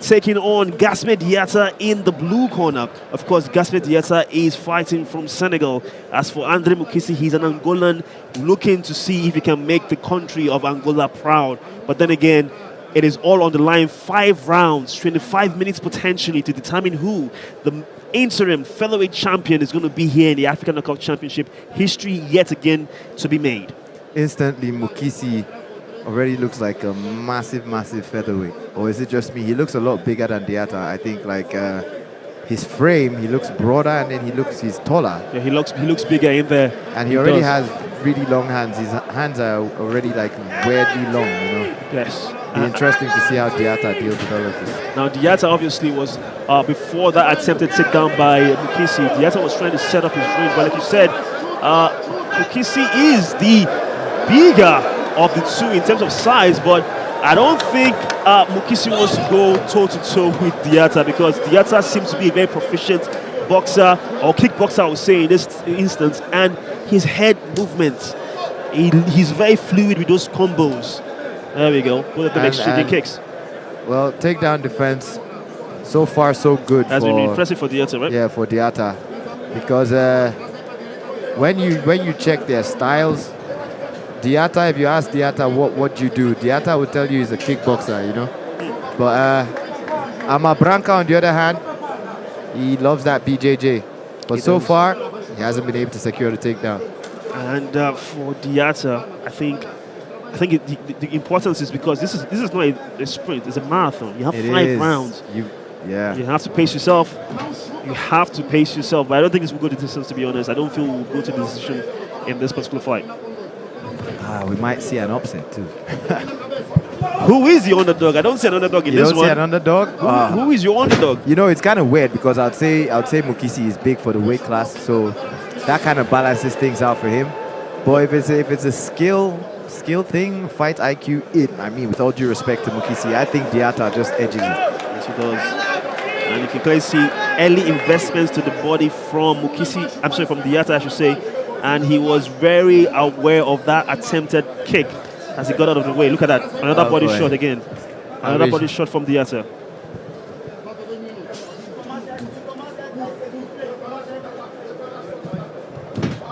taking on Gasme Diatta in the blue corner. Of course, Gasme Diatta is fighting from Senegal. As for Andre Mukisi, he's an Angolan looking to see if he can make the country of Angola proud. But then again, it is all on the line. 5 rounds, 25 minutes potentially to determine who the interim featherweight champion is going to be here in the African Knockout Championship. History yet again to be made. Instantly, Mukisi already looks like a massive, massive featherweight. Or is it just me? He looks a lot bigger than Diatta. I think his frame, he looks broader, and then he's taller. Yeah, he looks bigger in there. And he already has really long hands. His hands are already like weirdly long, Yes. Be interesting to see how Diatta deals with all of this. Now, Diatta obviously was, before that attempted takedown by Mukisi, Diatta was trying to set up his range. But like you said, Mukisi is the bigger of the two in terms of size, but I don't think Mukisi wants to go toe-to-toe with Diatta, because Diatta seems to be a very proficient boxer, or kickboxer I would say in this instance, and his head movements, he's very fluid with those combos. There we go, both of them exchanging kicks. Well, takedown defense, so far so good. Has been impressive for Diatta, right? Yeah, for Diatta, because when you check their styles, Diatta, if you ask Diatta what you do, Diatta will tell you he's a kickboxer, But Amabranca, on the other hand, he loves that BJJ. But so far, he hasn't been able to secure the takedown. And for Diatta, I think the importance is because this is not a sprint; it's a marathon. You have 5 rounds. Yeah. You have to pace yourself. You have to pace yourself. But I don't think this will go to distance, to be honest. I don't feel we'll go to the decision in this particular fight. We might see an upset too. Who is the underdog? I don't see an underdog in You this don't one. see an underdog? Who is your underdog? You know, it's kind of weird because I'd say Mukisi is big for the weight class, so that kind of balances things out for him. But if it's a skill thing, fight IQ, I mean, with all due respect to Mukisi, I think Diata just edges it. Yes, he does. And you can clearly see early investments to the body from Diata, I should say. And he was very aware of that attempted kick as he got out of the way. Look at that. Another body shot again. Another body shot from Diata.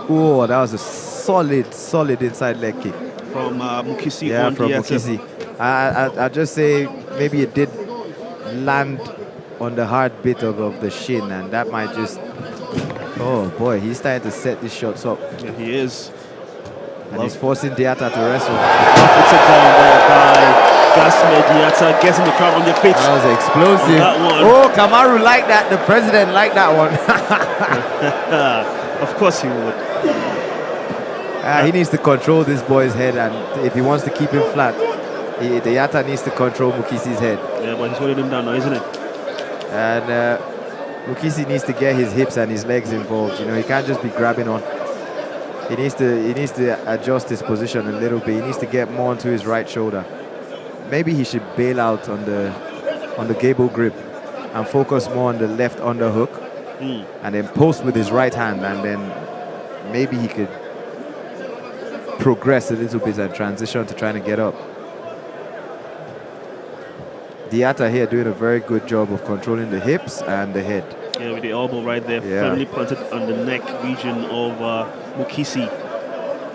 Oh, that was a solid inside leg kick. From Mukisi Yeah, on from Diata. Mukisi. I just say maybe it did land on the hard bit of the shin, and that might just... Oh boy, he's starting to set these shots up. Yeah, he is. And he's forcing Diata to wrestle. Lovely down there by Gasme. Diata getting the crowd on their feet. That was explosive. That one. Oh, Kamaru liked that. The president liked that one. Of course he would. He needs to control this boy's head, and if he wants to keep him flat, Diata needs to control Mukisi's head. Yeah, but he's holding him down now, isn't it? And Mukisi needs to get his hips and his legs involved. You know, he can't just be grabbing on. He needs to adjust his position a little bit. He needs to get more onto his right shoulder. Maybe he should bail out on the gable grip and focus more on the left underhook, and then post with his right hand, and then maybe he could progress a little bit and transition to trying to get up. Diata here doing a very good job of controlling the hips and the head. Yeah, with the elbow right there, firmly planted on the neck region of Mukisi.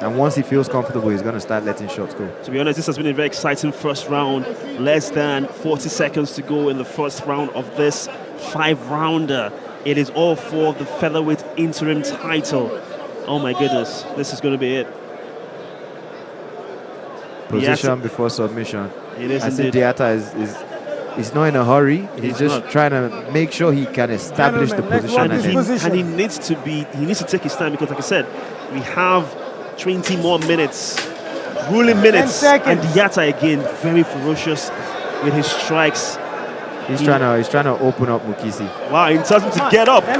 And once he feels comfortable, he's going to start letting shots go. To be honest, this has been a very exciting first round. Less than 40 seconds to go in the first round of this 5-rounder. It is all for the featherweight interim title. Oh my goodness, this is going to be it. Position before submission. It is I think indeed. Diata is not in a hurry. He's just trying to make sure he can establish the position. And he needs to take his time because, like I said, we have 20 more minutes, ruling minutes, and Diata again very ferocious with his strikes. He's trying to open up Mukisi. Wow, he tells him to get up. And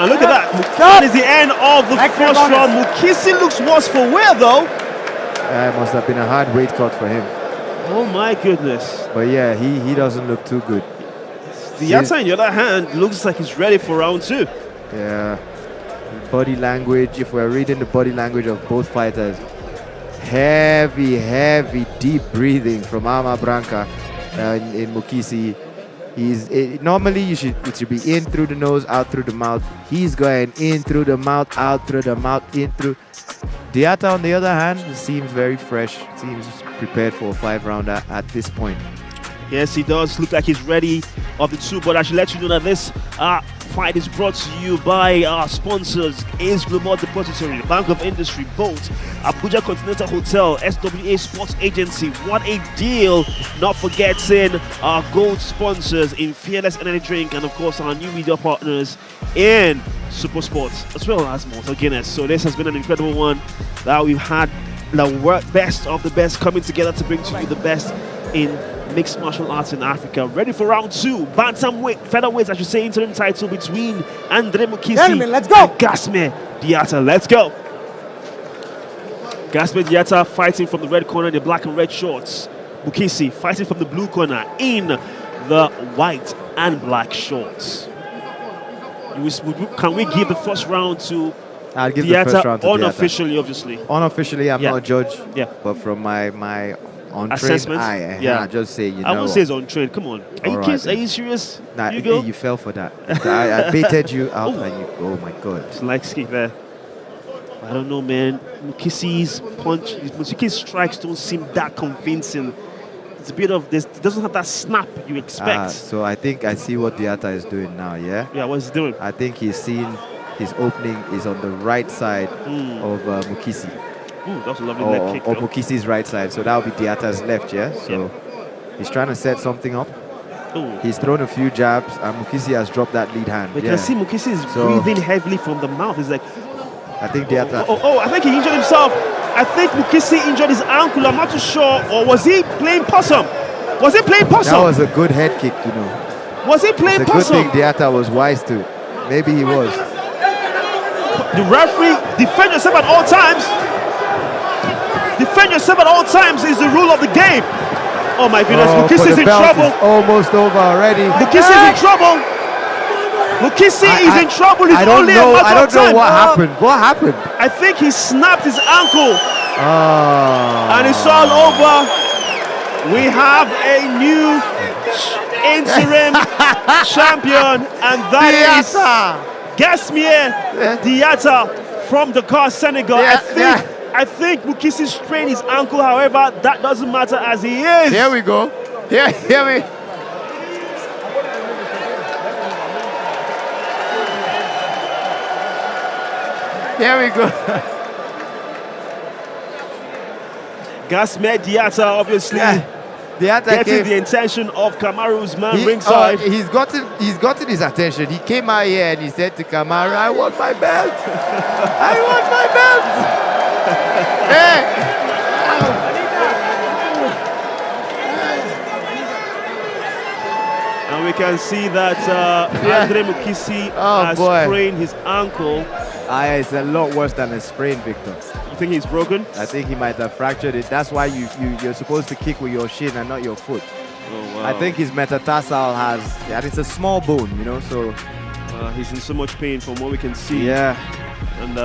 look at that. That is the end of the first round. Mukisi looks worse for wear though. It must have been a hard weight cut for him. Oh my goodness. But yeah, he doesn't look too good. Diata, on the other hand, looks like he's ready for round 2. Yeah. Body language, if we're reading the body language of both fighters, heavy, deep breathing from Ama Branca in Mukisi. Normally it should be in through the nose, out through the mouth. He's going in through the mouth, out through the mouth, in through. Diata, on the other hand, seems very fresh, seems prepared for a 5-rounder at this point. Yes, he does look like he's ready of the two, but I should let you know that this fight is brought to you by our sponsors, Ace Global Depository, Bank of Industry, Boat, Abuja Continental Hotel, SWA Sports Agency. What a deal! Not forgetting our gold sponsors in Fearless Energy Drink, and of course our new media partners in Super Sports, as well as Malta Guinness. So this has been an incredible one that we've had the best of the best coming together to bring to you the best in mixed martial arts in Africa. Ready for round 2. Bantamweight, featherweight, I should say, interim title between Andre Mukisi and Gasme Diata. Let's go. Gasme Diata fighting from the red corner in the black and red shorts. Mukisi fighting from the blue corner in the white and black shorts. Can we give the first round to I'll give Diata, the first round to unofficially, Diata. obviously. Unofficially, I'm not a judge. Yeah. But from my untrained Assessment? eye, Yeah. I just say, I won't say it's untrained. Come on. Are you kids? Are you serious? Nah, you fell for that. I baited you out and you, oh my God. It's like ski there. I don't know, man. Mukisi's strikes don't seem that convincing. It's a bit of this. It doesn't have that snap you expect. So I think I see what Diata is doing now, yeah? Yeah, what he's doing? I think he's seen his opening is on the right side of Mukisi. Ooh, that was a lovely leg kick. Or Mukisi's right side. So that would be Diata's left, yeah? So he's trying to set something up. Ooh. He's thrown a few jabs, and Mukisi has dropped that lead hand. We can see Mukisi is breathing heavily from the mouth. It's like, I think Diata. I think he injured himself. I think Mukisi injured his ankle. I'm not too sure. Or was he playing possum? Was he playing possum? That was a good head kick, you know. Was he playing possum? It's a good thing Diata was wise to it. Maybe he was. The referee, defend yourself at all times. Defend yourself at all times is the rule of the game. Oh my goodness, Mukisi is in trouble. Almost over already. Mukisi is in trouble. Mukisi is in trouble. It's only a matter of time. I don't know what happened. What happened? I think he snapped his ankle. And it's all over. We have a new interim champion, and that is Gasmier Diata from Dakar, Senegal. I think Mukisi strained his ankle, however, that doesn't matter as he is. Here we go. Here we. Here we go. Gasmier Diata, obviously. Getting the attention of Kamaru Usman ringside. He's gotten his attention. He came out here and he said to Kamaru, I want my belt. I want my belt. Hey. And we can see that Andre Mukisi has sprained his ankle. It's a lot worse than a sprain, Victor. You think he's broken? I think he might have fractured it. That's why you're supposed to kick with your shin and not your foot. Oh, wow. I think his metatarsal has, and it's a small bone, you know, so. He's in so much pain from what we can see. Yeah. And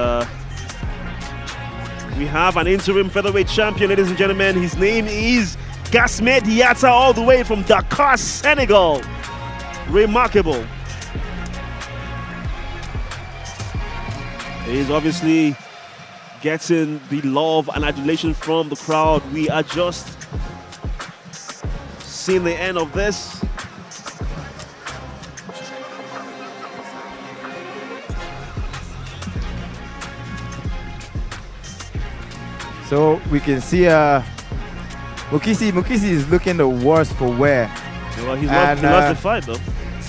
we have an interim featherweight champion, ladies and gentlemen. His name is Gasmier Diata, all the way from Dakar, Senegal. Remarkable. He's obviously getting the love and adulation from the crowd. We are just seeing the end of this. So we can see Mukisi is looking the worst for wear. Well, he lost the fight though.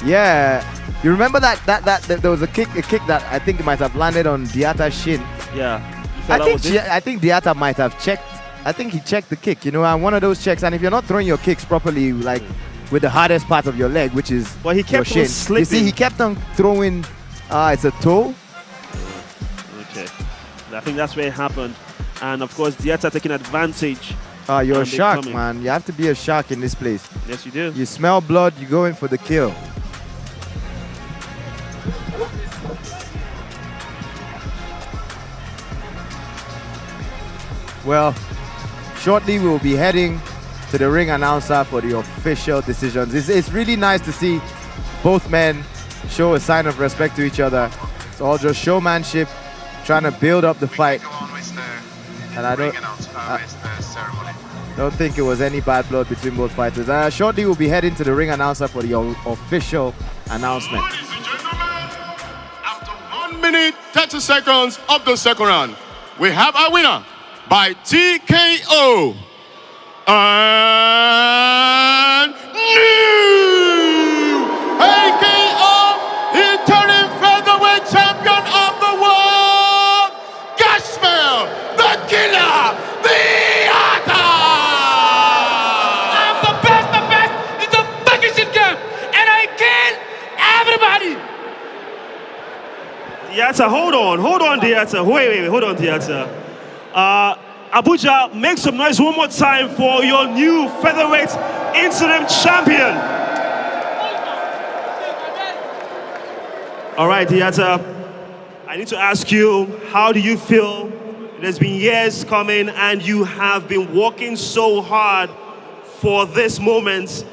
Yeah. You remember that there was a kick that I think might have landed on Diata's shin. Yeah. I think Diata might have checked. I think he checked the kick, you know, and one of those checks. And if you're not throwing your kicks properly, like with the hardest part of your leg, which is he kept your shin. on slipping. You see, he kept on throwing. It's a toe. Okay. I think that's where it happened. And of course, Diata taking advantage. You're a shark, man. You have to be a shark in this place. Yes, you do. You smell blood, you go in for the kill. Well, shortly we'll be heading to the ring announcer for the official decisions. It's really nice to see both men show a sign of respect to each other. It's all just showmanship, trying to build up the fight. And I don't think it was any bad blood between both fighters. Shortly we'll be heading to the ring announcer for the official announcement. Ladies and gentlemen, after 1 minute 30 seconds of the second round, we have a winner by TKO and new AKO interim featherweight champion of the world, Gasmier the Killer Diata. I'm the best in the fucking shit game, and I kill everybody. Diata, hold on, Diata. Wait, hold on, Diata. Abuja, make some noise one more time for your new featherweight interim champion. All right, Diata, I need to ask you, how do you feel? It has been years coming and you have been working so hard for this moment.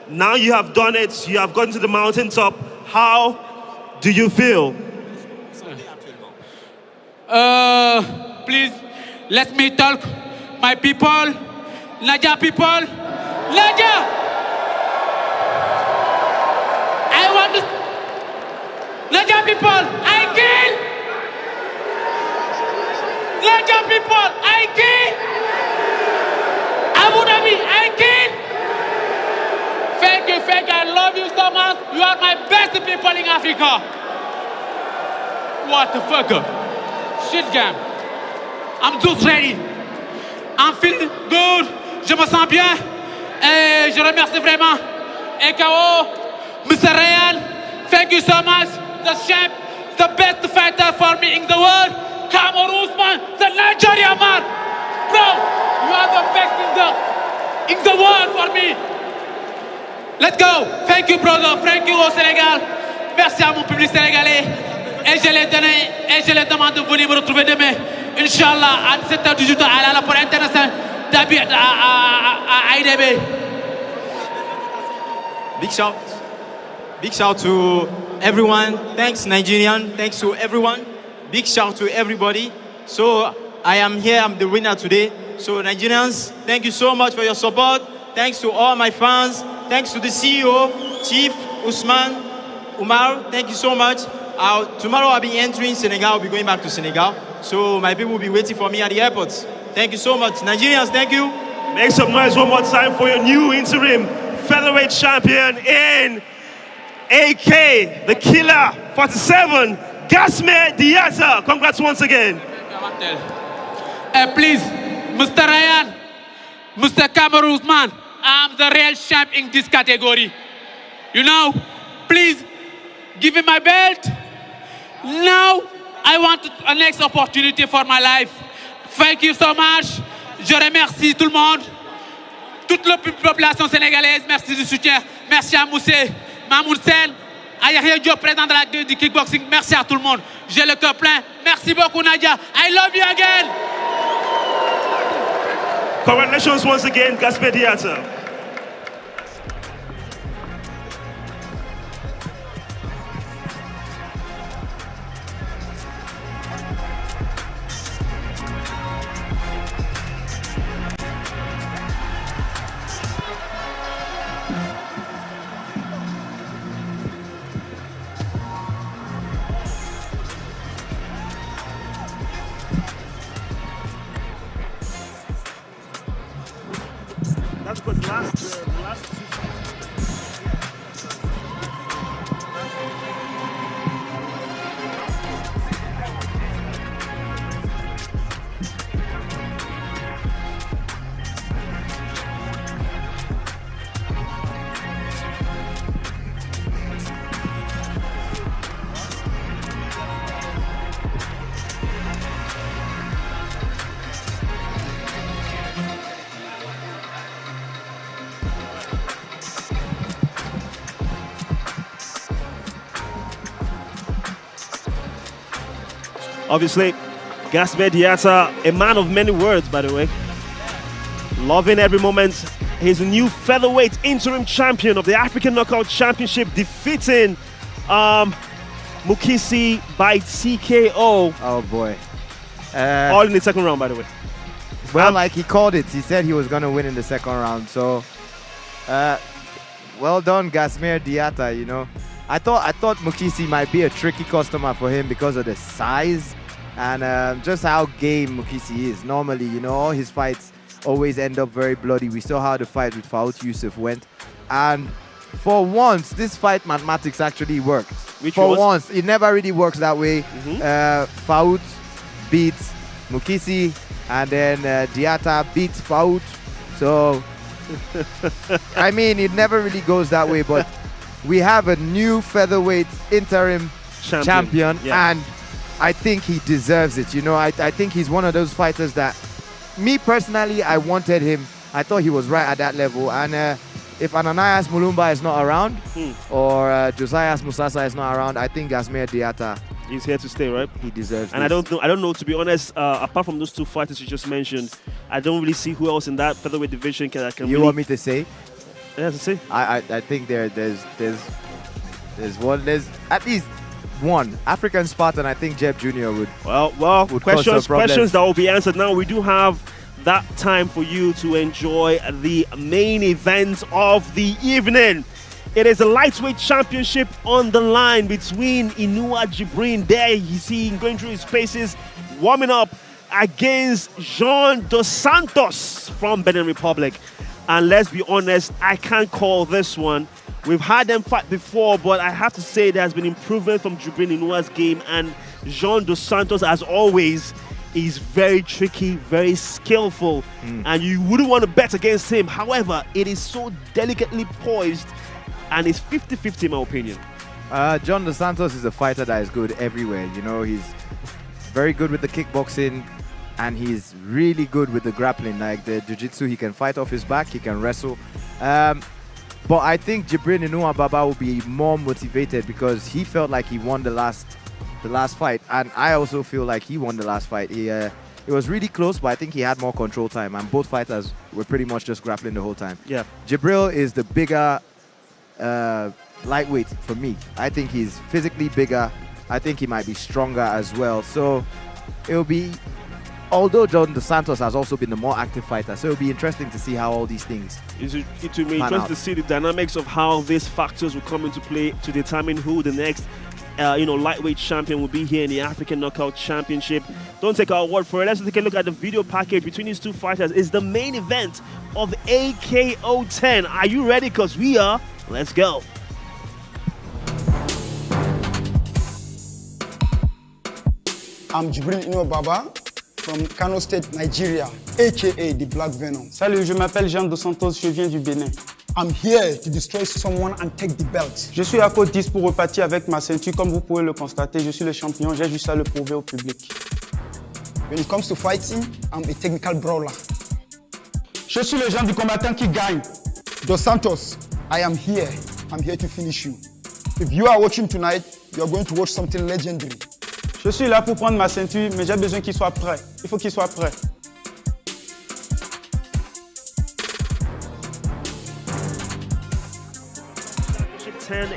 Now you have done it, you have gotten to the mountaintop. How do you feel? Please, let me talk. My people, Naja people, Naja! I want to... Naja people, I kill! Naja people, I kill! Abu Dhabi, I kill! Thank you, thank you. I love you so much. You are my best people in Africa. What the fuck? Shit game. I'm just ready. I'm feeling good. Je me sens bien. Et je remercie vraiment EKO, Mr. Ryan. Thank you so much. The champ, the best fighter for me in the world. Kamaru Usman, the Nigerian man. Bro, you are the best in the world for me. Let's go. Thank you, brother. Thank you au Sénégal. Merci à mon public sénégalais. Et je les demande de venir me retrouver demain. Inch'Allah, à 17h, 18h, à la pour international à IDB. Big shout to everyone. Thanks, Nigerian. Thanks to everyone. Big shout to everybody. So I am here. I'm the winner today. So Nigerians, thank you so much for your support. Thanks to all my fans. Thanks to the CEO, Chief Usman Umar. Thank you so much. Tomorrow I'll be entering Senegal. I'll be going back to Senegal. So my people will be waiting for me at the airport. Thank you so much. Nigerians, thank you. Make some noise one more time for your new interim featherweight champion in AK, the Killer 47, Gasme Diatta. Congrats once again. Please, Mr. Ryan, Mr. Kamaru Usman, I'm the real champ in this category. You know, please give me my belt. Now, I want a next opportunity for my life. Thank you so much. Je remercie tout le monde, toute la population sénégalaise. Merci du soutien. Merci à Moussé, Mamoud Sen, à Yahya Diop, président de la du kickboxing. Merci à tout le monde. J'ai le cœur plein. Merci beaucoup, Nadia. I love you again. Congratulations once again, Gasme Diatta. That's because the last two. Obviously, Gasme Diatta, a man of many words, by the way. Loving every moment. He's a new featherweight interim champion of the African Knockout Championship, defeating Mukisi by TKO. Oh boy. All in the second round, by the way. Well, like he called it. He said he was going to win in the second round. So, well done, Gasme Diatta, you know. I thought Mukisi might be a tricky customer for him because of the size and just how game Mukisi is. Normally, you know, all his fights always end up very bloody. We saw how the fight with Faout Yusuf went. And for once, this fight mathematics actually worked. For once, it never really works that way. Faout beats Mukisi and then Diatta beats Faout. So, I mean, it never really goes that way, but we have a new featherweight interim champion and I think he deserves it. You know, I think he's one of those fighters that, me personally, I wanted him. I thought he was right at that level. And if Ananias Mulumba is not around or Josias Musasa is not around, I think Gasme Diatta, he's here to stay, right? He deserves and this. I don't know, to be honest, apart from those two fighters you just mentioned, I don't really see who else in that featherweight division can You want me to say? Yeah, to say. I think there's at least one African Spartan. I think Jeb Jr. would questions that will be answered now. We do have that time for you to enjoy the main event of the evening. It is a lightweight championship on the line between Inua Jibrin. There you see him going through his paces, warming up against Jean Dos Santos from Benin Republic. And let's be honest, I can't call this one We've had them fight before, but I have to say there has been improvement from Jibrin Inua's game, and Jean Dos Santos, as always, is very tricky, very skillful, and you wouldn't want to bet against him. However, it is so delicately poised, and it's 50-50 in my opinion. John Dos Santos is a fighter that is good everywhere. You know, he's very good with the kickboxing, and he's really good with the grappling, like the jiu-jitsu. He can fight off his back, he can wrestle. But I think Jibrin Inua Baba will be more motivated because he felt like he won the last fight, and I also feel like he won the last fight. It was really close, but I think he had more control time, and both fighters were pretty much just grappling the whole time. Yeah. Jibril is the bigger lightweight for me. I think he's physically bigger. I think he might be stronger as well. So it'll be, although John Dos Santos has also been the more active fighter, so it'll be interesting to see how all these things It will be interesting to see the dynamics of how these factors will come into play to determine who the next lightweight champion will be here in the African Knockout Championship. Don't take our word for it. Let's take a look at the video package between these two fighters. It's the main event of AKO 10. Are you ready? Because we are. Let's go. I'm Jibrin Inua Baba from Kano State, Nigeria, aka the Black Venom. Salut, je m'appelle Jean Dos Santos, je viens du Bénin. I'm here to destroy someone and take the belt. Je suis à côte 10 pour repartir avec ma ceinture. Comme vous pouvez le constater, je suis le champion, j'ai juste à le prouver au public. When it comes to fighting, I'm a technical brawler. Je suis le genre du combattant qui gagne. Dos Santos, I am here. I'm here to finish you. If you are watching tonight, you are going to watch something legendary. Je suis là pour prendre ma ceinture, mais j'ai besoin qu'il soit prêt. Il faut qu'il soit prêt.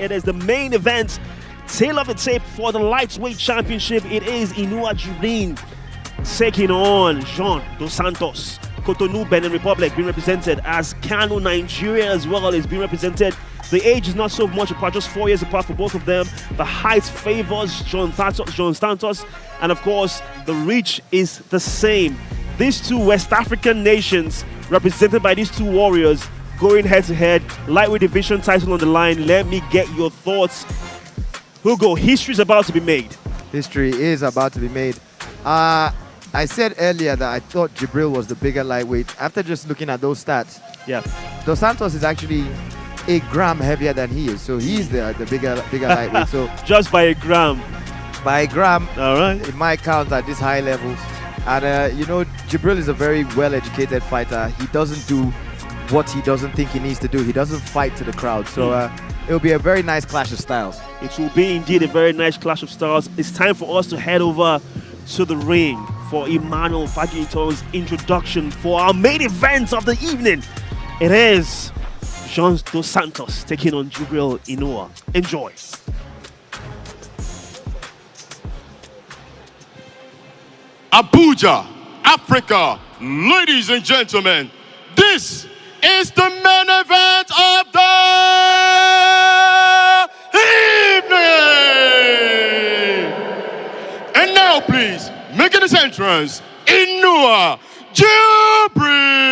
It is the main event, tail of the tape for the lightweight championship. It is Inua Jibrin taking on Jean Dos Santos. Cotonou, Benin Republic, being represented, as Kano, Nigeria as well is being represented. The age is not so much apart, just 4 years apart for both of them. The height favors John Santos, and of course, the reach is the same. These two West African nations, represented by these two warriors, going head-to-head, lightweight division title on the line. Let me get your thoughts. Hugo, history is about to be made. History is about to be made. I said earlier that I thought Jibril was the bigger lightweight. After just looking at those stats, yeah, Dos Santos is actually a gram heavier than he is, so he's the bigger lightweight. So just by a gram. By a gram, all right. It might count at these high levels. And Jibril is a very well-educated fighter. He doesn't do what he doesn't think he needs to do. He doesn't fight to the crowd. So it'll be a very nice clash of styles. It will be indeed a very nice clash of styles. It's time for us to head over to the ring for Emmanuel Fagito's introduction for our main event of the evening. It is Jean Dos Santos taking on Jibrin Inua. Enjoy. Abuja, Africa, ladies and gentlemen, this is the main event of the evening. And now, please, making his entrance, Inua Jibrin.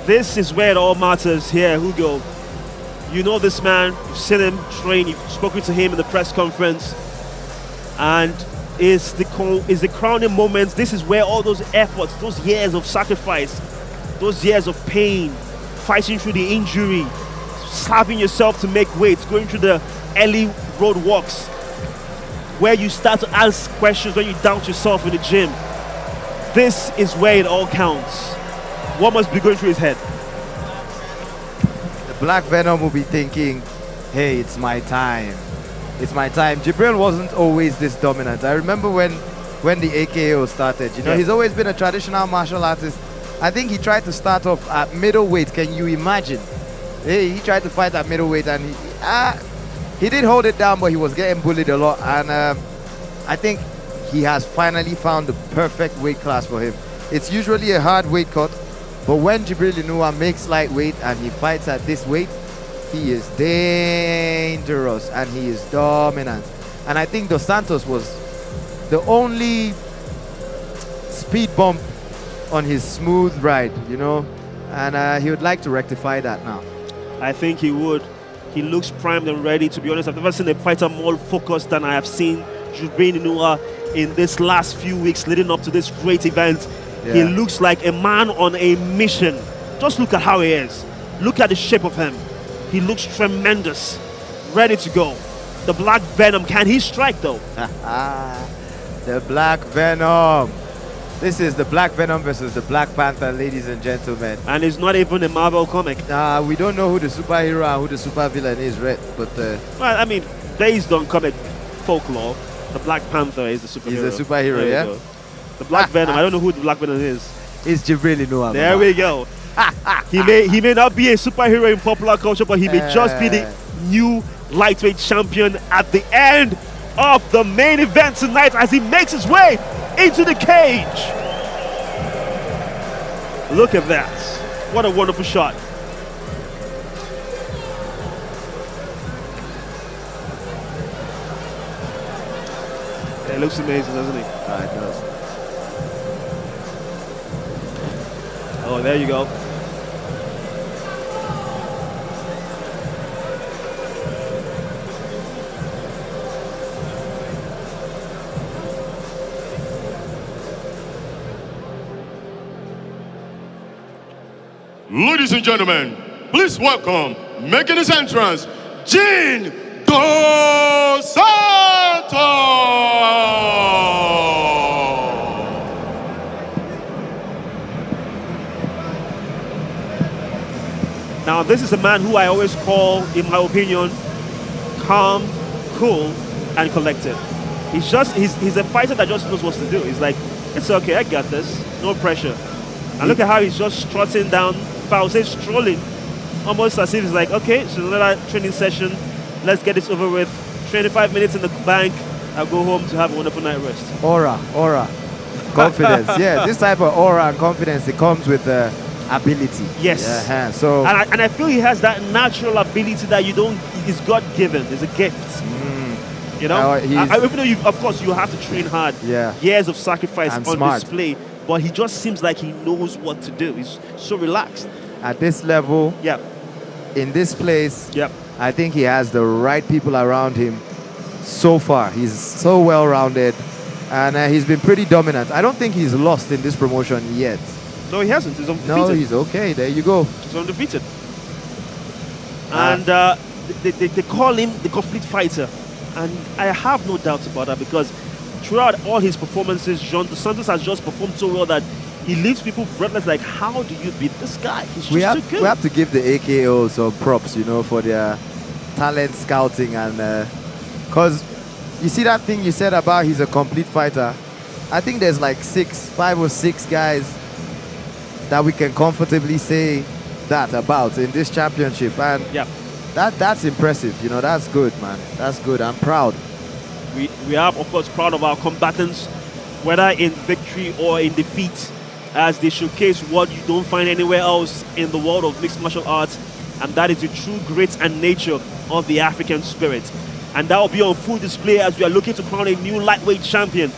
This is where it all matters here, Hugo. You know this man, you've seen him train, you've spoken to him in the press conference, and is the crowning moments. This is where all those efforts, those years of sacrifice, those years of pain, fighting through the injury, starving yourself to make weight, going through the early road walks, where you start to ask questions, when you doubt yourself in the gym. This is where it all counts. What must be going through his head? The Black Venom will be thinking, hey, it's my time. It's my time. Jibril wasn't always this dominant. I remember when the AKO started. He's always been a traditional martial artist. I think he tried to start off at middleweight. Can you imagine? Hey, he tried to fight at middleweight, and he did hold it down, but he was getting bullied a lot. And I think he has finally found the perfect weight class for him. It's usually a hard weight cut, But when Jibrin Inua makes lightweight and he fights at this weight, he is dangerous and he is dominant. And I think Dos Santos was the only speed bump on his smooth ride, you know, and he would like to rectify that now. I think he would. He looks primed and ready. To be honest, I've never seen a fighter more focused than I have seen Jibrin Inua in this last few weeks leading up to this great event. Yeah. He looks like a man on a mission. Just look at how he is. Look at the shape of him. He looks tremendous, ready to go. The Black Venom, can he strike though? The Black Venom. This is the Black Venom versus the Black Panther, ladies and gentlemen. And it's not even a Marvel comic. We don't know who the superhero and who the supervillain is, right? But well, I mean, based on comic folklore, the Black Panther is the superhero. He's the superhero, There yeah? we go. The Black Venom, I don't know who the Black Venom is. It's Jibrin Inua. There we go. he may not be a superhero in popular culture, but he may just be the new lightweight champion at the end of the main event tonight as he makes his way into the cage. Look at that. What a wonderful shot. It looks amazing, doesn't it? It does. Oh, there you go. Ladies and gentlemen, please welcome, making his entrance, Jin Dos Santos! Now, this is a man who I always call, in my opinion, calm, cool, and collected. He's a fighter that just knows what to do. He's like, it's okay, I got this, no pressure. And look at how he's just strutting down, if I would say strolling, almost as if he's like, okay, so another training session, let's get this over with. 25 minutes in the bank, I'll go home to have a wonderful night rest. Aura, confidence. Yeah, this type of aura and confidence, it comes with ability. Yes. So and I feel he has that natural ability that you don't, it's God-given, it's a gift. You know, even though of course you have to train hard. Yeah. Years of sacrifice And on smart. display, but he just seems like he knows what to do. He's so relaxed. At this level, in this place, I think he has the right people around him so far. He's so well-rounded, and he's been pretty dominant. I don't think he's lost in this promotion yet. No, he hasn't. He's undefeated. No, he's okay. There you go. He's undefeated. And they call him the complete fighter. And I have no doubt about that, because throughout all his performances, Dos Santos has just performed so well that he leaves people breathless. Like, how do you beat this guy? He's just too good. We have to give the AKO some props, you know, for their talent scouting, and because you see that thing you said about he's a complete fighter. I think there's like 5 or 6 guys that we can comfortably say that about in this championship, and that's impressive. You know, that's good, man. That's good. I'm proud. We are, of course, proud of our combatants, whether in victory or in defeat, as they showcase what you don't find anywhere else in the world of mixed martial arts, and that is the true grit and nature of the African spirit. And that will be on full display as we are looking to crown a new lightweight champion.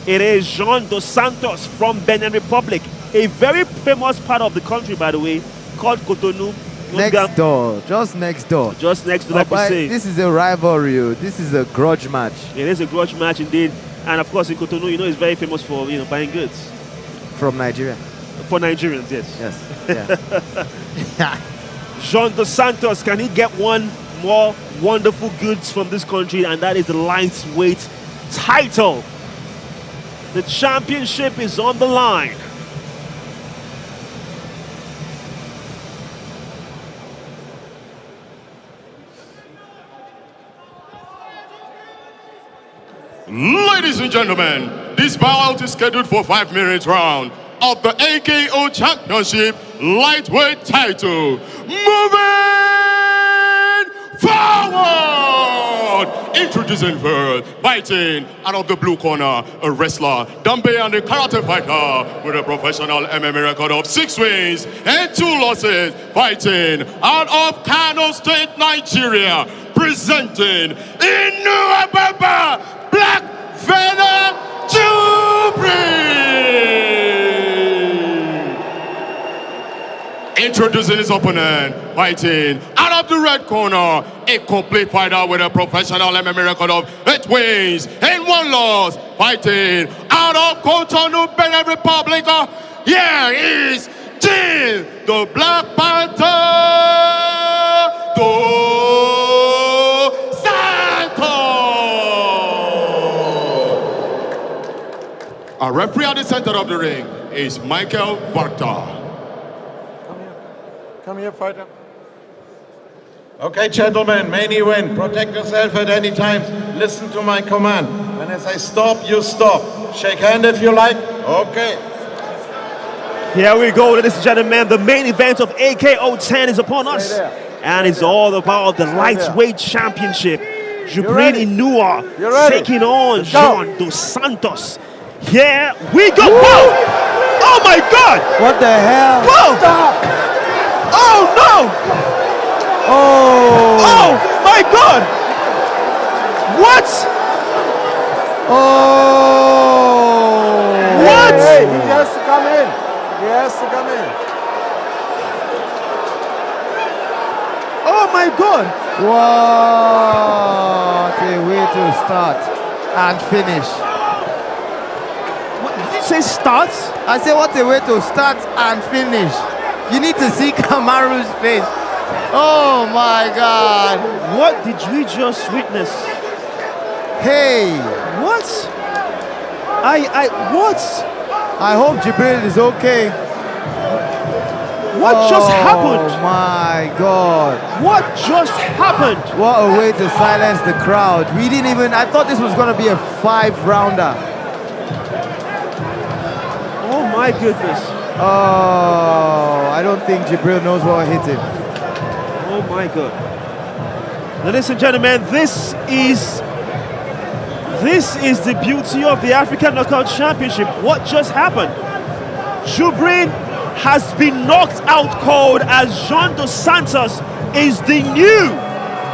It is Jibrin Dos Santos from Benin Republic, a very famous part of the country, by the way, called Cotonou. Next door, just next door. Just next door, like we say. This is a rivalry. This is a grudge match. It is a grudge match indeed. And of course, in Cotonou, you know, it's very famous for, you know, buying goods. From Nigeria. For Nigerians, yes. Yeah. Jibrin Dos Santos, can he get one more wonderful goods from this country? And that is the lightweight title. The championship is on the line. Ladies and gentlemen, this bout is scheduled for 5 minutes round of the AKO Championship lightweight title. Moving forward, introducing Introducing first, fighting out of the blue corner, a wrestler, Dambe and a karate fighter with a professional MMA record of 6 wins and 2 losses, fighting out of Kano State, Nigeria, presenting Inua Black Venom Jibrin. Introducing his opponent, fighting out of the red corner, a complete fighter with a professional MMA record of 8 wins and 1 loss, fighting out of Cotonou, Benin Republic. Here is Jin, the Black Panther, Dos Santos. Our referee at the center of the ring is Michael Varta. Come here, fighter. Okay, gentlemen, main event. Protect yourself at any time. Listen to my command. When I say stop, you stop. Shake hand if you like. Okay. Here we go, ladies and gentlemen. The main event of AKO 10 is upon us. And it's all about the lightweight championship. Jibrin Inua taking on Jean Dos Santos. Here we go. Whoa! Oh my God! What the hell? Whoa! Stop! Oh no! Oh! Oh my God! What? Oh! What? Hey, he has to come in. He has to come in. Oh my God! What a way to start and finish. What, did you say start? I said what a way to start and finish. You need to see Kamaru's face. Oh my God. What did we just witness? Hey. What? What? I hope Jibrin is okay. What just happened? Oh my God. What just happened? What a way to silence the crowd. We didn't even, I thought this was going to be a 5-rounder. Oh my goodness. Oh, I don't think Jibrin knows what hit him. Oh my God. Ladies and gentlemen, this is the beauty of the African Knockout Championship. What just happened? Jibrin has been knocked out cold as Jean Dos Santos is the new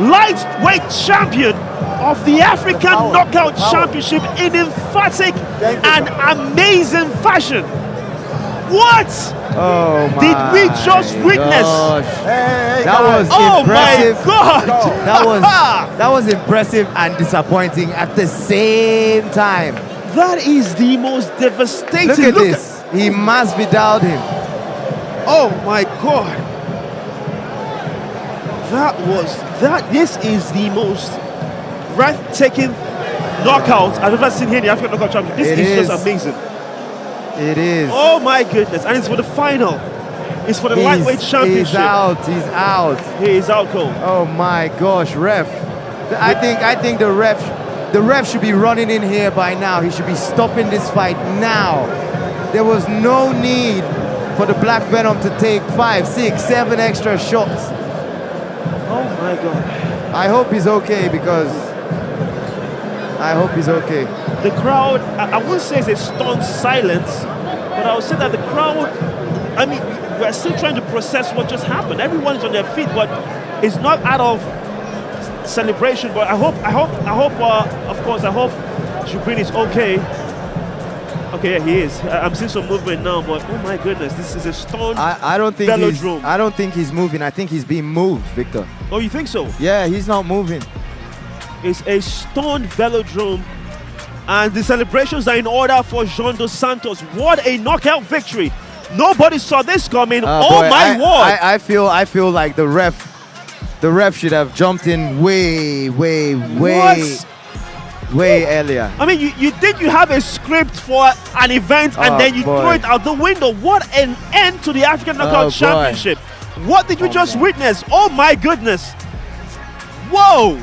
lightweight champion of the African Knockout Championship in emphatic and amazing fashion. What did we just witness? That was impressive. Oh my God! That was impressive and disappointing at the same time. That is the most devastating. Look at this. He Masvidal'd him. Oh my God! This is the most breathtaking knockout I've ever seen here in the African Knockout Championship. This is just amazing. It is. Oh my goodness! And it's for the final. It's for the lightweight championship. He's out. He's out. He is out cold. Oh my gosh, ref! I think the ref should be running in here by now. He should be stopping this fight now. There was no need for the Black Venom to take 5, 6, 7 extra shots. Oh my God! I hope he's okay because. I hope he's okay. The crowd, I wouldn't say it's a stunned silence, but I would say that the crowd, I mean, we're still trying to process what just happened. Everyone's on their feet, but it's not out of celebration. But I hope, of course, I hope Jibrin is okay. Okay, yeah, he is. I'm seeing some movement now, but oh my goodness, this is a stunned I don't think velodrome. I don't think he's moving. I think he's being moved, Victor. Oh, you think so? Yeah, he's not moving. It's a stunned velodrome, and the celebrations are in order for Jean Dos Santos. What a knockout victory! Nobody saw this coming. Oh boy, my word! I feel like the ref should have jumped in way earlier. I mean, you think you have a script for an event and then you throw it out the window. What an end to the African Knockout Championship! What did we just witness? Oh my goodness! Whoa!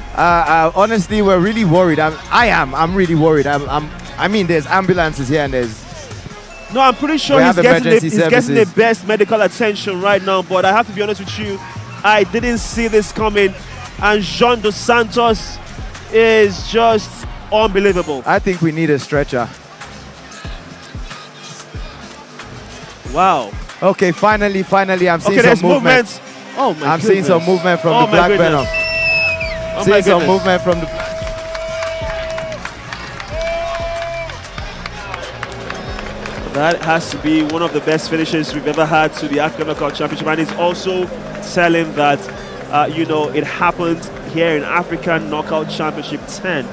Honestly, we're really worried. I'm really worried. I mean, there's ambulances here and there's. No, I'm pretty sure he's getting the best medical attention right now. But I have to be honest with you, I didn't see this coming. And Jean Dos Santos is just unbelievable. I think we need a stretcher. Wow. Okay, finally, I'm seeing there's some movement. Oh my I'm seeing some movement from the Black Venom. Seeing some movement from the... That has to be one of the best finishes we've ever had to the African Knockout Championship, and it's also telling that, it happened here in African Knockout Championship 10.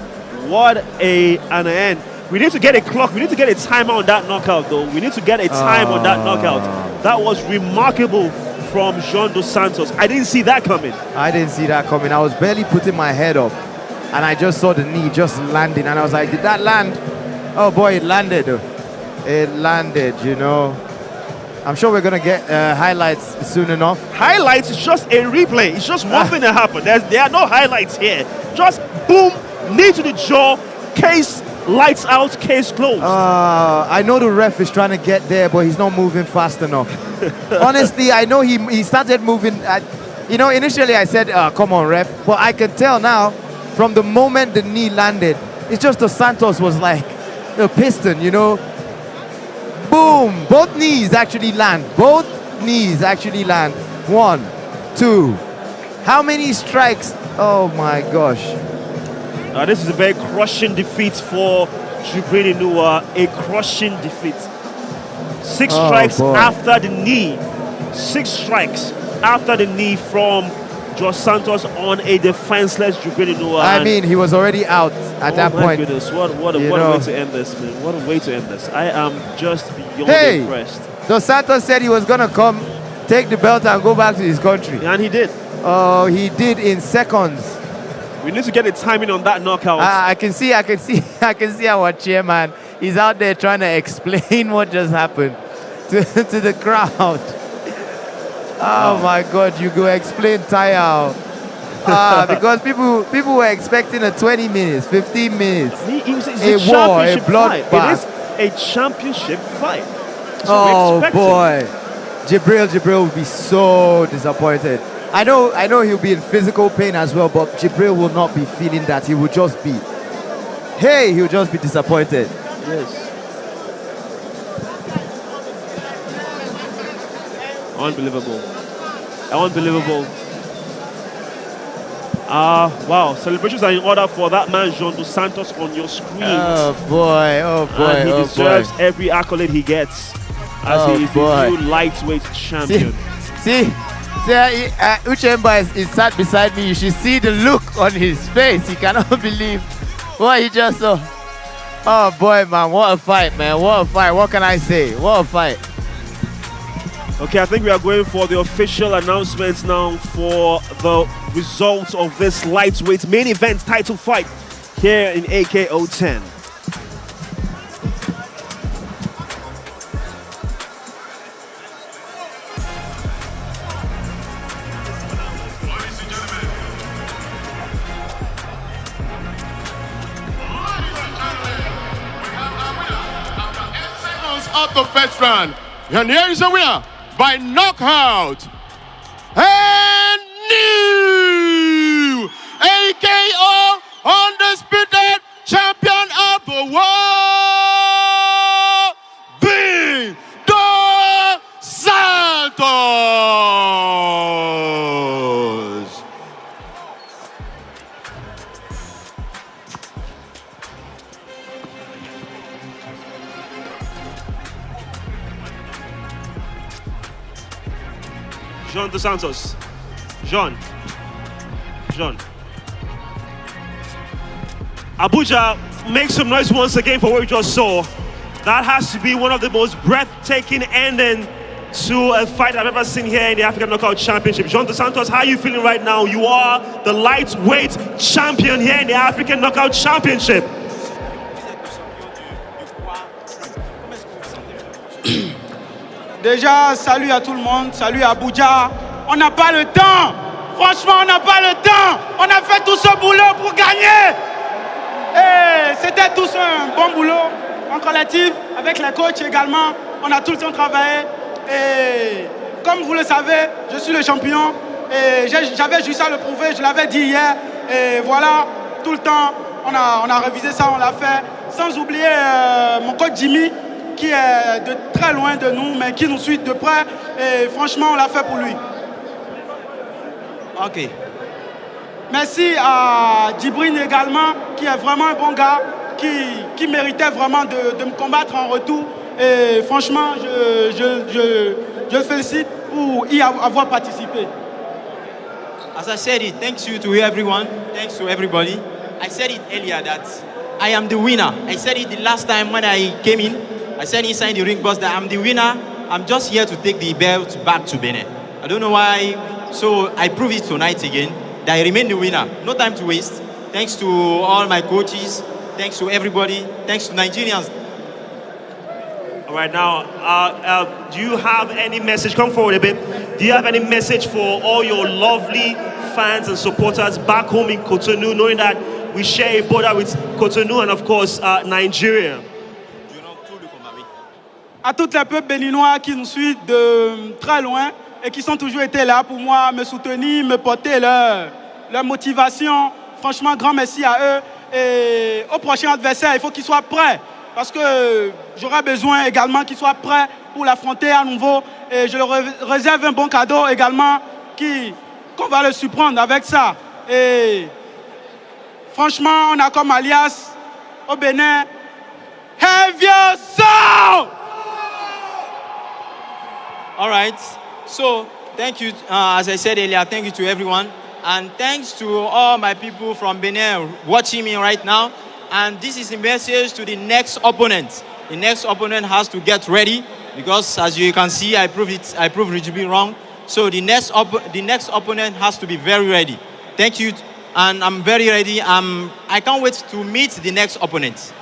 What an end. We need to get a clock. We need to get a timer on that knockout, though. We need to get a time on that knockout. That was remarkable from Jean Dos Santos. I didn't see that coming. I didn't see that coming. I was barely putting my head up, and I just saw the knee just landing, and I was like, did that land? Oh boy, it landed. It landed, I'm sure we're going to get highlights soon enough. Highlights is just a replay. It's just one thing that happened. There are no highlights here. Just boom, knee to the jaw, case lights out, case closed. I know the ref is trying to get there, but he's not moving fast enough. Honestly, I know he started moving. Initially I said, come on, ref. But I can tell now, from the moment the knee landed, it's just the Santos was like a piston, Boom! Both knees actually land. Both knees actually land. 1, 2. How many strikes? Oh my gosh. This is a very crushing defeat for Jibrin Inua. A crushing defeat. 6 strikes after the knee. 6 strikes after the knee from Dos Santos on a defenseless Jibrin Inua. I mean, he was already out at that point. Oh my goodness, what a way to end this, man. What a way to end this. I am just beyond impressed. Dos Santos said he was going to come, take the belt and go back to his country. And he did. Oh, he did in seconds. We need to get a timing on that knockout. I can see our chairman. He's out there trying to explain what just happened to the crowd. Oh my God, you go explain Taya. Because people were expecting a 20 minutes, 15 minutes. It's a war, a bloodbath. It is a championship fight. So boy. Jibril will be so disappointed. I know he'll be in physical pain as well, but Jibril will not be feeling that. He will just be, he'll just be disappointed. Yes. Unbelievable. Wow. Celebrations are in order for that man, Jean Dos Santos, on your screen. Oh boy. And he deserves every accolade he gets as he is the new lightweight champion. See, Uchemba is sat beside me. You should see the look on his face. He cannot believe what he just saw. Oh boy, man, what a fight, man. What a fight. What can I say? What a fight. Okay, I think we are going for the official announcements now for the results of this lightweight main event title fight here in AKO 10. Of the first round, and here is a winner by knockout and new AKO undisputed champion of the world, Dos Santos. Jean Dos Santos. Jean. Abuja, make some noise once again for what we just saw. That has to be one of the most breathtaking ending to a fight I've ever seen here in the African Knockout Championship. Jean Dos Santos, how are you feeling right now? You are the lightweight champion here in the African Knockout Championship. Déjà, salut à tout le monde, salut à Abuja. On n'a pas le temps, franchement, on n'a pas le temps. On a fait tout ce boulot pour gagner. Et c'était tous un bon boulot en collectif, avec les coachs également. On a tout le temps travaillé. Et comme vous le savez, je suis le champion. Et j'avais juste à le prouver, je l'avais dit hier. Et voilà, tout le temps, on a révisé ça, on l'a fait. Sans oublier mon coach Jimmy, qui est de très loin de nous, mais qui nous suit de près. Et franchement, on l'a fait pour lui. Ok. Merci à Jibrin également, qui est vraiment un bon gars, qui méritait vraiment de me combattre en retour. Et franchement, je le félicite pour y avoir participé. As I said it, thanks you to everyone, thanks to everybody. I said it earlier that I am the winner. I said it the last time when I came in. I said inside the ring box that I'm the winner. I'm just here to take the belt back to Benin. I don't know why, so I prove it tonight again, that I remain the winner. No time to waste. Thanks to all my coaches, thanks to everybody, thanks to Nigerians. All right, now, do you have any message? Come forward a bit. Do you have any message for all your lovely fans and supporters back home in Cotonou, knowing that we share a border with Cotonou and, of course, Nigeria? À tous les peuples béninois qui nous suivent de très loin et qui sont toujours été là pour moi, me soutenir, me porter leur motivation. Franchement, grand merci à eux. Et au prochain adversaire, il faut qu'ils soient prêts. Parce que j'aurai besoin également qu'ils soient prêts pour l'affronter à nouveau. Et je leur réserve un bon cadeau également qu'on va le surprendre avec ça. Et franchement, on a comme alias au Bénin, have your soul! All right, so thank you, as I said earlier, thank you to everyone. And thanks to all my people from Benin watching me right now. And this is a message to the next opponent. The next opponent has to get ready because, as you can see, I proved Jibrin wrong. So the next opponent has to be very ready. Thank you, and I'm very ready. I can't wait to meet the next opponent.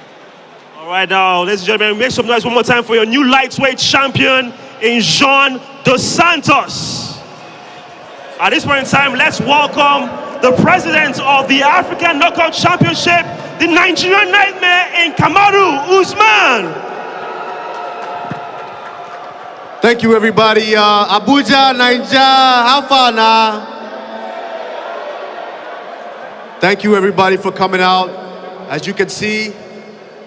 All right, now, ladies and gentlemen, make some noise one more time for your new lightweight champion, Jean Dos Santos. At this point in time, let's welcome the president of the African Knockout Championship, the Nigerian Nightmare in Kamaru Usman. Thank you, everybody. Abuja, Niger, how far now? Thank you, everybody, for coming out. As you can see,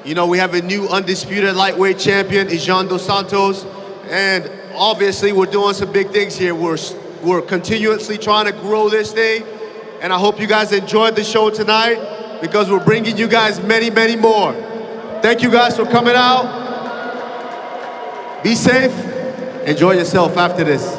you know, we have a new undisputed lightweight champion, Jean Dos Santos. And obviously, we're doing some big things here. We're continuously trying to grow this thing. And I hope you guys enjoyed the show tonight because we're bringing you guys many, many more. Thank you guys for coming out. Be safe. Enjoy yourself after this.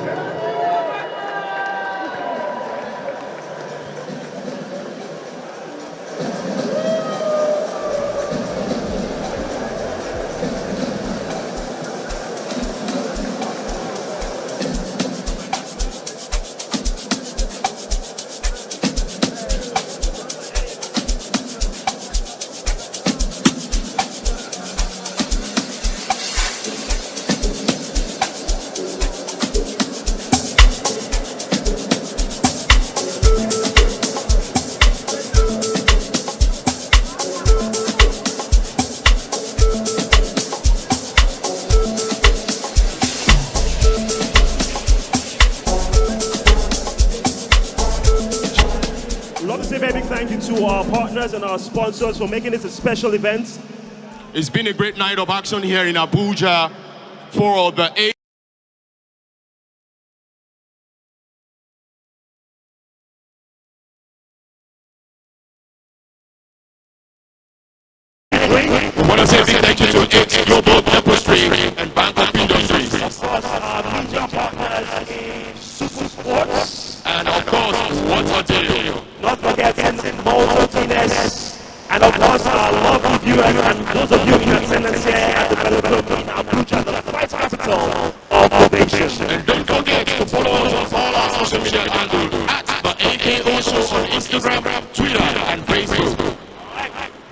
And our sponsors for making this a special event. It's been a great night of action here in Abuja for the 8th. We want to say a big thank you to X Global Tapestry and Bank of Industries. Of course, our media partners in Super Sports. And of course, what a deal. Not forgetting Motor Guinness. And of course, our lovely viewers and those of you in attendance here at the Middleweight in Abuja, the fight capital of the nation. And don't forget to follow us on all our social media handles at the AKO Show on Instagram, Twitter, and Facebook.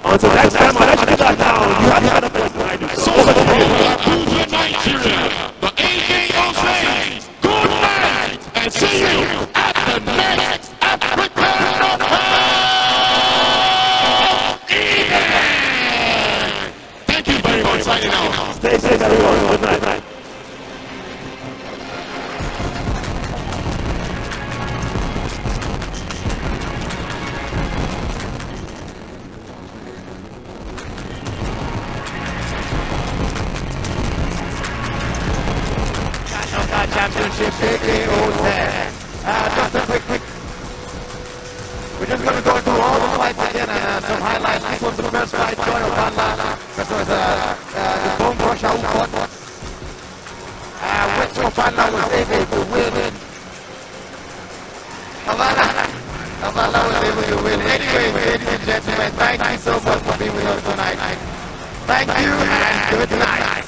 Until next time, I'll let you do that now. You have to have a person I do. So over to Abuja, Nigeria, the AKO says good night and see you at the next African Knockout. Thank you very much. Signing out. Stay safe, everyone. Good night. AKO 10. Just a quick. We're just going to go through all the fights again and some highlights. This was the first fight, Joy Obanla versus the Bone Crusher Ufort, which Obanla was able to win. Obanla was able to win. Anyway, ladies and gentlemen, thank you so much for being with us tonight. Thank you and good night.